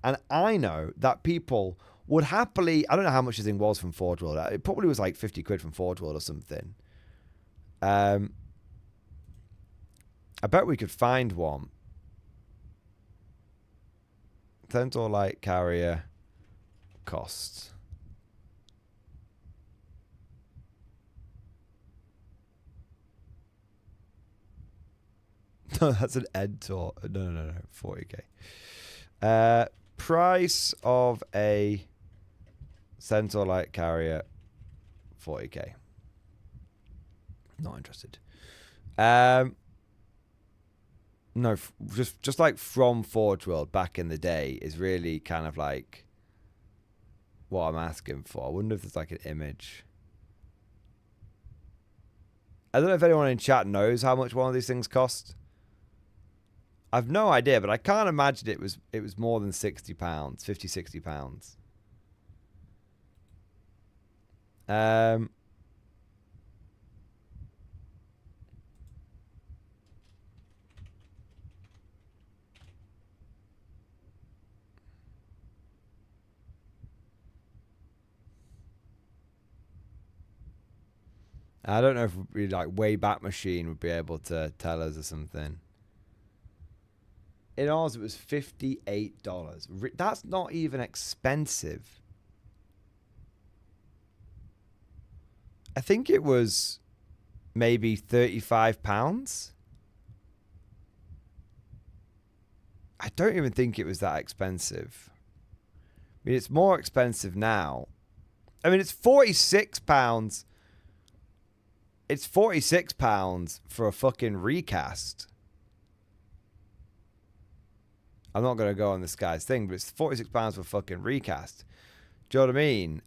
and I know that people would happily... I don't know how much this thing was from Forge World. It probably was like 50 quid from Forge World or something. I bet we could find one. Centaur Light Carrier costs. No, that's an Edtor. No. 40k. Price of a Centaur Light Carrier, 40k. Not interested. No, just like from Forge World back in the day is really kind of like what I'm asking for. I wonder if there's like an image. I don't know if anyone in chat knows how much one of these things cost. I've no idea, but I can't imagine it was more than £60, £50, £60. I don't know if like Wayback Machine would be able to tell us or something. In ours, it was $58. That's not even expensive. I think it was maybe £35. I don't even think it was that expensive. I mean, it's more expensive now. I mean, it's £46. It's £46 for a fucking recast. I'm not going to go on this guy's thing, but it's £46 for a fucking recast. Do you know what I mean?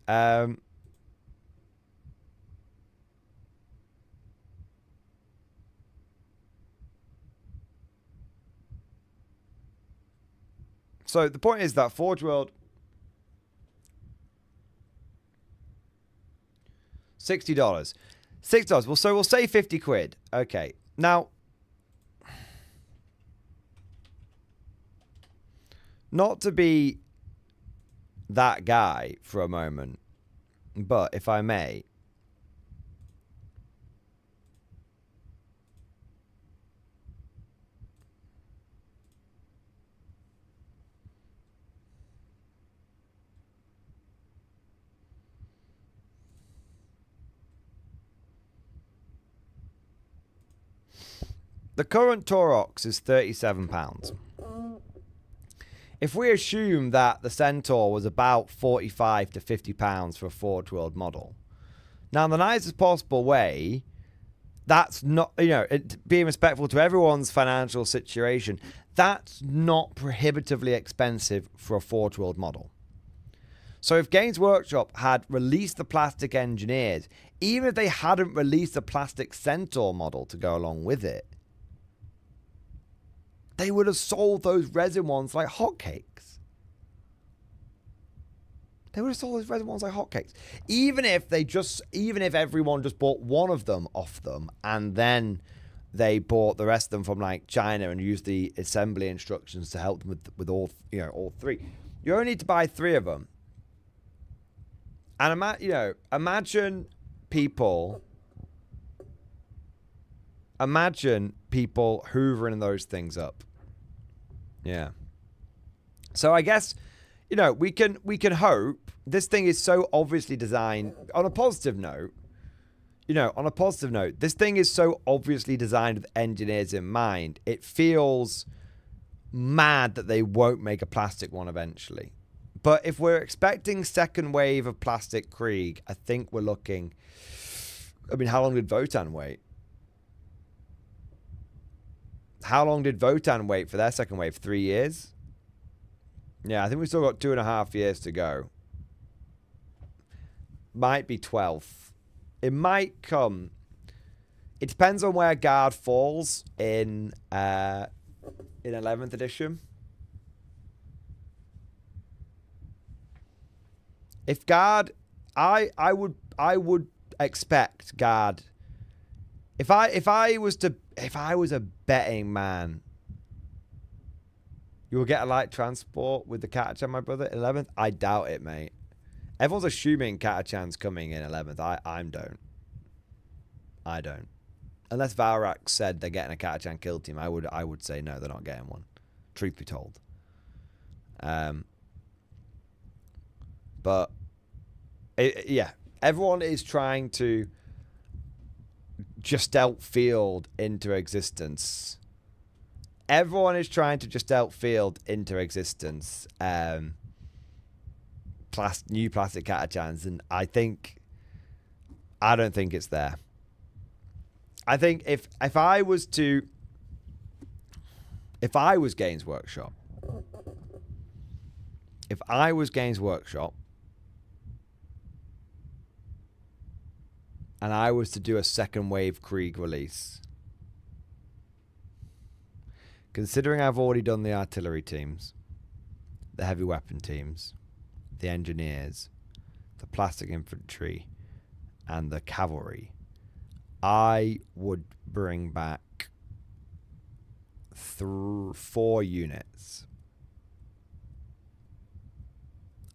So the point is that Forge World... $60. $6. Well, so we'll say 50 quid. Okay. Now... Not to be that guy for a moment, but if I may, the current Taurox is £37. If we assume that the Centaur was about £45 to £50 for a Forge World model, now in the nicest possible way, that's not, being respectful to everyone's financial situation, that's not prohibitively expensive for a Forge World model. So if Games Workshop had released the plastic engineers, even if they hadn't released a plastic Centaur model to go along with it, they would have sold those resin ones like hotcakes. They would have sold those resin ones like hotcakes. Even if everyone just bought one of them off them and then they bought the rest of them from like China and used the assembly instructions to help them with all, you know, all three. You only need to buy 3 of them. And imagine people hoovering those things up. Yeah. So I guess, you know, we can hope. This thing is so obviously designed on a positive note. You know, on a positive note, this thing is so obviously designed with engineers in mind. It feels mad that they won't make a plastic one eventually. But if we're expecting second wave of plastic Krieg, I think we're looking... I mean, how long did Votan wait? How long did Votan wait for their second wave? 3 years? Yeah, I think we've still got 2.5 years to go. Might be 12. It might come. It depends on where Guard falls in 11th edition. If Guard, I would expect Guard. If I was a betting man, you will get a light transport with the Katachan, my brother, 11th. I doubt it, mate. Everyone's assuming Katachan's coming in 11th. I don't. Unless Valrak said they're getting a Katachan kill team, I would say no, they're not getting one. Truth be told. But yeah, everyone is trying to just outfield into existence. Everyone is trying to just outfield into existence new plastic Katachans, and I don't think it's there. I think if I was Games Workshop, and I was to do a second wave Krieg release, considering I've already done the artillery teams, the heavy weapon teams, the engineers, the plastic infantry, and the cavalry, I would bring back 4 units.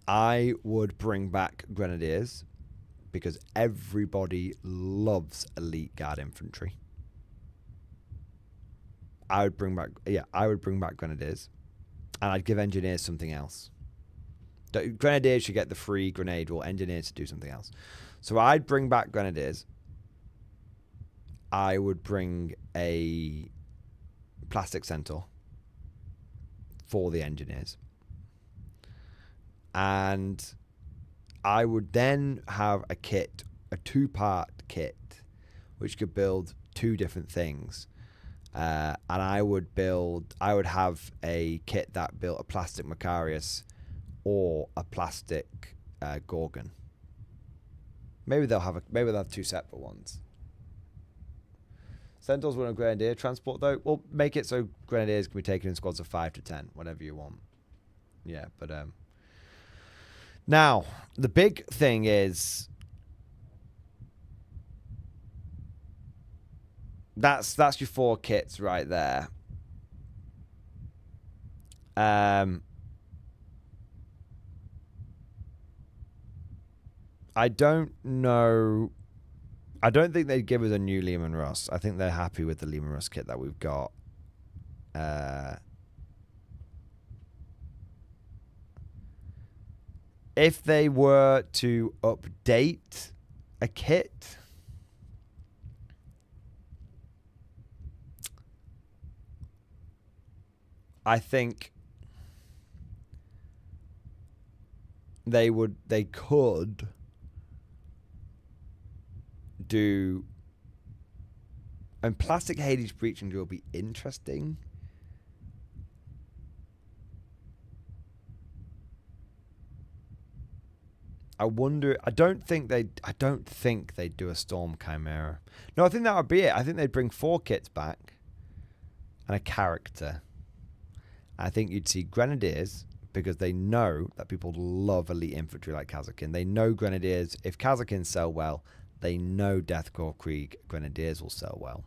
I would bring back grenadiers, because everybody loves elite guard infantry. I would bring back grenadiers, and I'd give engineers something else. The grenadiers should get the free grenade, or engineers to do something else. So I'd bring back grenadiers. I would bring a plastic centaur for the engineers, and I would then have a 2-part kit, which could build 2 different things. And I would have a kit that built a plastic Macarius or a plastic Gorgon. Maybe they'll have 2 separate ones. Centaurs want a grenadier transport though. Well, make it so grenadiers can be taken in squads of 5 to 10, whatever you want. Yeah, but now the big thing is that's your 4 kits right there. I don't know. I don't think they'd give us a new Lehman Russ. I think they're happy with the Lehman Russ kit that we've got. If they were to update a kit, I think they could do, and plastic Hades breaching will be interesting. I wonder. I don't think they'd do a Storm Chimera. No, I think that would be it. I think they'd bring 4 kits back and a character. I think you'd see Grenadiers, because they know that people love elite infantry like Kazakin. They know Grenadiers. If Kazakin sell well, they know Deathcore Krieg Grenadiers will sell well.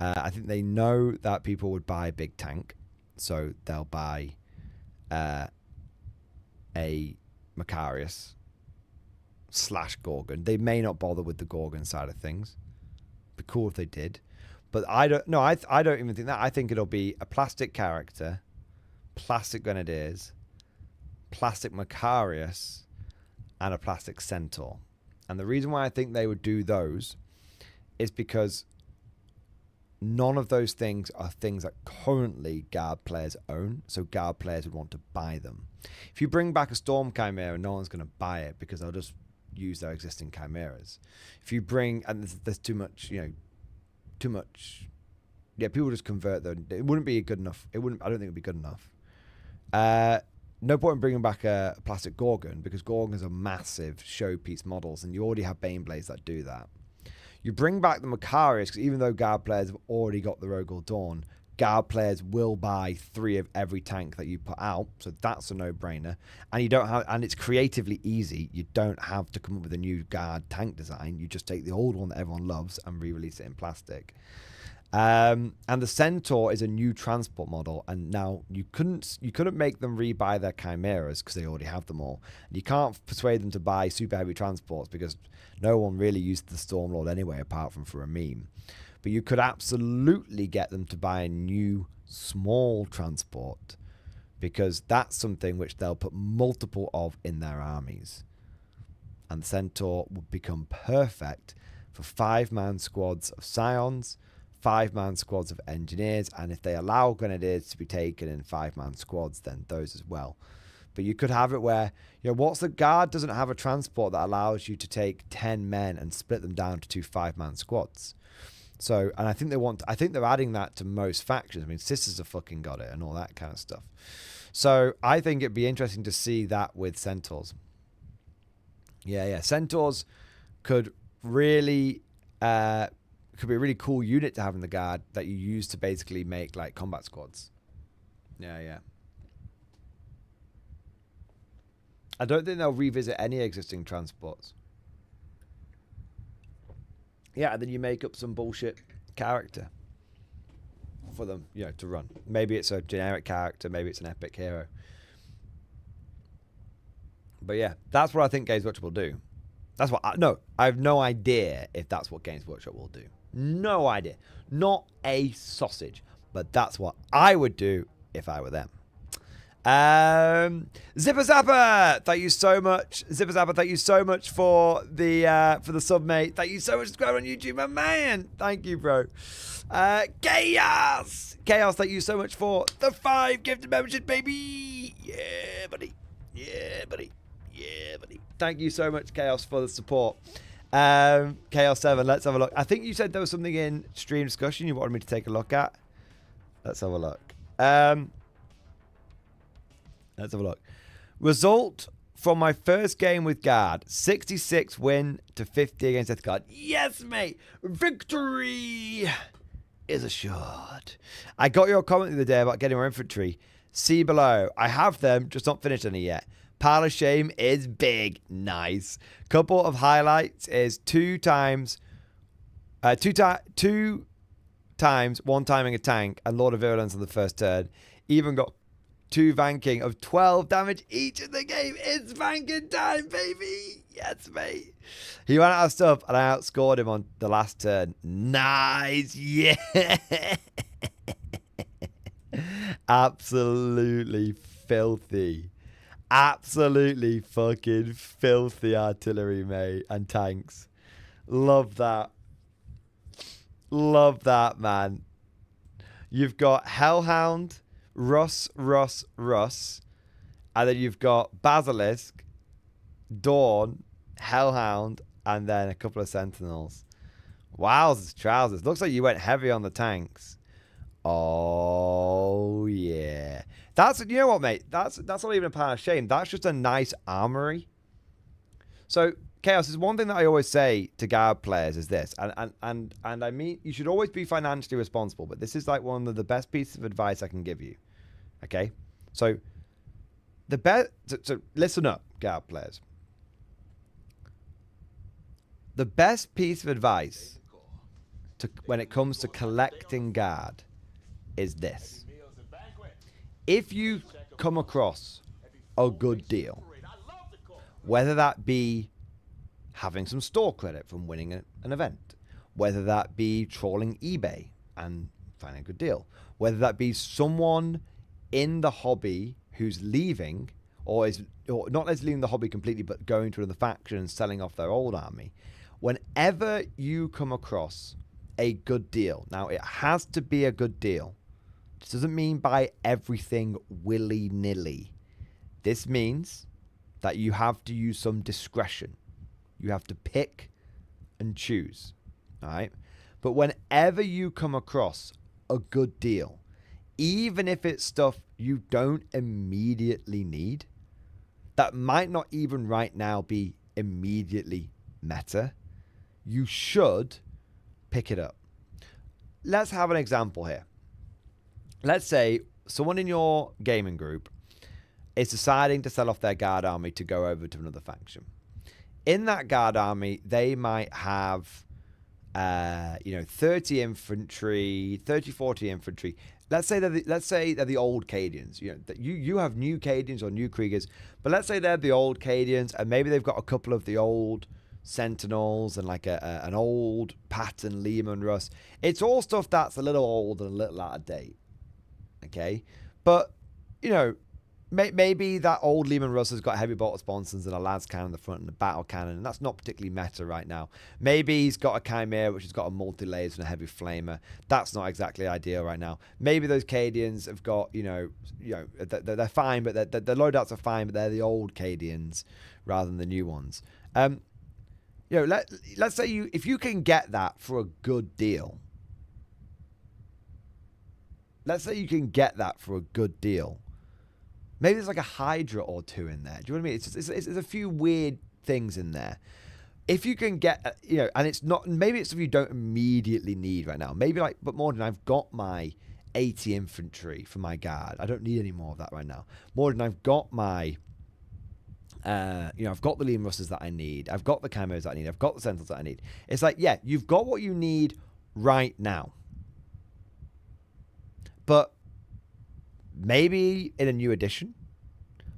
I think they know that people would buy a big tank, so they'll buy a Macarius / Gorgon. They may not bother with the Gorgon side of things. Be cool if they did, but I don't. No, I don't even think that. I think it'll be a plastic character, plastic Grenadiers, plastic Macarius, and a plastic Centaur. And the reason why I think they would do those is because none of those things are things that currently Guard players own, so Guard players would want to buy them. If you bring back a Storm Chimera, no one's going to buy it because they'll just use their existing Chimeras. If you bring, and there's too much, yeah, people just convert them. It wouldn't be good enough. I don't think it'd be good enough. No point in bringing back a plastic Gorgon because Gorgons are massive showpiece models, and you already have Baneblades that do that. You bring back the Macarius because even though Guard players have already got the Rogel Dawn, Guard players will buy 3 of every tank that you put out, so that's a no-brainer. And you don't have, and it's creatively easy. You don't have to come up with a new Guard tank design. You just take the old one that everyone loves and re-release it in plastic. And the Centaur is a new transport model, and now you couldn't make them rebuy their Chimeras because they already have them all. And you can't persuade them to buy super heavy transports because no one really used the Stormlord anyway, apart from for a meme. But you could absolutely get them to buy a new small transport because that's something which they'll put multiple of in their armies. And the Centaur would become perfect for 5-man squads of Scions, 5-man squads of Engineers, and if they allow Grenadiers to be taken in 5-man squads, then those as well. But you could have it where, what's the Guard doesn't have a transport that allows you to take 10 men and split them down to 2 5-man squads. So, and I think they're adding that to most factions. I mean, Sisters have fucking got it and all that kind of stuff. So I think it'd be interesting to see that with Centaurs. Yeah. Centaurs could really, could be a really cool unit to have in the Guard that you use to basically make like combat squads. Yeah. I don't think they'll revisit any existing transports. Yeah, and then you make up some bullshit character for them, to run. Maybe it's a generic character, maybe it's an epic hero. But yeah, that's what I think Games Workshop will do. That's what I have no idea if that's what Games Workshop will do. No idea. Not a sausage. But that's what I would do if I were them. Zipper Zapper, thank you so much. Zipper Zapper, thank you so much for the sub, mate. Thank you so much for subscribing on YouTube, my man. Thank you, bro. Chaos, thank you so much for the 5 gifted membership, baby. Yeah, buddy. Thank you so much, Chaos, for the support. Chaos 7, let's have a look. I think you said there was something in stream discussion you wanted me to take a look at. Let's have a look. Let's have a look. Result from my first game with Guard. 66 win to 50 against Death Guard. Yes, mate. Victory is assured. I got your comment the other day about getting more infantry. See below. I have them, just not finished any yet. Pile of Shame is big. Nice. Couple of highlights is 2 times, 1 timing a tank and Lord of Virulence on the first turn. Even got 2 vanking of 12 damage each in the game. It's vanking time, baby. Yes, mate. He ran out of stuff and I outscored him on the last turn. Nice. Yeah. Absolutely filthy. Absolutely fucking filthy artillery, mate, and tanks. Love that. Love that, man. You've got Hellhound, Russ, and then you've got Basilisk, Dawn, Hellhound, and then a couple of Sentinels. Wowzers, trousers. Looks like you went heavy on the tanks. Oh, yeah. You know what, mate? That's not even a pile of shame. That's just a nice armory. So, Chaos, is one thing that I always say to Guard players is this, and I mean, you should always be financially responsible, but this is like one of the best pieces of advice I can give you. Okay? So, so listen up, Guard players. The best piece of advice when it comes to collecting guard is this. If you come across a good deal, whether that be having some store credit from winning an event, whether that be trawling eBay and finding a good deal, whether that be someone in the hobby who's leaving, or not as leaving the hobby completely, but going to another faction and selling off their old army. Whenever you come across a good deal, now it has to be a good deal. This doesn't mean buy everything willy-nilly. This means that you have to use some discretion. You have to pick and choose. All right? But whenever you come across a good deal, even if it's stuff you don't immediately need, that might not even right now be immediately meta, you should pick it up. Let's have an example here. Let's say someone in your gaming group is deciding to sell off their guard army to go over to another faction. In that guard army, they might have 30 infantry, 40 infantry. Let's say they're the old Cadians. You have new Cadians or new Kriegers, but let's say they're the old Cadians, and maybe they've got a couple of the old Sentinels and like an old Patton Lehman Russ. It's all stuff that's a little old and a little out of date. Okay, but maybe that old Lehman Russ has got heavy bolter sponsons and a las cannon in the front and a battle cannon, and that's not particularly meta right now. Maybe he's got a Chimera which has got a multi-lasers and a heavy flamer. That's not exactly ideal right now. Maybe those Cadians have got, they're fine, but the loadouts are fine, but they're the old Cadians rather than the new ones. Let's say if you can get that for a good deal. Let's say you can get that for a good deal. Maybe there's like a Hydra or two in there. Do you know what I mean? It's a few weird things in there. If you can get, and it's not, maybe it's stuff you don't immediately need right now. Maybe but Mordian, I've got my 80 infantry for my guard. I don't need any more of that right now. Mordian, I've got my, I've got the Lean Russes that I need. I've got the Chimeras that I need. I've got the Sentinels that I need. It's like, yeah, you've got what you need right now. But maybe in a new edition,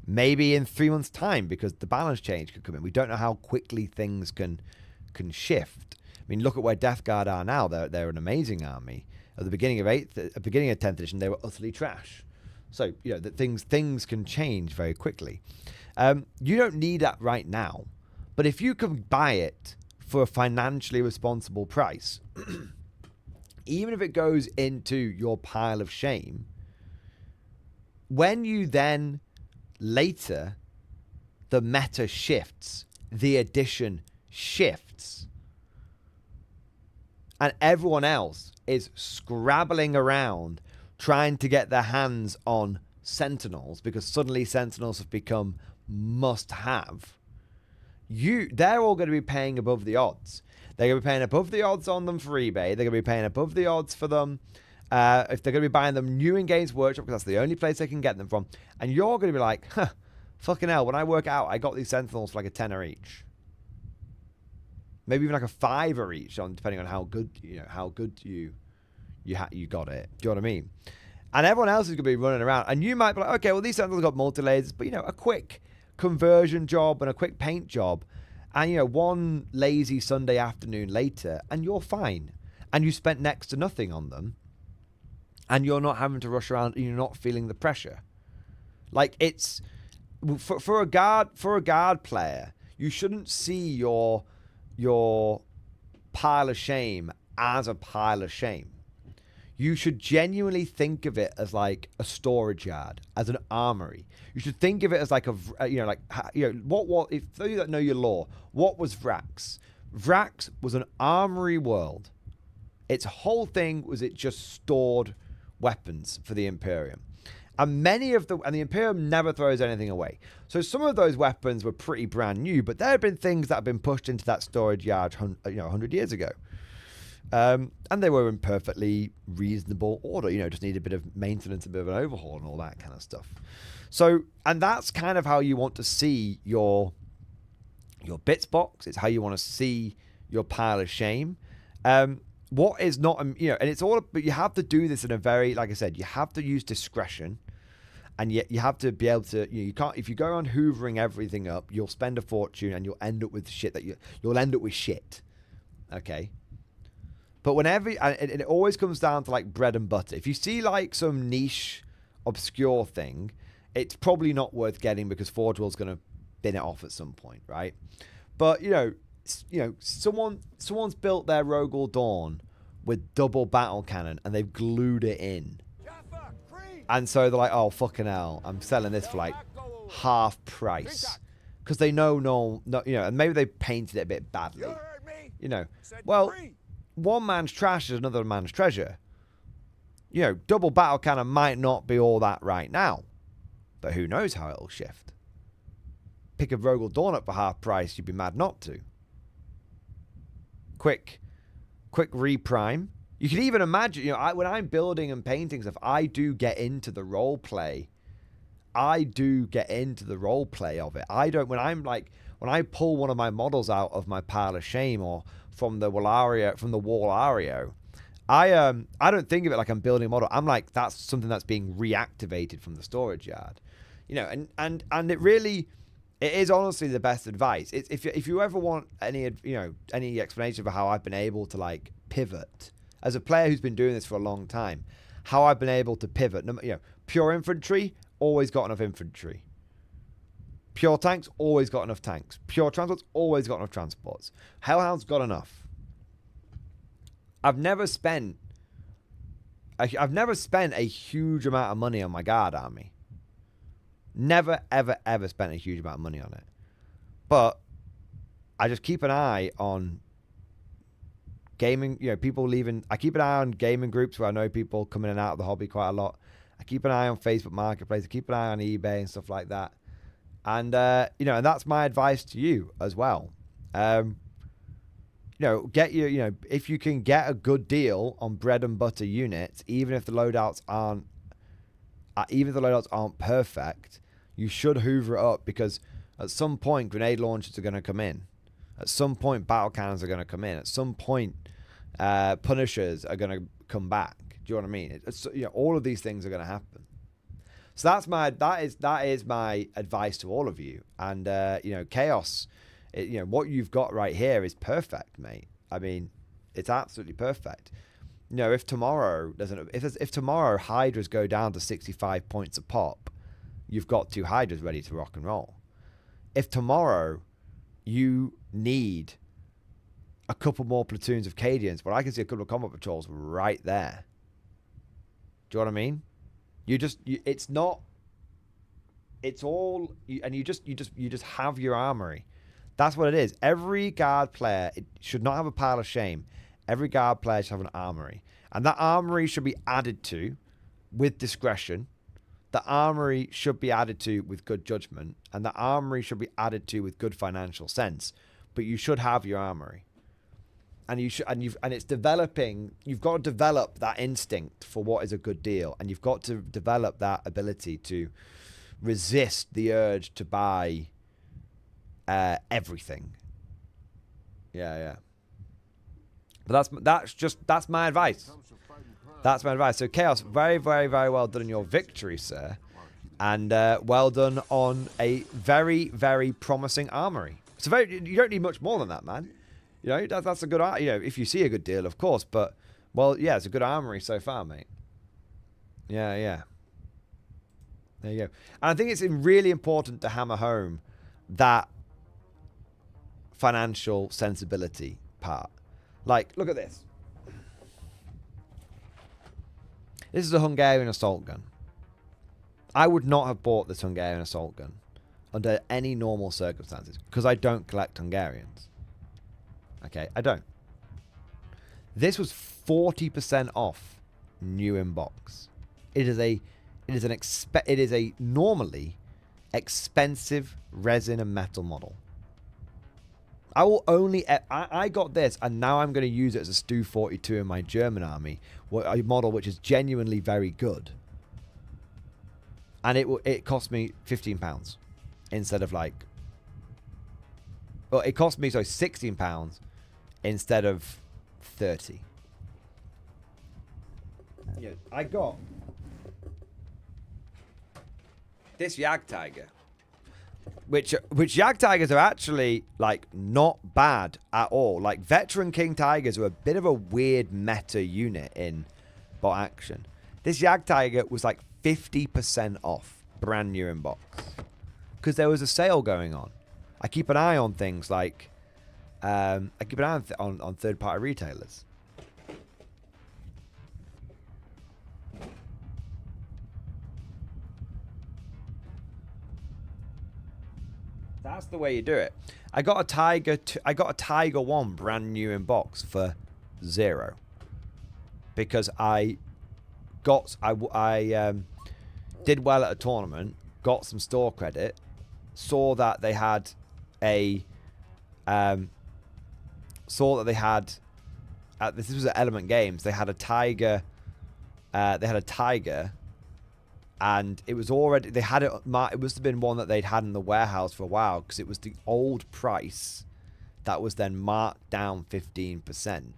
maybe in 3 months' time, because the balance change could come in. We don't know how quickly things can shift. I mean, look at where Death Guard are now. They're an amazing army. At the beginning of 10th edition, they were utterly trash. So that things can change very quickly. You don't need that right now, but if you can buy it for a financially responsible price, even if it goes into your pile of shame, when you then later the meta shifts, the edition shifts, and everyone else is scrabbling around trying to get their hands on Sentinels because suddenly Sentinels have become must-have, they're all going to be paying above the odds. They're going to be paying above the odds on them for eBay. They're going to be paying above the odds for them if they're going to be buying them new in Games Workshop, because that's the only place they can get them from. And you're going to be like, fucking hell, when I work out, I got these Sentinels for like a tenner each. Maybe even like a $5 each, depending on how good you got it. Do you know what I mean? And everyone else is going to be running around. And you might be like, okay, well, these Sentinels got multi-lasers, but, a quick conversion job and a quick paint job. And, one lazy Sunday afternoon later, and you're fine. And you spent next to nothing on them. And you're not having to rush around, and you're not feeling the pressure. Like, it's... For a guard player, you shouldn't see your pile of shame as a pile of shame. You should genuinely think of it as like a storage yard, as an armory. You should think of it as like if those you that know your lore, what was Vrax? Vrax was an armory world. Its whole thing was it just stored weapons for the Imperium. And the Imperium never throws anything away. So some of those weapons were pretty brand new, but there have been things that have been pushed into that storage yard 100 years ago. And they were in perfectly reasonable order, just need a bit of maintenance, a bit of an overhaul and all that kind of stuff. So, and that's kind of how you want to see your bits box. It's how you want to see your pile of shame. what is not, you know, and it's all, but you have to do this in a very, like I said, you have to use discretion, and yet you have to be able to, you know, you can't, if you go on hoovering everything up, you'll spend a fortune and you'll end up with shit that you'll end up with shit. Okay. But whenever, and it always comes down to like bread and butter. If you see like some niche, obscure thing, it's probably not worth getting because Forge World's going to bin it off at some point, right? But, you know, someone's built their Rogel Dawn with double battle cannon and they've glued it in. And so they're like, oh, fucking hell, I'm selling this for like half price. Because they know, you know, and maybe they painted it a bit badly. You know, well, one man's trash is another man's treasure. You know, double battle cannon might not be all that right now. But who knows how it'll shift. Pick a Rogel Dawn up for half price, you'd be mad not to. Quick reprime. You can even imagine, you know, when I'm building and painting stuff, I do get into the role play. I do get into the role play of it. I don't, when I pull one of my models out of my pile of shame or from the wall Ario, I don't think of it like I'm building a model. I'm like, that's something that's being reactivated from the storage yard. You know, and it really, it is honestly the best advice. It's, if you ever want any, you know, any explanation for how I've been able to like pivot as a player who's been doing this for a long time, how I've been able to pivot. You know, pure infantry, always got enough infantry. Pure tanks, always got enough tanks. Pure transports, always got enough transports. Hellhounds got enough. I've never spent a huge amount of money on my guard army. Never, ever, ever spent a huge amount of money on it. But I just keep an eye on gaming, you know, people leaving. I keep an eye on gaming groups where I know people coming in and out of the hobby quite a lot. I keep an eye on Facebook Marketplace. I keep an eye on eBay and stuff like that. And, you know, and that's my advice to you as well. You know, you know, if you can get a good deal on bread and butter units, even if the loadouts aren't perfect, you should hoover it up, because at some point grenade launchers are going to come in. At some point battle cannons are going to come in. At some point punishers are going to come back. Do you know what I mean? You know, all of these things are going to happen. So that is my advice to all of you. And you know, Chaos, you know, what you've got right here is perfect, mate. I mean, it's absolutely perfect. You know, if tomorrow if tomorrow Hydras go down to 65 points a pop, you've got 2 Hydras ready to rock and roll. If tomorrow you need a couple more platoons of Cadians, well, I can see a couple of combat patrols right there. Do you know what I mean? It's all, and you just have your armory. That's what it is. Every guard player, it should not have a pile of shame. Every guard player should have an armory. And that armory should be added to with discretion. The armory should be added to with good judgment. And the armory should be added to with good financial sense. But you should have your armory. And it's developing, you've got to develop that instinct for what is a good deal. And you've got to develop that ability to resist the urge to buy everything. Yeah. But that's my advice. That's my advice. So Chaos, very, very, very well done on your victory, sir. And well done on a very, very promising armory. You don't need much more than that, man. You know, that's a good, you know, if you see a good deal, of course. But, well, yeah, it's a good armory so far, mate. Yeah. There you go. And I think it's really important to hammer home that financial sensibility part. Like, look at this. This is a Hungarian assault gun. I would not have bought this Hungarian assault gun under any normal circumstances because I don't collect Hungarians. Okay, I don't. This was 40% off new in box. It is a normally expensive resin and metal model. I got this, and now I'm going to use it as a Stu 42 in my German army, a model which is genuinely very good. And it cost me £15 instead of like, well, it cost me £16 instead of 30. Yeah, I got this Yak Tiger, which Yak Tigers are actually like not bad at all. Like veteran King Tigers are a bit of a weird meta unit in bot action. This Yak Tiger was like 50% off, brand new in box, because there was a sale going on. I keep an eye on things like I keep an eye on third-party retailers. That's the way you do it. I got a Tiger 1 brand new in box for 0 because I did well at a tournament, got some store credit, saw that they had this was at Element Games. They had a Tiger. And it was already, they had it, it must have been one that they'd had in the warehouse for a while, because it was the old price that was then marked down 15%.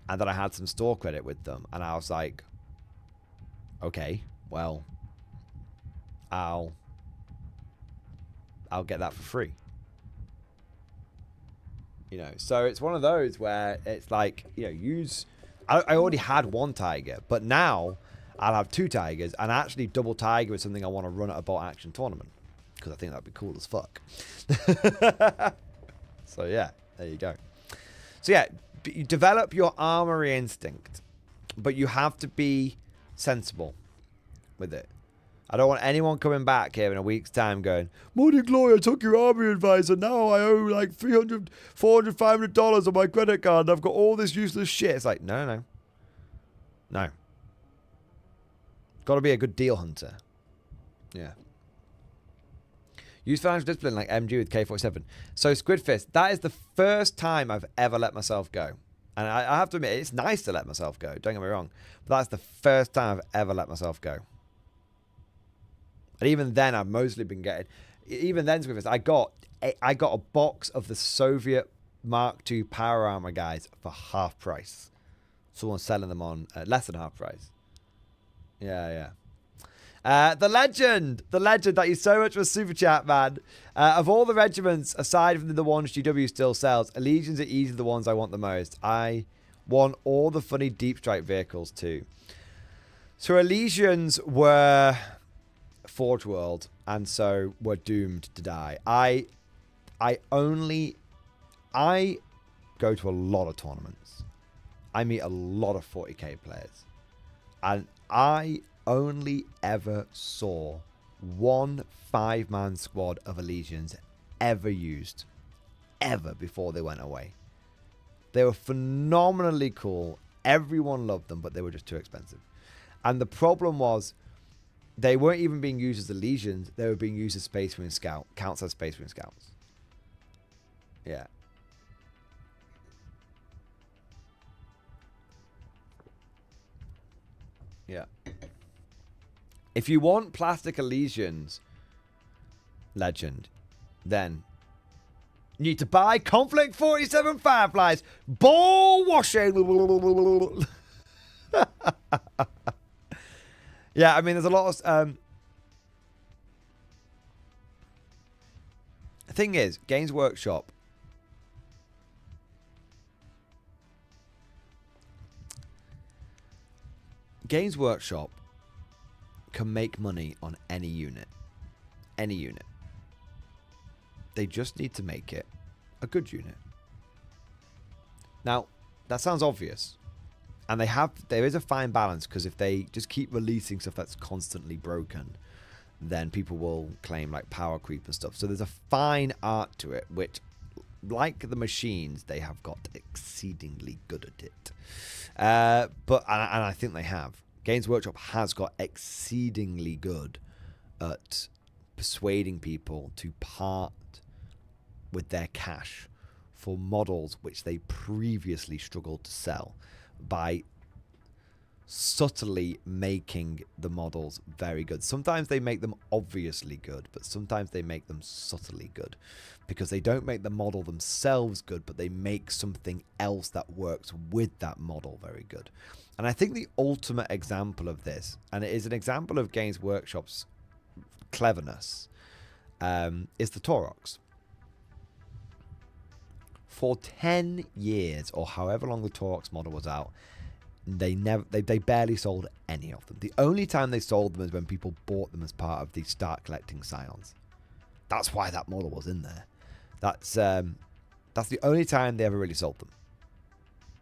And then I had some store credit with them, and I was like, okay, well, I'll get that for free. You know, so it's one of those where it's like, you know, I already had one Tiger, but now I'll have 2 Tigers, and actually double Tiger is something I want to run at a bot action tournament, because I think that'd be cool as fuck. So yeah, there you go. So yeah, you develop your armory instinct, but you have to be sensible with it. I don't want anyone coming back here in a week's time going, Mordian Glory, I took your armory advice and now I owe like $300, $400, $500 on my credit card and I've got all this useless shit. It's like, no. Got to be a good deal hunter. Yeah. Use financial discipline like MG with K47. So Squidfist, that is the first time I've ever let myself go. And I have to admit, it's nice to let myself go. Don't get me wrong. But that's the first time I've ever let myself go. And even then, I've mostly been getting... Even then, Squidfist, I got a box of the Soviet Mark II power armor guys for half price. Someone's selling them on less than half price. Yeah. The legend. Thank you so much for super chat, man. Of all the regiments, aside from the ones GW still sells, Allegiants are easily the ones I want the most. I want all the funny deep strike vehicles too. So Allegiants were Forge World, and so were doomed to die. I go to a lot of tournaments. I meet a lot of 40k players. And I only ever saw one 5-man squad of Allegiants ever used. Ever before they went away. They were phenomenally cool. Everyone loved them, but they were just too expensive. And the problem was, they weren't even being used as Allegiants. They were being used as Space Marine Scout. Counts as Space Marine Scouts. Yeah. Yeah. If you want plastic Allegiants, legend, then you need to buy Conflict 47 Fireflies. Ball washing. Yeah, I mean, there's a lot of... the thing is, Games Workshop... Games Workshop can make money on any unit. Any unit. They just need to make it a good unit. Now, that sounds obvious. And there is a fine balance, because if they just keep releasing stuff that's constantly broken, then people will claim like power creep and stuff. So there's a fine art to it, which, like the machines, they have got exceedingly good at it. And I think they have. Games Workshop has got exceedingly good at persuading people to part with their cash for models which they previously struggled to sell by subtly making the models very good. Sometimes they make them obviously good, but sometimes they make them subtly good, because they don't make the model themselves good, but they make something else that works with that model very good. And I think the ultimate example of this, and it is an example of Games Workshop's cleverness, is the Taurox. For 10 years, or however long the Taurox model was out, they barely sold any of them. The only time they sold them is when people bought them as part of the Start Collecting Scions. That's why that model was in there. That's the only time they ever really sold them.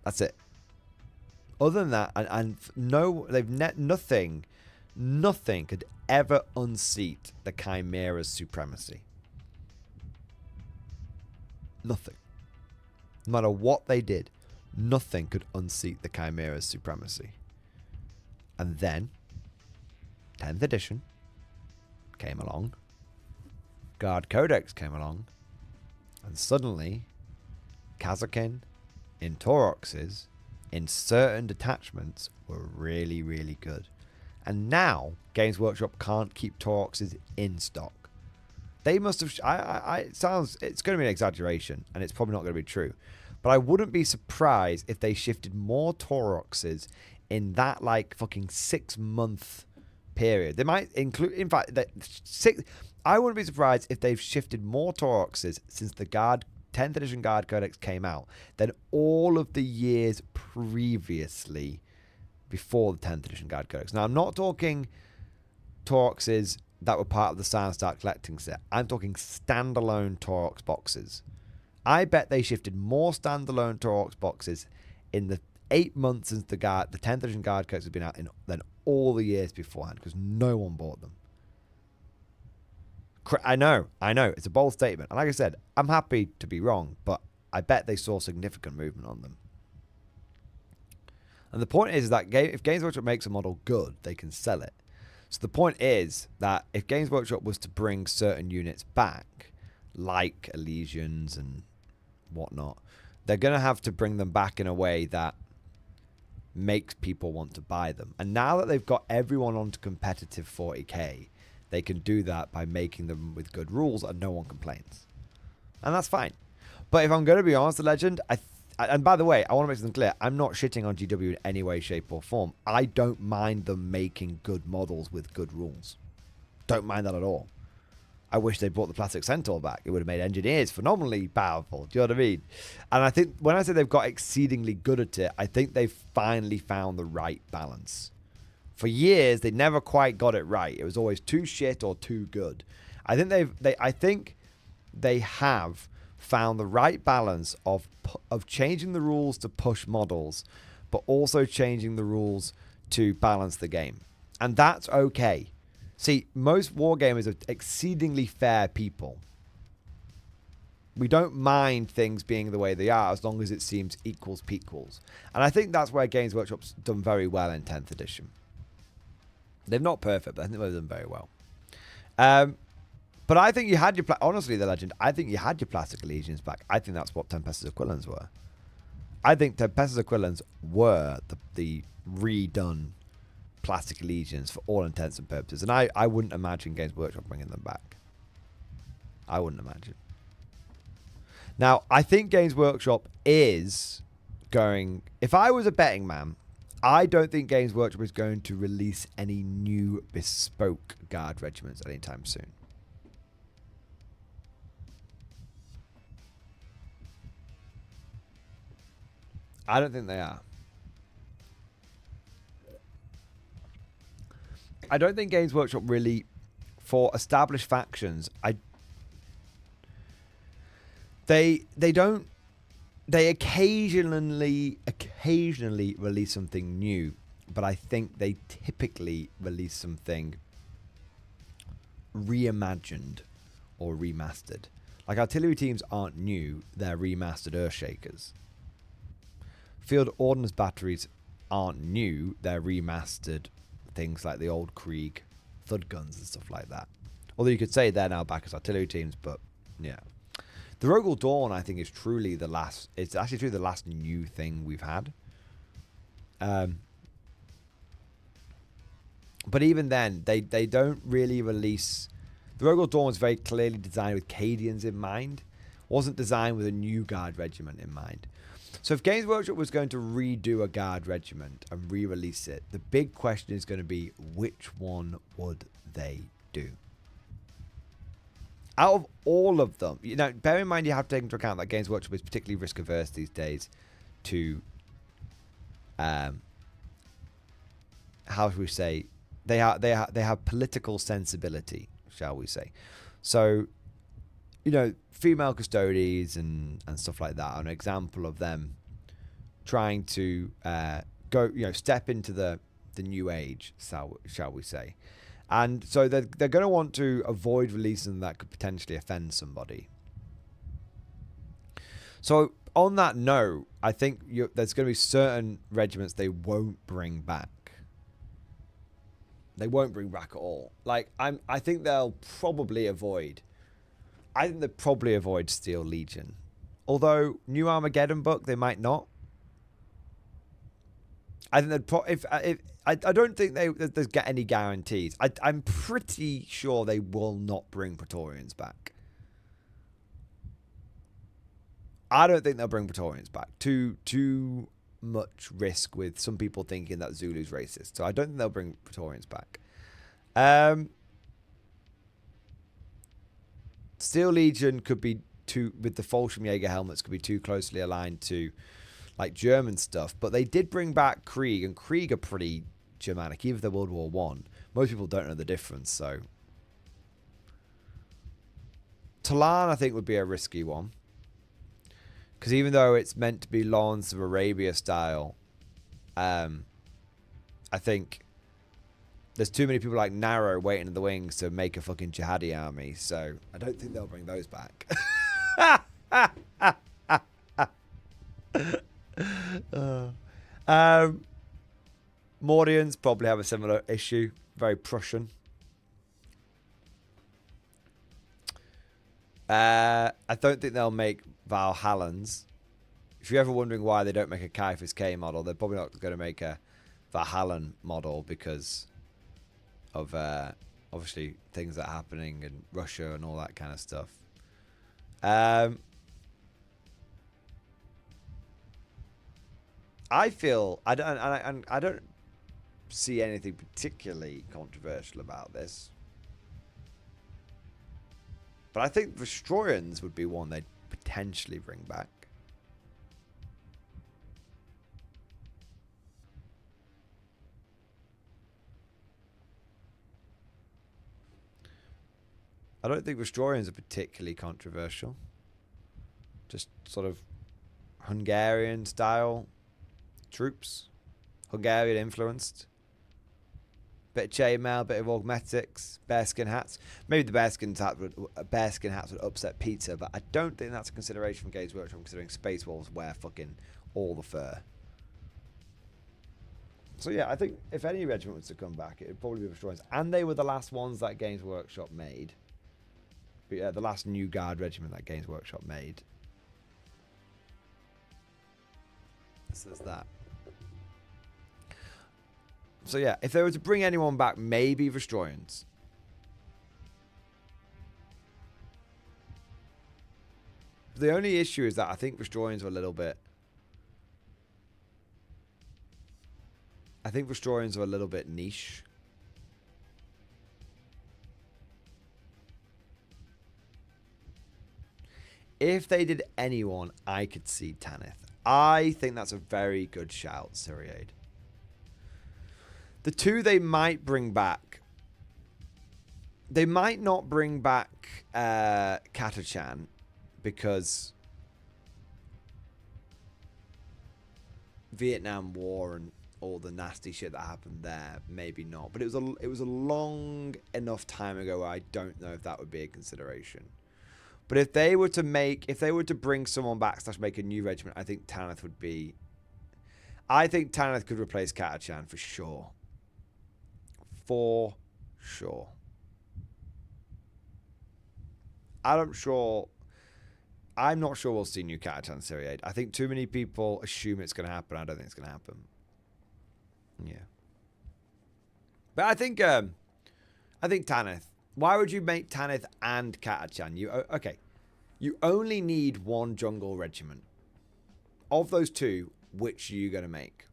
That's it. Other than that, and no, nothing could ever unseat the Chimera's supremacy. Nothing. No matter what they did, nothing could unseat the Chimera's supremacy. And then, 10th edition came along, Guard Codex came along, and suddenly, Kazakin in Tauroxes, in certain detachments, were really, really good. And now, Games Workshop can't keep Tauroxes in stock. They must have... it's going to be an exaggeration, and it's probably not going to be true. But I wouldn't be surprised if they shifted more Tauroxes in that, like, fucking 6-month period. They might include... In fact, I wouldn't be surprised if they've shifted more Tauroxes since the 10th edition Guard Codex came out than all of the years previously before the 10th edition Guard Codex. Now, I'm not talking Tauroxes that were part of the Science Start Collecting set. I'm talking standalone Taurox boxes. I bet they shifted more standalone Taurox boxes in the 8 months since the 10th edition Guard Codex has been out than all the years beforehand, because no one bought them. I know, it's a bold statement. And like I said, I'm happy to be wrong, but I bet they saw significant movement on them. And the point is that if Games Workshop makes a model good, they can sell it. So the point is that if Games Workshop was to bring certain units back, like Elysians and whatnot, they're going to have to bring them back in a way that makes people want to buy them. And now that they've got everyone onto competitive 40k, they can do that by making them with good rules and no one complains. And that's fine. But if I'm going to be honest, the Legend, and by the way, I want to make something clear. I'm not shitting on GW in any way, shape, or form. I don't mind them making good models with good rules. Don't mind that at all. I wish they brought the Plastic Centaur back. It would have made engineers phenomenally powerful. Do you know what I mean? And I think when I say they've got exceedingly good at it, I think they've finally found the right balance. For years, they never quite got it right. It was always too shit or too good. I think they have found the right balance of changing the rules to push models, but also changing the rules to balance the game. And that's okay. See, most wargamers are exceedingly fair people. We don't mind things being the way they are as long as it seems equals pequals. And I think that's where Games Workshop's done very well in 10th edition. They're not perfect, but I think they've done very well. But I think you had your... Honestly, the Legend, I think you had your plastic legions back. I think that's what Tempestus Aquilans were. I think Tempestus Aquilans were the redone plastic legions for all intents and purposes. And I wouldn't imagine Games Workshop bringing them back. I wouldn't imagine. Now, I think Games Workshop is going... If I was a betting man, I don't think Games Workshop is going to release any new bespoke guard regiments anytime soon. I don't think they are. I don't think Games Workshop really, for established factions, they occasionally release something new, but I think they typically release something reimagined or remastered. Like, artillery teams aren't new, they're remastered Earthshakers. Field ordnance batteries aren't new, they're remastered things like the old Krieg Thud guns and stuff like that. Although you could say they're now back as artillery teams, but yeah. The Rogal Dawn, I think, is truly the last... It's actually truly the last new thing we've had. But even then, they don't really release... The Rogal Dawn was very clearly designed with Cadians in mind. Wasn't designed with a new Guard regiment in mind. So if Games Workshop was going to redo a Guard regiment and re-release it, the big question is going to be, which one would they do? Out of all of them, you know, bear in mind you have to take into account that Games Workshop is particularly risk averse these days to, how should we say, they have political sensibility, shall we say. So, you know, female custodies and stuff like that are an example of them trying to go, you know, step into the new age, shall we say. And so they're going to want to avoid releasing that could potentially offend somebody. So on that note, I think there's going to be certain regiments they won't bring back. They won't bring back at all. Like, I think they'll probably avoid... I think they'd probably avoid Steel Legion. Although, New Armageddon book, they might not. I think they'd I don't think there's get any guarantees. I'm pretty sure they will not bring Praetorians back. I don't think they'll bring Praetorians back. Too much risk with some people thinking that Zulu's racist. So I don't think they'll bring Praetorians back. Steel Legion could be with the Fallschirmjäger helmets, could be too closely aligned to like German stuff. But they did bring back Krieg, and Krieg are pretty Germanic, even if they're World War One. Most people don't know the difference, so Talan I think would be a risky one. Because even though it's meant to be Lawrence of Arabia style, I think there's too many people like Narrow waiting in the wings to make a fucking jihadi army. So I don't think they'll bring those back. Mordians probably have a similar issue. Very Prussian. I don't think they'll make Valhallans. If you're ever wondering why they don't make a Caiaphas K model, they're probably not going to make a Valhallan model because of obviously things that are happening in Russia and all that kind of stuff. I feel I don't see anything particularly controversial about this, but I think Destroyers would be one they'd potentially bring back. I don't think Destroyers are particularly controversial. Just sort of Hungarian style troops. Hungarian influenced. Bit of chainmail, bit of augmetics, bearskin hats. Maybe the bearskin hats would upset Peter, but I don't think that's a consideration from Games Workshop, considering Space Wolves wear fucking all the fur. So yeah, I think if any regiment was to come back, it would probably be Destroyers. And they were the last ones that Games Workshop made. But yeah, the last new Guard regiment that Games Workshop made. So there's that. So yeah, if they were to bring anyone back, maybe Destroyers. The only issue is that I think Destroyers are a little bit... I think Destroyers are a little bit niche. If they did anyone, I could see Tanith. I think that's a very good shout, Syriade. The two they might bring back. They might not bring back Katachan because Vietnam War and all the nasty shit that happened there. Maybe not, but it was a long enough time ago where I don't know if that would be a consideration. But if they were to bring someone back / make a new regiment, I think Tanith would be. I think Tanith could replace Katachan for sure. For sure. I'm not sure we'll see new Katachan Serie 8. I think too many people assume it's going to happen. I don't think it's going to happen. Yeah. But I think Tanith. Why would you make Tanith and Katachan? Okay. You only need one jungle regiment. Of those two, which are you going to make?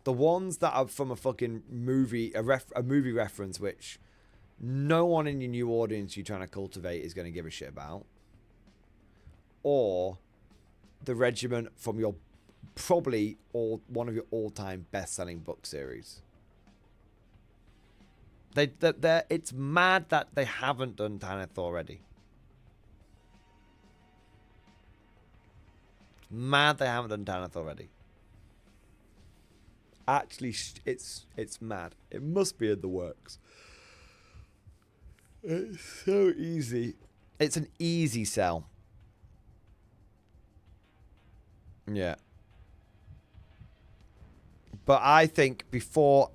The ones that are from a fucking movie, a movie reference, which no one in your new audience you're trying to cultivate is going to give a shit about. Or the regiment from your probably one of your all-time best-selling book series. It's mad that they haven't done Tanith already. It's mad they haven't done Tanith already. Actually, it's mad. It must be in the works. It's so easy. It's an easy sell. Yeah. But I think before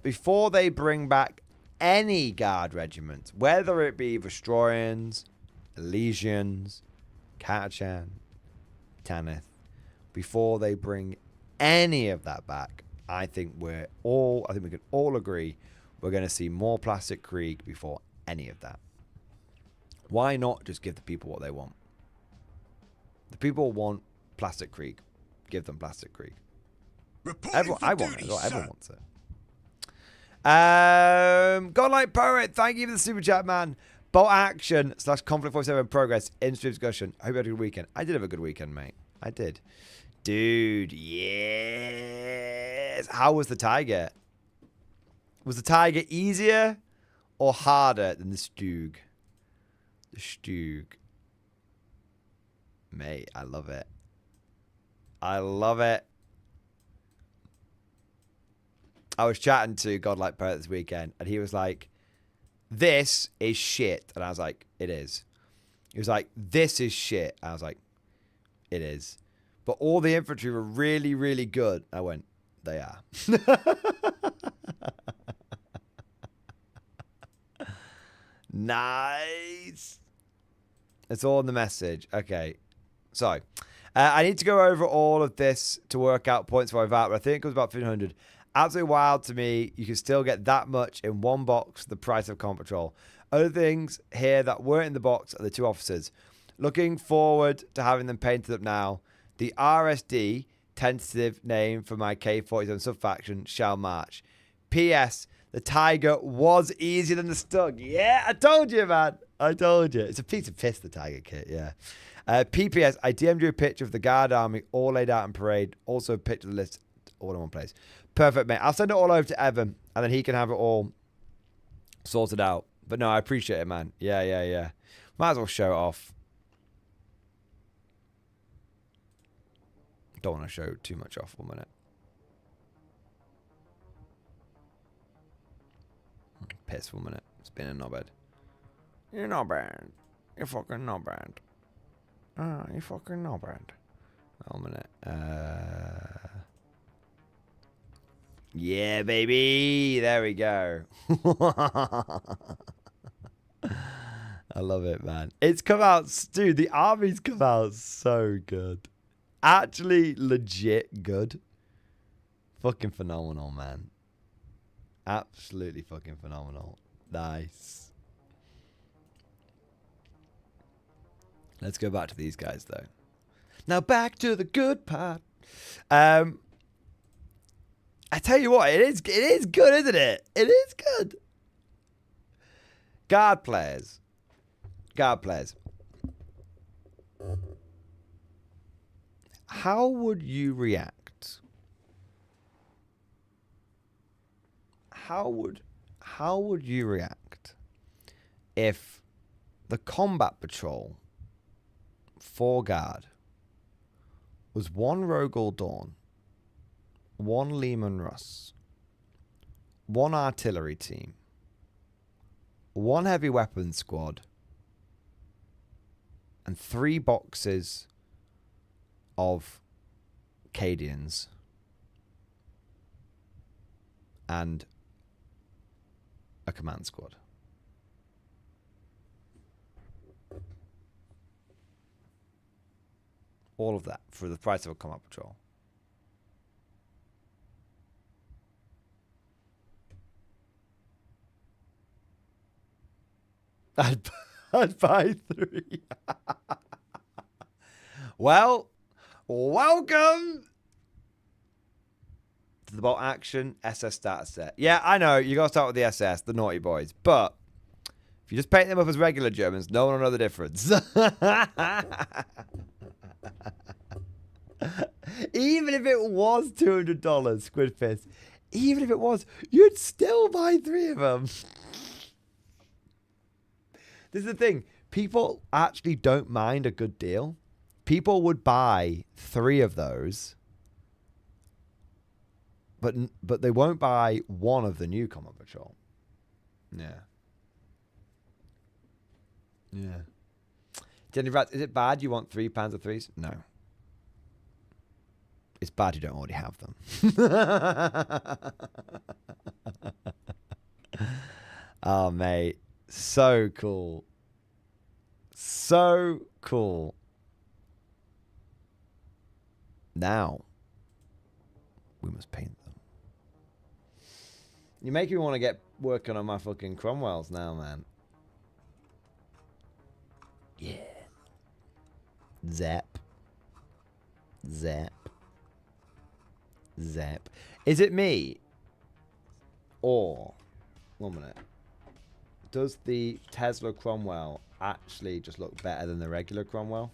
they bring back any guard regiment, whether it be Vestroians, Elysians, Katachan, Tanith, before they bring any of that back, I think we can all agree we're going to see more Plastic Krieg before any of that. Why not just give the people what they want? The people want Plastic Krieg. Give them Plastic Krieg. I want it. Everyone wants it. Godlike Poet, thank you for the super chat, man. Bolt action / conflict 47 progress in stream discussion. I hope you had a good weekend. I did have a good weekend, mate. I did. Dude, yes. How was the Tiger? Was the Tiger easier or harder than the Stug? The Stug. Mate, I love it. I love it. I was chatting to Godlike Poet this weekend, and he was like, this is shit. And I was like, it is. He was like, this is shit. I was like, it is. But all the infantry were really, really good. I went, they are. Nice. It's all in the message. Okay. So, I need to go over all of this to work out points for my VAT, but I think it was about 1500. Absolutely wild to me. You can still get that much in one box for the price of Combat Patrol. Other things here that weren't in the box are the two officers. Looking forward to having them painted up now. The RSD, tentative name for my K-47 sub-faction, shall march. P.S. The Tiger was easier than the Stug. Yeah, I told you, man. I told you. It's a piece of piss, the Tiger kit, yeah. PPS, I DM'd you a picture of the Guard Army all laid out in parade. Also a picture of the list all in one place. Perfect, mate. I'll send it all over to Evan, and then he can have it all sorted out. But no, I appreciate it, man. Yeah. Might as well show it off. Don't want to show too much off 1 minute. Piss 1 minute. It's been a knobhead. You're not bad. You're fucking not bad. You fucking not bad. 1 minute. Yeah, baby. There we go. I love it, man. It's come out, dude. The army's come out so good. Actually, legit good. Fucking phenomenal, man. Absolutely fucking phenomenal. Nice. Let's go back to these guys, though. Now back to the good part. I tell you what, it is good, isn't it? It is good. Guard players. How would you react? How would you react if the combat patrol for Guard was one Rogel Dawn, one Lehman Russ, one artillery team, one heavy weapons squad, and 3 boxes of Cadians and a command squad? All of that for the price of a combat patrol. I'd buy 3. Well, welcome to the bolt action SS starter set. Yeah, I know, you gotta start with the SS, the naughty boys, but if you just paint them up as regular Germans, no one will know the difference. Even if it was $200, Squid Fist, even if it was, you'd still buy 3 of them. This is the thing. People actually don't mind a good deal. People would buy 3 of those, but they won't buy 1 of the new Combat Patrol. Yeah. Yeah. Is it bad you want 3 Panzer IIIs? No. It's bad you don't already have them. Oh, mate. So cool. So cool. Now, we must paint them. You make me want to get working on my fucking Cromwells now, man. Yeah. Zap. Zap. Zap. Is it me? Or, 1 minute. Does the Tesla Cromwell actually just look better than the regular Cromwell?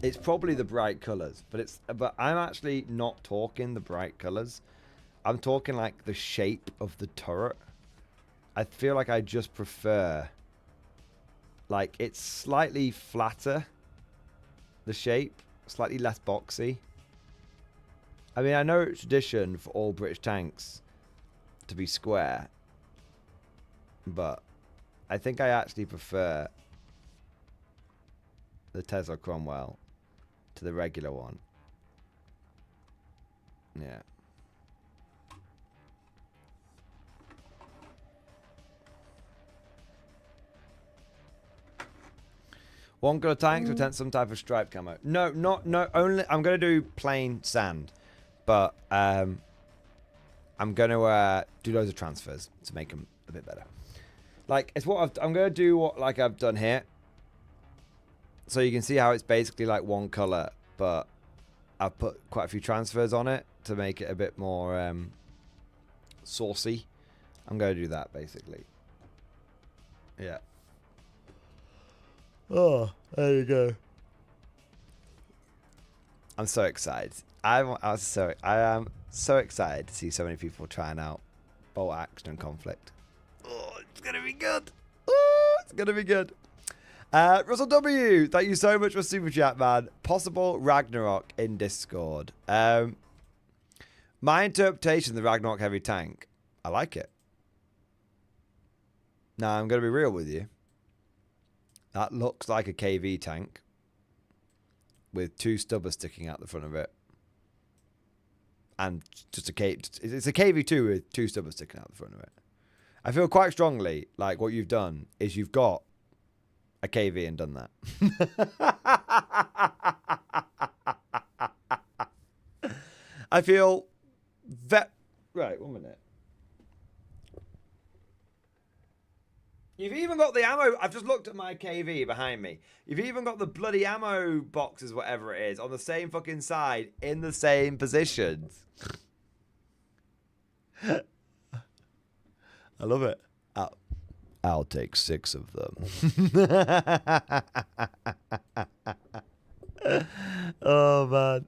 It's probably the bright colours, but I'm actually not talking the bright colours. I'm talking like the shape of the turret. I feel like I just prefer, like, it's slightly flatter, the shape, slightly less boxy. I mean, I know it's tradition for all British tanks to be square, but I think I actually prefer the Tesla Cromwell to the regular one. Yeah. One got a tank to attempt some type of stripe camo. No, only I'm gonna do plain sand, but I'm gonna do loads of transfers to make them a bit better. Like, it's what I'm gonna do what like I've done here, so you can see how it's basically like one color, but I've put quite a few transfers on it to make it a bit more saucy. I'm gonna do that basically. Yeah. Oh, there you go. I'm so excited. I am so excited to see so many people trying out bolt action and conflict. Oh, it's gonna be good. Oh, it's gonna be good. Russell W, thank you so much for super chat, man. Possible Ragnarok in Discord. My interpretation of the Ragnarok heavy tank, I like it. Now I'm gonna be real with you. That looks like a KV tank with 2 stubbers sticking out the front of it. And just it's a KV2 with 2 stubbers sticking out the front of it. I feel quite strongly like what you've done is you've got a KV and done that. I feel right, 1 minute. You've even got the ammo. I've just looked at my KV behind me. You've even got the bloody ammo boxes, whatever it is, on the same fucking side in the same positions. I love it. I'll take 6 of them. Oh, man.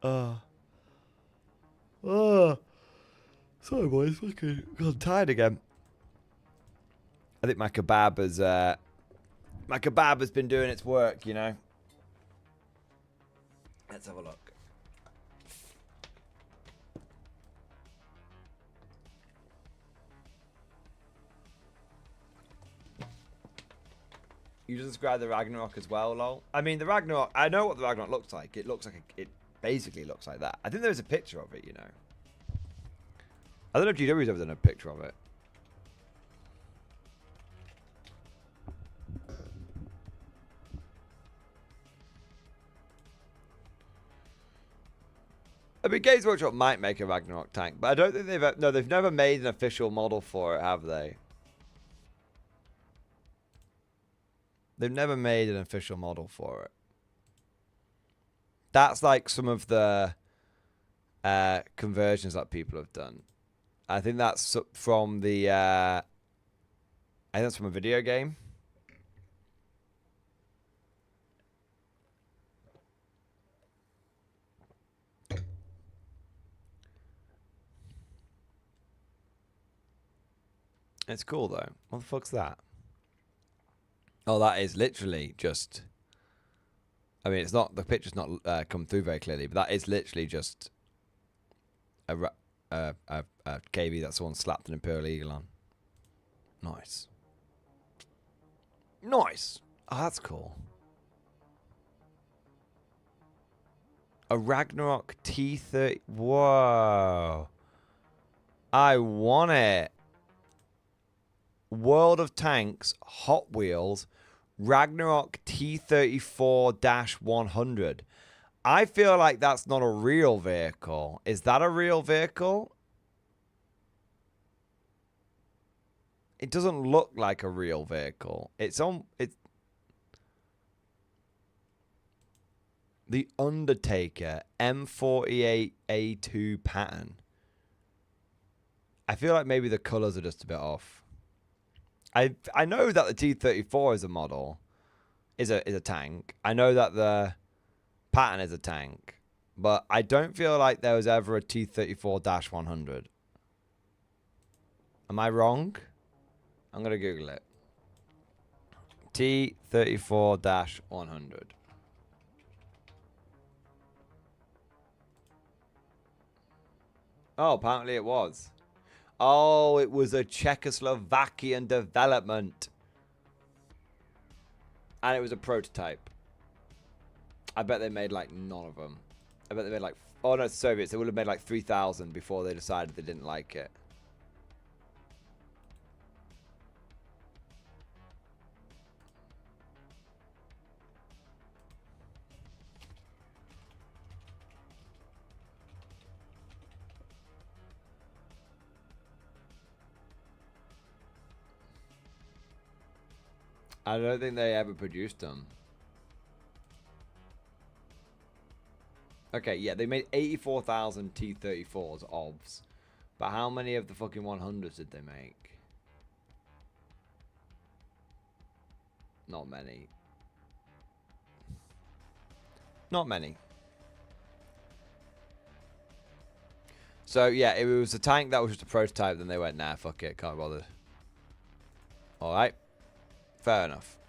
Oh. Sorry, boys. Fucking got tired again. I think my kebab has been doing its work, you know. Let's have a look. You just described the Ragnarok as well, lol. I mean, the Ragnarok. I know what the Ragnarok looks like. It looks like it basically looks like that. I think there's a picture of it, you know. I don't know if GW's ever done a picture of it. I mean, Games Workshop might make a Ragnarok tank, but I don't think they've... No, they've never made an official model for it, have they? They've never made an official model for it. That's like some of the conversions that people have done. I think that's from the... I think that's from a video game. It's cool, though. What the fuck's that? Oh, that is literally just... I mean, it's not... The picture's not come through very clearly, but that is literally just a KV that someone slapped an Imperial Eagle on. Nice. Nice! Oh, that's cool. A Ragnarok T30... Whoa! I want it! World of Tanks, Hot Wheels, Ragnarok T34-100. I feel like that's not a real vehicle. Is that a real vehicle? It doesn't look like a real vehicle. It's the Undertaker M48A2 pattern. I feel like maybe the colors are just a bit off. I know that the T-34 is a model, is a tank. I know that the pattern is a tank, but I don't feel like there was ever a T-34-100. Am I wrong? I'm gonna Google it. T-34-100. Oh, apparently it was. Oh, it was a Czechoslovakian development. And it was a prototype. I bet they made like none of them. I bet they made like... Oh no, it's Soviets. They would have made like 3,000 before they decided they didn't like it. I don't think they ever produced them. Okay, yeah, they made 84,000 T-34s, OBS. But how many of the fucking 100s did they make? Not many. Not many. So, yeah, it was a tank that was just a prototype, then they went, nah, fuck it, can't bother. Alright. Fair enough.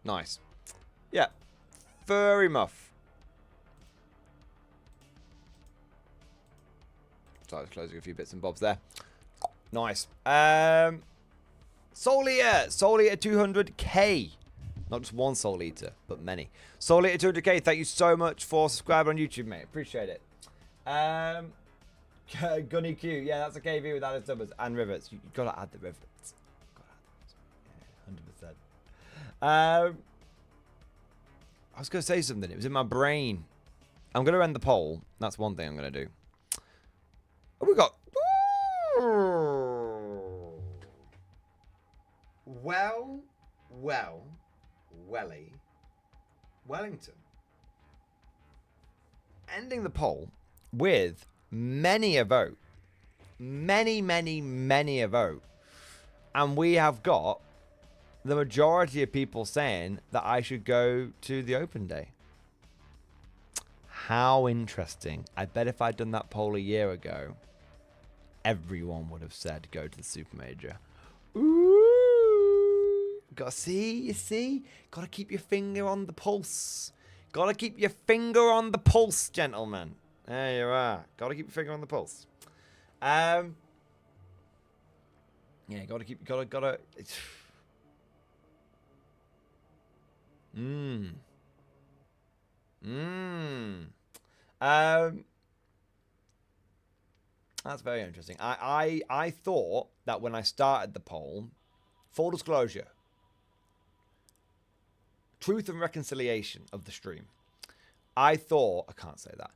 Nice. Yeah. Furry muff. So I was closing a few bits and bobs there. Nice. Soul Eater. Soul Eater 200k. Not just one Soul Eater, but many. Soul Eater 200k, thank you so much for subscribing on YouTube, mate. Appreciate it. Gunny Q, yeah, that's a KV with added numbers and rivets. You gotta add the rivets. Yeah, 100%. I was gonna say something. It was in my brain. I'm gonna end the poll. That's one thing I'm gonna do. Oh, we got. Wellington. Ending the poll with many a vote. Many a vote. And we have got the majority of people saying that I should go to the open day. How interesting. I bet if I'd done that poll a year ago, everyone would have said go to the Super Major. Ooh. Gotta see, you see? Gotta keep your finger on the pulse. Gotta keep your finger on the pulse, gentlemen. There you are. Gotta keep your finger on the pulse. Yeah, gotta keep, gotta. That's very interesting. I thought that when I started the poll, full disclosure, truth and reconciliation of the stream. I thought, I can't say that.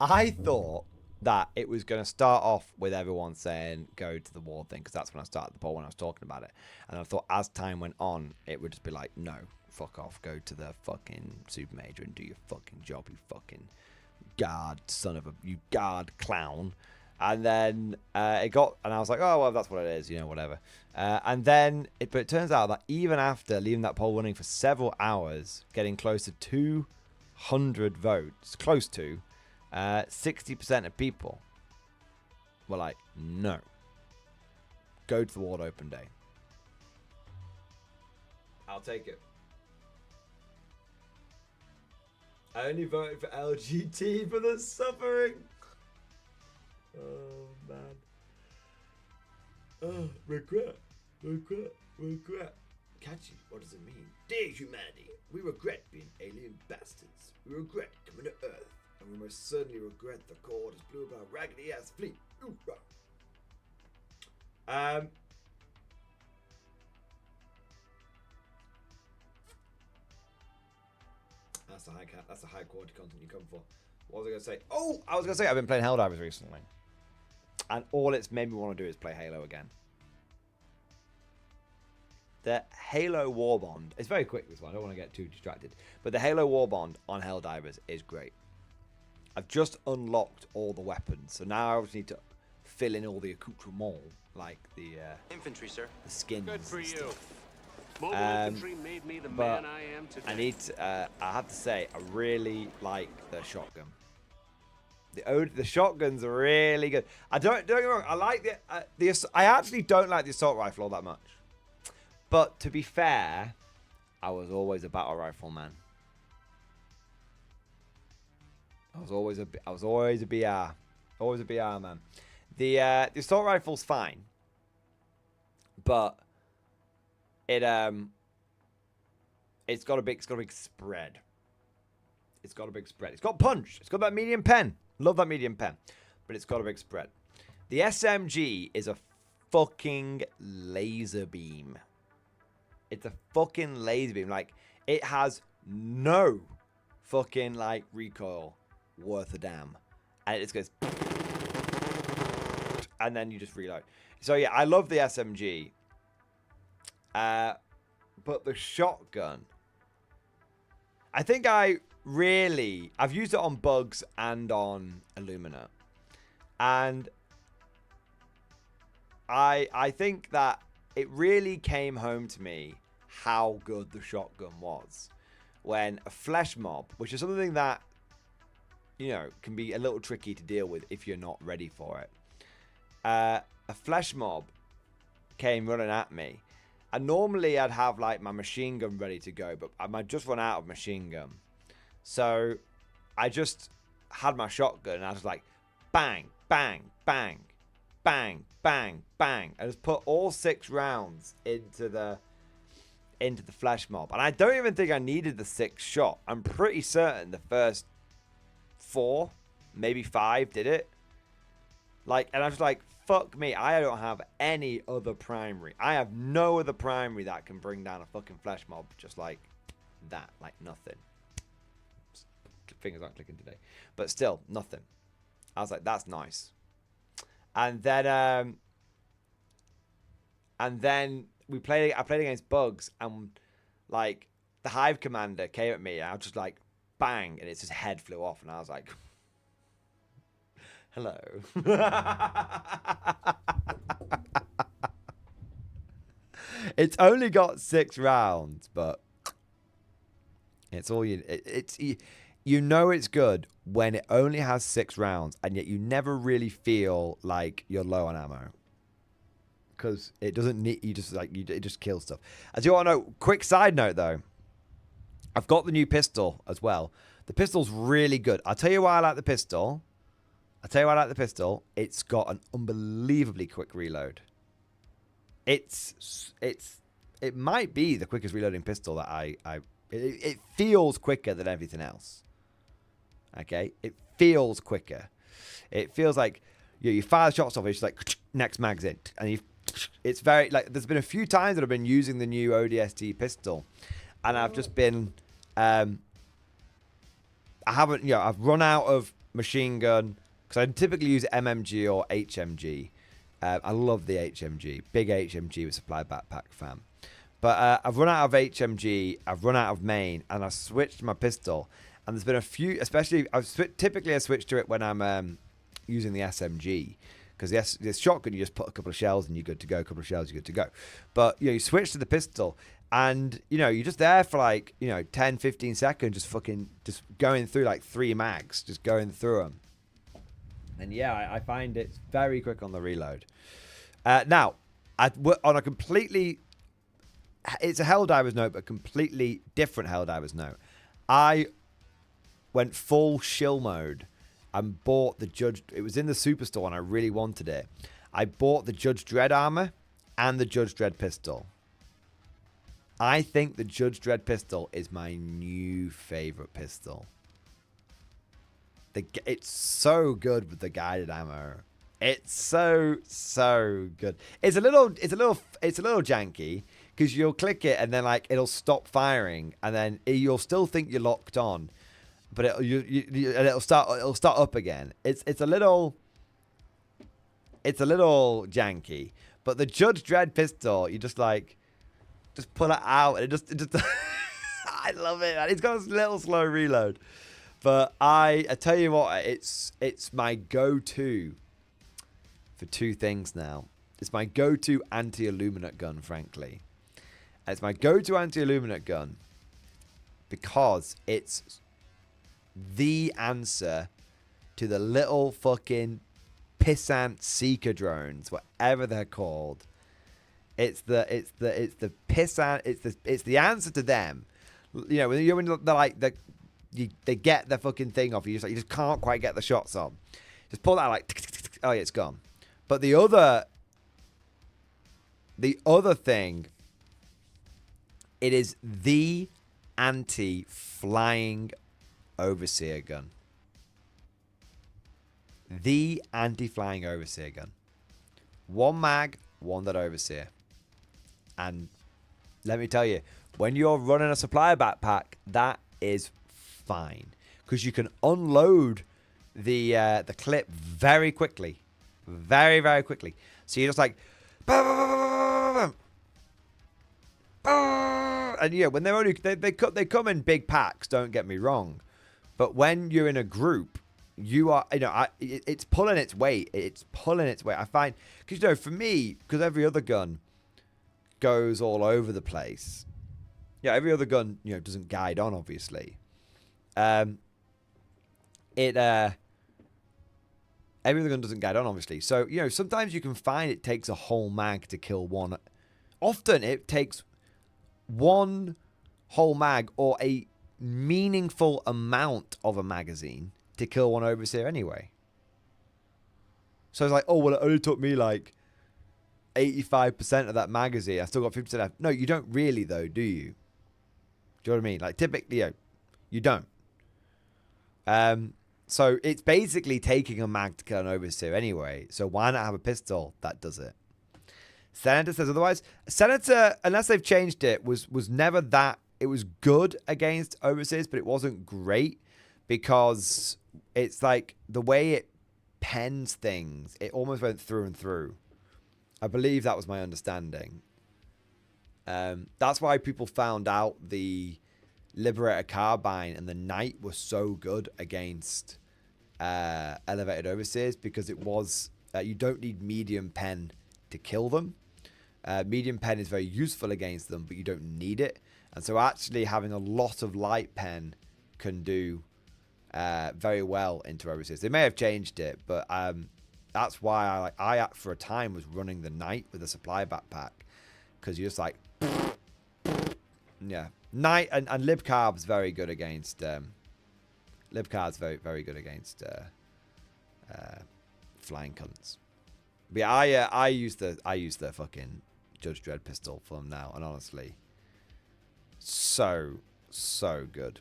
I thought that it was going to start off with everyone saying go to the ward thing, because that's when I started the poll, when I was talking about it. And I thought as time went on, it would just be like, no, fuck off, go to the fucking super major and do your fucking job, you fucking guard son of a, you guard clown. And then it got, and I was like, oh, well, that's what it is, you know, whatever. And then, but it turns out that even after leaving that poll running for several hours, getting close to 200 votes, close to, 60% of people were like, no. Go to the ward open day. I'll take it. I only voted for LGT for the suffering. Oh, man. Oh, regret. Catchy, what does it mean? Dear humanity, we regret being alien bastards. We regret coming to Earth. And we most certainly regret the cord is blew by a raggedy ass fleet. That's the high quality content you come for. What was I gonna say? Oh, I was gonna say I've been playing Helldivers recently. And all it's made me want to do is play Halo again. The Halo Warbond, it's very quick this one, I don't want to get too distracted. But the Halo Warbond on Helldivers is great. I've just unlocked all the weapons, so now I just need to fill in all the accoutrements, like the infantry, sir. the skins. Good for and you. stuff. Mobile infantry made me the man I am today. I need to, I have to say, I really like the shotgun. The shotguns are really good. Don't get me wrong, I like I actually don't like the assault rifle all that much. But to be fair, I was always a battle rifle man. I was always a BR. Always a BR man. The assault rifle's fine. But it's got a big spread. It's got a big spread. It's got punch. It's got that medium pen. Love that medium pen. But it's got a big spread. The SMG is a fucking laser beam. It's a fucking laser beam. Like, it has no fucking, like, recoil worth a damn. And it just goes... And then you just reload. So, yeah, I love the SMG. But the shotgun... I think I've used it on Bugs and on Illumina. And I think that it really came home to me how good the shotgun was. When a flesh mob, which is something that, you know, can be a little tricky to deal with if you're not ready for it. A flesh mob came running at me. And normally I'd have like my machine gun ready to go, but I might just run out of machine gun. So I just had my shotgun and I was like, bang, bang, bang, bang, bang, bang. I just put all 6 rounds into the flesh mob. And I don't even think I needed the 6th shot. I'm pretty certain the first 4, maybe 5 did it. Like, and I was like, fuck me, I don't have any other primary. I have no other primary that can bring down a fucking flesh mob just like that. Like, nothing. Fingers aren't clicking today. But still, nothing. I was like, that's nice. And then I played against Bugs, and like the Hive commander came at me, and I was just like, bang, and it's his head flew off, and I was like, hello. It's only got 6 rounds, but it's all you know it's good when it only has 6 rounds, and yet you never really feel like you're low on ammo. Because it doesn't need, it just kills stuff. As you all know, quick side note though, I've got the new pistol as well. The pistol's really good. I'll tell you why I like the pistol. It's got an unbelievably quick reload. It might be the quickest reloading pistol that it feels quicker than everything else. Okay, it feels quicker. It feels like you fire the shots off, it's like next mag's in, and it's very like. There's been a few times that I've been using the new ODST pistol, and I've just been, I haven't, I've run out of machine gun because I typically use MMG or HMG. I love the HMG, big HMG with supply backpack fan. But I've run out of HMG, I've run out of main, and I've switched to my pistol. And there's been a few, especially, typically I switch to it when I'm using the SMG. Because the shotgun, you just put a couple of shells and you're good to go, a couple of shells, you're good to go. But, you switch to the pistol and, you're just there for like, 10, 15 seconds, just going through like 3 mags, just going through them. And yeah, I find it's very quick on the reload. Now, on a completely... It's a Helldivers note, but completely different Helldivers note. I went full shill mode and bought the Judge... It was in the Superstore and I really wanted it. I bought the Judge Dredd armor and the Judge Dredd pistol. I think the Judge Dredd pistol is my new favorite pistol. It's so good with the guided ammo. It's so good. It's a little janky because you'll click it and then like it'll stop firing and then you'll still think you're locked on, but it'll start up again. It's a little janky. But the Judge Dredd pistol, you just pull it out and it just I love it. It's got a little slow reload. But I tell you what, it's my go-to for 2 things now. It's my go-to anti-illuminate gun, frankly. It's my go-to anti-illuminate gun because it's the answer to the little fucking pissant seeker drones, whatever they're called. It's the pissant. It's the answer to them. When they're like they get the fucking thing off you. You just can't quite get the shots on. Just pull that out like, oh yeah, it's gone. But the other thing, it is the anti-flying overseer gun. The anti-flying overseer gun. 1 mag, 1 that overseer. And let me tell you, when you're running a supply backpack, that is fine because you can unload the clip very quickly, very quickly. So you're just like, and yeah, when they're only they come in big packs. Don't get me wrong, but when you're in a group, you are it's pulling its weight. It's pulling its weight. I find because for me, because every other gun goes all over the place. Yeah, every other gun doesn't guide on obviously. Every other gun doesn't guide on, obviously. So, sometimes you can find it takes a whole mag to kill one. Often it takes 1 whole mag or a meaningful amount of a magazine to kill 1 overseer anyway. So it's like, oh, well, it only took me like 85% of that magazine. I still got 50% left. No, you don't really, though, do you? Do you know what I mean? Like, typically, you don't. So it's basically taking a mag to kill an overseer anyway. So why not have a pistol that does it? Senator says otherwise. Senator, unless they've changed it, was never that. It was good against overseers, but it wasn't great because it's like the way it pens things, it almost went through and through. I believe that was my understanding. That's why people found out the Liberator Carbine and the Knight were so good against elevated overseers because it was you don't need medium pen to kill them. Medium pen is very useful against them, but you don't need it. And so actually having a lot of light pen can do very well into overseers. They may have changed it, but that's why I for a time was running the Knight with a supply backpack because you're just like yeah. Knight and Libcarb's very good against Libcarb's very good against flying cunts. But yeah, I use the fucking Judge Dredd pistol for them now, and honestly, so good.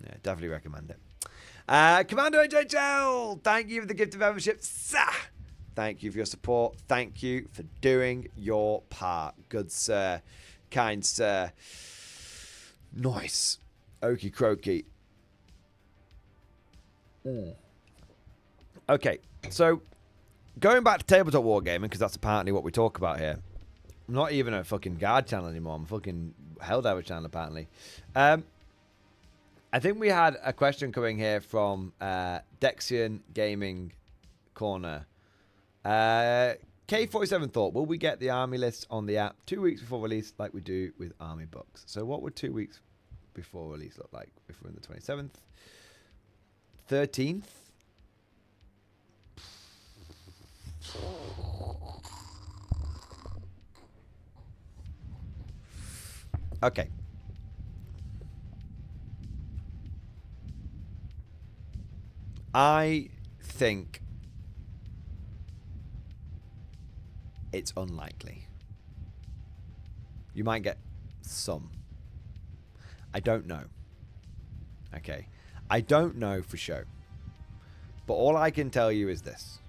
Yeah, definitely recommend it. Commando HHL, thank you for the gift of membership. Thank you for your support. Thank you for doing your part. Good sir. Kind sir. Nice. Okie croaky. Okay, so going back to tabletop wargaming, because that's apparently what we talk about here. I'm not even a fucking guard channel anymore. I'm a fucking Helldiver channel, apparently. I think we had a question coming here from Dexian Gaming Corner. K47 thought, will we get the army list on the app 2 weeks before release like we do with army books? So what would 2 weeks before release look like if we're in the 27th? 13th? Okay. I think it's unlikely. You might get some. I don't know. Okay. I don't know for sure. But all I can tell you is this.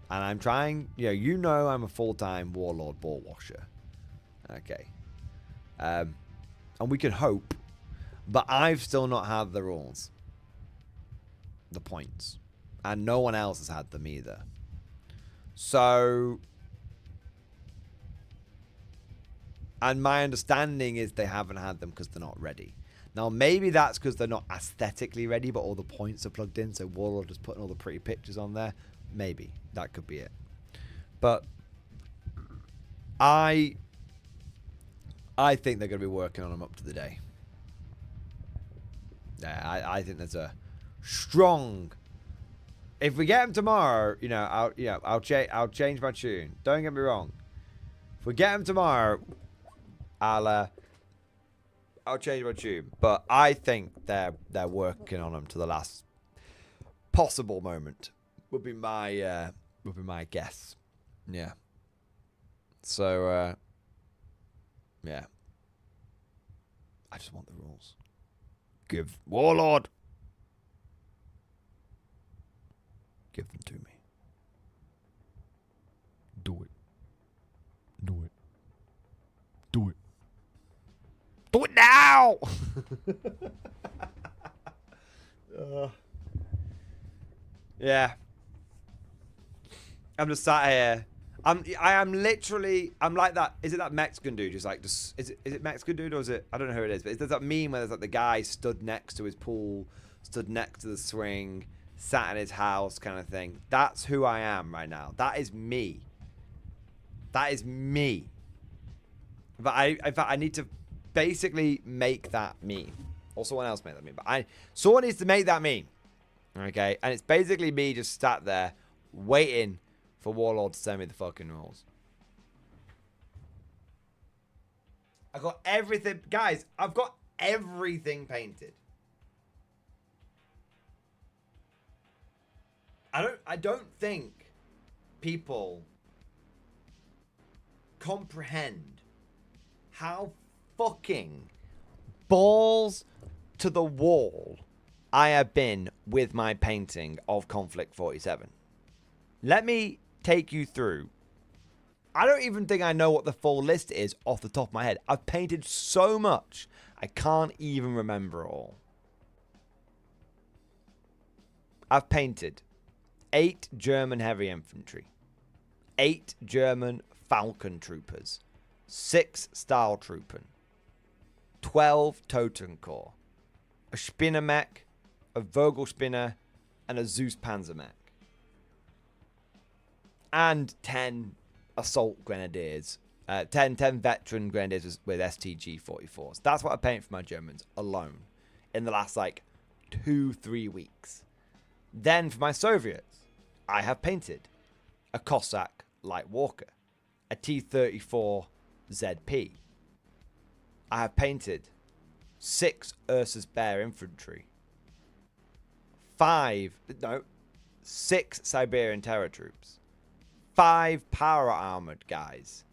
And I'm trying, you know I'm a full-time warlord ball washer. Okay. And we can hope. But I've still not had the rules. The points. And no one else has had them either. So... And my understanding is they haven't had them because they're not ready. Now, maybe that's because they're not aesthetically ready, but all the points are plugged in, so Warlord is putting all the pretty pictures on there. Maybe. That could be it. But I think they're going to be working on them up to the day. Yeah, I think there's a strong... If we get them tomorrow, I'll change my tune. Don't get me wrong. If we get them tomorrow... I'll change my tune, but I think they're working on them to the last possible moment. Would be my guess. Yeah. So yeah. I just want the rules. Give Warlord. Give them to me. Do it. Do it. Do it. Do it now! Yeah. I'm just sat here. I am literally, I'm like that. Is it that Mexican dude? Is it Mexican dude or is it, I don't know who it is, but there's that meme where there's like the guy stood next to his pool, stood next to the swing, sat in his house kind of thing. That's who I am right now. That is me. That is me. But I need to basically make that meme. Or someone else make that meme. But someone needs to make that meme. Okay? And it's basically me just sat there waiting for Warlord to send me the fucking rules. I got everything. Guys, I've got everything painted. I don't think people comprehend how fucking balls to the wall I have been with my painting of Conflict 47. Let me take you through. I don't even think I know what the full list is off the top of my head. I've painted so much, I can't even remember it all. I've painted 8 German heavy infantry, 8 German Falcon troopers, 6 Stahl Truppen, 12 Totenkorps, a Spinner mech, a Vogelspinner, and a Zeus Panzer mech. And 10 Assault Grenadiers. 10 veteran Grenadiers with STG 44s. That's what I painted for my Germans alone in the last, 2-3 weeks. Then for my Soviets, I have painted a Cossack Light Walker, a T-34 ZP. I have painted 6 Ursus Bear Infantry, 6 Siberian Terror Troops, 5 Power Armored guys,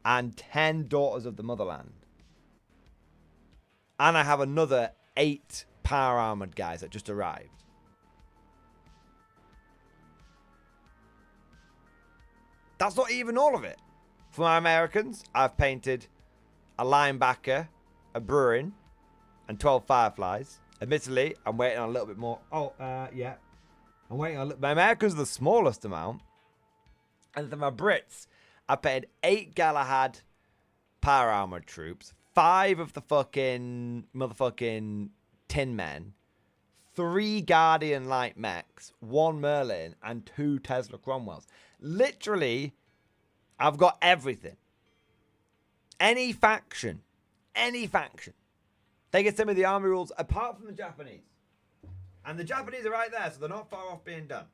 and 10 Daughters of the Motherland. And I have another 8 Power Armored guys that just arrived. That's not even all of it. For my Americans, I've painted a linebacker, a Bruin, and 12 Fireflies. Admittedly, I'm waiting on a little bit more. Oh, yeah. I'm waiting on... My Americans are the smallest amount. And for my Brits, I painted 8 Galahad Power Armored troops, 5 of the fucking motherfucking Tin Men, 3 Guardian Light Mechs, 1 Merlin, and 2 Tesla Cromwells. Literally, I've got everything. Any faction, they can send me the army rules apart from the Japanese. And the Japanese are right there, so they're not far off being done.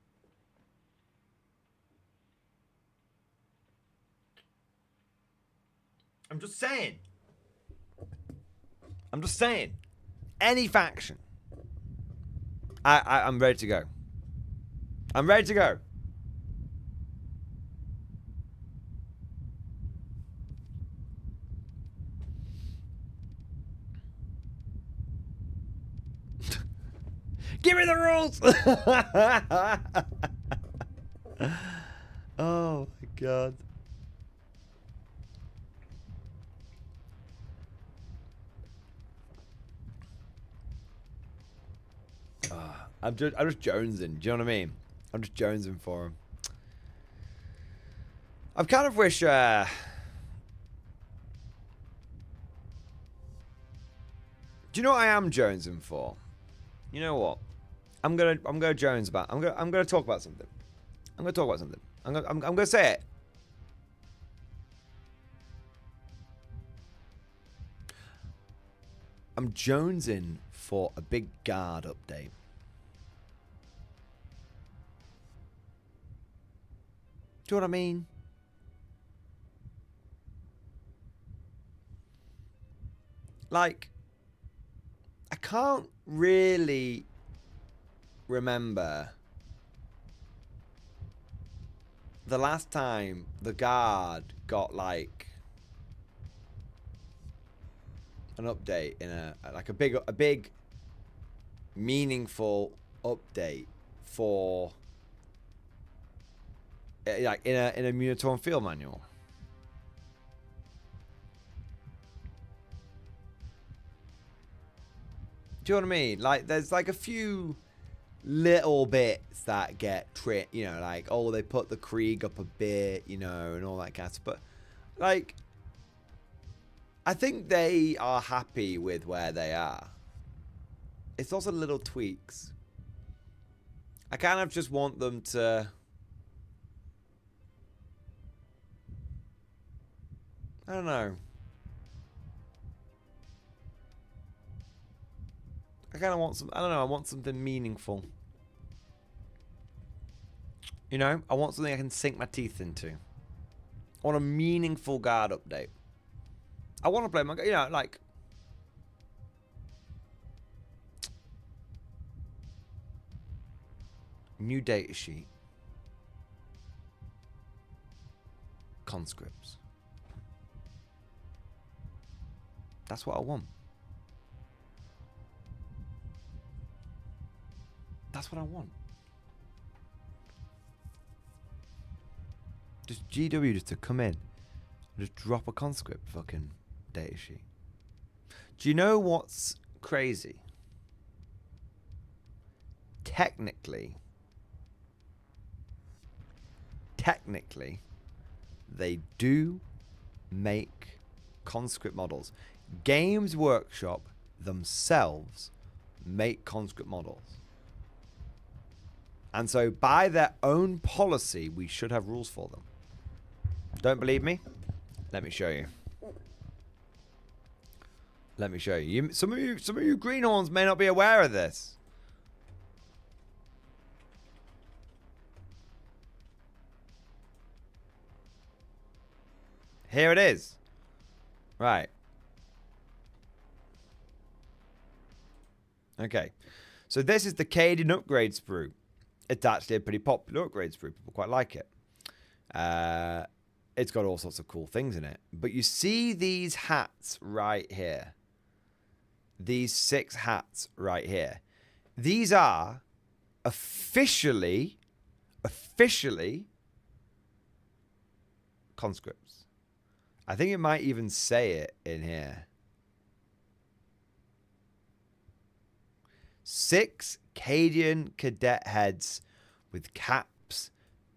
I'm just saying. Any faction. I'm ready to go. I'm ready to go. Give me the rules! Oh my god. I'm just jonesing. Do you know what I mean? I'm just jonesing for him. I kind of wish. Do you know what I am jonesing for? You know what? I'm gonna jones about. I'm gonna talk about something. I'm gonna say it. I'm jonesing for a big guard update. Do you know what I mean? Like, I can't really remember the last time the guard got like an update in a big meaningful update for like in a Munitorn field manual. Do you know what I mean? Like, there's like a few little bits that get you know, like, oh, they put the Krieg up a bit, you know, and all that kind of stuff. But like, I think they are happy with where they are. It's also little tweaks. I kind of just want them to, I don't know. I kind of want some, I don't know, I want something meaningful. You know, I want something I can sink my teeth into. I want a meaningful guard update. I want to play my, you know, like, new data sheet. Conscripts. That's what I want. That's what I want. Just GW just to come in and just drop a conscript fucking data sheet. Do you know what's crazy? Technically, they do make conscript models. Games Workshop themselves make conscript models. And so by their own policy, we should have rules for them. Don't believe me? Let me show you. Let me show you. Some of you greenhorns may not be aware of this. Here it is. Right. Okay. So this is the Caden upgrade sprue. It's actually a pretty popular upgrade sprue. People quite like it. It's got all sorts of cool things in it. But you see these hats right here. These 6 hats right here. These are officially conscripts. I think it might even say it in here. 6 Cadian cadet heads with caps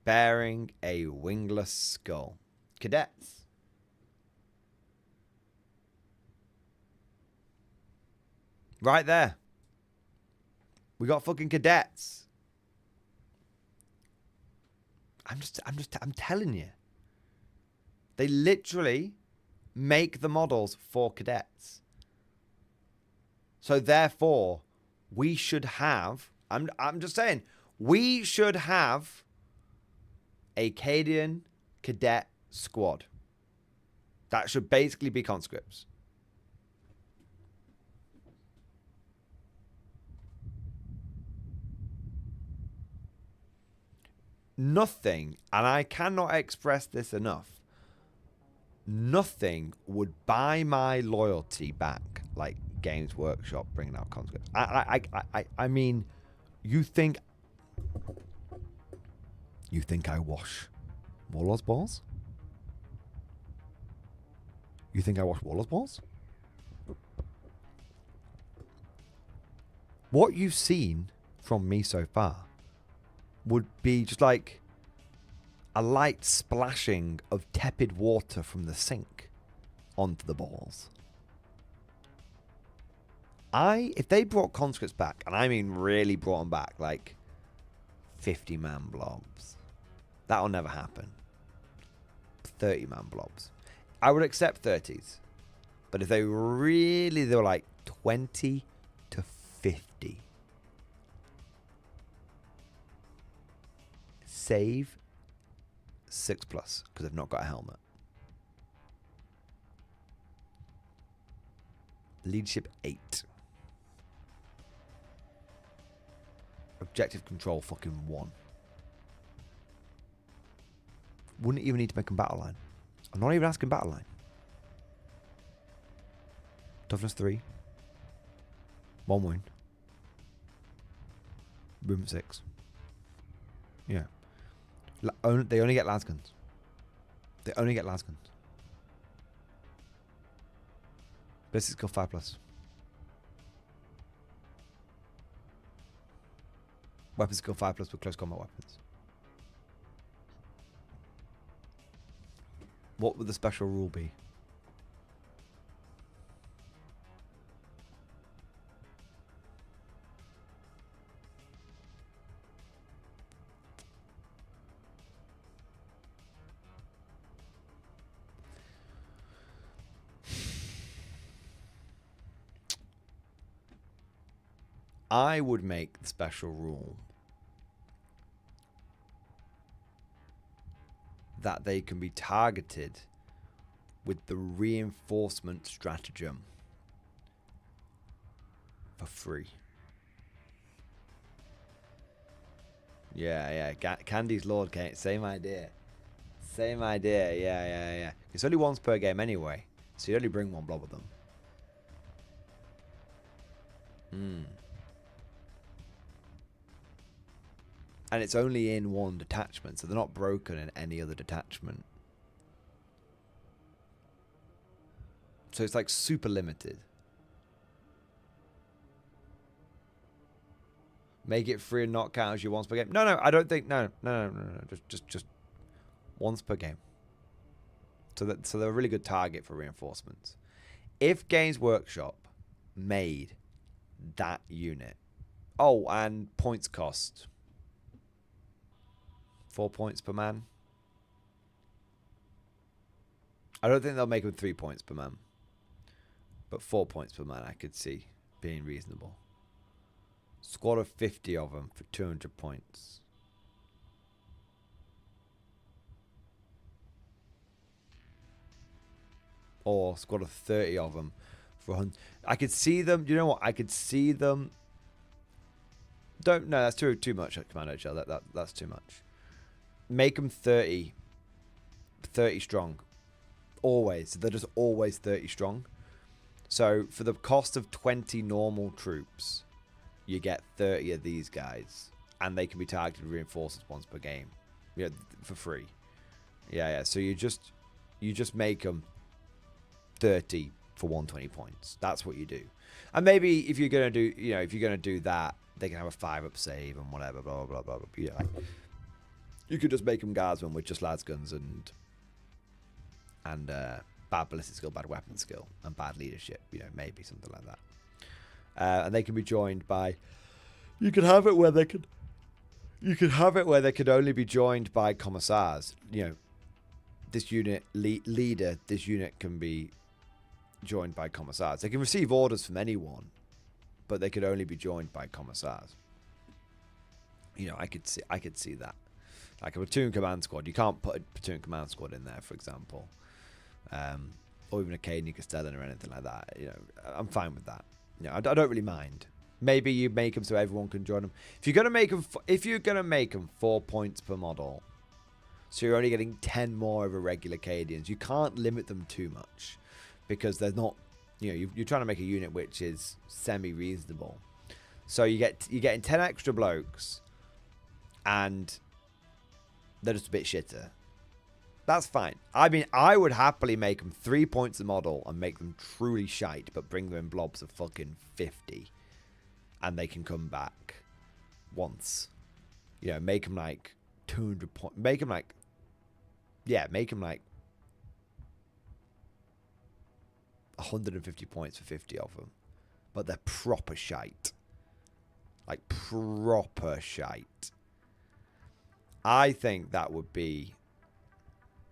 bearing a wingless skull. Cadets. Right there. We got fucking cadets. I'm telling you. They literally make the models for cadets. So therefore, we should have, I'm just saying, we should have a Cadian cadet squad. That should basically be conscripts. Nothing, and I cannot express this enough, nothing would buy my loyalty back like Games Workshop bringing out conscripts. I mean, you think I wash Warlord's balls? You think I wash Warlord's balls? What you've seen from me so far would be just like a light splashing of tepid water from the sink onto the balls. If they brought conscripts back, and I mean really brought them back, like 50-man blobs, that'll never happen. 30-man blobs. I would accept 30s. But if they were like 20 to 50. Save 6+, because they've not got a helmet. Leadership 8. Objective control fucking 1. Wouldn't even need to make them battle line. I'm not even asking battle line. Toughness 3. 1 wound. Movement 6. Yeah. They only get lasguns. They only get lasguns. Ballistic skill 5+. Weapon skill 5+ with close combat weapons. What would the special rule be? I would make the special rule that they can be targeted with the reinforcement stratagem for free. Yeah. Candy's Lord Kate. Same idea. Same idea. Yeah. It's only once per game anyway, so you only bring 1 blob with them. And it's only in 1 detachment, so they're not broken in any other detachment. So it's like super limited. Make it free and not count as you once per game. No, I don't think. No. Just once per game. So they're a really good target for reinforcements. If Games Workshop made that unit. Oh, and points cost. 4 points per man. I don't think they'll make them 3 points per man. But 4 points per man I could see being reasonable. Squad of 50 of them for 200 points. Or squad of 30 of them for 100. I could see them. You know what? I could see them. No, that's too much at Commando Shell. That's too much. Make them 30 strong. Always. They're just always 30 strong. So for the cost of 20 normal troops, you get 30 of these guys. And they can be targeted reinforcements once per game. Yeah, for free. Yeah. So you just You just make them 30 for 120 points. That's what you do. And maybe if you're gonna do, if you're gonna do that, they can have a 5-up save and whatever, blah blah blah blah. Yeah, you could just make them guardsmen with just las guns and bad ballistic skill, bad weapon skill, and bad leadership. Maybe something like that. And they can be joined by. You can have it where they could. You can have it where they could only be joined by commissars. This unit leader. This unit can be joined by commissars. They can receive orders from anyone, but they could only be joined by commissars. I could see that. Like a platoon command squad. You can't put a platoon command squad in there, for example. Or even a Caden Castellan or anything like that. I'm fine with that. I don't really mind. Maybe you make them so everyone can join them. If you're gonna make them 4 points per model, so you're only getting 10 more of a regular Cadians, you can't limit them too much, because they're not. You're trying to make a unit which is semi-reasonable. So you're getting 10 extra blokes, and they're just a bit shitter. That's fine. I mean, I would happily make them 3 points a model and make them truly shite, but bring them in blobs of fucking 50. And they can come back once. Make them like 200 points. Make them like 150 points for 50 of them. But they're proper shite. Like, proper shite. I think that would be...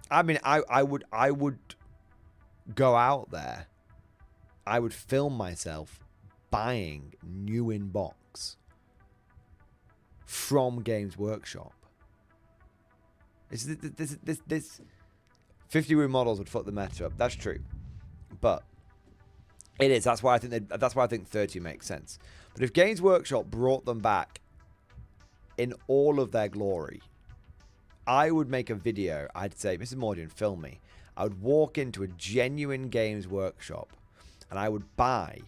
I mean, I would go out there. I would film myself buying new in box from Games Workshop. This 50 room models would fuck the meta up. That's true, but it is. That's why I think 30 makes sense. But if Games Workshop brought them back in all of their glory, I would make a video. I'd say, Mrs. Mordian, film me. I would walk into a genuine Games Workshop and I would buy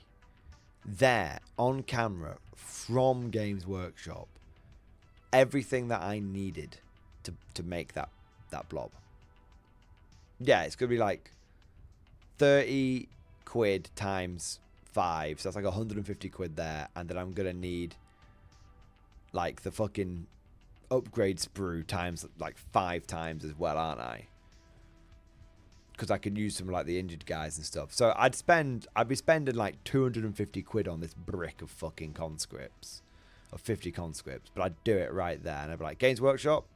there on camera from Games Workshop everything that I needed to make that blob. Yeah, it's going to be like 30 quid times 5. So that's like 150 quid there. And then I'm going to need like the fucking upgrade sprue times like 5 times as well, aren't I? Because I could use some like the injured guys and stuff. So I'd be spending like 250 quid on this brick of fucking conscripts, of 50 conscripts, but I'd do it right there. And I'd be like, Games Workshop,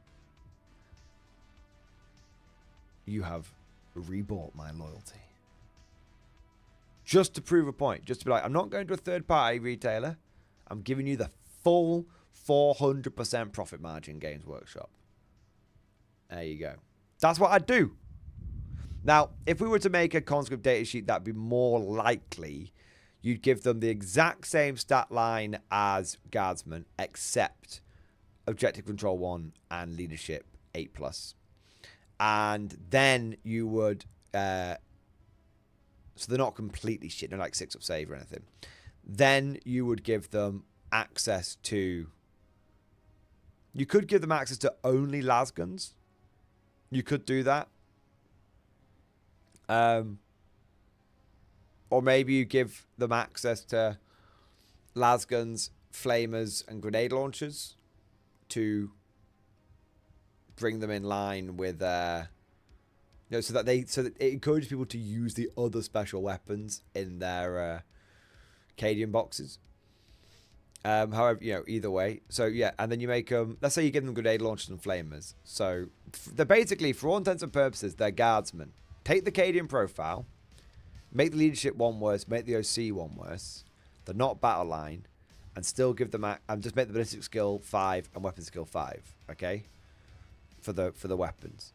you have rebought my loyalty. Just to prove a point. Just to be like, I'm not going to a third party retailer. I'm giving you the full 400% profit margin, Games Workshop. There you go. That's what I'd do. Now, if we were to make a conscript data sheet, that'd be more likely you'd give them the exact same stat line as Guardsmen, except Objective Control 1 and Leadership 8+. And then you would... so they're not completely shit. They're like 6-up save or anything. Then you would give them access to... You could give them access to only lasguns. You could do that. Or maybe you give them access to lasguns, flamers, and grenade launchers to bring them in line with, so that it encourages people to use the other special weapons in their Cadian boxes. However, either way. So yeah, and then you make them. Let's say you give them grenade launchers and flamers. So they're basically, for all intents and purposes, they're guardsmen. Take the Cadian profile, make the leadership one worse, make the OC one worse. They're not battle line, and still give them and just make the ballistic skill 5 and weapon skill 5. Okay, for the weapons.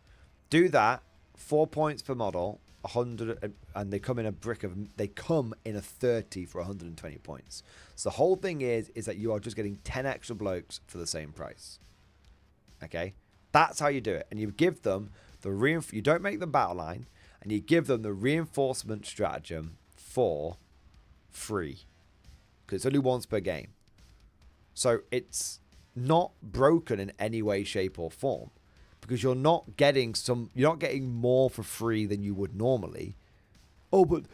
Do that. 4 points per model, 100, and they come in a 30 for 120 points. So the whole thing is that you are just getting 10 extra blokes for the same price. Okay, that's how you do it, and you give them the you don't make them battle line. And you give them the reinforcement stratagem for free. Because it's only once per game. So it's not broken in any way, shape, or form. because you're not getting more for free than you would normally. Oh, but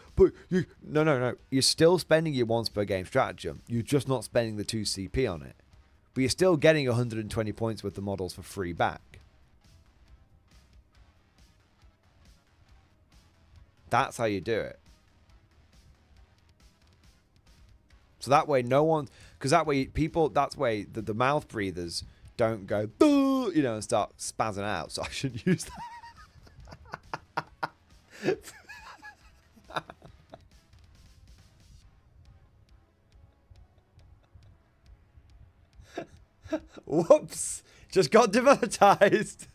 you no. You're still spending your once per game stratagem. You're just not spending the 2 CP on it. But you're still getting 120 points worth of models for free back. That's how you do it. So that way no one, because that way people, that's way the mouth breathers don't go boo, you know, and start spazzing out. So I should use that. Whoops! Just got demonetized.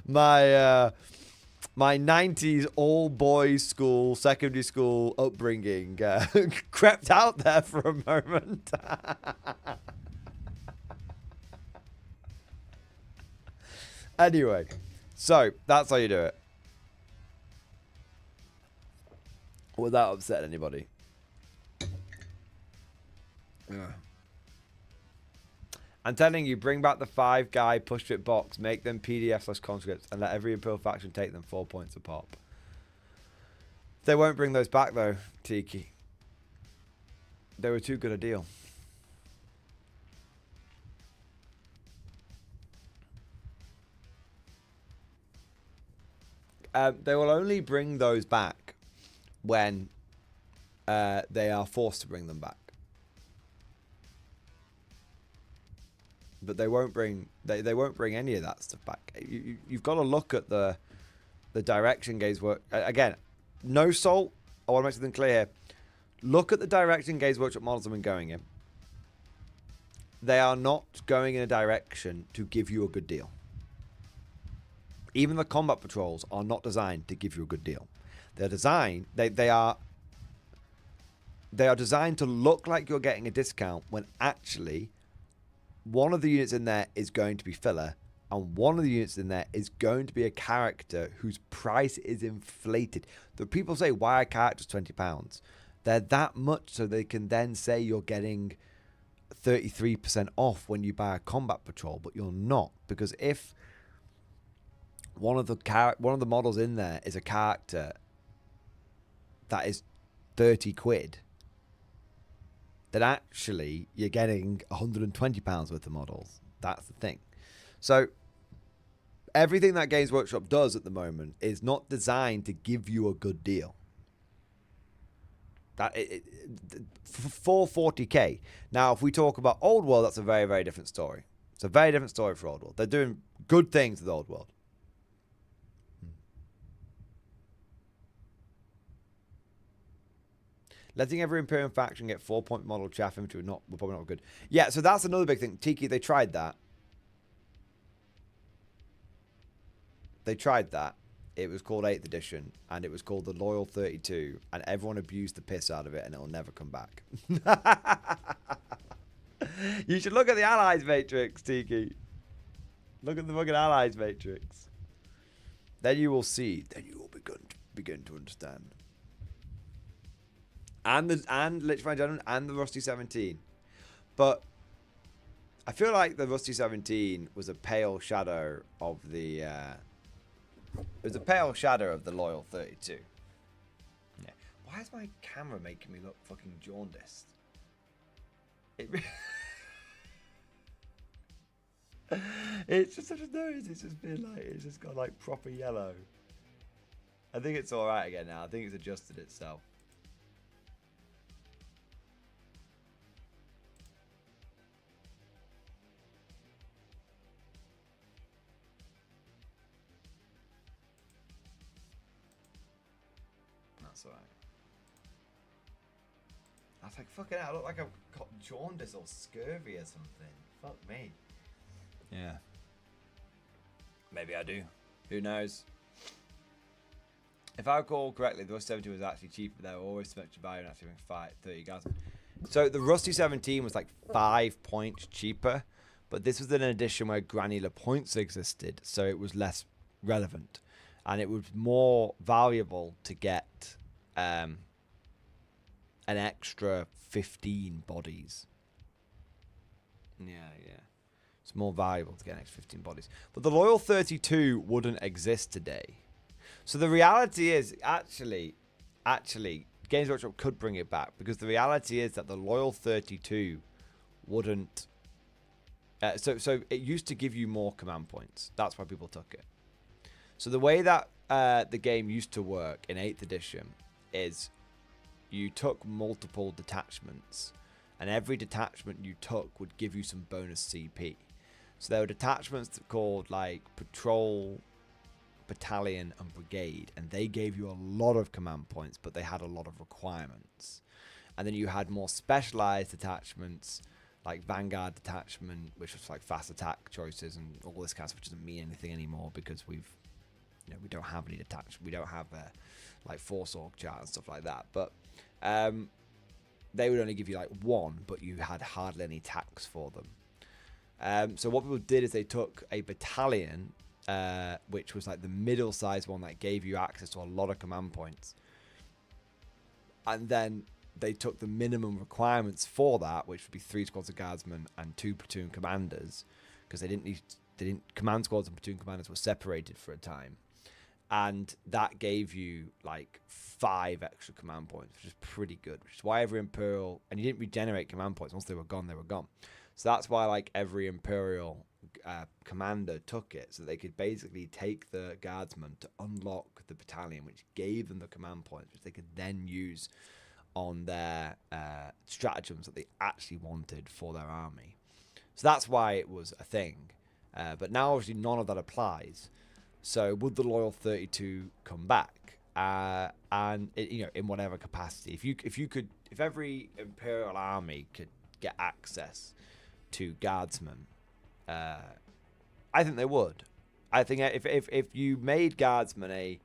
My 90s all boys school, secondary school upbringing crept out there for a moment. Anyway, so that's how you do it. Without upsetting anybody. Yeah. I'm telling you, bring back the 5-guy push-fit box, make them PDF/conscripts, and let every Imperial faction take them 4 points a pop. They won't bring those back, though, Tiki. They were too good a deal. They will only bring those back when they are forced to bring them back. But they won't bring they won't bring any of that stuff back. You've got to look at the direction Games work again. No salt. I want to make something clear here. Look at the direction Games Workshop models have been going in. They are not going in a direction to give you a good deal. Even the combat patrols are not designed to give you a good deal. They're designed. They are designed to look like you're getting a discount when actually one of the units in there is going to be filler, and one of the units in there is going to be a character whose price is inflated. The people say, why are characters £20? They're that much so they can then say you're getting 33% off when you buy a combat patrol, but you're not, because if one of the models in there is a character that is 30 quid, then actually you're getting £120 worth of models. That's the thing. So everything that Games Workshop does at the moment is not designed to give you a good deal. For 40k. Now, if we talk about Old World, that's a very, very different story. It's a very different story for Old World. They're doing good things with Old World. Letting every Imperium faction get 4-point model chaff infantry will probably not good. Yeah, so that's another big thing. Tiki, they tried that. It was called 8th edition, and it was called the Loyal 32, and everyone abused the piss out of it, and it'll never come back. You should look at the Allies Matrix, Tiki. Look at the fucking Allies Matrix. Then you will see. Then you will begin to understand. And Lichfind Gentleman and the Rusty 17. But I feel like the Rusty 17 was a pale shadow of the Loyal 32. Yeah. Why is my camera making me look fucking jaundiced? It's just, I just noticed it's just been like, it's just got like proper yellow. I think it's alright again now. I think it's adjusted itself. That's alright. I was like, fucking hell, I look like I've got jaundice or scurvy or something. Fuck me. Yeah. Maybe I do. Who knows? If I recall correctly, the Rusty 17 was actually cheaper. They were always so much to buy and actually 30,000. So the Rusty 17 was like 5 points cheaper, but this was an edition where granular points existed, so it was less relevant. And it was more valuable to get an extra 15 bodies. Yeah. It's more valuable to get an extra 15 bodies. But the Loyal 32 wouldn't exist today. So the reality is, actually, Games Workshop could bring it back, because the reality is that the Loyal 32 wouldn't... So it used to give you more command points. That's why people took it. So the way that the game used to work in 8th edition is you took multiple detachments, and every detachment you took would give you some bonus CP. So there were detachments called like Patrol, Battalion, and Brigade, and they gave you a lot of command points, but they had a lot of requirements. And then you had more specialized detachments, like Vanguard Detachment, which was like fast attack choices and all this kind of stuff, which doesn't mean anything anymore because we don't have any detachment. We don't have like Force Org chart and stuff like that. But they would only give you like one, but you had hardly any attacks for them. So what people did is they took a battalion, which was like the middle-sized one that gave you access to a lot of command points, and then they took the minimum requirements for that, which would be 3 squads of guardsmen and 2 platoon commanders, because command squads and platoon commanders were separated for a time, and that gave you like 5 extra command points, which is pretty good. Which is why every Imperial, and you didn't regenerate command points once they were gone. They were gone. So that's why like every Imperial commander took it, so they could basically take the guardsmen to unlock the battalion, which gave them the command points, which they could then use on their stratagems that they actually wanted for their army. So that's why it was a thing. But now obviously none of that applies. So would the Loyal 32 come back? And it, in whatever capacity, if every Imperial army could get access to guardsmen, I think they would. I think if you made guardsmen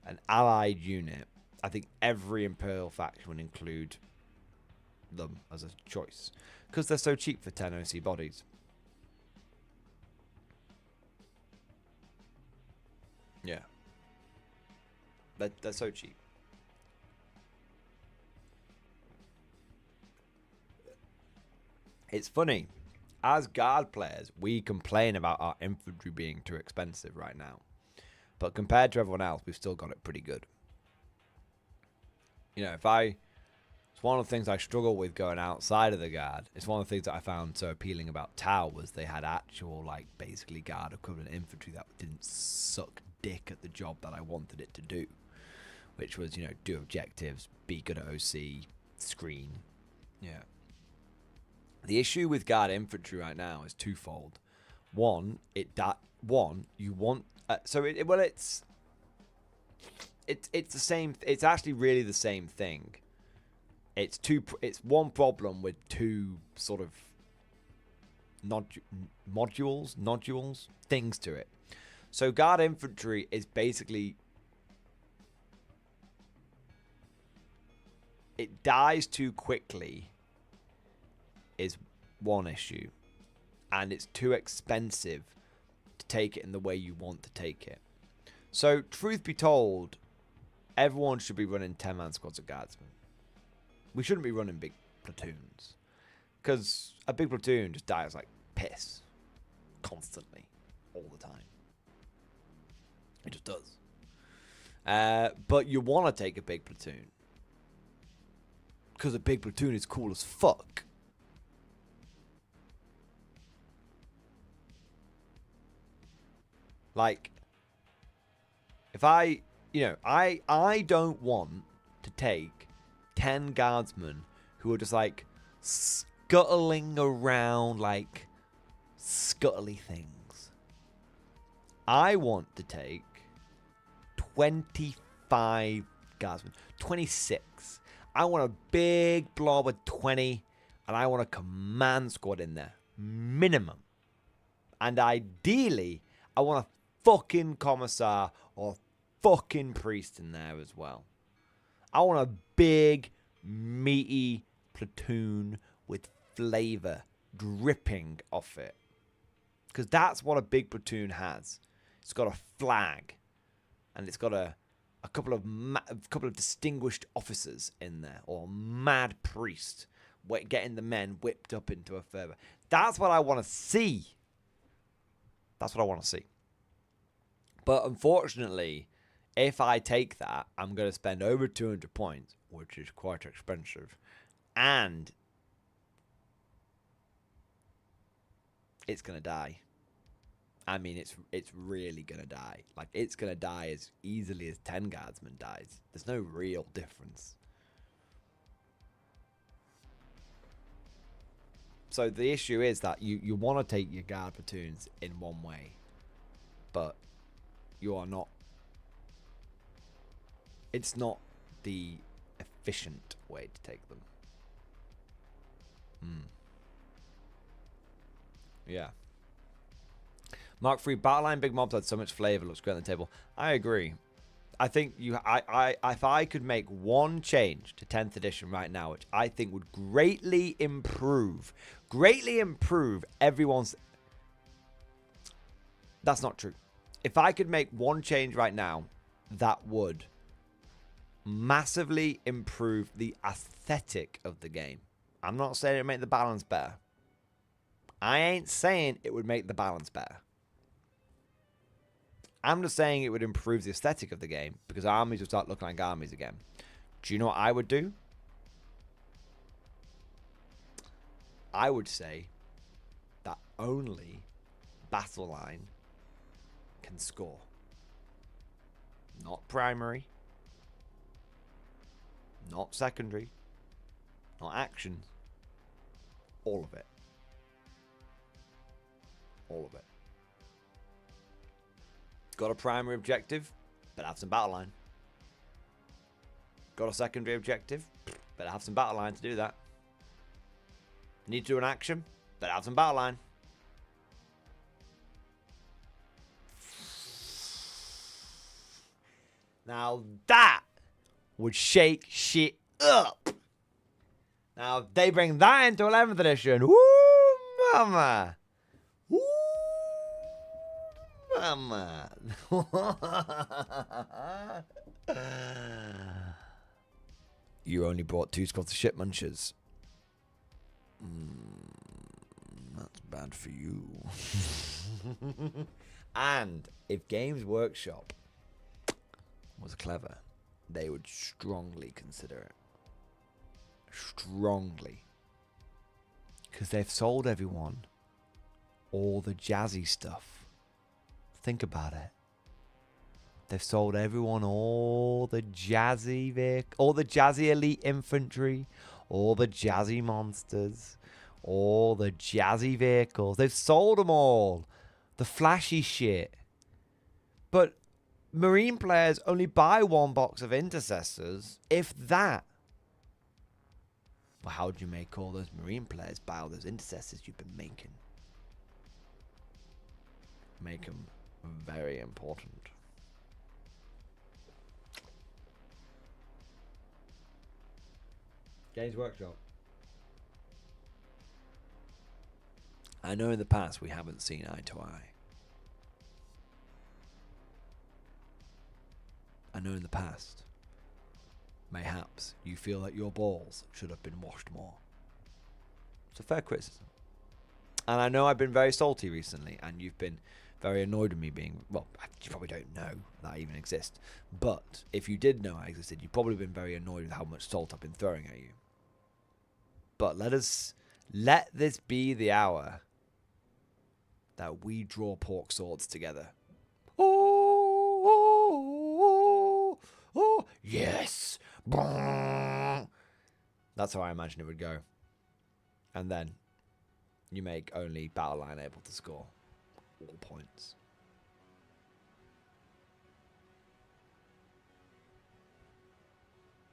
an allied unit, I think every Imperial faction would include them as a choice, because they're so cheap for 10 OC bodies. Yeah, they're so cheap. It's funny, as guard players, we complain about our infantry being too expensive right now, but compared to everyone else, we've still got it pretty good. It's one of the things I struggle with going outside of the guard. It's one of the things that I found so appealing about Tau was they had actual, like, basically guard equivalent infantry that didn't suck dick at the job that I wanted it to do, which was, do objectives, be good at OC, screen. Yeah. The issue with guard infantry right now is twofold. One, you want it's the same. It's actually really the same thing. It's one problem with two sort of nodules, things to it. So guard infantry is basically, it dies too quickly is one issue, and it's too expensive to take it in the way you want to take it. So truth be told, everyone should be running 10-man squads of guardsmen. We shouldn't be running big platoons, because a big platoon just dies like piss constantly, all the time. It just does. But you want to take a big platoon, because a big platoon is cool as fuck. Like, if I don't want to take 10 guardsmen who are just like scuttling around like scuttly things. I want to take 25 guardsmen, 26. I want a big blob of 20, and I want a command squad in there, minimum. And ideally, I want a fucking commissar or fucking priest in there as well. I want a big, meaty platoon with flavor dripping off it, because that's what a big platoon has. It's got a flag, and it's got a couple of distinguished officers in there, or a mad priest getting the men whipped up into a fervor. That's what I want to see. That's what I want to see. But unfortunately, if I take that, I'm going to spend over 200 points, which is quite expensive. And it's going to die. I mean, it's really going to die. Like, it's going to die as easily as 10 Guardsman dies. There's no real difference. So the issue is that you want to take your guard platoons in one way, but you are not. It's not the efficient way to take them. Yeah. Mark III, Battleline Big Mobs had so much flavor, looks great on the table. I agree. I think if I could make one change to 10th edition right now, which I think would greatly improve everyone's. That's not true. If I could make one change right now, that would massively improve the aesthetic of the game. I'm not saying it would make the balance better. I ain't saying it would make the balance better. I'm just saying it would improve the aesthetic of the game because armies would start looking like armies again. Do you know what I would do? I would say that only battle line can score. Not primary. Not secondary. Not action. All of it. All of it. Got a primary objective, better have some battle line. Got a secondary objective, better have some battle line to do that. Need to do an action, better have some battle line. Now that would shake shit up. Now if they bring that into 11th edition, woo mama. Woo mama. You only brought 2 squads of shit munchers. That's bad for you. And if Games Workshop was clever, they would strongly consider it. Strongly. Because they've sold everyone all the jazzy stuff. Think about it. They've sold everyone all the jazzy all the jazzy elite infantry, all the jazzy monsters, all the jazzy vehicles. They've sold them all. The flashy shit. But Marine players only buy 1 box of intercessors, if that. Well, how do you make all those Marine players buy all those intercessors you've been making? Make them very important. Games Workshop. I know in the past we haven't seen eye to eye. I know in the past, mayhaps you feel that your balls should have been washed more. It's a fair criticism. And I know I've been very salty recently, and you've been very annoyed with me being, well, you probably don't know that I even exist. But if you did know I existed, you've probably been very annoyed with how much salt I've been throwing at you. But let this be the hour that we draw pork swords together. Oh, yes. That's how I imagine it would go. And then you make only battle line able to score all points.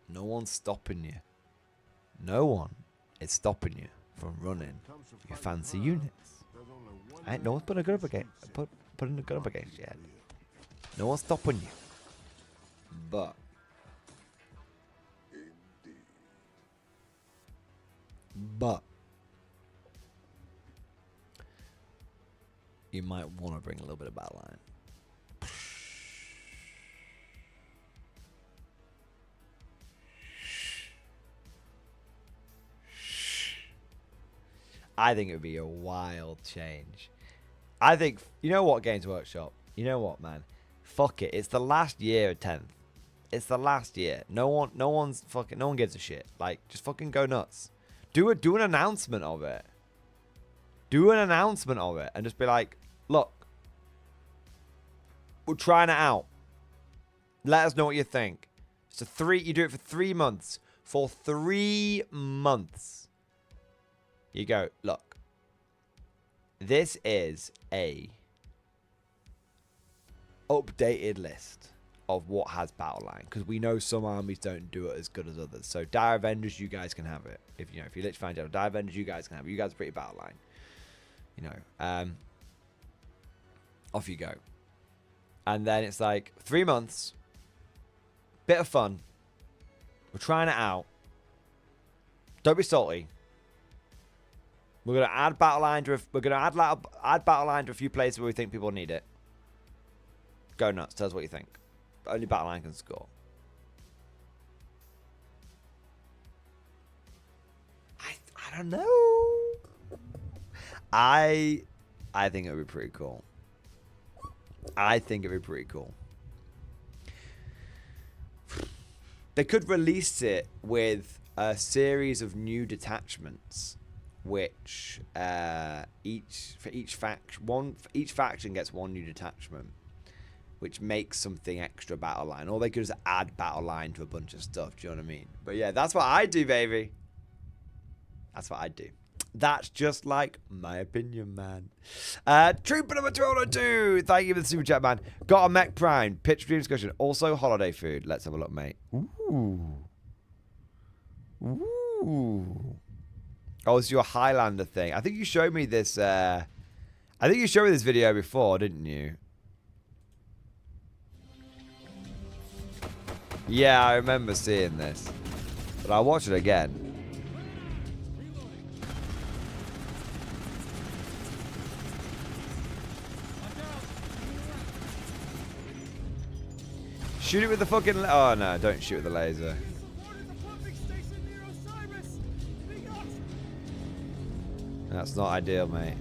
No one's stopping you. No one is stopping you from running your fancy units. Ain't no one's putting a gun up against putting a gun up against you yet. No one's stopping you. But you might want to bring a little bit of battle line. I think it would be a wild change. I think, you know what, Games Workshop? You know what, man? Fuck it. It's the last year of 10th. It's the last year. No one gives a shit. Like, just fucking go nuts. Do an announcement of it. Do an announcement of it and just be like, look, we're trying it out. Let us know what you think. So you do it for 3 months. For 3 months. You go, look. This is a updated list of what has battle line, because we know some armies don't do it as good as others. So Dire Avengers, you guys can have it. If you're literally fan general, Dire Avengers, you guys can have it. You guys are pretty battle line. Off you go. And then it's like 3 months, bit of fun. We're trying it out. Don't be salty. We're gonna add battle line to add battle line to a few places where we think people need it. Go nuts. Tell us what you think. Only battle line can score. I don't know. I think it would be pretty cool. I think it'd be pretty cool. They could release it with a series of new detachments, which each faction gets one new detachment, which makes something extra battle line. Or they could just add battle line to a bunch of stuff. Do you know what I mean? But yeah, that's what I do, baby. That's what I do. That's just like my opinion, man. Trooper number 202. Thank you for the super chat, man. Got a mech prime. Pitch dream discussion. Also holiday food. Let's have a look, mate. Ooh. Ooh. Oh, it's your Highlander thing. I think you showed me this. I think you showed me this video before, didn't you? Yeah, I remember seeing this. But I'll watch it again. Shoot it with the fucking... Oh, no. Don't shoot with the laser. That's not ideal, mate.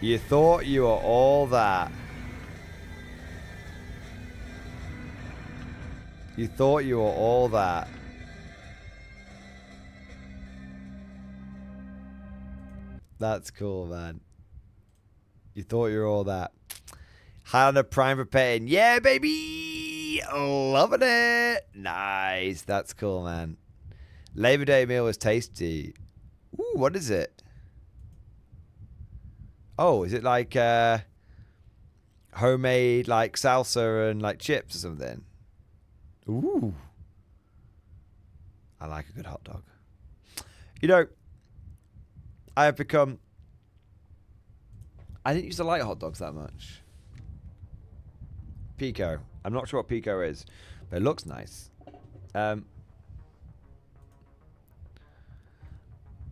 You thought you were all that. You thought you were all that. That's cool, man. You thought you were all that. Highlander Prime for Pain. Yeah, baby! Loving it! Nice. That's cool, man. Labor Day meal was tasty. Ooh, what is it? Oh, is it like homemade like salsa and like chips or something? Ooh. I like a good hot dog. You know, I have become... I didn't used to like hot dogs that much. Pico. I'm not sure what Pico is, but it looks nice.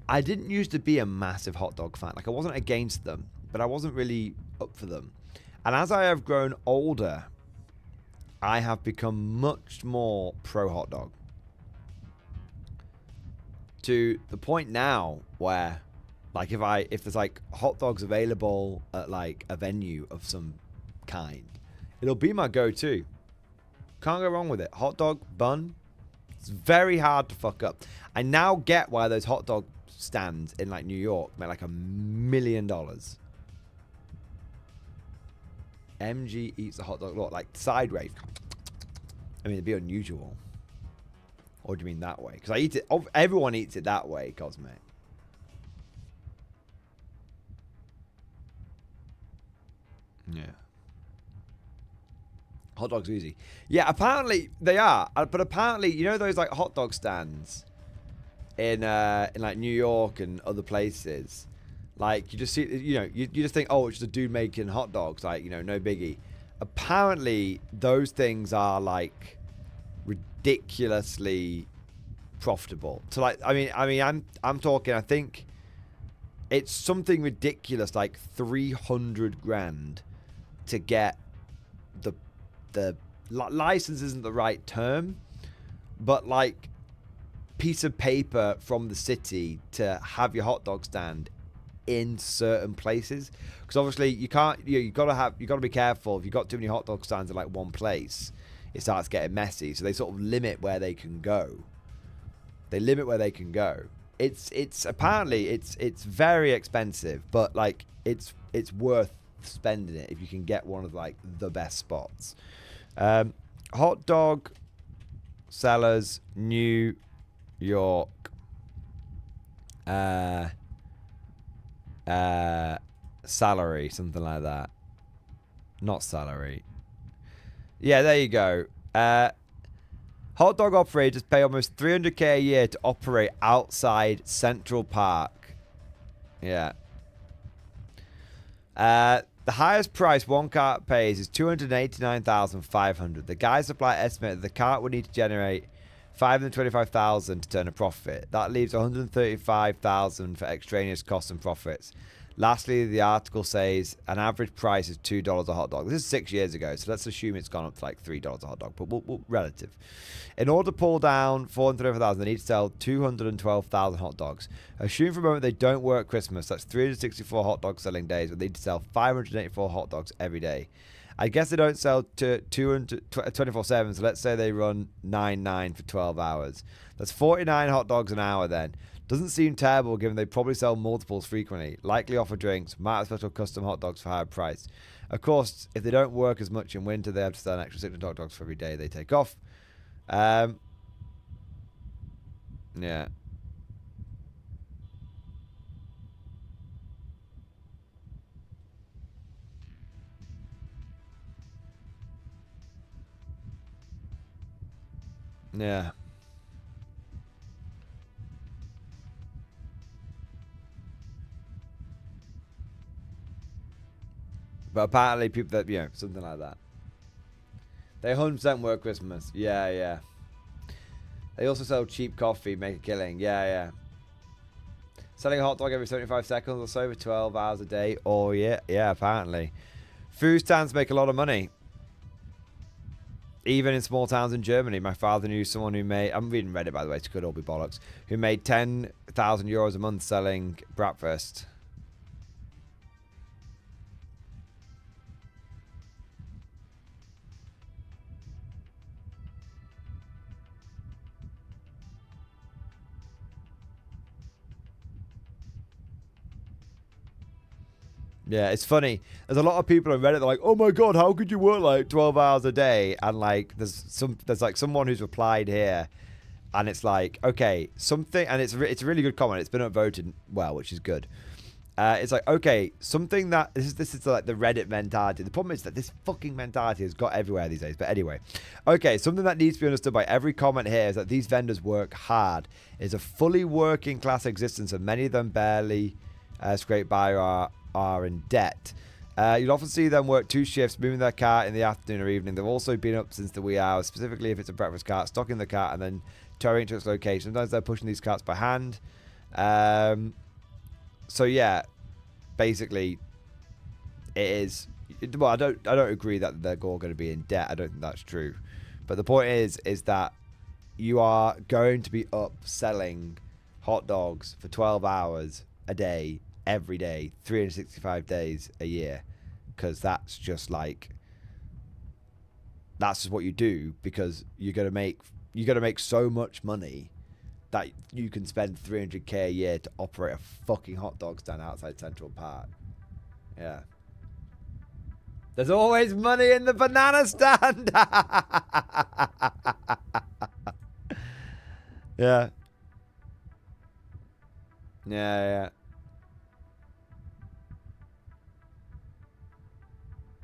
I didn't used to be a massive hot dog fan. Like, I wasn't against them, but I wasn't really up for them. And as I have grown older, I have become much more pro hot dog. To the point now where, like, if there's like hot dogs available at like a venue of some kind, it'll be my go-to. Can't go wrong with it. Hot dog, bun. It's very hard to fuck up. I now get why those hot dog stands in like New York make like $1 million. MG eats a hot dog. Look, like sideways. I mean, it'd be unusual. Or do you mean that way? Because I eat it. Everyone eats it that way, Cosme. Yeah. Hot dogs are easy. Yeah, apparently they are. But apparently, you know those like hot dog stands in like New York and other places, like you just see, you just think, oh, it's just a dude making hot dogs, like, no biggie. Apparently, those things are like ridiculously profitable. So like, I'm talking, I think it's something ridiculous, like 300 grand to get the license isn't the right term, but like piece of paper from the city to have your hot dog stand in certain places, because obviously you can't, you got to be careful. If you've got too many hot dog stands in like one place, it starts getting messy, so they sort of limit where they can go. It's apparently it's very expensive, but like it's worth spending it if you can get one of like the best spots. Hot dog sellers, New York. Salary, something like that. Not salary. Yeah, there you go. Hot dog operators pay almost $300K a year to operate outside Central Park. Yeah. The highest price one cart pays is $289,500. The guy supply estimated that the cart would need to generate $525,000 to turn a profit. That leaves $135,000 for extraneous costs and profits. Lastly, the article says an average price is $2 a hot dog. This is 6 years ago, so let's assume it's gone up to like $3 a hot dog, but we'll relative. In order to pull down $435,000, they need to sell 212,000 hot dogs. Assume for a moment they don't work Christmas. That's 364 hot dog selling days, but they need to sell 584 hot dogs every day. I guess they don't sell to 24/7, so let's say they run 9/9 for 12 hours. That's 49 hot dogs an hour then. Doesn't seem terrible given they probably sell multiples frequently. Likely offer drinks, might have special custom hot dogs for higher price. Of course, if they don't work as much in winter, they have to sell an extra 600 hot dogs for every day they take off. Yeah. Yeah. But apparently people that, something like that. They 100% work Christmas. Yeah, yeah. They also sell cheap coffee, make a killing. Yeah, yeah. Selling a hot dog every 75 seconds or so for 12 hours a day. Oh, yeah. Yeah, apparently. Food stands make a lot of money. Even in small towns in Germany. My father knew someone who made... I'm reading Reddit, by the way. It could all be bollocks. Who made 10,000 euros a month selling breakfast. Yeah, it's funny. There's a lot of people on Reddit that are like, oh my god, how could you work like 12 hours a day? And like there's like someone who's replied here, and it's like, okay, something, and it's a really good comment. It's been upvoted well, which is good. It's like, okay, something that this is like the Reddit mentality. The problem is that this fucking mentality has got everywhere these days. But anyway, okay, something that needs to be understood by every comment here is that these vendors work hard. It's a fully working class existence, and many of them barely scrape by or are in debt. You'll often see them work 2 shifts, moving their cart in the afternoon or evening. They've also been up since the wee hours, specifically if it's a breakfast cart, stocking the cart and then towing to its location. Sometimes they're pushing these carts by hand. So yeah, basically, it is. Well, I don't agree that they're all going to be in debt. I don't think that's true. But the point is that you are going to be up selling hot dogs for 12 hours a day, every day, 365 days a year, because that's just what you do, because you're gonna make so much money that you can spend 300k a year to operate a fucking hot dog stand outside Central Park. Yeah, there's always money in the banana stand. Yeah, yeah.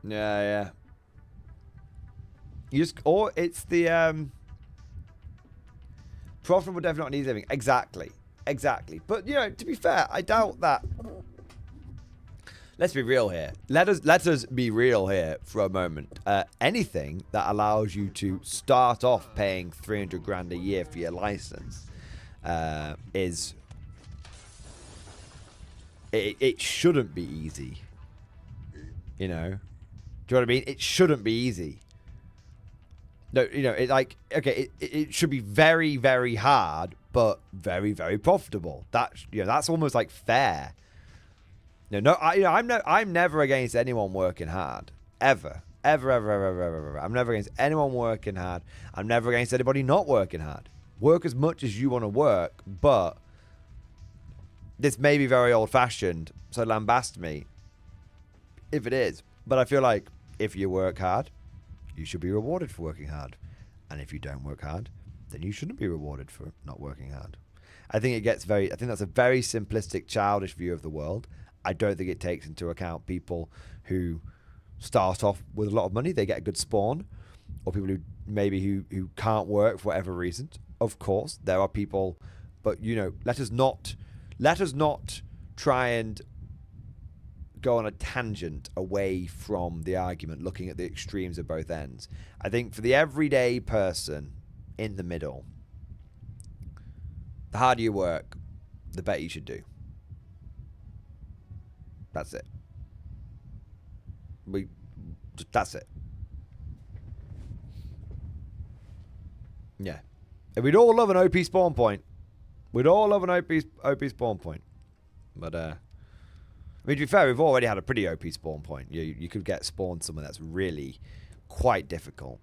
Yeah, yeah. You just, or it's the profitable, definitely not an easy living. Exactly. exactly. But, you know, to be fair, I doubt that. Let's be real here. Let us be real here for a moment. Anything that allows you to start off paying 300 grand a year for your license is... It shouldn't be easy. You know? Do you know what I mean? It shouldn't be easy. No, you know, it should be very, very hard, but very, very profitable. That's almost like fair. I'm never against anyone working hard. Ever. Ever. I'm never against anyone working hard. I'm never against anybody not working hard. Work as much as you want to work, but this may be very old-fashioned, so lambast me if it is. But I feel like if you work hard, you should be rewarded for working hard. And if you don't work hard, then you shouldn't be rewarded for not working hard. I think that's a very simplistic, childish view of the world. I don't think it takes into account people who start off with a lot of money, they get a good spawn, or people who can't work for whatever reason. Of course, there are people, but you know, let us not try and go on a tangent away from the argument, looking at the extremes of both ends. I think for the everyday person in the middle, the harder you work, the better you should do. That's it. That's it. Yeah. And we'd all love an OP spawn point. We'd all love an OP spawn point. But, I mean, to be fair, we've already had a pretty OP spawn point. You could get spawned somewhere that's really quite difficult.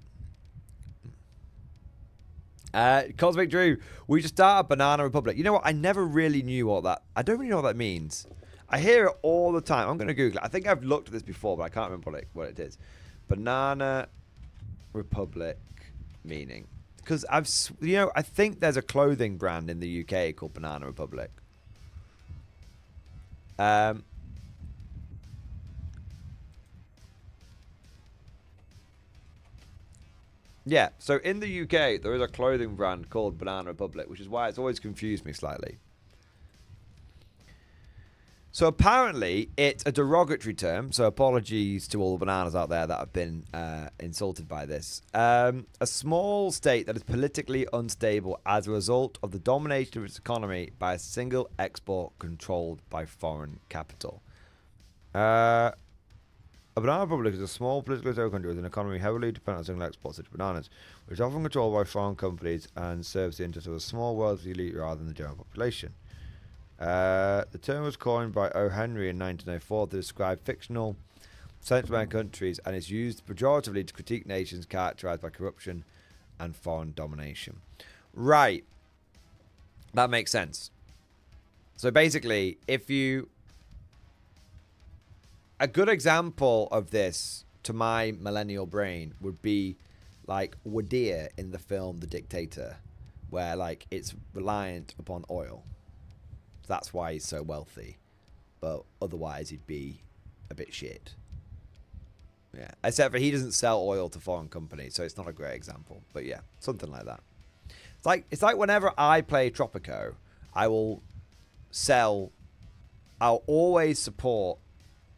Cosmic Drew, we just started Banana Republic. You know what? I never really knew what that... I don't really know what that means. I hear it all the time. I'm going to Google it. I think I've looked at this before, but I can't remember what it is. Banana Republic meaning. Because I think there's a clothing brand in the UK called Banana Republic. Yeah, so in the UK, there is a clothing brand called Banana Republic, which is why it's always confused me slightly. So apparently, it's a derogatory term, so apologies to all the bananas out there that have been insulted by this. A small state that is politically unstable as a result of the domination of its economy by a single export controlled by foreign capital. A banana republic is a small politically stable country with an economy heavily dependent on single exports such as bananas, which is often controlled by foreign companies and serves the interests of a small wealthy elite rather than the general population. The term was coined by O. Henry in 1904 to describe fictional Central American countries and is used pejoratively to critique nations characterized by corruption and foreign domination. Right. That makes sense. So basically, a good example of this to my millennial brain would be like Warhammer in the film The Dictator, where like it's reliant upon oil. That's why he's so wealthy. But otherwise he'd be a bit shit. Yeah. Except for he doesn't sell oil to foreign companies, so it's not a great example. But yeah, something like that. It's like whenever I play Tropico, I'll always support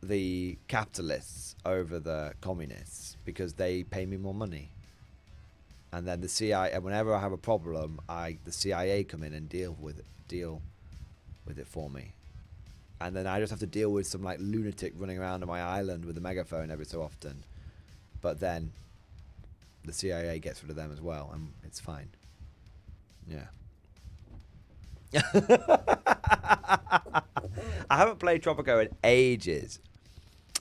the capitalists over the communists because they pay me more money. And then the CIA, and whenever I have a problem, the CIA come in and deal with it for me. And then I just have to deal with some like lunatic running around on my island with a megaphone every so often. But then the CIA gets rid of them as well, and it's fine. Yeah. I haven't played Tropico in ages.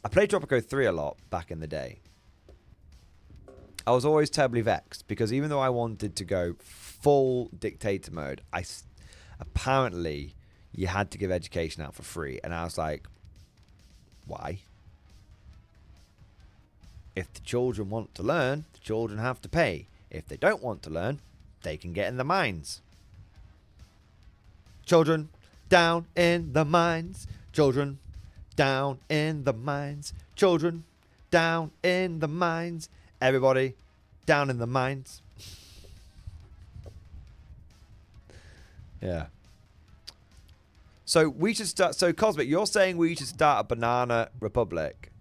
I played Tropico 3 a lot back in the day. I was always terribly vexed because even though I wanted to go full dictator mode, apparently you had to give education out for free. And I was like, why? If the children want to learn, the children have to pay. If they don't want to learn, they can get in the mines. Children down in the mines. Children down in the mines. Children down in the mines. Everybody down in the mines. Yeah. So we should start. So Cosmic, you're saying we should start a banana republic.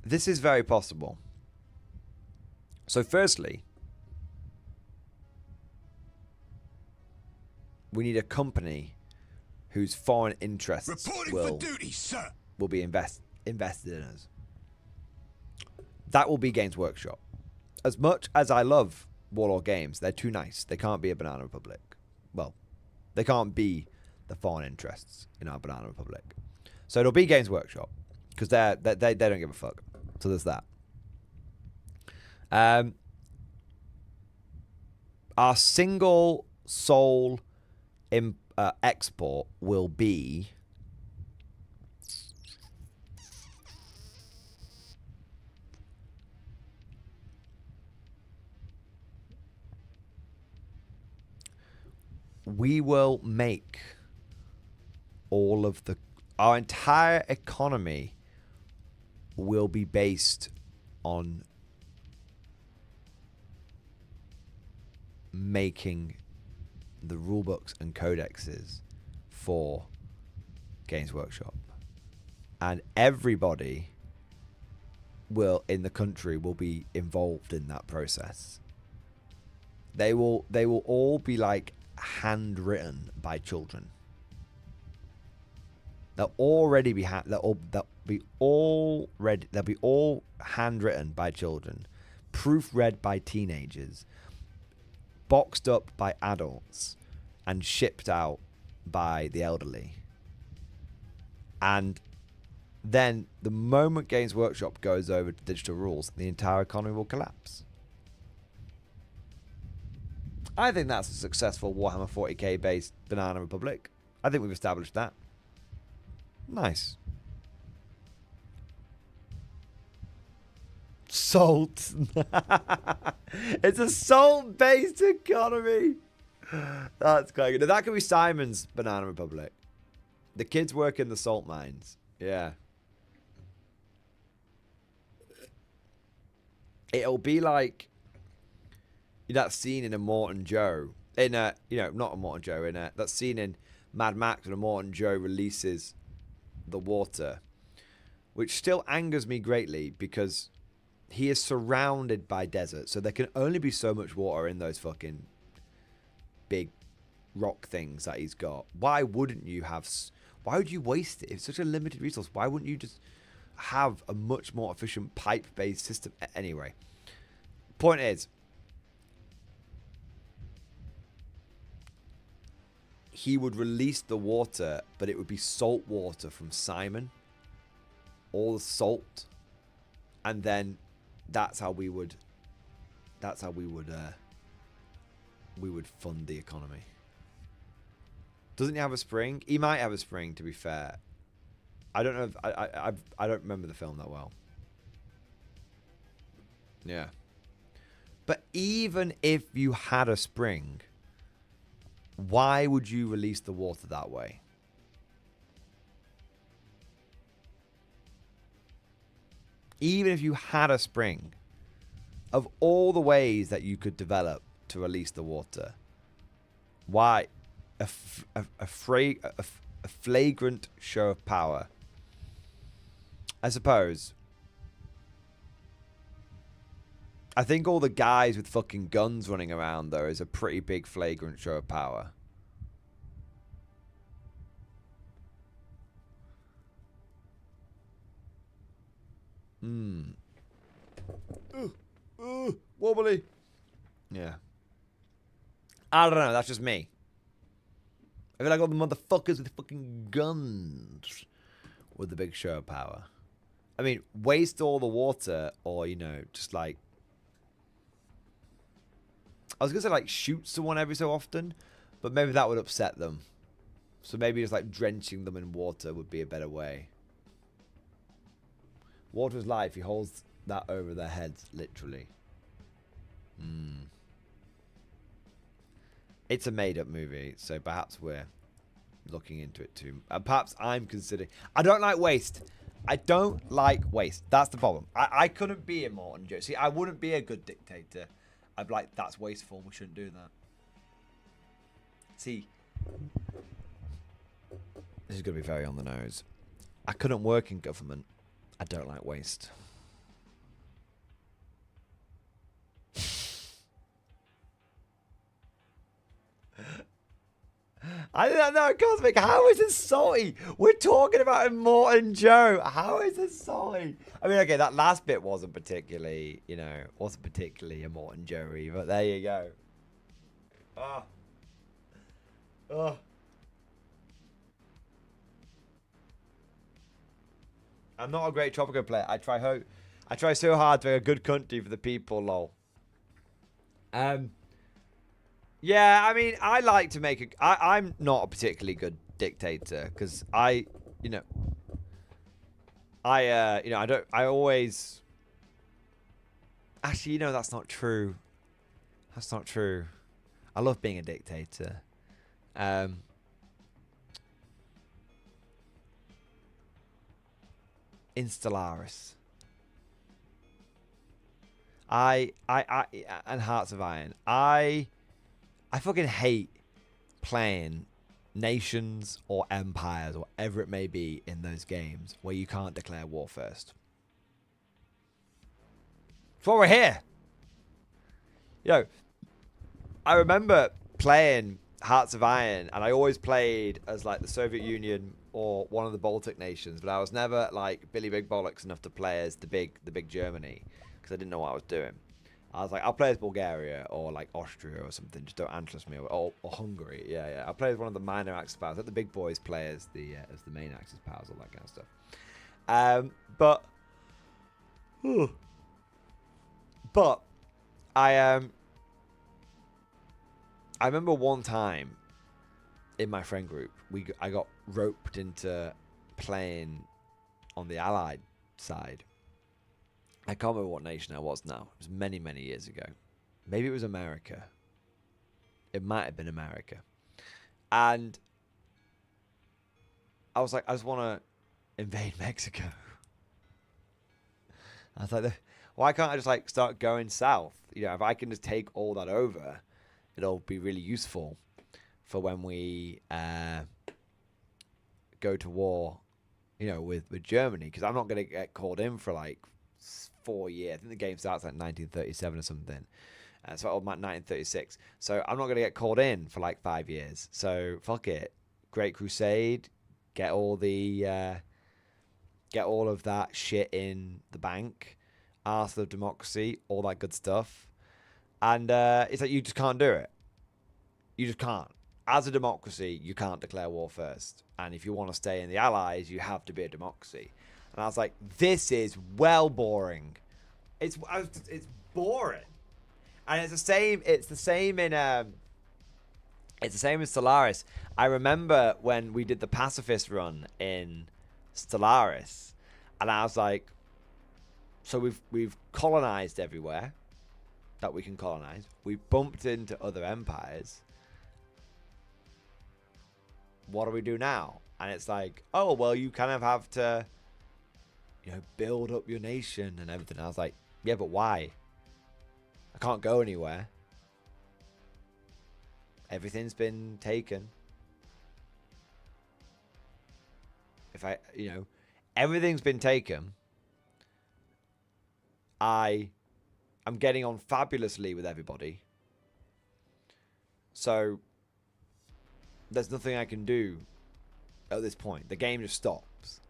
This is very possible. So firstly, we need a company whose foreign interests will be invested in us. That will be Games Workshop. As much as I love Warlord Games, they're too nice. They can't be a Banana Republic. Well, they can't be the foreign interests in our Banana Republic. So it'll be Games Workshop because they don't give a fuck. So there's that. Our single sole export will be we will make all of our entire economy will be based on making the rulebooks and codexes for Games Workshop, and everybody in the country will be involved in that process. They will all be like handwritten by children. They'll already be they'll be all handwritten by children, proofread by teenagers, boxed up by adults, and shipped out by the elderly. And then the moment Games Workshop goes over to digital rules, the entire economy will collapse. I think that's a successful Warhammer 40k based Banana Republic. I think we've established that. Nice. Salt. It's a salt-based economy. That's quite good. Now, that could be Simon's Banana Republic. The kids work in the salt mines. Yeah. It'll be like that scene in Immortan Joe. Not Immortan Joe. That scene in Mad Max when Immortan Joe releases the water, which still angers me greatly because he is surrounded by desert, so there can only be so much water in those fucking big rock things that he's got. Why would you waste it? It's such a limited resource. Why wouldn't you just have a much more efficient pipe-based system? Anyway, point is, he would release the water, but it would be salt water from Simon. All the salt. And then that's how we would fund the economy. Doesn't he have a spring? He might have a spring, to be fair. I don't know if I don't remember the film that well. Yeah. But even if you had a spring, why would you release the water that way? Even if you had a spring, of all the ways that you could develop to release the water, why a flagrant show of power? I suppose. I think all the guys with fucking guns running around, though, is a pretty big flagrant show of power. Wobbly. Yeah. I don't know. That's just me. I feel like all the motherfuckers with fucking guns with the big show of power. I mean, waste all the water, or, just like... I was going to say, like, shoot someone every so often, but maybe that would upset them. So maybe just, like, drenching them in water would be a better way. Water is life. He holds that over their heads, literally. It's a made-up movie, so perhaps we're looking into it too. Perhaps I'm considering... I don't like waste. I don't like waste. That's the problem. I couldn't be a Morton Joe. See, I wouldn't be a good dictator. I'd be like, that's wasteful. We shouldn't do that. See, this is going to be very on the nose. I couldn't work in government. I don't like waste. I don't know, Cosmic. How is this salty? We're talking about Immortan Joe. How is this salty? I mean, okay, that last bit wasn't particularly, you know, wasn't particularly Immortan Joey, but there you go. Oh. Oh. I'm not a great Tropico player. I try so hard to be a good country for the people, lol. Yeah, I mean, I like to make I'm not a particularly good dictator because I always. Actually, that's not true. That's not true. I love being a dictator. In Stellaris. And Hearts of Iron. I fucking hate playing nations or empires or whatever it may be in those games where you can't declare war first. That's why we're here. I remember playing Hearts of Iron, and I always played as like the Soviet Union or one of the Baltic nations, but I was never like Billy Big Bollocks enough to play as the big Germany because I didn't know what I was doing. I was like, I'll play as Bulgaria or like Austria or something. Just don't interest me. Or Hungary. Yeah. I'll play as one of the minor Axis powers. Let the big boys play as the main Axis powers, all that kind of stuff. But I remember one time in my friend group, I got roped into playing on the Allied side. I can't remember what nation I was now. It was many, many years ago. Maybe it was America. It might have been America. And I was like, I just want to invade Mexico. I was like, why can't I just like start going south? If I can just take all that over, it'll be really useful for when we go to war, with Germany. Because I'm not going to get called in for like 4 years. I think the game starts like 1937 or something. So I'm at 1936. So I'm not going to get called in for like 5 years. So fuck it. Great Crusade. Get all of that shit in the bank. Arsenal of Democracy. All that good stuff. And it's like you just can't do it. You just can't. As a democracy, you can't declare war first. And if you want to stay in the Allies, you have to be a democracy. And I was like, this is well boring. It's boring. And it's the same in Stellaris. I remember when we did the pacifist run in Stellaris, and I was like, so we've colonized everywhere that we can colonize. We've bumped into other empires. What do we do now? And it's like, oh well, you kind of have to build up your nation and everything. I was like, yeah, but why? I can't go anywhere. Everything's been taken. Everything's been taken. I'm getting on fabulously with everybody. So there's nothing I can do at this point. The game just stops.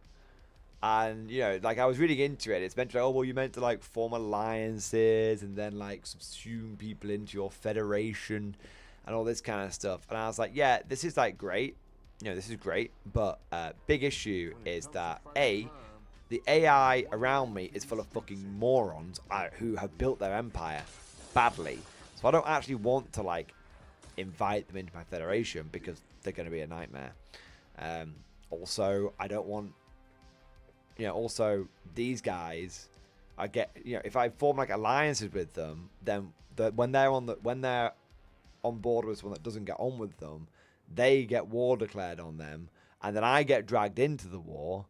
And, I was reading into it. It's meant to be, oh, well, you're meant to, form alliances and then, subsume people into your federation and all this kind of stuff. And I was like, yeah, this is, great. This is great. But big issue is that, A, the AI around me is full of fucking morons who have built their empire badly. So I don't actually want to, invite them into my federation because they're going to be a nightmare. Also, I don't want... also these guys, if I form alliances with them, then when they're on board with someone that doesn't get on with them, they get war declared on them, and then I get dragged into the war,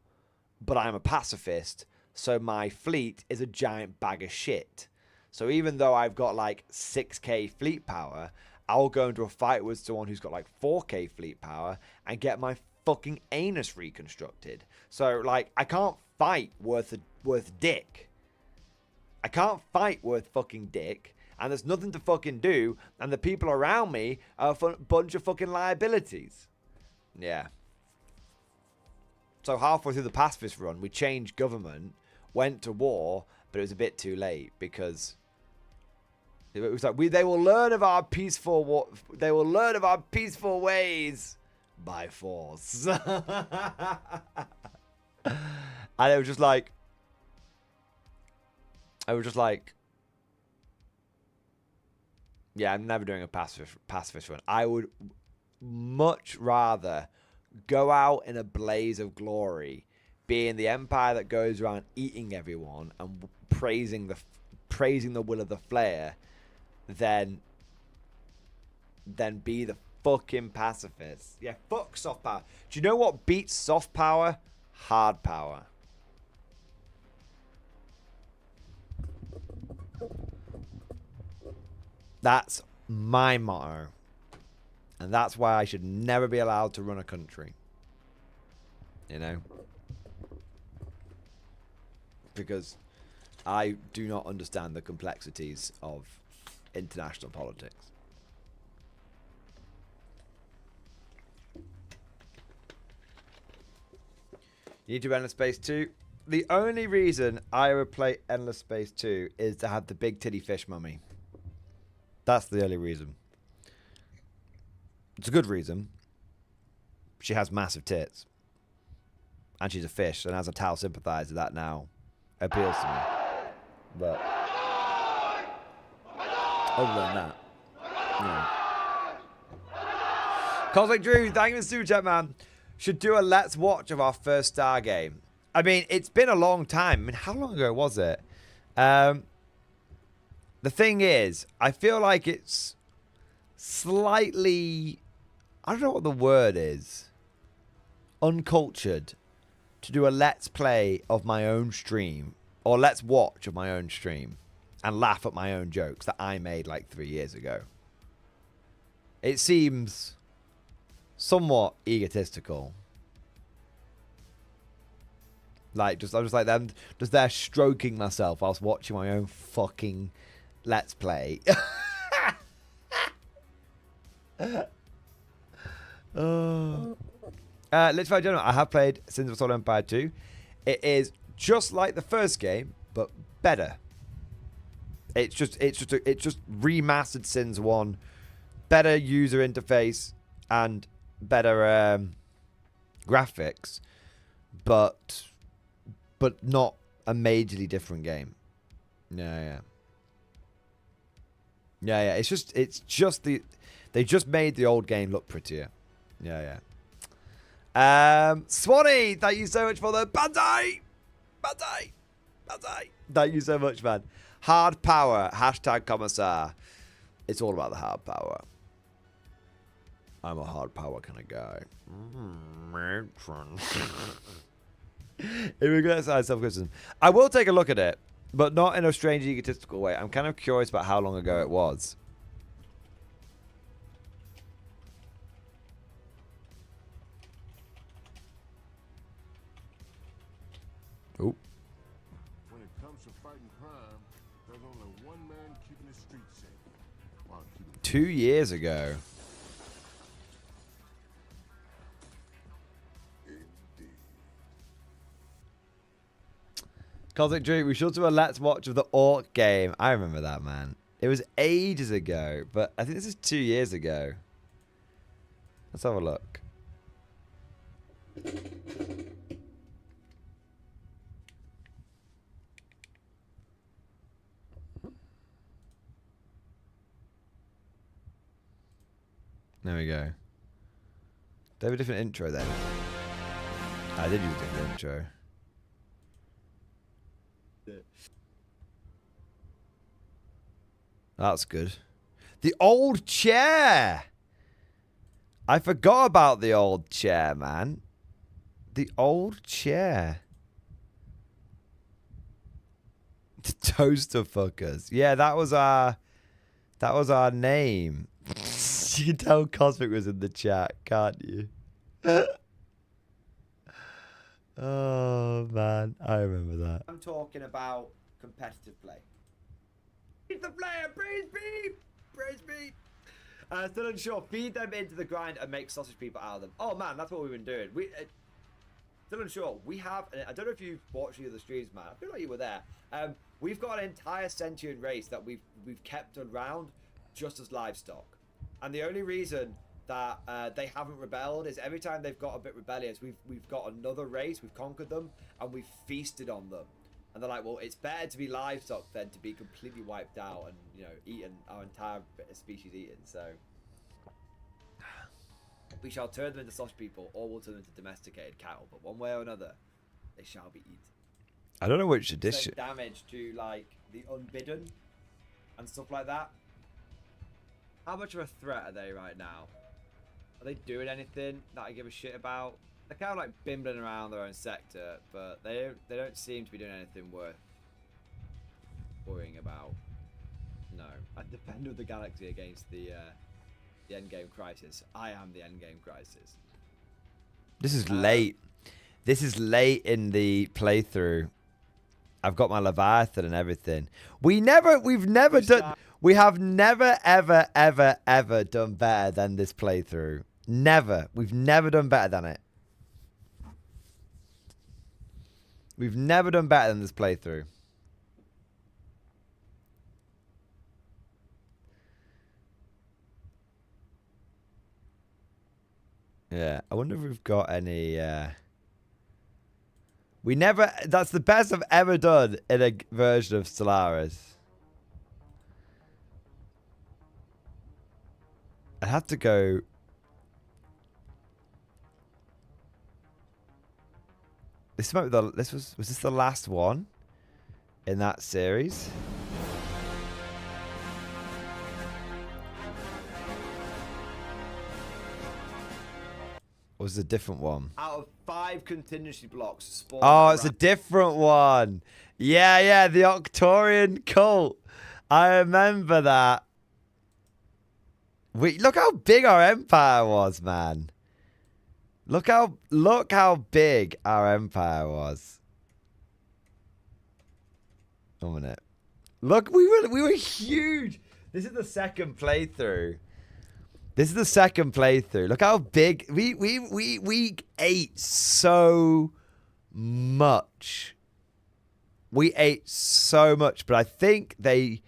but I'm a pacifist, so my fleet is a giant bag of shit. So even though I've got like 6k fleet power, I'll go into a fight with someone who's got like 4k fleet power and get my fucking anus reconstructed. So like, I can't fight worth dick. I can't fight worth fucking dick, and there's nothing to fucking do, and the people around me are a bunch of fucking liabilities. Yeah. So halfway through the pacifist run, we changed government, went to war, but it was a bit too late because it was like they will learn of our peaceful they will learn of our peaceful ways by force. And it was just like, yeah, I'm never doing a pacifist run. I would much rather go out in a blaze of glory, being the empire that goes around eating everyone and praising the will of the Flayer, than be the fucking pacifist. Yeah, fuck soft power. Do you know what beats soft power? Hard power. That's my motto. And that's why I should never be allowed to run a country. You know? Because I do not understand the complexities of international politics. You need to Endless Space 2. The only reason I would play Endless Space 2 is to have the big titty fish mummy. That's the only reason. It's a good reason. She has massive tits. And she's a fish, and as a Tau sympathizer, that now appeals to me. But other than that, no. Cosmic Drew, thank you for the super chat, man. Should do a let's watch of our first Star game. I mean, it's been a long time. I mean, how long ago was it? The thing is, I feel like it's slightly, I don't know what the word is, uncultured to do a let's play of my own stream, or let's watch of my own stream, and laugh at my own jokes that I made like 3 years ago. It seems somewhat egotistical. Like, I'm just like them, just there stroking myself whilst watching my own fucking let's play. Literally, General, I have played Sins of Solar Empire 2. It is just like the first game, but better. It's just remastered Sins 1, better user interface and better graphics, but not a majorly different game. Yeah. It's just they just made the old game look prettier. Yeah. Swanee, thank you so much for the Bandai. Thank you so much, man. Hard power, hashtag Commissar. It's all about the hard power. I'm a hard power kind of guy. Here we go. Self-criticism. I will take a look at it, but not in a strange egotistical way. I'm kind of curious about how long ago it was. Oh. When it comes to fighting crime, there's only one man keeping the streets safe. While keeping 2 years ago. Cosmic Drew, we should do a let's watch of the Orc game. I remember that, man. It was ages ago, but I think this is 2 years ago. Let's have a look. There we go. They have a different intro then. I did use a different intro. That's good. The old chair! I forgot about the old chair, man. The old chair. Toaster fuckers. Yeah, that was our name. You can tell Cosmic was in the chat, can't you? Oh man, I remember that. I'm talking about competitive play. He's the player, praise me! Praise me! Still unsure, feed them into the grind and make sausage people out of them. Oh man, that's what we've been doing. Still unsure, we have, I don't know if you've watched any of the streams, man. I feel like you were there. We've got an entire sentient race that we've kept around just as livestock. And the only reason that they haven't rebelled is every time they've got a bit rebellious, we've got another race, we've conquered them, and we've feasted on them. And they're like, well, it's better to be livestock than to be completely wiped out and, you know, eaten, our entire species eaten. So we shall turn them into sausage people, or we'll turn them into domesticated cattle. But one way or another, they shall be eaten. I don't know which edition. Damage to, like, the unbidden and stuff like that. How much of a threat are they right now? Are they doing anything that I give a shit about? They're kind of like bimbling around their own sector, but they don't seem to be doing anything worth worrying about. No, I defend with the galaxy against the endgame crisis. I am the endgame crisis. This is late. This is late in the playthrough. I've got my Leviathan and everything. We have never, ever done better than this playthrough. Never. We've never done better than it. We've never done better than this playthrough. Yeah, I wonder if we've got any... We never... That's the best I've ever done in a version of Stellaris. I'd have to go... This might be the... Was this the last one in that series? Or was it a different one? Out of 5 contingency blocks spawned. Oh, it's a different one. Yeah, the Octorian cult. I remember that. Look how big our empire was, man. Look how big our empire was. 1 minute. Look, we were huge. This is the second playthrough. Look how big we ate so much. We ate so much, but I think we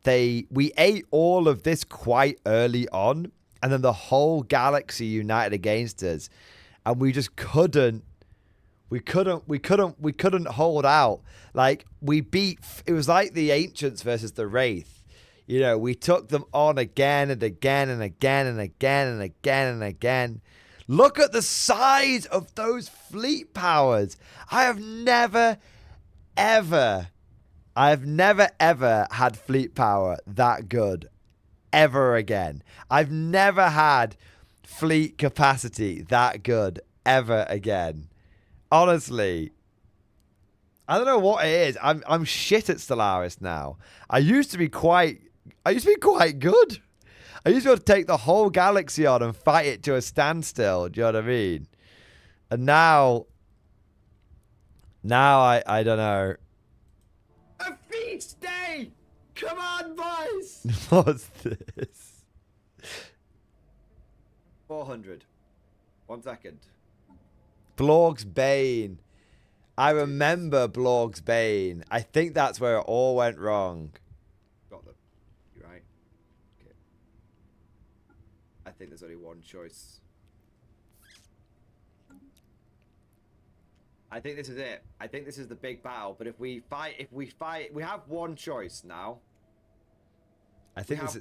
ate all of this quite early on, and then the whole galaxy united against us, and we just couldn't hold out. Like, it was like the Ancients versus the Wraith. You know, we took them on again and again and again and again and again and again. Look at the size of those fleet powers. I have never, ever had fleet power that good ever again. I've never had fleet capacity that good ever again. Honestly. I don't know what it is. I'm shit at Stellaris now. I used to be quite good. I used to be able to take the whole galaxy on and fight it to a standstill. Do you know what I mean? And now I don't know. A feast day! Come on, boys! What's this? 400. 1 second. Blorg's Bane. I remember Blorg's Bane. I think that's where it all went wrong. Got them. You right? Okay. I think there's only one choice. I think this is it. I think this is the big battle. But if we fight, we have one choice now. I think this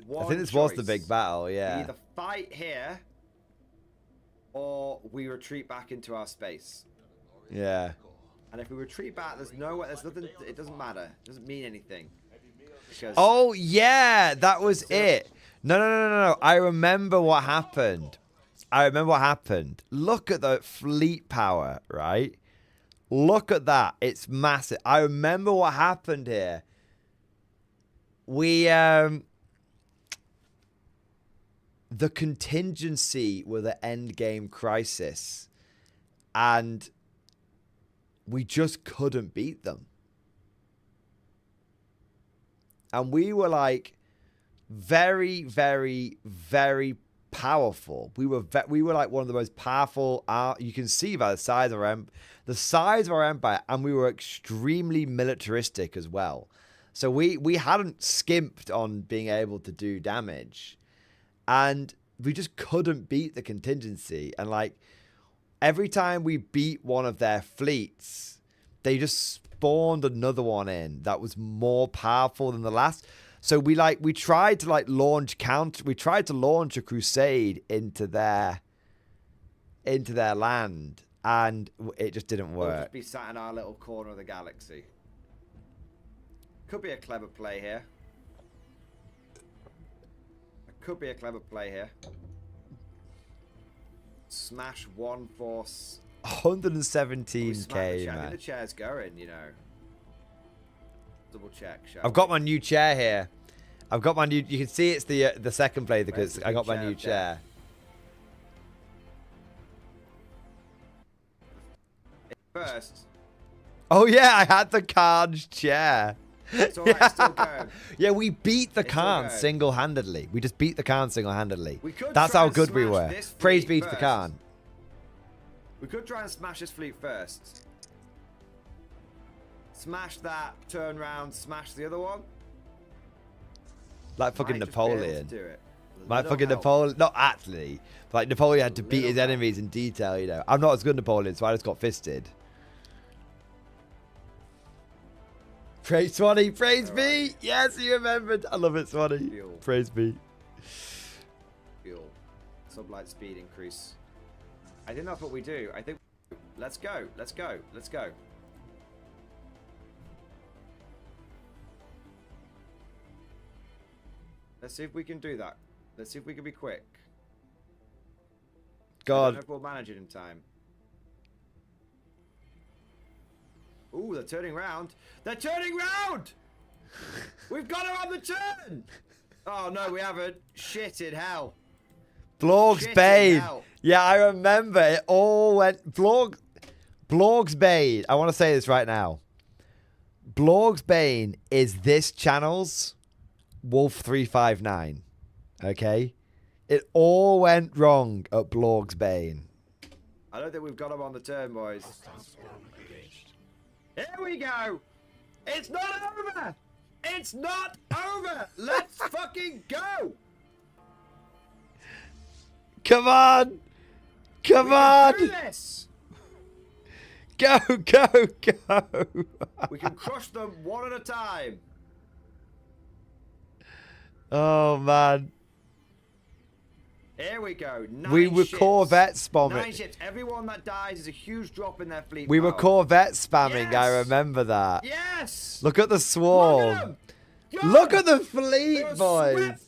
was the big battle. Yeah. We either fight here, or we retreat back into our space. Yeah. And if we retreat back, there's nothing. It doesn't matter. It doesn't mean anything. Because oh yeah, that was it. No. I remember what happened. Look at the fleet power, right? Look at that. It's massive. I remember what happened here. We, the contingency were the end game crisis. And we just couldn't beat them. And we were like very, very, very powerful. We were like one of the most powerful. You can see by the size of our empire, and we were extremely militaristic as well. So we hadn't skimped on being able to do damage, and we just couldn't beat the contingency. And like every time we beat one of their fleets, they just spawned another one in that was more powerful than the last. So we tried to launch a crusade into their land, and it just didn't work. We'll just be sat in our little corner of the galaxy. Could be a clever play here. Could be a clever play here. Smash one force. 117k, man. I think the chair's going, you know. Double check. I've got my new chair here. I've got my new. You can see it's the second play because I got my new chair. First. Oh yeah, I had the Khan's chair. It's alright, it's still going. Yeah, we beat the Khan single-handedly. We just beat the Khan single-handedly. That's how good we were. Praise be to the Khan. We could try and smash this fleet first. Smash that, turn round, smash the other one. Like fucking Napoleon. Like fucking Napoleon. Not actually. Like Napoleon had to beat his enemies in detail, you know. I'm not as good as Napoleon, so I just got fisted. Praise Swanee, praise me. Yes, you remembered. I love it, Swanee. Praise me. Fuel. Sublight speed increase. I think that's what we do. I think. Let's go. Let's go. Let's go. Let's see if we can do that. Let's see if we can be quick. God. I don't know if we'll manage it in time. Ooh, they're turning round. They're turning round! We've got her on the turn! Oh, no, we haven't. Shit in hell. Blorg's Bane. Yeah, I remember. It all went... Blorg's Bane. I want to say this right now. Blorg's Bane is this channel's Wolf 359. Okay? It all went wrong at Blorg's Bane. I don't think we've got him on the turn, boys. Here we go. It's not over. It's not over. Let's fucking go. Come on. Come on. Do this. Go, go, go. We can crush them one at a time. Oh, man. Here we go. We were Corvette spamming. 9 ships. Everyone that dies is a huge drop in their fleet. We were Corvette spamming. Yes. I remember that. Yes. Look at the swarm. Look at the fleet, boys.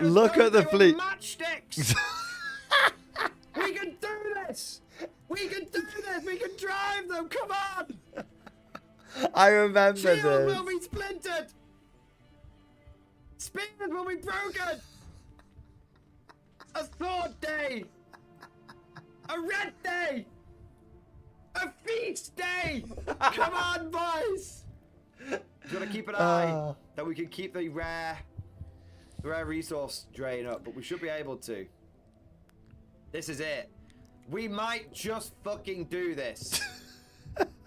Look at the fleet. Matchsticks. We can do this. We can do this. We can drive them. Come on. I remember this. Shield will be splintered. Spears will be broken. A sword day! A red day! A feast day! Come on, boys! We've got to keep an eye that we can keep the rare resource drain up, but we should be able to. This is it. We might just fucking do this.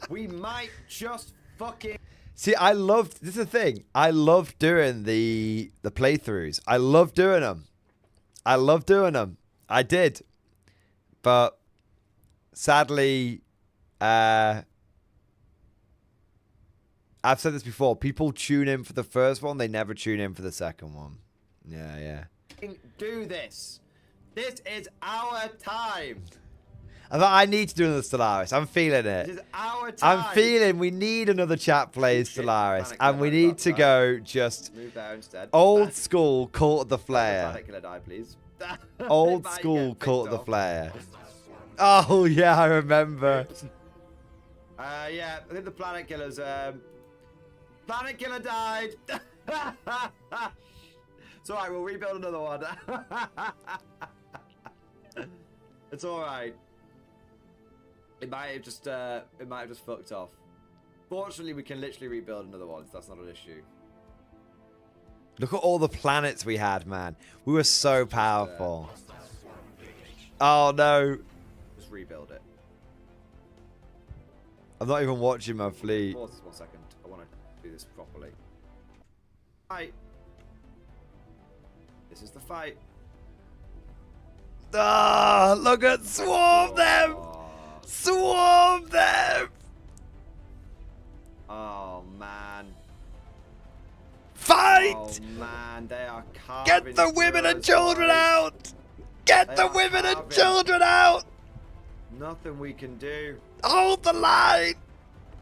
We might just fucking... See, this is the thing. I love doing the playthroughs. I love doing them. I love doing them. I did. But sadly, I've said this before. People tune in for the first one. They never tune in for the second one. Yeah, yeah. Do this. This is our time. I need to do another Stellaris. I'm feeling it. This is our time. I'm feeling we need another chat plays Stellaris. And we need to go just move there instead. Old school Cult of the Flare. Die, please. Old school Cult of the Flare. Oh, yeah, I remember. Yeah, I think the planet killers. Planet killer died. It's alright, we'll rebuild another one. It's alright. It might have just fucked off. Fortunately, we can literally rebuild another one, so that's not an issue. Look at all the planets we had, man. We were so powerful. Oh no. Just rebuild it. I'm not even watching my fleet. Pause this 1 second. I want to do this properly. Fight. This is the fight. Ah, look at swarm them! Swarm them! Oh man. Fight! Oh man, they are carving. Get the women and children out! Get the women and children out! Nothing we can do. Hold the line!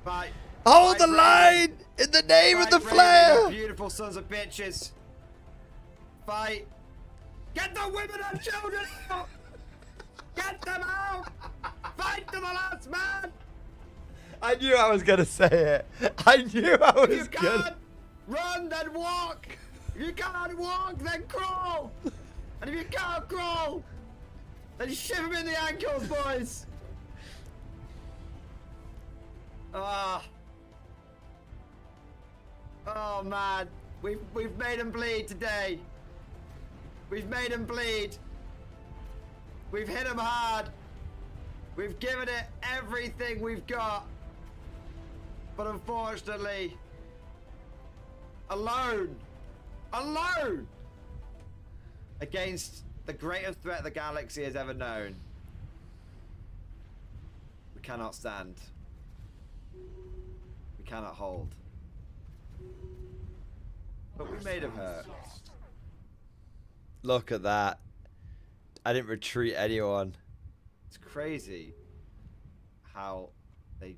Fight! Hold the line! In the name of the flare! Beautiful sons of bitches! Fight! Get the women and children out! Get them out! Fight to the last man! I knew I was gonna say it. I knew I was gonna. You can't run, then walk. If you can't walk, then crawl. And if you can't crawl, then shiver me in the ankles, boys. Ah. Oh man, we've made them bleed today. We've made them bleed. We've hit them hard. We've given it everything we've got. But unfortunately, alone, against the greatest threat the galaxy has ever known, we cannot stand. We cannot hold. But we made him hurt. Look at that. I didn't retreat anyone. It's crazy how they...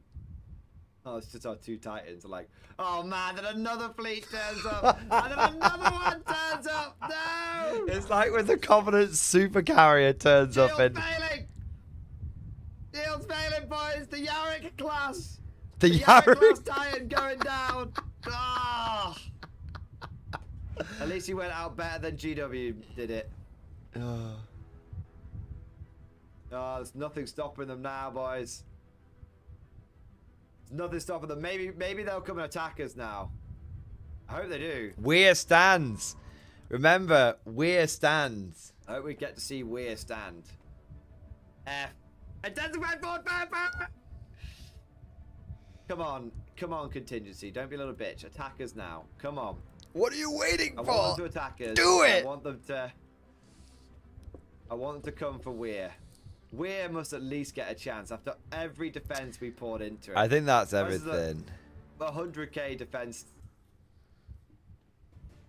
Oh, it's just our two titans are like, oh man, then another fleet turns up, and then another one turns up. No! It's like when the Covenant supercarrier turns up and... failing! Shield's failing, boys! The Yarick class! The Yarick class titan going down! Ah! At least he went out better than GW did it. Oh, there's nothing stopping them now, boys. There's nothing stopping them. Maybe they'll come and attack us now. I hope they do. Weir stands. Remember, Weir stands. I hope we get to see Weir stand. Intensify forward fire! Come on, contingency. Don't be a little bitch. Attack us now. Come on. What are you waiting for? I want them to attack us. Do it! I want them to come for Weir. Weir must at least get a chance after every defense we poured into it. I think that's everything. The 100k defense.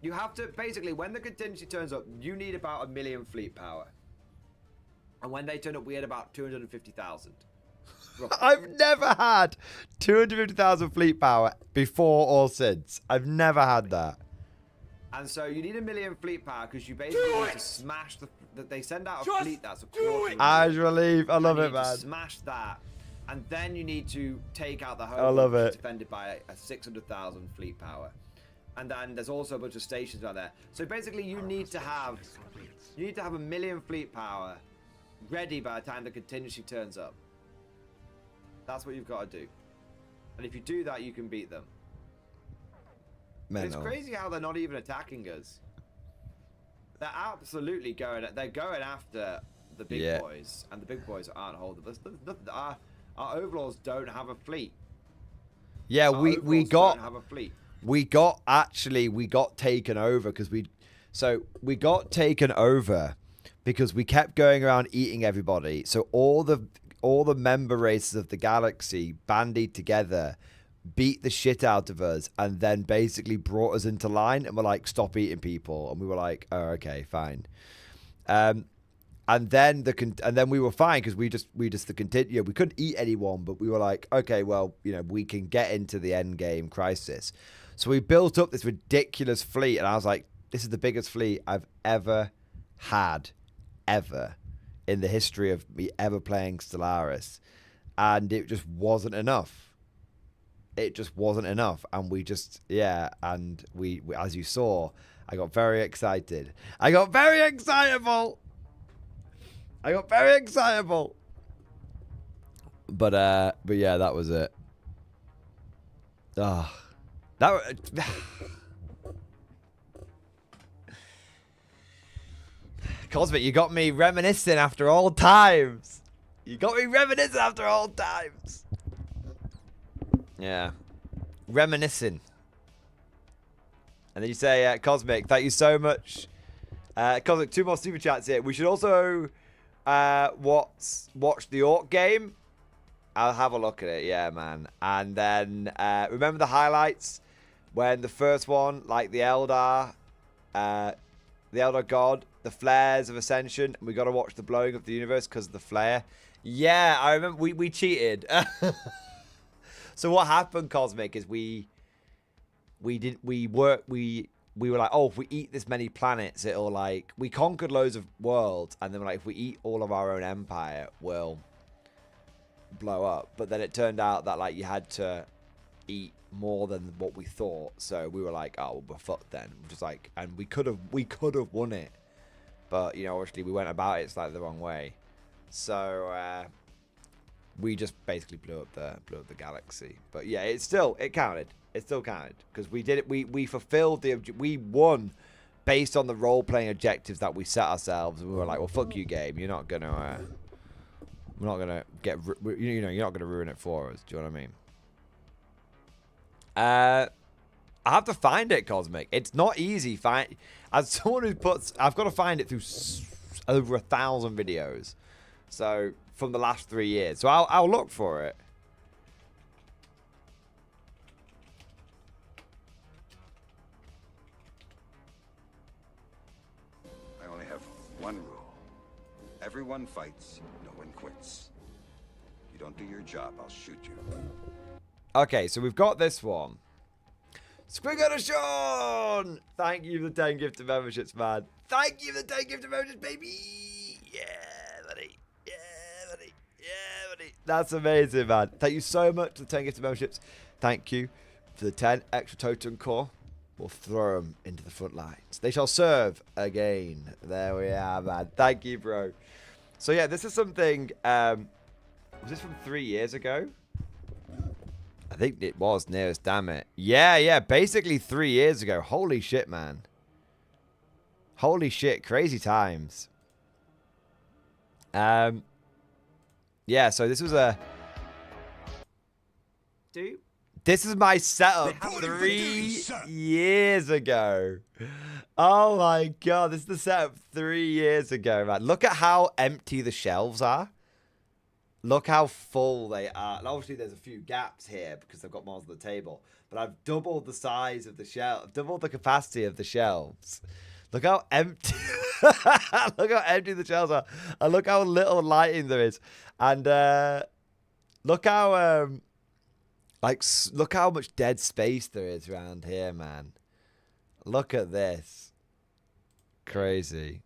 You have to, basically, when the contingency turns up, you need about 1 million fleet power. And when they turn up, we had about 250,000. I've never had 250,000 fleet power before or since. I've never had that. And so you need 1 million fleet power because you basically need to smash they send out a fleet that's a quarter. As relief. I love it, man. Smash that. And then you need to take out the home. I love it. Defended by a 600,000 fleet power. And then there's also a bunch of stations out there. So basically you need to have 1 million fleet power ready by the time the contingency turns up. That's what you've got to do. And if you do that, you can beat them. It's crazy how they're not even attacking us. They're absolutely going after the big boys, and the big boys aren't holding. Our overlords don't have a fleet. Yeah, we got don't have a fleet. We got taken over because we got taken over because we kept going around eating everybody. So all the member races of the galaxy bandied together, beat the shit out of us, and then basically brought us into line and were like, stop eating people. And we were like, oh, okay, fine. And then we were fine because we couldn't eat anyone, but we were like, okay, well, we can get into the end game crisis. So we built up this ridiculous fleet, and I was like, this is the biggest fleet I've ever had, ever, in the history of me ever playing Stellaris. And it just wasn't enough. it just wasn't enough, and we just and we as you saw, I got very excited. I got very excitable. But yeah, that was it. Oh, that. Cosmic, you got me reminiscing after all times. Yeah. Reminiscing. And then you say, Cosmic, thank you so much. Cosmic, 2 more super chats here. We should also watch the Orc game. I'll have a look at it, yeah, man. And then remember the highlights when the first one, like the Eldar God, the flares of Ascension, and we got to watch the blowing of the universe because of the flare. Yeah, I remember we cheated. So what happened, Cosmic, is we were like, oh, if we eat this many planets, it'll like, we conquered loads of worlds, and then we're like, if we eat all of our own empire, we'll blow up. But then it turned out that like you had to eat more than what we thought, so we were like, oh, we're fucked then. Just like, and we could have won it, but you know, obviously we went about it slightly the wrong way, so we just basically blew up the galaxy. But yeah, it still counted because we did it. We fulfilled we won based on the role-playing objectives that we set ourselves, and we were like, well, fuck you, game, you're not gonna we're not gonna get, you know, you're not gonna ruin it for us. Do you know what I mean? I have to find it, Cosmic. It's not easy. As someone who I've got to find it through over 1,000 videos. So from the last 3 years. So I'll look for it. I only have one rule. Everyone fights, no one quits. You don't do your job, I'll shoot you. Okay, so we've got this one. Squigger Sean! Thank you for the 10 gifted memberships, man. Thank you for the 10 gifted memberships, baby! Yeah, buddy. Yeah, buddy. Yeah, buddy. That's amazing, man. Thank you so much for the 10 gifted memberships. Thank you for the 10 extra totem core. We'll throw them into the front lines. They shall serve again. There we are, man. Thank you, bro. So, yeah, this is something... was this from 3 years ago? I think it was, nearest, damn it. Yeah, basically 3 years ago. Holy shit, man. Holy shit, crazy times. Yeah, so this was a... Dude, this is my setup 3 years ago. Oh my god, this is the setup 3 years ago, man. Look at how empty the shelves are. Look how full they are. And obviously, there's a few gaps here because I've got more on the table. But I've doubled the size of the shelf, doubled the capacity of the shelves. Look how empty. Look how empty the shelves are, and look how little lighting there is. And look how look how much dead space there is around here, man. Look at this. Crazy.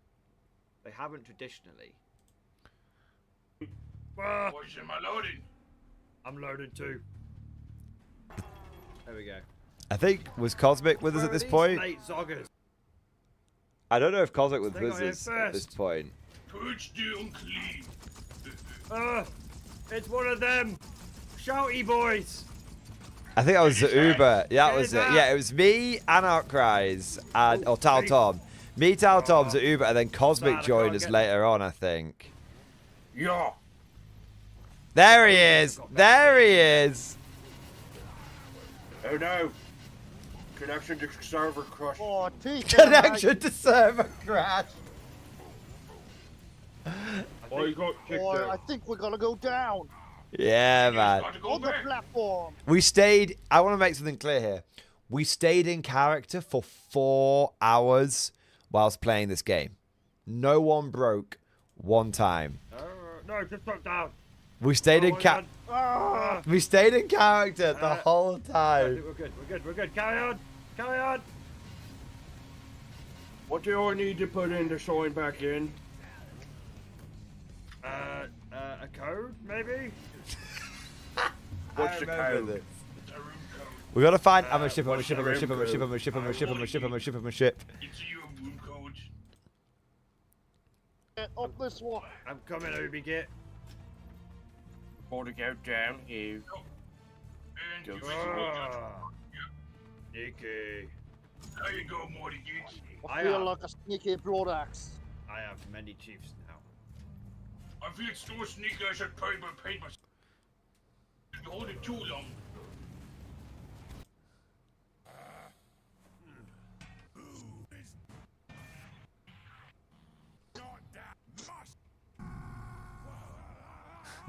They haven't traditionally. What's in my loading? I'm loaded too. There we go. I think, was Cosmic with us at this point? I don't know if Cosmic was with us at this point. Purge the unclean. It's one of them shouty boys. I think that was the Uber. Yeah, that was it. Yeah, it was me, Anarch Rise, and or Tal Tom. Me, Tal Tom's at Uber, and then Cosmic joined us later on, I think. Yeah. There he is. There he is. Oh no. Connection to server crash. Oh, Connection to server crash. Oh, you got kicked out. I think we're gonna go down. Yeah, man. On the platform. We stayed. I want to make something clear here. We stayed in character for 4 hours whilst playing this game. No one broke one time. No, just drop down. We stayed in we stayed in character the whole time. We're good. Carry on. What do I need to put in to sign back in? A code, maybe? What's the code? This. We gotta find. I'm a ship. I'm a ship. I'm a ship. I'm a ship. I'm a ship. I'm a ship. I'm a ship. I'm a ship. I'm a ship. It's your room code. Get up this one. I'm coming, Obi Git. Gotta go down here. And you Sneaky. How you go, Morty? I feel like a sneaky broad axe. I have many chiefs now. I feel so sneaky I should pay my myself. You hold it too long.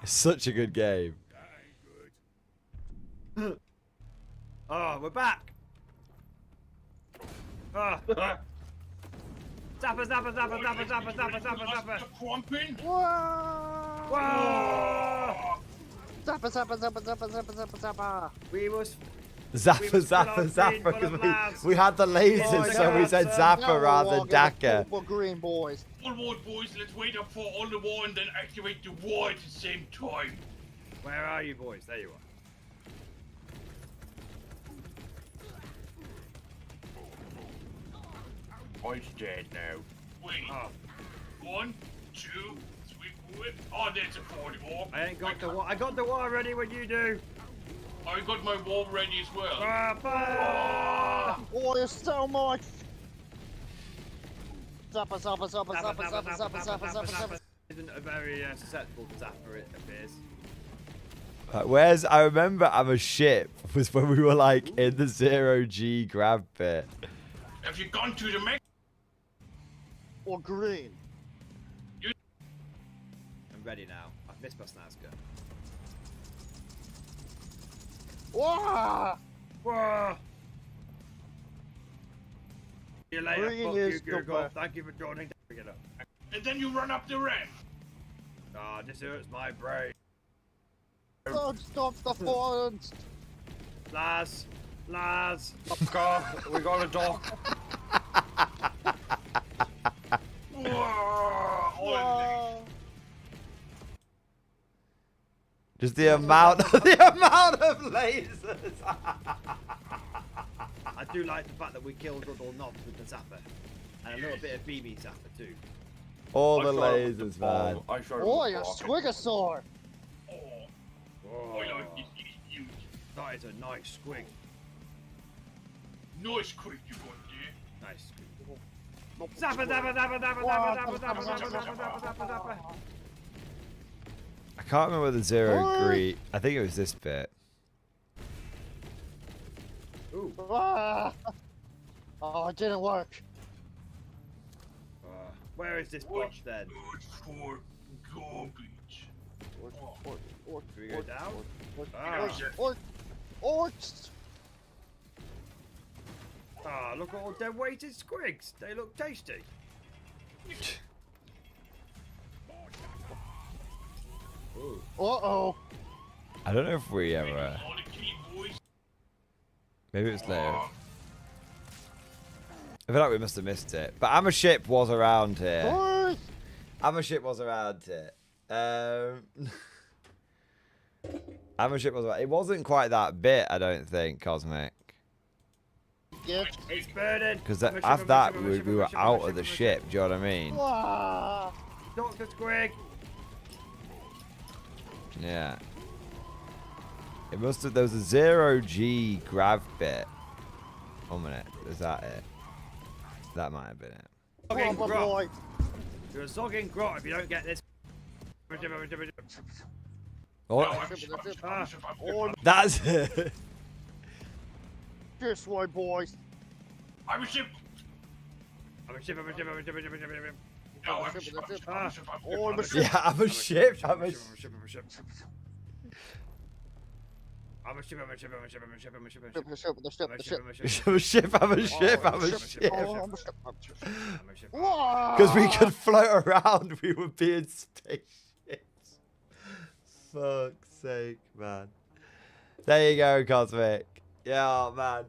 It's such a good game. Oh, we're back. Oh. Zapper, zapper, zapper, zapper, zapper, zapper, zapper, zapper. Crumping? Whoa! Zappa, zappa, zappa, zappa, zappa, zappa, zappa. We was Zapper, zapper, zapper. Because we had the lasers, so we said zapper rather than Daka. For green boys. All right, boys, let's wait up for all the war and then activate the war at the same time. Where are you, boys? There you are. Boy's dead now. Wait. Oh. 1, 2, 3, 4. Oh, there's a 44. I ain't got the war. I got the war ready when you do. I got my wall ready as well. Fire! Oh, there's so much. Zappa, zappa, zappa, zappa, zappa, zappa, zappa, zappa, zappa. Isn't a very susceptible to zapper, it appears. Where's I remember I'm a ship was when we were like in the 0G grab bit. Have you gone to the mech? Or green. I'm ready now. I've missed my Snazka. Wah! Whoa! See you later, Green fuck is you, the Google. best. Thank you for joining. Get up. And then you run up the ramp. Ah, this hurts my brain. Don't stop the violence. Laz! Laz! We got a dog. Wah! Just the amount of lasers. I do like the fact that we killed Ruddle Knobs with the zapper. And a little bit of BB zapper too. All the lasers, man. Oh, a squigosaur. Oh, I like this. He's huge. That is a nice squig. Nice quick you got there. Nice squig. Zapper, zapper, zapper, zapper, zapper, zapper, zapper, zapper, zapper, zapper, zapper. I can't remember the zero green. I think it was this bit. Ooh. Ah. Oh, it didn't work. Where is this boss then? Good for garbage. Should we go down? Ah, look at all dead weighted squigs. They look tasty. Uh-oh. I don't know if we ever. All the key boys. Maybe it was later. I feel like we must have missed it. But I'm a ship was around here. Boys. I'm a ship was around here. I'm a ship was around. It wasn't quite that bit, I don't think, Cosmic. Get. It's burning. Because after that, we were out of the ship. Do you know what I mean? Wah. Dr. Squig. Yeah. It must have. There was a 0G grab bit. 1 minute. Is that it? That might have been it. Zogging Oh, grot. boy. You're a zogging grot if you don't get this. Oh, Oh, that's it. this way, boys. I'm a ship. I'm a ship, I'm a ship, I'm a ship, I'm a ship, I'm a ship. No, I'm a ship. I'm a ship. I'm a ship. Oh, I'm a ship. Yeah, I'm a ship. I'm a I'm a ship, I'm a ship. I'm a ship, I'm a ship, I'm a ship, I'm a ship, I'm a ship, I'm a ship. The ship, the ship, the ship. I'm a ship. I'm a ship. I'm a ship. Oh, I'm a ship. I'm a ship. Wah. Because we could float around, we would be in spaceships. Fuck's sake, man. There you go, Cosmic. Yeah, man.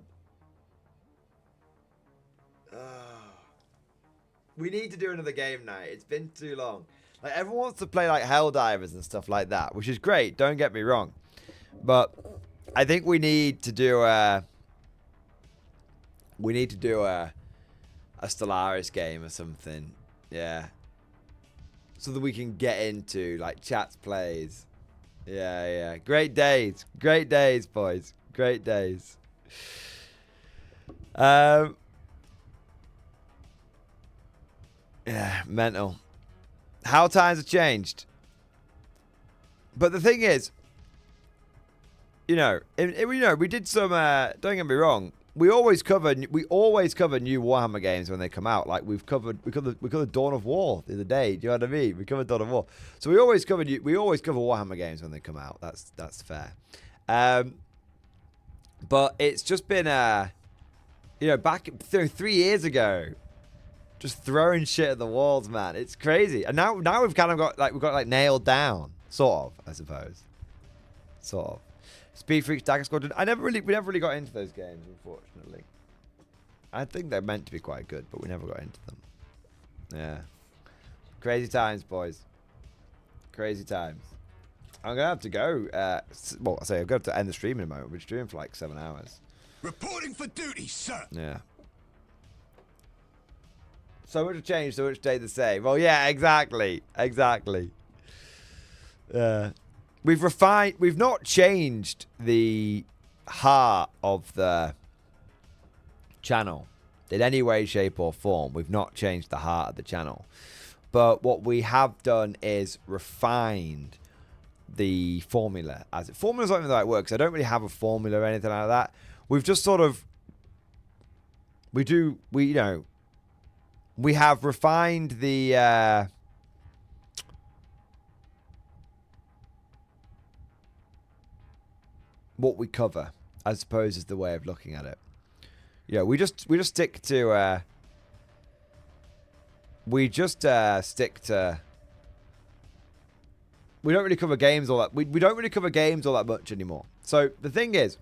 We need to do another game night. It's been too long. Like, everyone wants to play like Helldivers and stuff like that, which is great. Don't get me wrong. But I think we need to do a Stellaris game or something. Yeah. So that we can get into like chats plays. Yeah. Great days, boys. Great days. Yeah, mental. How times have changed. But the thing is, we did some. Don't get me wrong. We always cover new Warhammer games when they come out. Like we covered Dawn of War the other day. Do you know what I mean? We covered Dawn of War. So we always cover Warhammer games when they come out. That's fair. But it's just been back 3 years ago, just throwing shit at the walls, man. It's crazy. And now we've kind of got nailed down, sort of, I suppose. Sort of. Speed Freaks, Dagger Squadron. We never really got into those games, unfortunately. I think they're meant to be quite good, but we never got into them. Yeah. Crazy times, boys. Crazy times. I'm gonna have to go. I've got to end the stream in a moment. We're streaming for like 7 hours. Reporting for duty, sir. Yeah. So much change, so much stayed the same. Well, yeah, exactly. We've not changed the heart of the channel in any way, shape, or form. We've not changed the heart of the channel. But what we have done is refined the formula. Formula's not even the right word, because I don't really have a formula or anything like that. We've just sort of... We have refined the... what we cover, I suppose, is the way of looking at it. We just stick to we don't really cover games all that we don't really cover games all that much anymore. So the thing is,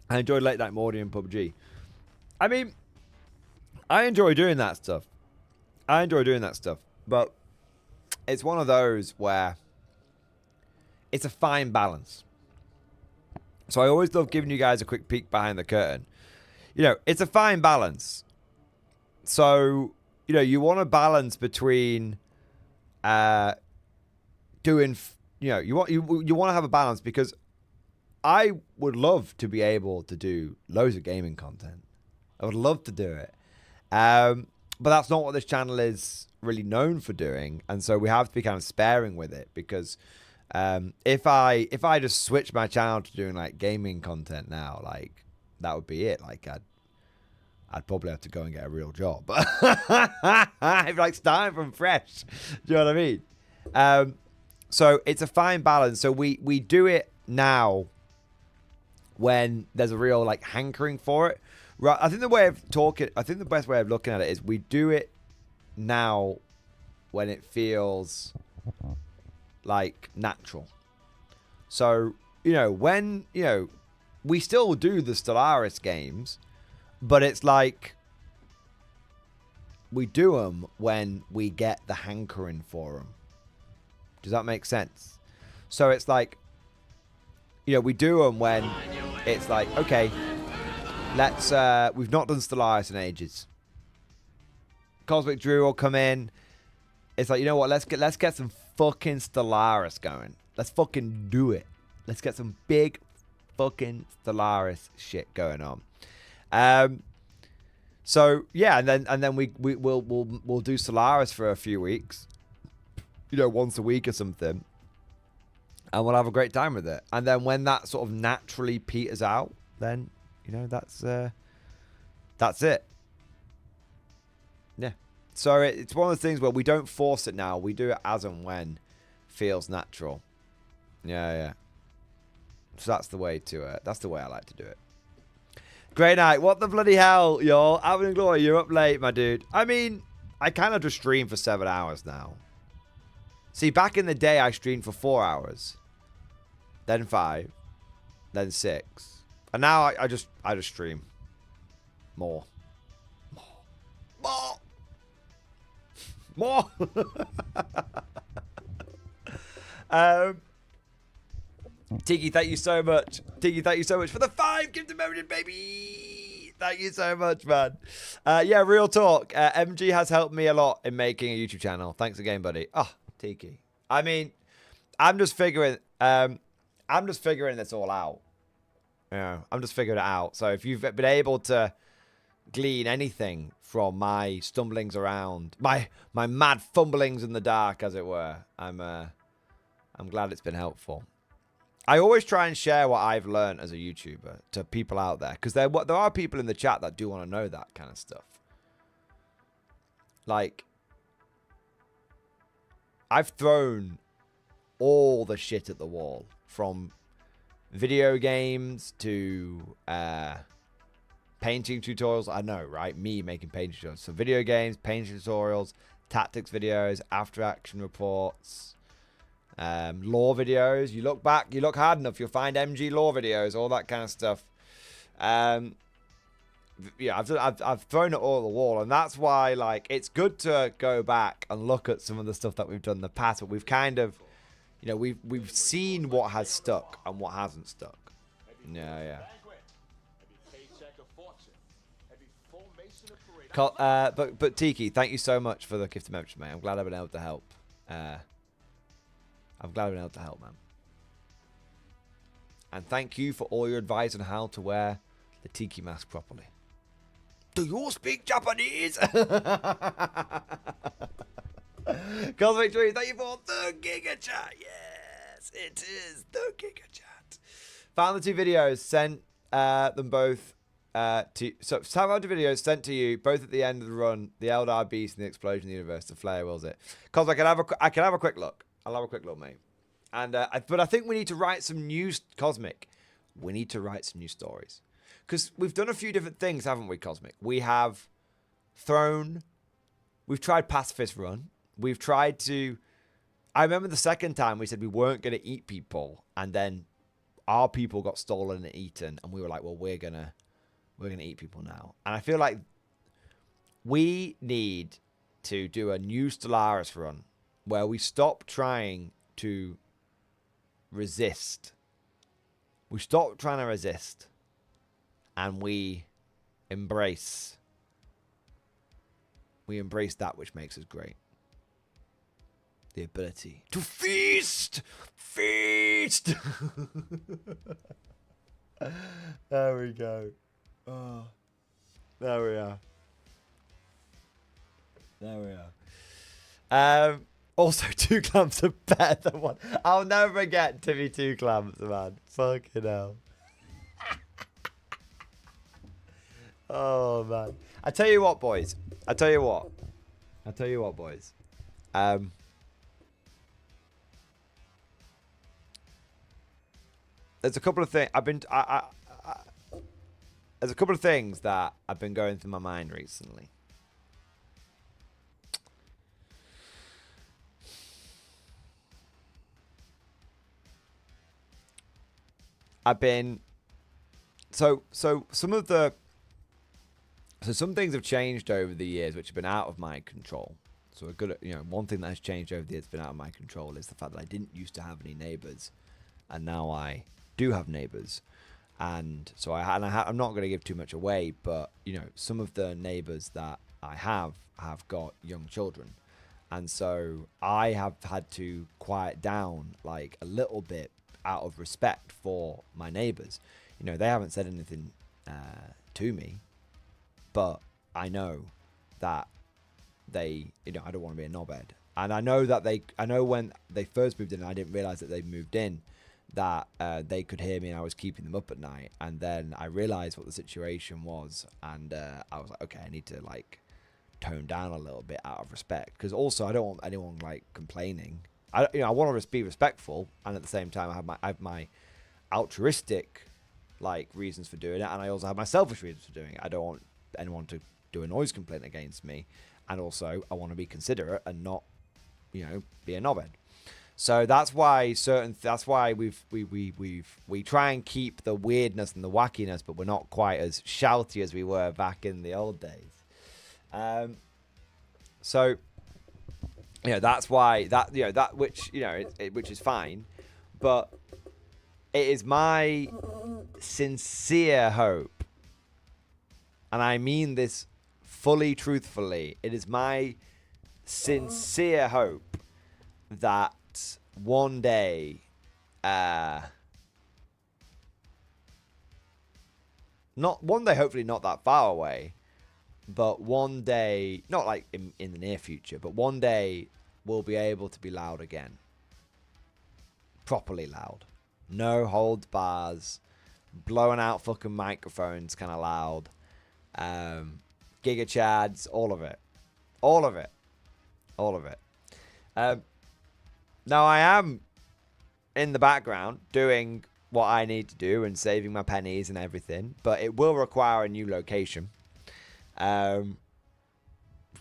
I enjoyed Late Night Mordian PUBG. I mean, I enjoy doing that stuff. But it's one of those where it's a fine balance. So I always love giving you guys a quick peek behind the curtain. It's a fine balance. So, you want a balance between doing, you want to have a balance, because I would love to be able to do loads of gaming content. I would love to do it. But that's not what this channel is really known for doing, and so we have to be kind of sparing with it, because if I just switch my channel to doing like gaming content now, like that would be it. Like I'd probably have to go and get a real job. If like starting from fresh, do you know what I mean? So it's a fine balance. So we do it now when there's a real like hankering for it. Right? I think the best way of looking at it is we do it now when it feels like natural. So, when, we still do the Stellaris games, but it's like we do them when we get the hankering for them. Does that make sense? So it's like, we do them when it's like, okay, let's, we've not done Stellaris in ages. Cosmic Drew will come in. It's like, you know what? Let's get some fucking Stellaris going. Let's fucking do it. Let's get some big fucking Stellaris shit going on. So yeah, and then we'll do Stellaris for a few weeks. Once a week or something, and we'll have a great time with it. And then when that sort of naturally peters out, then that's it. Yeah. So it's one of the things where we don't force it now. We do it as and when feels natural. Yeah. So that's the way I like to do it. Great night. What the bloody hell, y'all? Alvin and Glory, you're up late, my dude. I mean, I kind of just stream for 7 hours now. See, back in the day, I streamed for 4 hours. Then 5. Then 6. And now I just stream. More. Tiki, thank you so much. Tiki, thank you so much for the 5 gift emoji, baby. Thank you so much, man. Yeah, real talk. MG has helped me a lot in making a YouTube channel. Thanks again, buddy. Oh, Tiki. I mean, I'm just figuring this all out. Yeah, I'm just figuring it out. So if you've been able to glean anything from my stumblings around, my mad fumblings in the dark, as it were, I'm glad it's been helpful. I always try and share what I've learned as a YouTuber to people out there, because there are people in the chat that do want to know that kind of stuff. Like, I've thrown all the shit at the wall, from video games to painting tutorials. I know, right? Me making painting tutorials. So video games, painting tutorials, tactics videos, after action reports, lore videos. You look back, you look hard enough, you'll find MG lore videos, all that kind of stuff. Yeah, I've thrown it all at the wall, and that's why, like, it's good to go back and look at some of the stuff that we've done in the past, but we've kind of, you know, we've seen what has stuck and what hasn't stuck. Yeah. But Tiki, thank you so much for the gift of membership, mate. I'm glad I've been able to help. Man. And thank you for all your advice on how to wear the Tiki mask properly. Do you speak Japanese? Cosmic Tree, thank you for the Giga Chat. Yes, it is the Giga Chat. Found the 2 videos, sent them both to... So, found the videos sent to you, both at the end of the run, the Eldar Beast and the Explosion of the Universe, the Flare Wills it. Cosmic, I can have a quick look. I'll have a quick look, mate. And but I think we need to write some new... Cosmic, we need to write some new stories. Because we've done a few different things, haven't we, Cosmic? We have thrown... We've tried Pacifist Run. We've tried to... I remember the second time we said we weren't going to eat people, and then our people got stolen and eaten, and we were like, well, we're gonna eat people now. And I feel like we need to do a new Stellaris run where we stop trying to resist. We stop trying to resist, and we embrace that which makes us great. The ability to feast! Feast! There we go. Oh, there we are. There we are. Also, 2 clamps are better than 1. I'll never forget Timmy 2 clamps, man. Fucking hell. Oh, man. I tell you what, boys. Boys. There's a couple of things there's a couple of things that I've been going through my mind recently. So some things have changed over the years which have been out of my control. So one thing that has changed over the years that's been out of my control is the fact that I didn't used to have any neighbors, and now I do have neighbors. And so I'm not going to give too much away, but some of the neighbors that I have got young children, and so I have had to quiet down like a little bit out of respect for my neighbors. They haven't said anything to me, but I know that they, I don't want to be a knobhead, and I know when they first moved in, I didn't realize that they moved in, that they could hear me and I was keeping them up at night. And then I realized what the situation was, and I was like, okay, I need to like tone down a little bit out of respect, because also I don't want anyone like complaining. I want to be respectful, and at the same time I have my altruistic like reasons for doing it, and I also have my selfish reasons for doing it. I don't want anyone to do a noise complaint against me, and also I want to be considerate and not be a knobhead. So that's why we try and keep the weirdness and the wackiness, but we're not quite as shouty as we were back in the old days. So You know, that's why that, you know, that which, you know, which is fine, but it is my sincere hope, and I mean this fully truthfully, it is my sincere hope that one day, hopefully not that far away, but one day, not like in the near future, but one day we'll be able to be loud again. Properly loud. No holds bars. Blowing out fucking microphones kind of loud. Giga chads, all of it. All of it. All of it. Now I am in the background doing what I need to do and saving my pennies and everything, but it will require a new location. One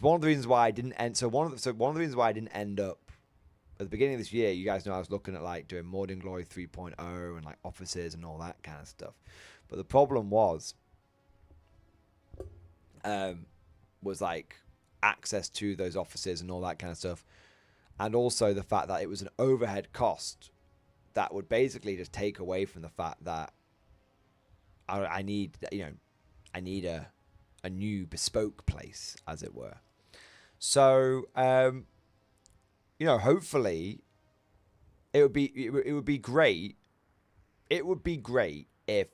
of the reasons why I didn't end, one of the reasons why I didn't end up at the beginning of this year, you guys know I was looking at like doing Mordian Glory 3.0 and like offices and all that kind of stuff. But the problem was like access to those offices and all that kind of stuff, and also the fact that it was an overhead cost that would basically just take away from the fact that I need a new bespoke place, as it were. So, you know, hopefully it would be great. It would be great if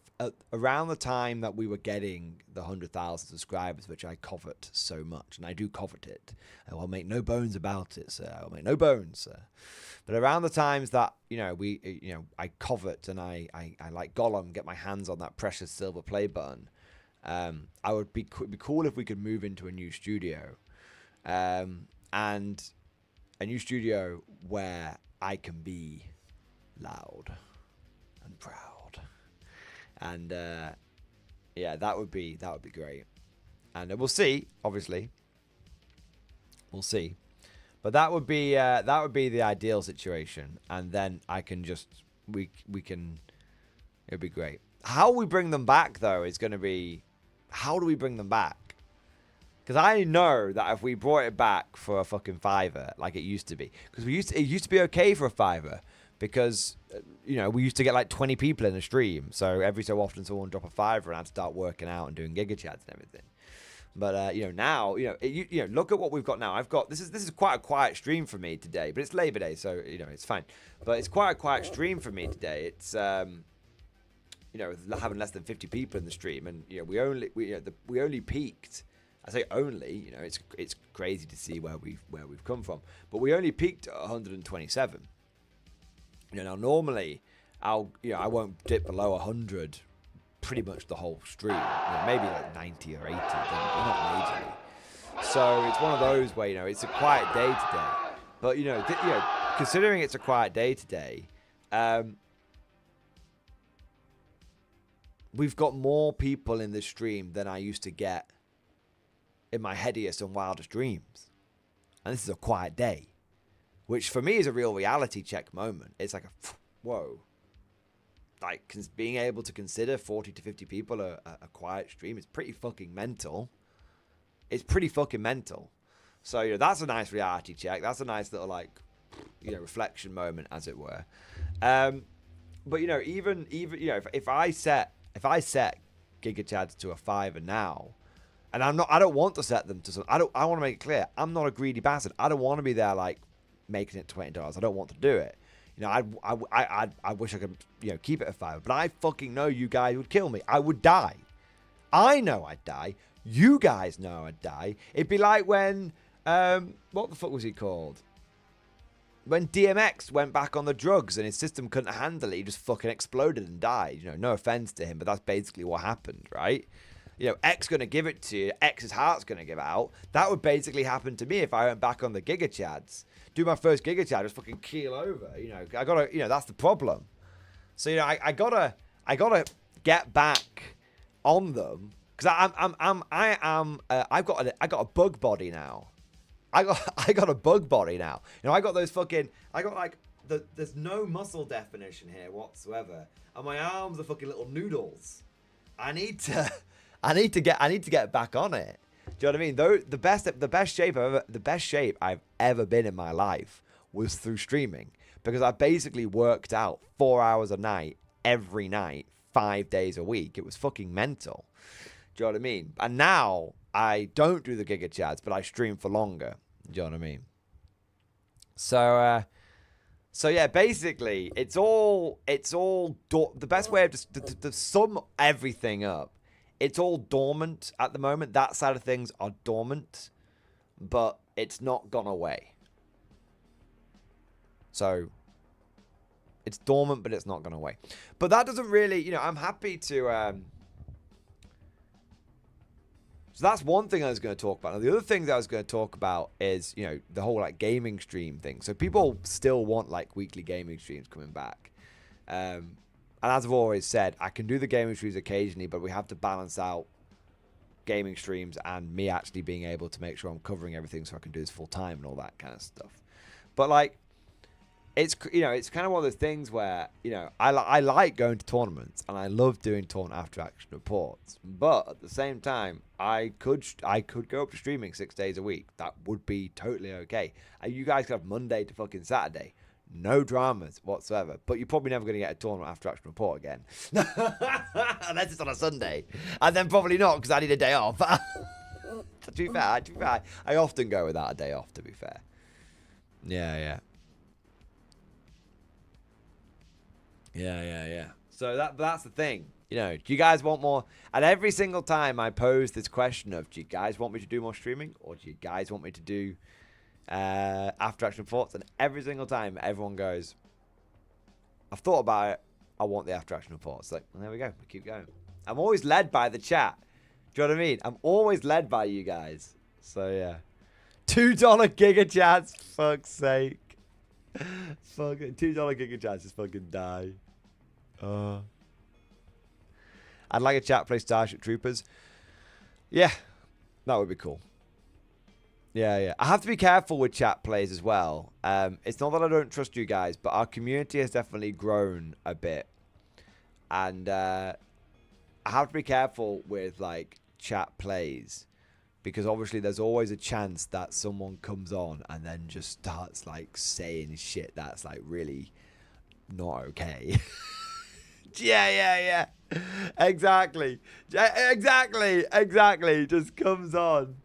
around the time that we were getting the 100,000 subscribers, which I covet so much, and I do covet it, I will make no bones about it, sir. I will make no bones, sir. But around the times that, you know, I covet and I like Gollum, get my hands on that precious silver play button. I would be cool if we could move into a new studio, and a new studio where I can be loud and proud, and yeah, that would be great. And we'll see, obviously, we'll see, but that would be the ideal situation, and then I can just we can, it'd be great. How we bring them back though is going to be, how do we bring them back? Because I know that if we brought it back for a fucking $5 like it used to be, because it used to be okay for a $5 because, you know, we used to get like 20 people in a stream, so every so often someone drop a $5 and I'd start working out and doing giga chats and everything. But you know, now, you know, look at what we've got now. I've got this is quite a quiet stream for me today, but it's Labor Day, so you know it's fine. But it's quite a quiet stream for me today. It's you know, having less than 50 people in the stream, and you know, we only peaked. I say only, you know, it's crazy to see where we've come from, but we only peaked at 127. You know, now normally I won't dip below 100 pretty much the whole stream. You know, maybe like 90 or 80, but not majorly. So it's one of those where, you know, it's a quiet day today. But you know, considering it's a quiet day today, we've got more people in the stream than I used to get in my headiest and wildest dreams. And this is a quiet day, which for me is a real reality check moment. It's like a whoa. Like, being able to consider 40 to 50 people a quiet stream is pretty fucking mental. It's pretty fucking mental. So, you know, that's a nice reality check. That's a nice little, like, you know, reflection moment, as it were. But, you know, even you know, if I set Giga Chads to a $5 now, and I don't want to set them to some, I want to make it clear, I'm not a greedy bastard. I don't want to be there, like, making it $20. I don't want to do it. You know, I wish I could, you know, keep it at $5, but I fucking know you guys would kill me. I would die. I know I'd die. You guys know I'd die. It'd be like when, what the fuck was he called? When DMX went back on the drugs and his system couldn't handle it, he just fucking exploded and died. You know, no offense to him, but that's basically what happened, right? You know, X gonna give it to you, X's heart's gonna give out. That would basically happen to me if I went back on the Giga Chads. Do my first Giga Chad, just fucking keel over. You know, I gotta, you know, that's the problem. So, you know, I gotta get back on them because I've got a bug body now. I got a bug body now. You know, I got like there's no muscle definition here whatsoever, and my arms are fucking little noodles. I need to get back on it. you know what I mean? Though the best shape I've ever been in my life was through streaming, because I basically worked out 4 hours a night every night, 5 days a week. It was fucking mental. Do you know what I mean? And now I don't do the Giga Chads, but I stream for longer. Do you know what I mean? So yeah, basically, it's all the best way of to sum everything up. It's all dormant at the moment. That side of things are dormant, but it's not gone away. So it's dormant, but it's not gone away. But that doesn't really, you know, I'm happy to. So that's one thing I was going to talk about. Now, the other thing that I was going to talk about is, you know, the whole like gaming stream thing. So people still want like weekly gaming streams coming back. And as I've always said, I can do the gaming streams occasionally, but we have to balance out gaming streams and me actually being able to make sure I'm covering everything so I can do this full time and all that kind of stuff. But like, it's, you know, it's kind of one of those things where, you know, I like going to tournaments and I love doing tournament after action reports, but at the same time, I could go up to streaming 6 days a week. That would be totally okay. And you guys could have Monday to fucking Saturday, no dramas whatsoever. But you're probably never going to get a tournament after action report again, unless it's on a Sunday, and then probably not because I need a day off. To be fair, I often go without a day off. To be fair, yeah. Yeah. So that's the thing. You know, do you guys want more? And every single time I pose this question of, do you guys want me to do more streaming? Or do you guys want me to do after action reports? And every single time everyone goes, I've thought about it. I want the after action reports. Like, well, there we go. We keep going. I'm always led by the chat. Do you know what I mean? I'm always led by you guys. So, yeah. $2 Giga Chats. Fuck's sake. Fucking $2 Giga Chats. Just fucking die. I'd like a chat play Starship Troopers. Yeah, that would be cool. Yeah. I have to be careful with chat plays as well. It's not that I don't trust you guys, but our community has definitely grown a bit. And I have to be careful with like chat plays, because obviously there's always a chance that someone comes on and then just starts like saying shit that's like really not okay. Yeah. Exactly. Just comes on.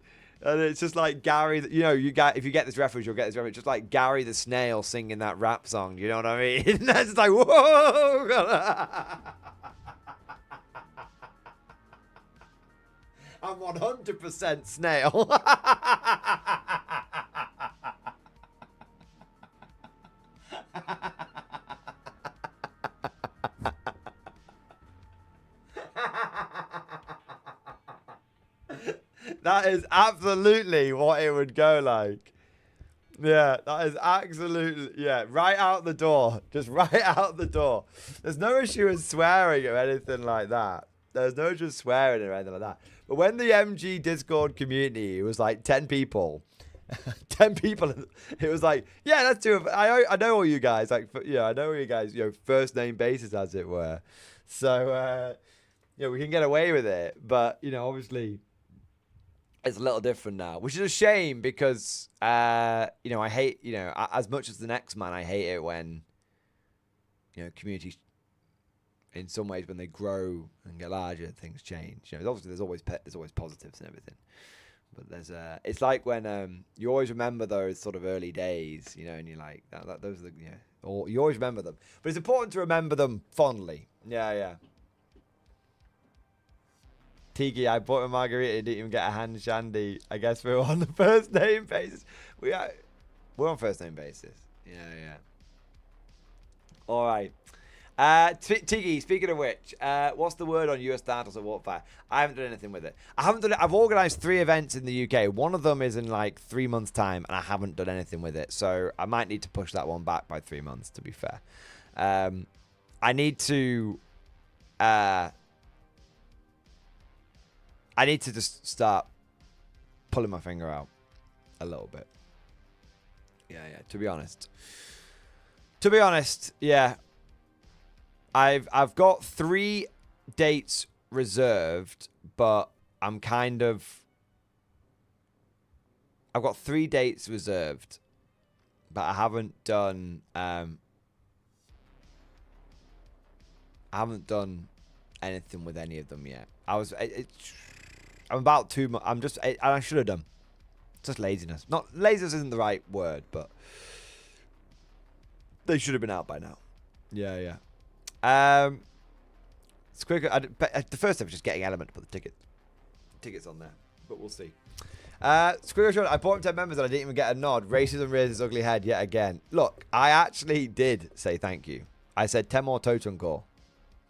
And it's just like Gary, you know, if you get this reference, you'll get this reference. Just like Gary the Snail singing that rap song. You know what I mean? That's just like, whoa. I'm 100% Snail. That is absolutely what it would go like. Yeah, that is absolutely, yeah, right out the door. Just right out the door. There's no issue with swearing or anything like that. There's no issue with swearing or anything like that. But when the MG Discord community was like 10 people, 10 people, it was like, yeah, let's do it. I know all you guys, like, yeah, I know all you guys, you know, first name basis, as it were. So, you know, we can get away with it. But, you know, obviously, it's a little different now, which is a shame because, you know, I hate, you know, as much as the next man, I hate it when, you know, communities, in some ways, when they grow and get larger, things change. You know, obviously there's always positives and everything, but there's it's like when you always remember those sort of early days, you know, and you're like, those are the, you know, or you always remember them, but it's important to remember them fondly. Yeah. Tiki, I bought a margarita, didn't even get a hand shandy. I guess we're on the first name basis. We're on first name basis. Yeah. All right. Tiki, speaking of which, what's the word on US status at Warfare? I haven't done anything with it. I've organised 3 events in the UK. One of them is in like 3 months' time, and I haven't done anything with it. So I might need to push that one back by 3 months, to be fair. I need to just start pulling my finger out a little bit. Yeah, to be honest, yeah. I've got 3 dates reserved, but I'm kind of I've got 3 dates reserved, but I haven't done anything with any of them yet. I'm about 2 months. I should have done. Just laziness. Not laziness isn't the right word, but they should have been out by now. Yeah. It's quicker. The first step was just getting Element to put the tickets on there, but we'll see. Squiggle Short, I bought him 10 members and I didn't even get a nod. Racism rears his ugly head yet again. Look, I actually did say thank you. I said 10 more totem core.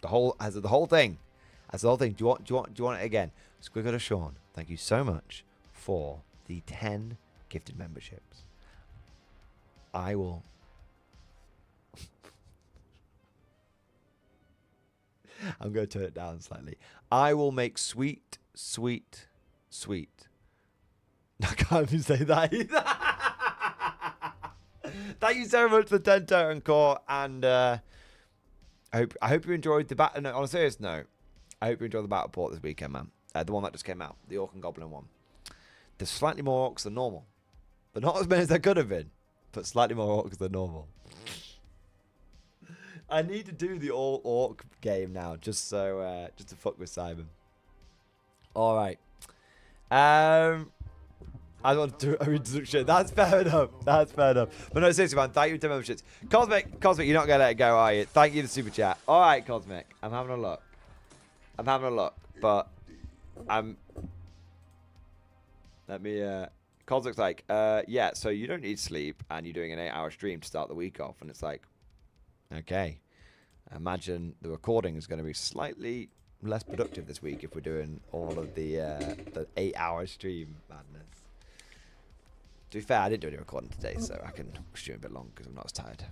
The whole thing. As the whole thing. Do you want it again? Squiggle to Sean, thank you so much for the 10 gifted memberships. I will. I'm going to turn it down slightly. I will make sweet. I can't even say that either. Thank you so much for the 10 totem core, and I hope you enjoyed the battle. No, on a serious note, I hope you enjoyed the battle port this weekend, man. The one that just came out, the Orc and Goblin one. There's slightly more orcs than normal, but not as many as there could have been, but slightly more orcs than normal. I need to do the all orc game now, just to fuck with Simon. All right. I want to do a introduction. That's fair enough. But no, seriously, man. Thank you for 10 memberships. Cosmic, you're not gonna let it go, are you? Thank you for the super chat. All right, Cosmic. I'm having a look, but let me. Cosmic's like, yeah. So you don't need sleep, and you're doing an 8-hour stream to start the week off, and it's like, okay. I imagine the recording is going to be slightly less productive this week if we're doing all of the 8-hour stream madness. To be fair, I didn't do any recording today, so I can stream a bit long because I'm not as tired.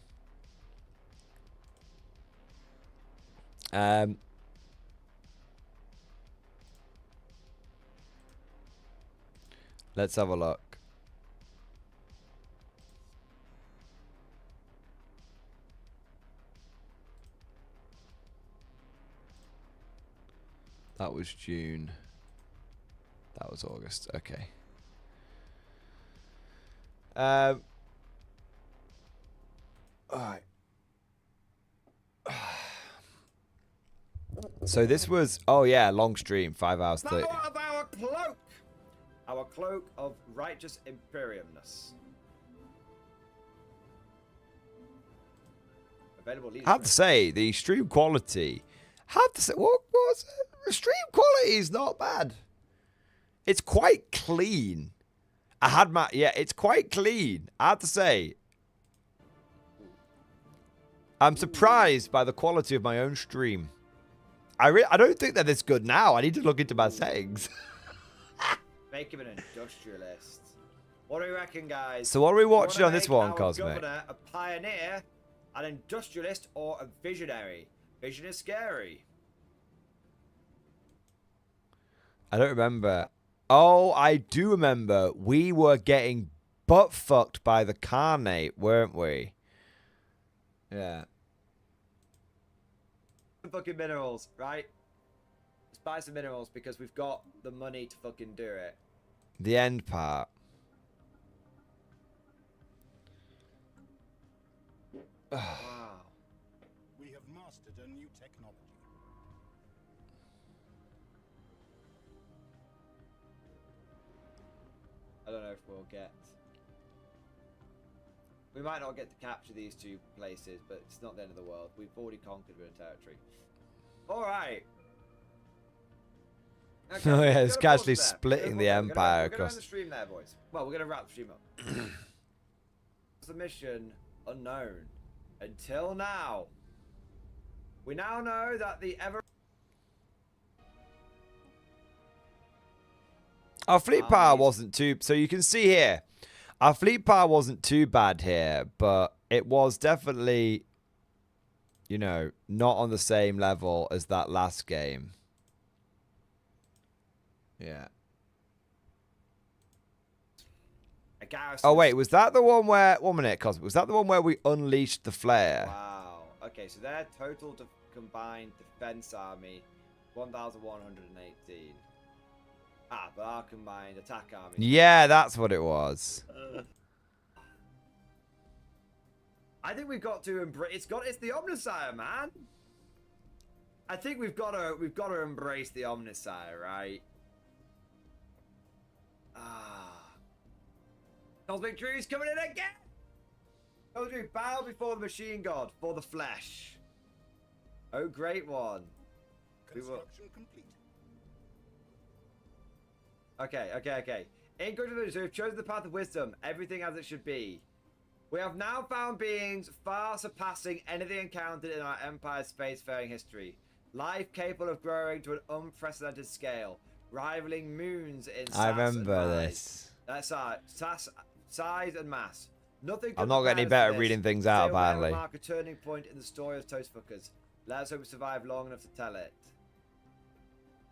Let's have a look. That was June. That was August. Okay. All right. So this was, oh yeah, long stream, 5 hours 30. Power of our cloak! Our cloak of righteous imperiumness. Available I have to say, the stream quality. What was it? The stream quality is not bad. It's quite clean. It's quite clean. I have to say. I'm surprised by the quality of my own stream. I don't think they're this good now. I need to look into my settings. Make him an industrialist. What do you reckon, guys? So what are we watching on this one, our Cosmic? Governor a pioneer, an industrialist, or a visionary? Vision is scary. I don't remember. Oh, I do remember. We were getting butt fucked by the Carnate, weren't we? Yeah. Fucking minerals, right? Let's buy some minerals because we've got the money to fucking do it. The end part. Wow. We have mastered a new technology. I don't know if we'll get... We might not get to capture these 2 places, but it's not the end of the world. We've already conquered a bit of territory. Alright. Okay, Oh yeah, it's casually there. splitting the empire We're going to across. end the stream there, boys. Well, we're going to wrap the stream up. The mission unknown. Until now. We now know that the ever... Our fleet power wasn't too... So you can see here, our fleet power wasn't too bad here, but it was definitely, you know, not on the same level as that last game. Yeah. Oh, wait, was that the one where... 1 minute, Cosmic. Was that the one where we unleashed the flare? Wow. Okay, so their total combined defense army, 1,118. Ah, but our combined attack army. Yeah, that's what it was. I think we've got to embrace. It's the Omnissiah, man. I think we've got to embrace the Omnissiah, right? Cosmic Drew's coming in again. Cosmic Drew, bow before the machine god for the flesh. Oh, great one. Construction complete. Okay. In good religion, so we've chosen the path of wisdom, everything as it should be. We have now found beings far surpassing anything encountered in our Empire's spacefaring history. Life capable of growing to an unprecedented scale, rivaling moons in size. I remember this. That's size and mass. Nothing. I'm not getting any better at reading things out, apparently. Mark a turning point in the story of Toastfuckers. Let us hope we survive long enough to tell it.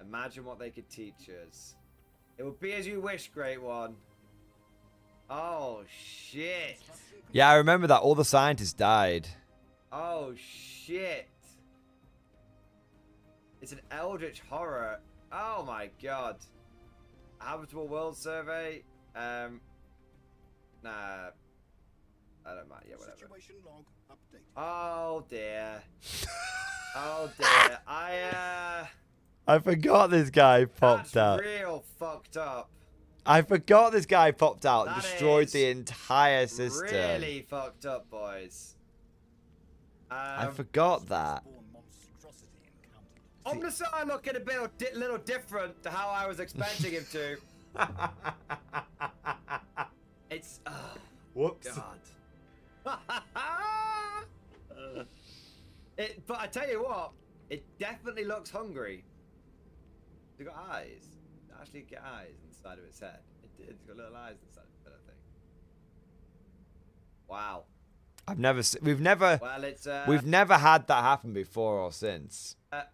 Imagine what they could teach us. It will be as you wish, Great One. Oh, shit. Yeah, I remember that. All the scientists died. Oh, shit. It's an eldritch horror. Oh, my God. Habitable world survey. Nah. I don't mind. Yeah, whatever. Situation log update. Oh, dear. Oh, dear. I forgot this guy popped That's out. real fucked up. I forgot this guy popped out and That destroyed is the entire system. Really fucked up, boys. I forgot that. Omnissiah looking a little different to how I was expecting him to. It's Whoops. God. But I tell you what, it definitely looks hungry. It's got eyes. It actually get eyes inside of its head. It did. It's got little eyes inside of its head, I think. Wow. We've never had that happen before or since. At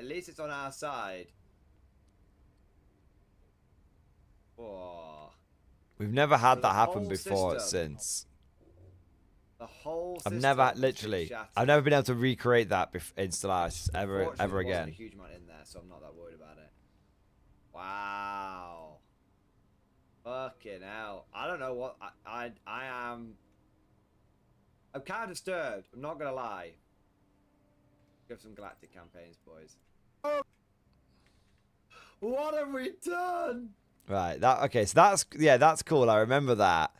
least it's on our side. Whoa. We've never had So that the happen whole before or system- since. The whole I've system never has been literally. shattered. I've never been able to recreate that in Stellaris ever Unfortunately, there wasn't again. a huge amount in there, so I'm not that worried about it. Wow. Fucking hell. I don't know what I am. I'm kind of disturbed. I'm not gonna lie. Give some galactic campaigns, boys. Oh. What have we done? Right. Okay. So that's cool. I remember that.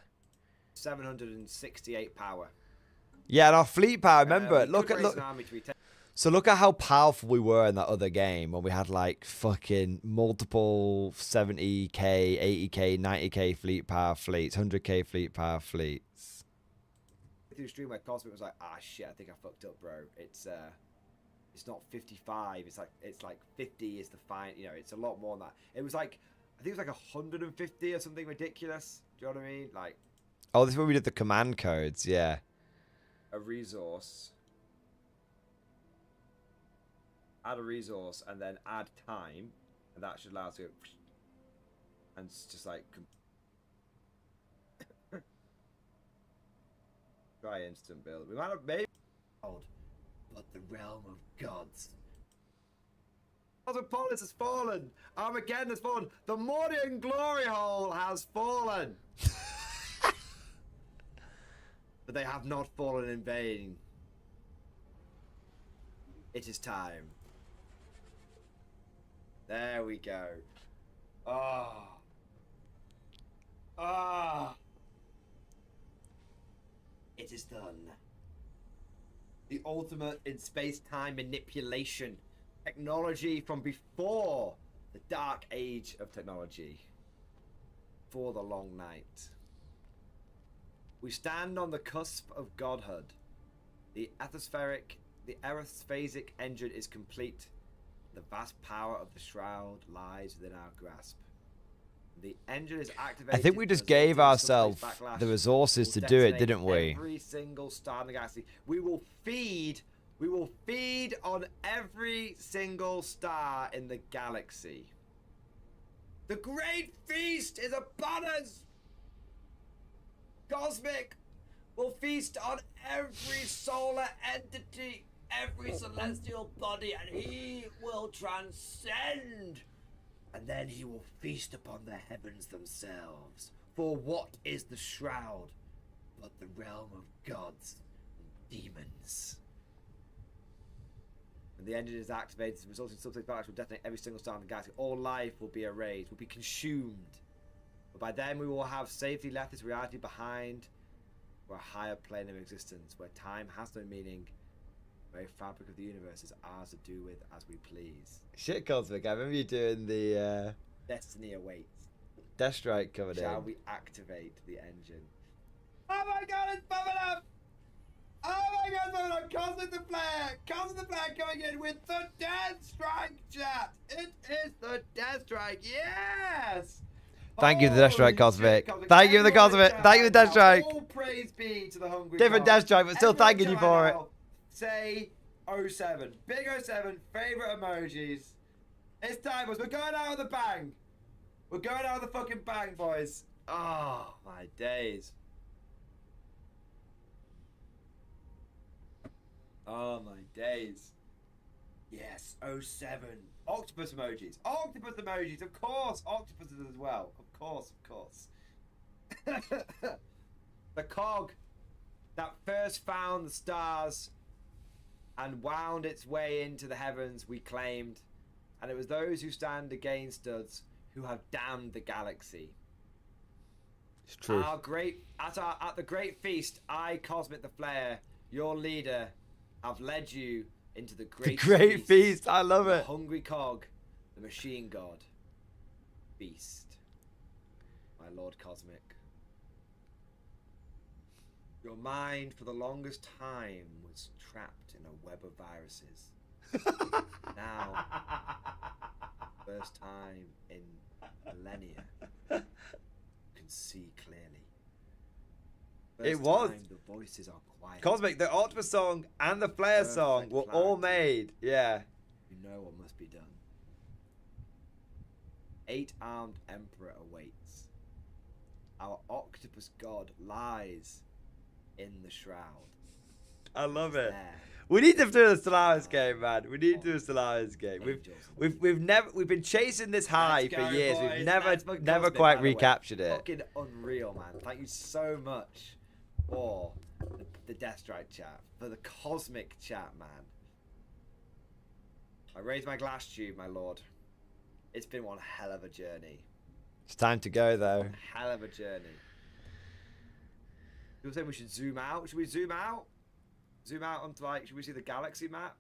768 power. Yeah, and our fleet power. Remember, We look could at raise an army to be 10. So look at how powerful we were in that other game when we had like fucking multiple 70k, 80k, 90k fleet power fleets, 100k fleet power fleets. Through stream where Cosmic was like, ah shit, I think I fucked up, bro. It's not 55. It's like 50 is the fine. You know, it's a lot more than that. It was like, I think it was like 150 or something ridiculous. Do you know what I mean? Like. Oh, this is where we did the command codes. Yeah. A resource. Add a resource and then add time, and that should allow us to go. And it's just like. Try instant build. We might have maybe. But the realm of gods. Cosmopolis has fallen. Armageddon has fallen. The Mordian glory hole has fallen. But they have not fallen in vain. It is time. There we go. Ah. Ah. It is done. The ultimate in space-time manipulation. Technology from before the dark age of technology. For the long night. We stand on the cusp of godhood. The aerophasic engine is complete. The vast power of the shroud lies within our grasp. The engine is activated. I think we just gave ourselves the resources to do it, didn't we? Every single star in the galaxy. We will feed on every single star in the galaxy. The great feast is upon us. Cosmic will feast on every solar entity, every celestial body, and he will transcend And then he will feast upon the heavens themselves. For what is the shroud but the realm of gods and demons? When the engine is activated, the resulting subspace barracks will detonate every single star in the galaxy. All life will be erased, will be consumed. But by then we will have safely left this reality behind for a higher plane of existence, where time has no meaning, the very fabric of the universe is ours to do with as we please. Shit, Cosmic. I remember you doing the Destiny awaits. Death Strike coming Shall in. we activate the engine? Oh my god, it's bubbling up! Oh my god, it's bubbling up! Cosmic the Flare! Cosmic the Flare coming in with the Death Strike chat! It is the Death Strike, yes! Thank you for the Death Strike, Holy Cosmic. shit, Thank you for the Cosmic. Thank you for the Death Strike. All praise be to the hungry Different Karl. Death Strike, but still Everyone thanking you chat for it. now, say 07. Big 07, favourite emojis. It's time, boys. We're going out with a bang. We're going out with a fucking bang, boys. Oh, my days. Oh, my days. Yes, 07. Octopus emojis. Octopus emojis, of course. Octopuses as well. Of course, of course. The cog that first found the stars and wound its way into the heavens, we claimed. And it was those who stand against us who have damned the galaxy. It's true. At the great feast, I, Cosmic the Flare, your leader, have led you into the great feast. I love the it. hungry cog, the machine god, beast, my Lord Cosmic. Your mind for the longest time was trapped in a web of viruses. Now, first time in millennia, you can see clearly. It was. Time the voices are quiet. Cosmic, the Octopus song and the Flare song were all made. Yeah. You know what must be done. 8-armed emperor awaits. Our octopus god lies in the shroud. I love it. There. We need to do a Stellaris game, man. We need to do a Stellaris game. We've been chasing this high Let's for go, years. boys. We've That's never for quite Cosmic, by the way. recaptured it. Fucking unreal, man. Thank you so much for the Death Strike chat, for the Cosmic chat, man. I raise my glass to you, my lord. It's been one hell of a journey. It's time to go, though. Hell of a journey. People saying we should zoom out. Should we zoom out? Zoom out onto, like, should we see the galaxy map?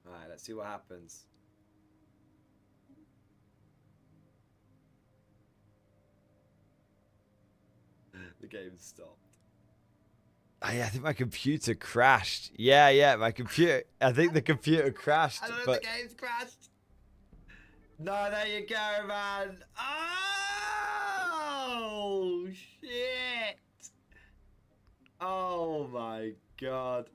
Alright, let's see what happens. The game stopped. Oh, yeah, I think my computer crashed. Yeah, my computer. I think the computer crashed. I don't know But if the game's crashed. No, there you go, man. Oh, shit. Oh, my God.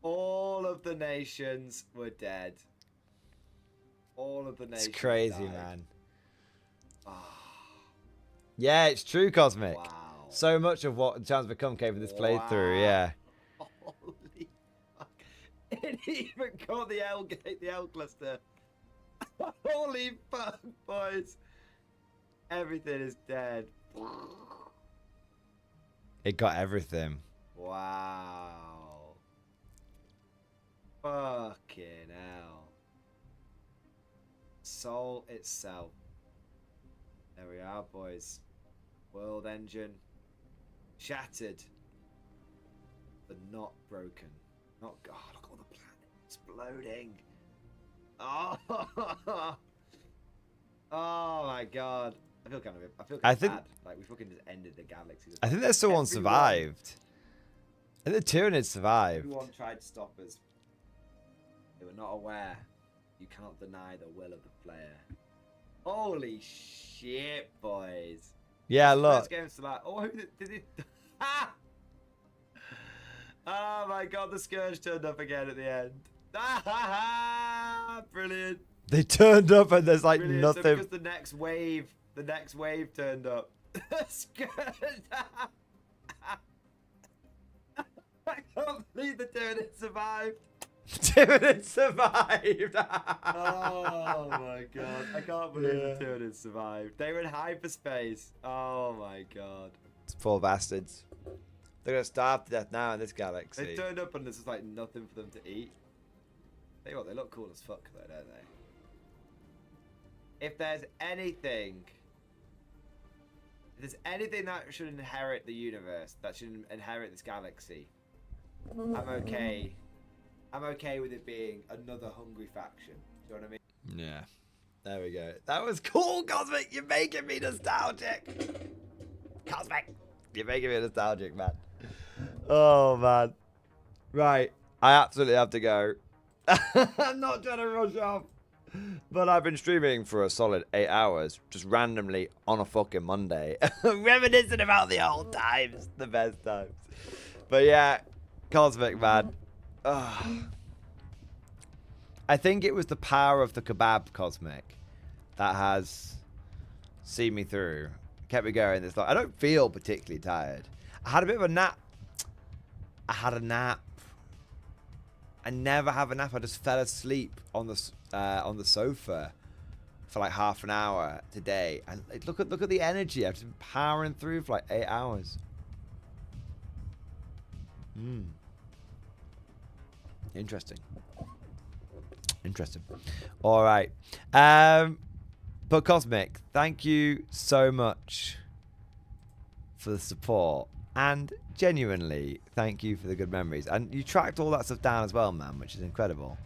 All of the nations were dead. All of the nations it's crazy, died. man. Oh, Yeah, it's true, Cosmic. wow. So much of what Chance Become came from this playthrough, yeah. Holy fuck. It even got the L gate, the L cluster. Holy fuck, boys. Everything is dead. It got everything. Wow. Fucking hell. Soul itself. There we are, boys. World engine. Shattered. But not broken. Not. God, look at all the planet exploding. Oh. Oh my god. I feel kind of bad. Like we fucking just ended the galaxy. I think there's someone survived. I think the Tyranids survived. Everyone tried to stop us. They were not aware. You cannot deny the will of the player. Holy shit, boys. Yeah, look. First game's like, oh, who did it? Ah! Oh my god, the Scourge turned up again at the end. Ah, brilliant. They turned up and there's like Brilliant. nothing. So because the next wave turned up. Scourge. I can't believe the Tyranids survived. Tyranids survived. Oh my god. I can't believe the Tyranids survived. They were in hyperspace. Oh my god. It's poor bastards. They're going to starve to death now in this galaxy. They turned up and there's just like nothing for them to eat. Tell you what, they look cool as fuck though, don't they? If there's anything that should inherit the universe, that should inherit this galaxy, I'm okay. I'm okay with it being another hungry faction. Do you know what I mean? Yeah. There we go. That was cool, Cosmic. You're making me nostalgic. Cosmic. You're making me nostalgic, man. Oh, man. Right. I absolutely have to go. I'm not trying to rush off. But I've been streaming for a solid 8 hours, just randomly on a fucking Monday. Reminiscing about the old times. The best times. But yeah, Cosmic, man. Ugh. I think it was the power of the kebab, Cosmic, that has seen me through. Kept me going this long. I don't feel particularly tired. I had a bit of a nap. I had a nap. I never have a nap. I just fell asleep on the sofa for like half an hour today. And look at the energy. I've just been powering through for like 8 hours. Interesting. All right. But Cosmic, thank you so much for the support. And genuinely, thank you for the good memories. And you tracked all that stuff down as well, man, which is incredible.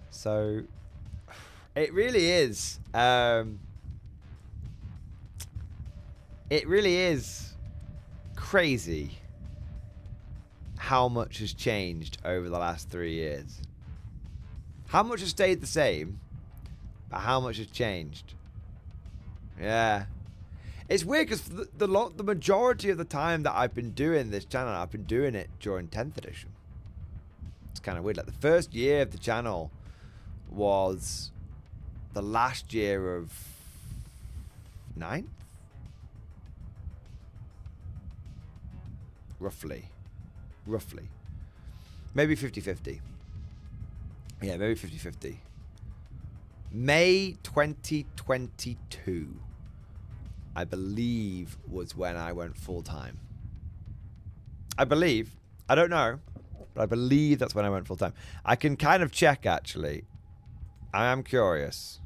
So, it really is. It really is crazy how much has changed over the last 3 years. How much has stayed the same, but how much has changed. Yeah. It's weird because the majority of the time that I've been doing this channel, I've been doing it during 10th edition. It's kind of weird. Like the first year of the channel was the last year of 9th? Roughly. Maybe 50-50. Yeah, maybe 50-50. May 2022, I believe, was when I went full-time. I believe. I don't know. But I believe that's when I went full-time. I can kind of check, actually. I am curious.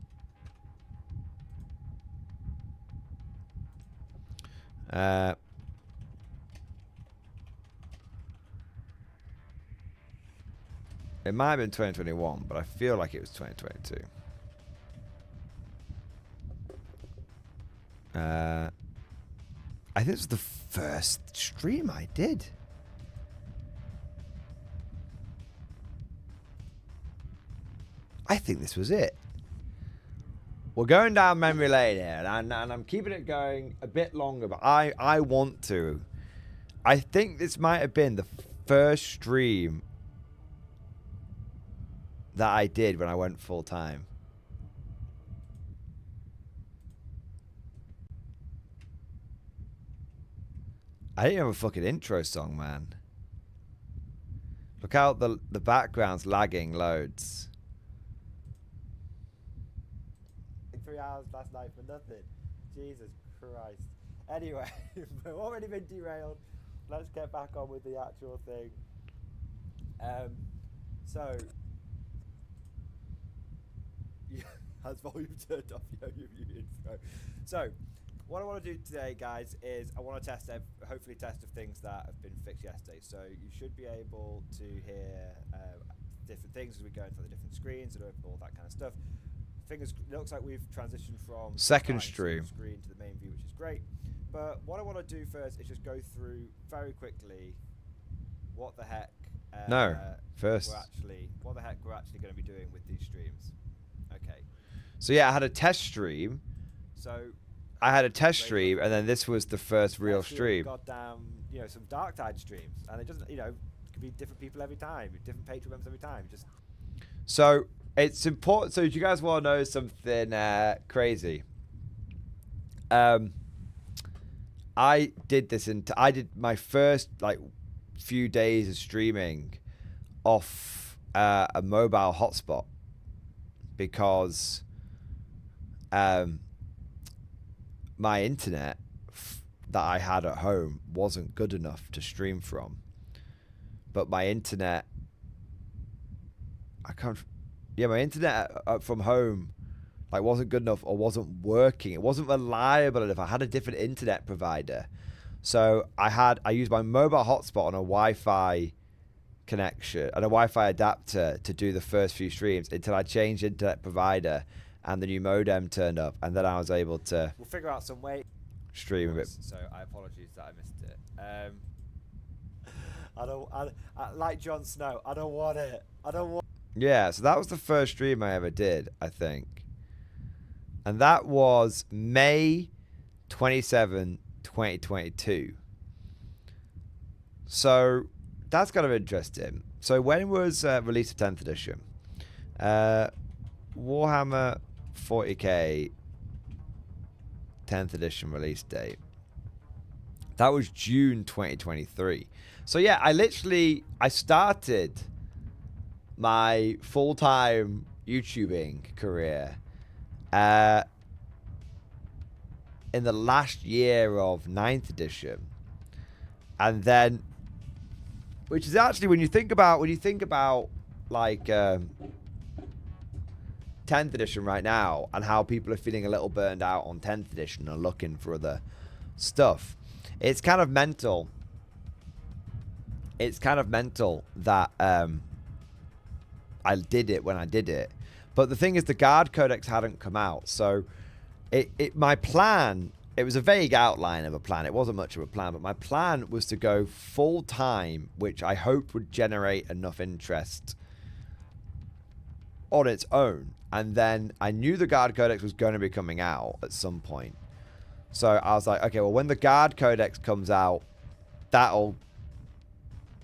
It might have been 2021, but I feel like it was 2022. I think it was the first stream I did. I think this was it. We're going down memory lane here, and I'm keeping it going a bit longer, but I want to. I think this might have been the first stream that I did when I went full time. I didn't have a fucking intro song, man. Look how the background's lagging loads. 3 hours last night for nothing. Jesus Christ. Anyway, we've already been derailed. Let's get back on with the actual thing. So, has volume turned off? Yo, you muted. So, what I want to do today, guys, is I want to test, hopefully test of things that have been fixed yesterday. So you should be able to hear different things as we go into the different screens and all that kind of stuff. It looks like we've transitioned from second stream to the main view, which is great. But what I want to do first is just go through very quickly what the heck. What the heck we're actually going to be doing with these streams. Okay. So yeah, I had a test stream. I had a test stream, and then this was the first real stream. Goddamn, some Dark Tide streams, and it doesn't, it could be different people every time, different Patreon members every time. Just so it's important. So, do you guys want to know something crazy? I did this, I did my first few days of streaming off a mobile hotspot because my internet that I had at home wasn't good enough to stream from. But my internet, my internet from home like wasn't good enough or wasn't working. It wasn't reliable enough. I had a different internet provider. So I used my mobile hotspot on a Wi-Fi connection and a Wi-Fi adapter to do the first few streams until I changed internet provider and the new modem turned up, and then I was able to We'll figure out some way. Stream a bit. So I apologize that I missed it. I like Jon Snow. I don't want it. I don't want. Yeah, so that was the first stream I ever did, I think. And that was May 27, 2022. So that's kind of interesting. So when was release of 10th edition? Warhammer 40k 10th edition release date. That was June 2023. So yeah, I started my full-time YouTubing career in the last year of 9th edition. And then, which is actually when you think about like 10th edition right now and how people are feeling a little burned out on 10th edition and looking for other stuff, it's kind of mental. It's kind of mental that I did it when I did it. But the thing is, the Guard Codex hadn't come out, so my plan, it was a vague outline of a plan. It wasn't much of a plan, but my plan was to go full time, which I hoped would generate enough interest on its own. And then I knew the Guard Codex was going to be coming out at some point. So I was like, okay, well, when the Guard Codex comes out, that'll,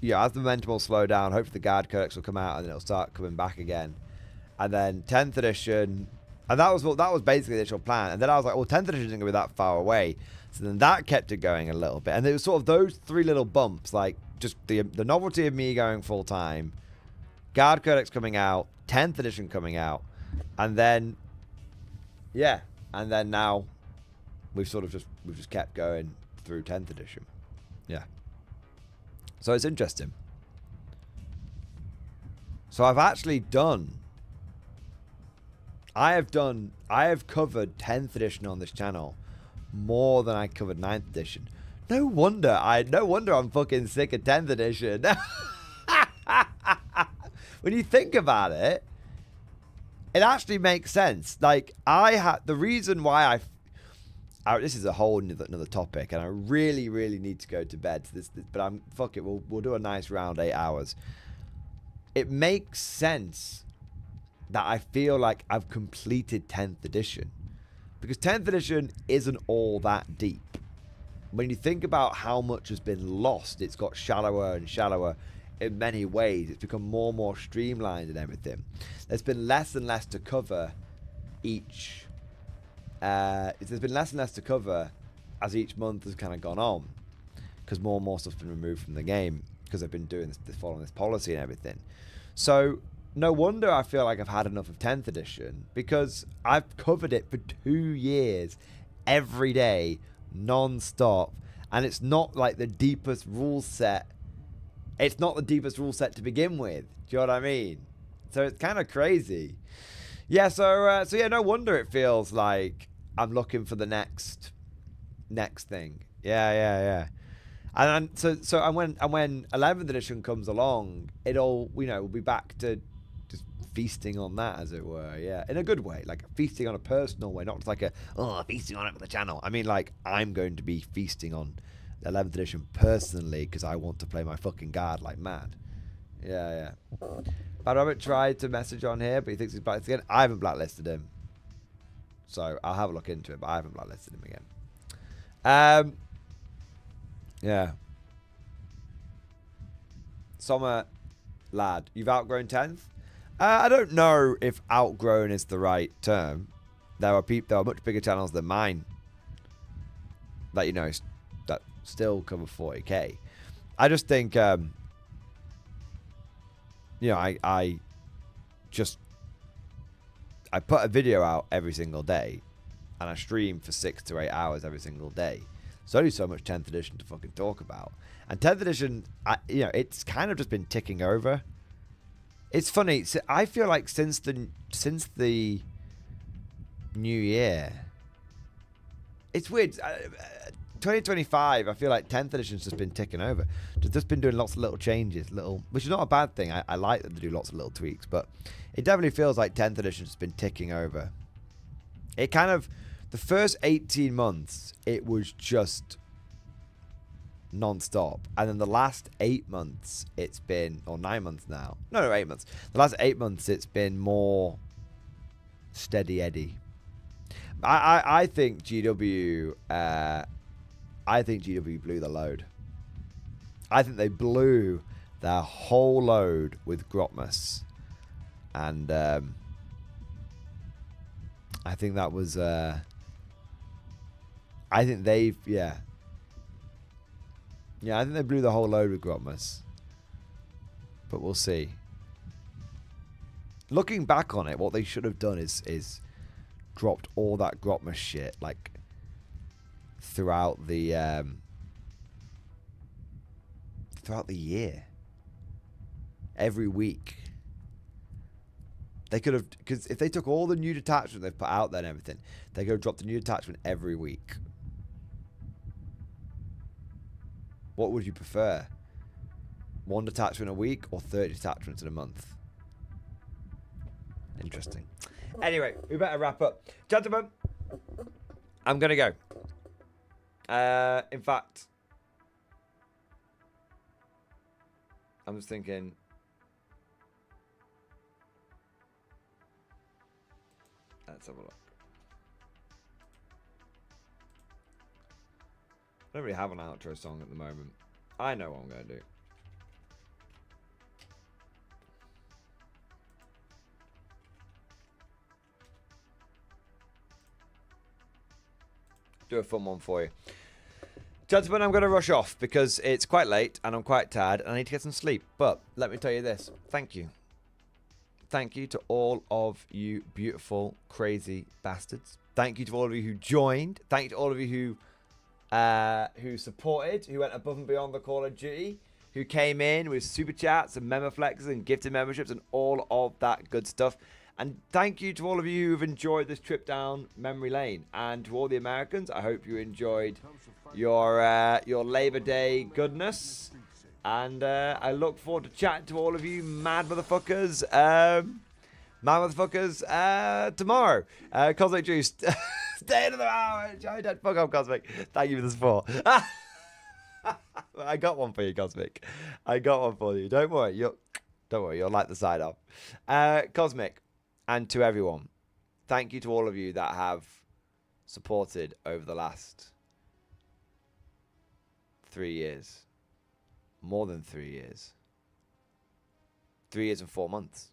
as the momentum will slow down, hopefully the Guard Codex will come out and then it'll start coming back again. And then 10th edition, and that was basically the initial plan. And then I was like, well, 10th edition isn't going to be that far away. So then that kept it going a little bit. And it was sort of those three little bumps, like just the novelty of me going full time, Guard Codex coming out, 10th edition coming out, and then, yeah, and then now we've just kept going through 10th edition. Yeah. So it's interesting. So I've actually done, I have covered 10th edition on this channel more than I covered 9th edition. No wonder I'm fucking sick of 10th edition. When you think about it, it actually makes sense. Like, the reason why this is a whole another topic, and I really, really need to go to bed. But fuck it, we'll do a nice round 8 hours. It makes sense that I feel like I've completed 10th edition, because 10th edition isn't all that deep. When you think about how much has been lost, it's got shallower and shallower in many ways. It's become more and more streamlined and everything. There's been less and less to cover each. There's been less and less to cover as each month has kind of gone on, because more and more stuff's been removed from the game because I've been doing this, following this policy and everything. So no wonder I feel like I've had enough of 10th edition, because I've covered it for 2 years, every day, non-stop, and it's not like the deepest rule set. It's not the deepest rule set to begin with. Do you know what I mean? So it's kind of crazy. Yeah. So yeah. No wonder it feels like I'm looking for the next thing. Yeah. And when 11th edition comes along, it'll we'll be back to just feasting on that, as it were. Yeah, in a good way, like feasting on a personal way, not just like feasting on it for the channel. I mean, like, I'm going to be feasting on 11th edition personally, because I want to play my fucking guard like mad. Yeah. Bad Rabbit tried to message on here, but he thinks he's blacklisted again. I haven't blacklisted him, so I'll have a look into it, but I haven't blacklisted him again. Yeah. Summer lad, you've outgrown 10th? I don't know if outgrown is the right term. There are much bigger channels than mine that that still cover 40k. I just think you know, I put a video out every single day, and I stream for 6 to 8 hours every single day. There's only so much 10th edition to fucking talk about. And 10th edition, you know, it's kind of just been ticking over. It's funny. I feel like since the new year, it's weird. 2025, I feel like 10th edition's just been ticking over. Just been doing lots of little changes, which is not a bad thing. I like them to do lots of little tweaks, but it definitely feels like 10th edition's just been ticking over. It kind of, the first 18 months, it was just non-stop, and then the last 8 months, it's been, or 9 months now. No, 8 months. The last 8 months, it's been more steady Eddie. I think GW. I think GW blew the load. I think they blew their whole load with Grotmus. And I think that was... I think they've... Yeah, I think they blew the whole load with Grotmus. But we'll see. Looking back on it, what they should have done is dropped all that Grotmus shit, like... throughout the year, every week. They could have, because if they took all the new detachment they've put out there and everything, they could have dropped a new detachment every week. What would you prefer? 1 detachment a week or 30 detachments in a month? Interesting. Anyway, we better wrap up, gentlemen. I'm gonna go. In fact, I'm just thinking. Let's have a look. I don't really have an outro song at the moment. I know what I'm going to do. Do a fun one for you. Gentlemen, I'm going to rush off because it's quite late and I'm quite tired and I need to get some sleep. But let me tell you this. Thank you. Thank you to all of you beautiful, crazy bastards. Thank you to all of you who joined. Thank you to all of you who supported, who went above and beyond the Call of Duty, who came in with super chats and memo flexes and gifted memberships and all of that good stuff. And thank you to all of you who have enjoyed this trip down memory lane. And to all the Americans, I hope you enjoyed your Labor Day goodness. And I look forward to chatting to all of you mad motherfuckers. Tomorrow. Cosmic Juice. Stay another hour. Joey Dead. Fuck off, Cosmic. Thank you for the support. I got one for you, Cosmic. I got one for you. Don't worry. You'll like the side up. Cosmic. And to everyone, thank you to all of you that have supported over the last 3 years. More than 3 years. 3 years and 4 months.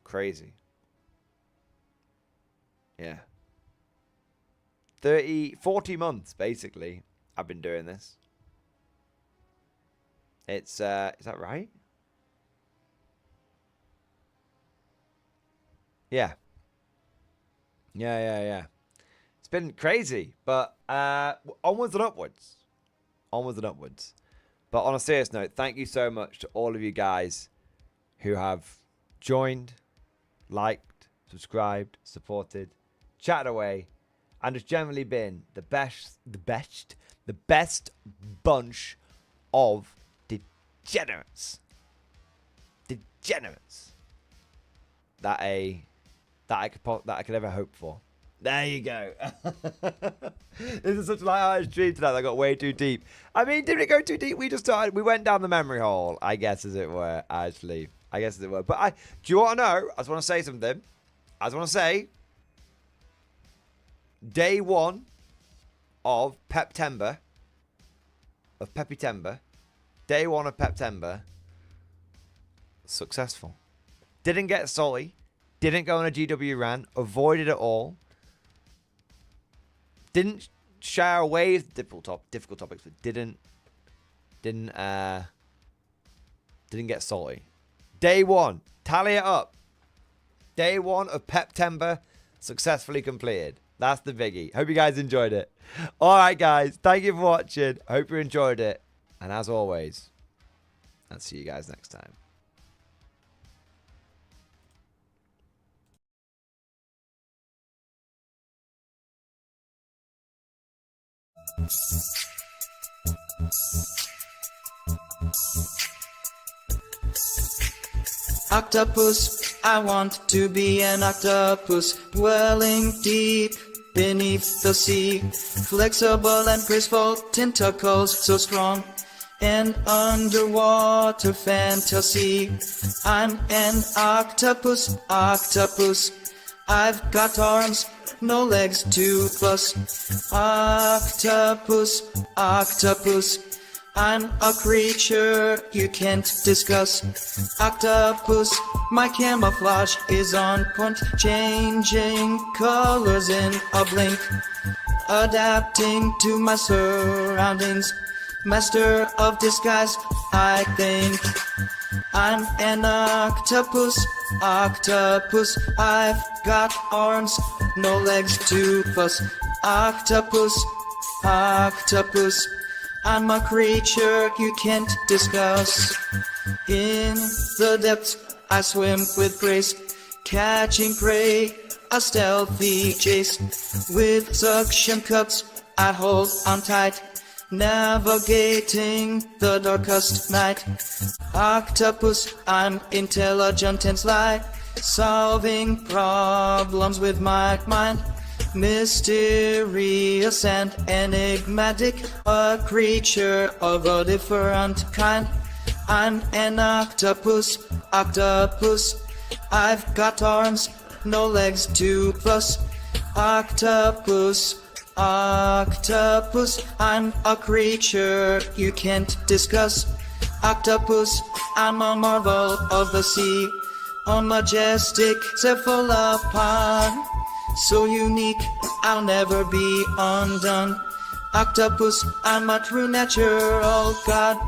Crazy. Yeah. 40 months, basically, I've been doing this. It's, is that right? Yeah. Yeah. It's been crazy, but onwards and upwards. Onwards and upwards. But on a serious note, thank you so much to all of you guys who have joined, liked, subscribed, supported, chatted away, and has generally been the best bunch of degenerates. Degenerates. That I could ever hope for. There you go. This is such a light-hearted stream tonight that got way too deep. I mean, didn't it go too deep? We went down the memory hole, I guess, as it were, actually. But do you want to know? I just want to say something. I just want to say, day 1 of Peptember, day 1 of Peptember, successful. Didn't get salty. Didn't go on a GW rant. Avoided it all. Didn't shy away with difficult topics, but didn't Didn't get salty. Day 1. Tally it up. Day 1 of September successfully completed. That's the biggie. Hope you guys enjoyed it. Alright guys, thank you for watching. Hope you enjoyed it. And as always, I'll see you guys next time. Octopus, I want to be an octopus, dwelling deep beneath the sea. Flexible and graceful, tentacles so strong, an underwater fantasy. I'm an octopus, octopus. I've got arms, no legs to fuss. Octopus, octopus. I'm a creature you can't discuss. Octopus, my camouflage is on point, changing colors in a blink, adapting to my surroundings. Master of disguise, I think. I'm an octopus, octopus. I've got arms, no legs to fuss. Octopus, octopus. I'm a creature you can't discuss. In the depths I swim with grace, catching prey, a stealthy chase. With suction cups I hold on tight, navigating the darkest night. Octopus, I'm intelligent and sly, solving problems with my mind. Mysterious and enigmatic, a creature of a different kind. I'm an octopus, octopus. I've got arms, no legs to fuss. Octopus, octopus. I'm a creature you can't discuss. Octopus, I'm a marvel of the sea, a majestic cephalopod. So unique, I'll never be undone. Octopus, I'm a true natural god.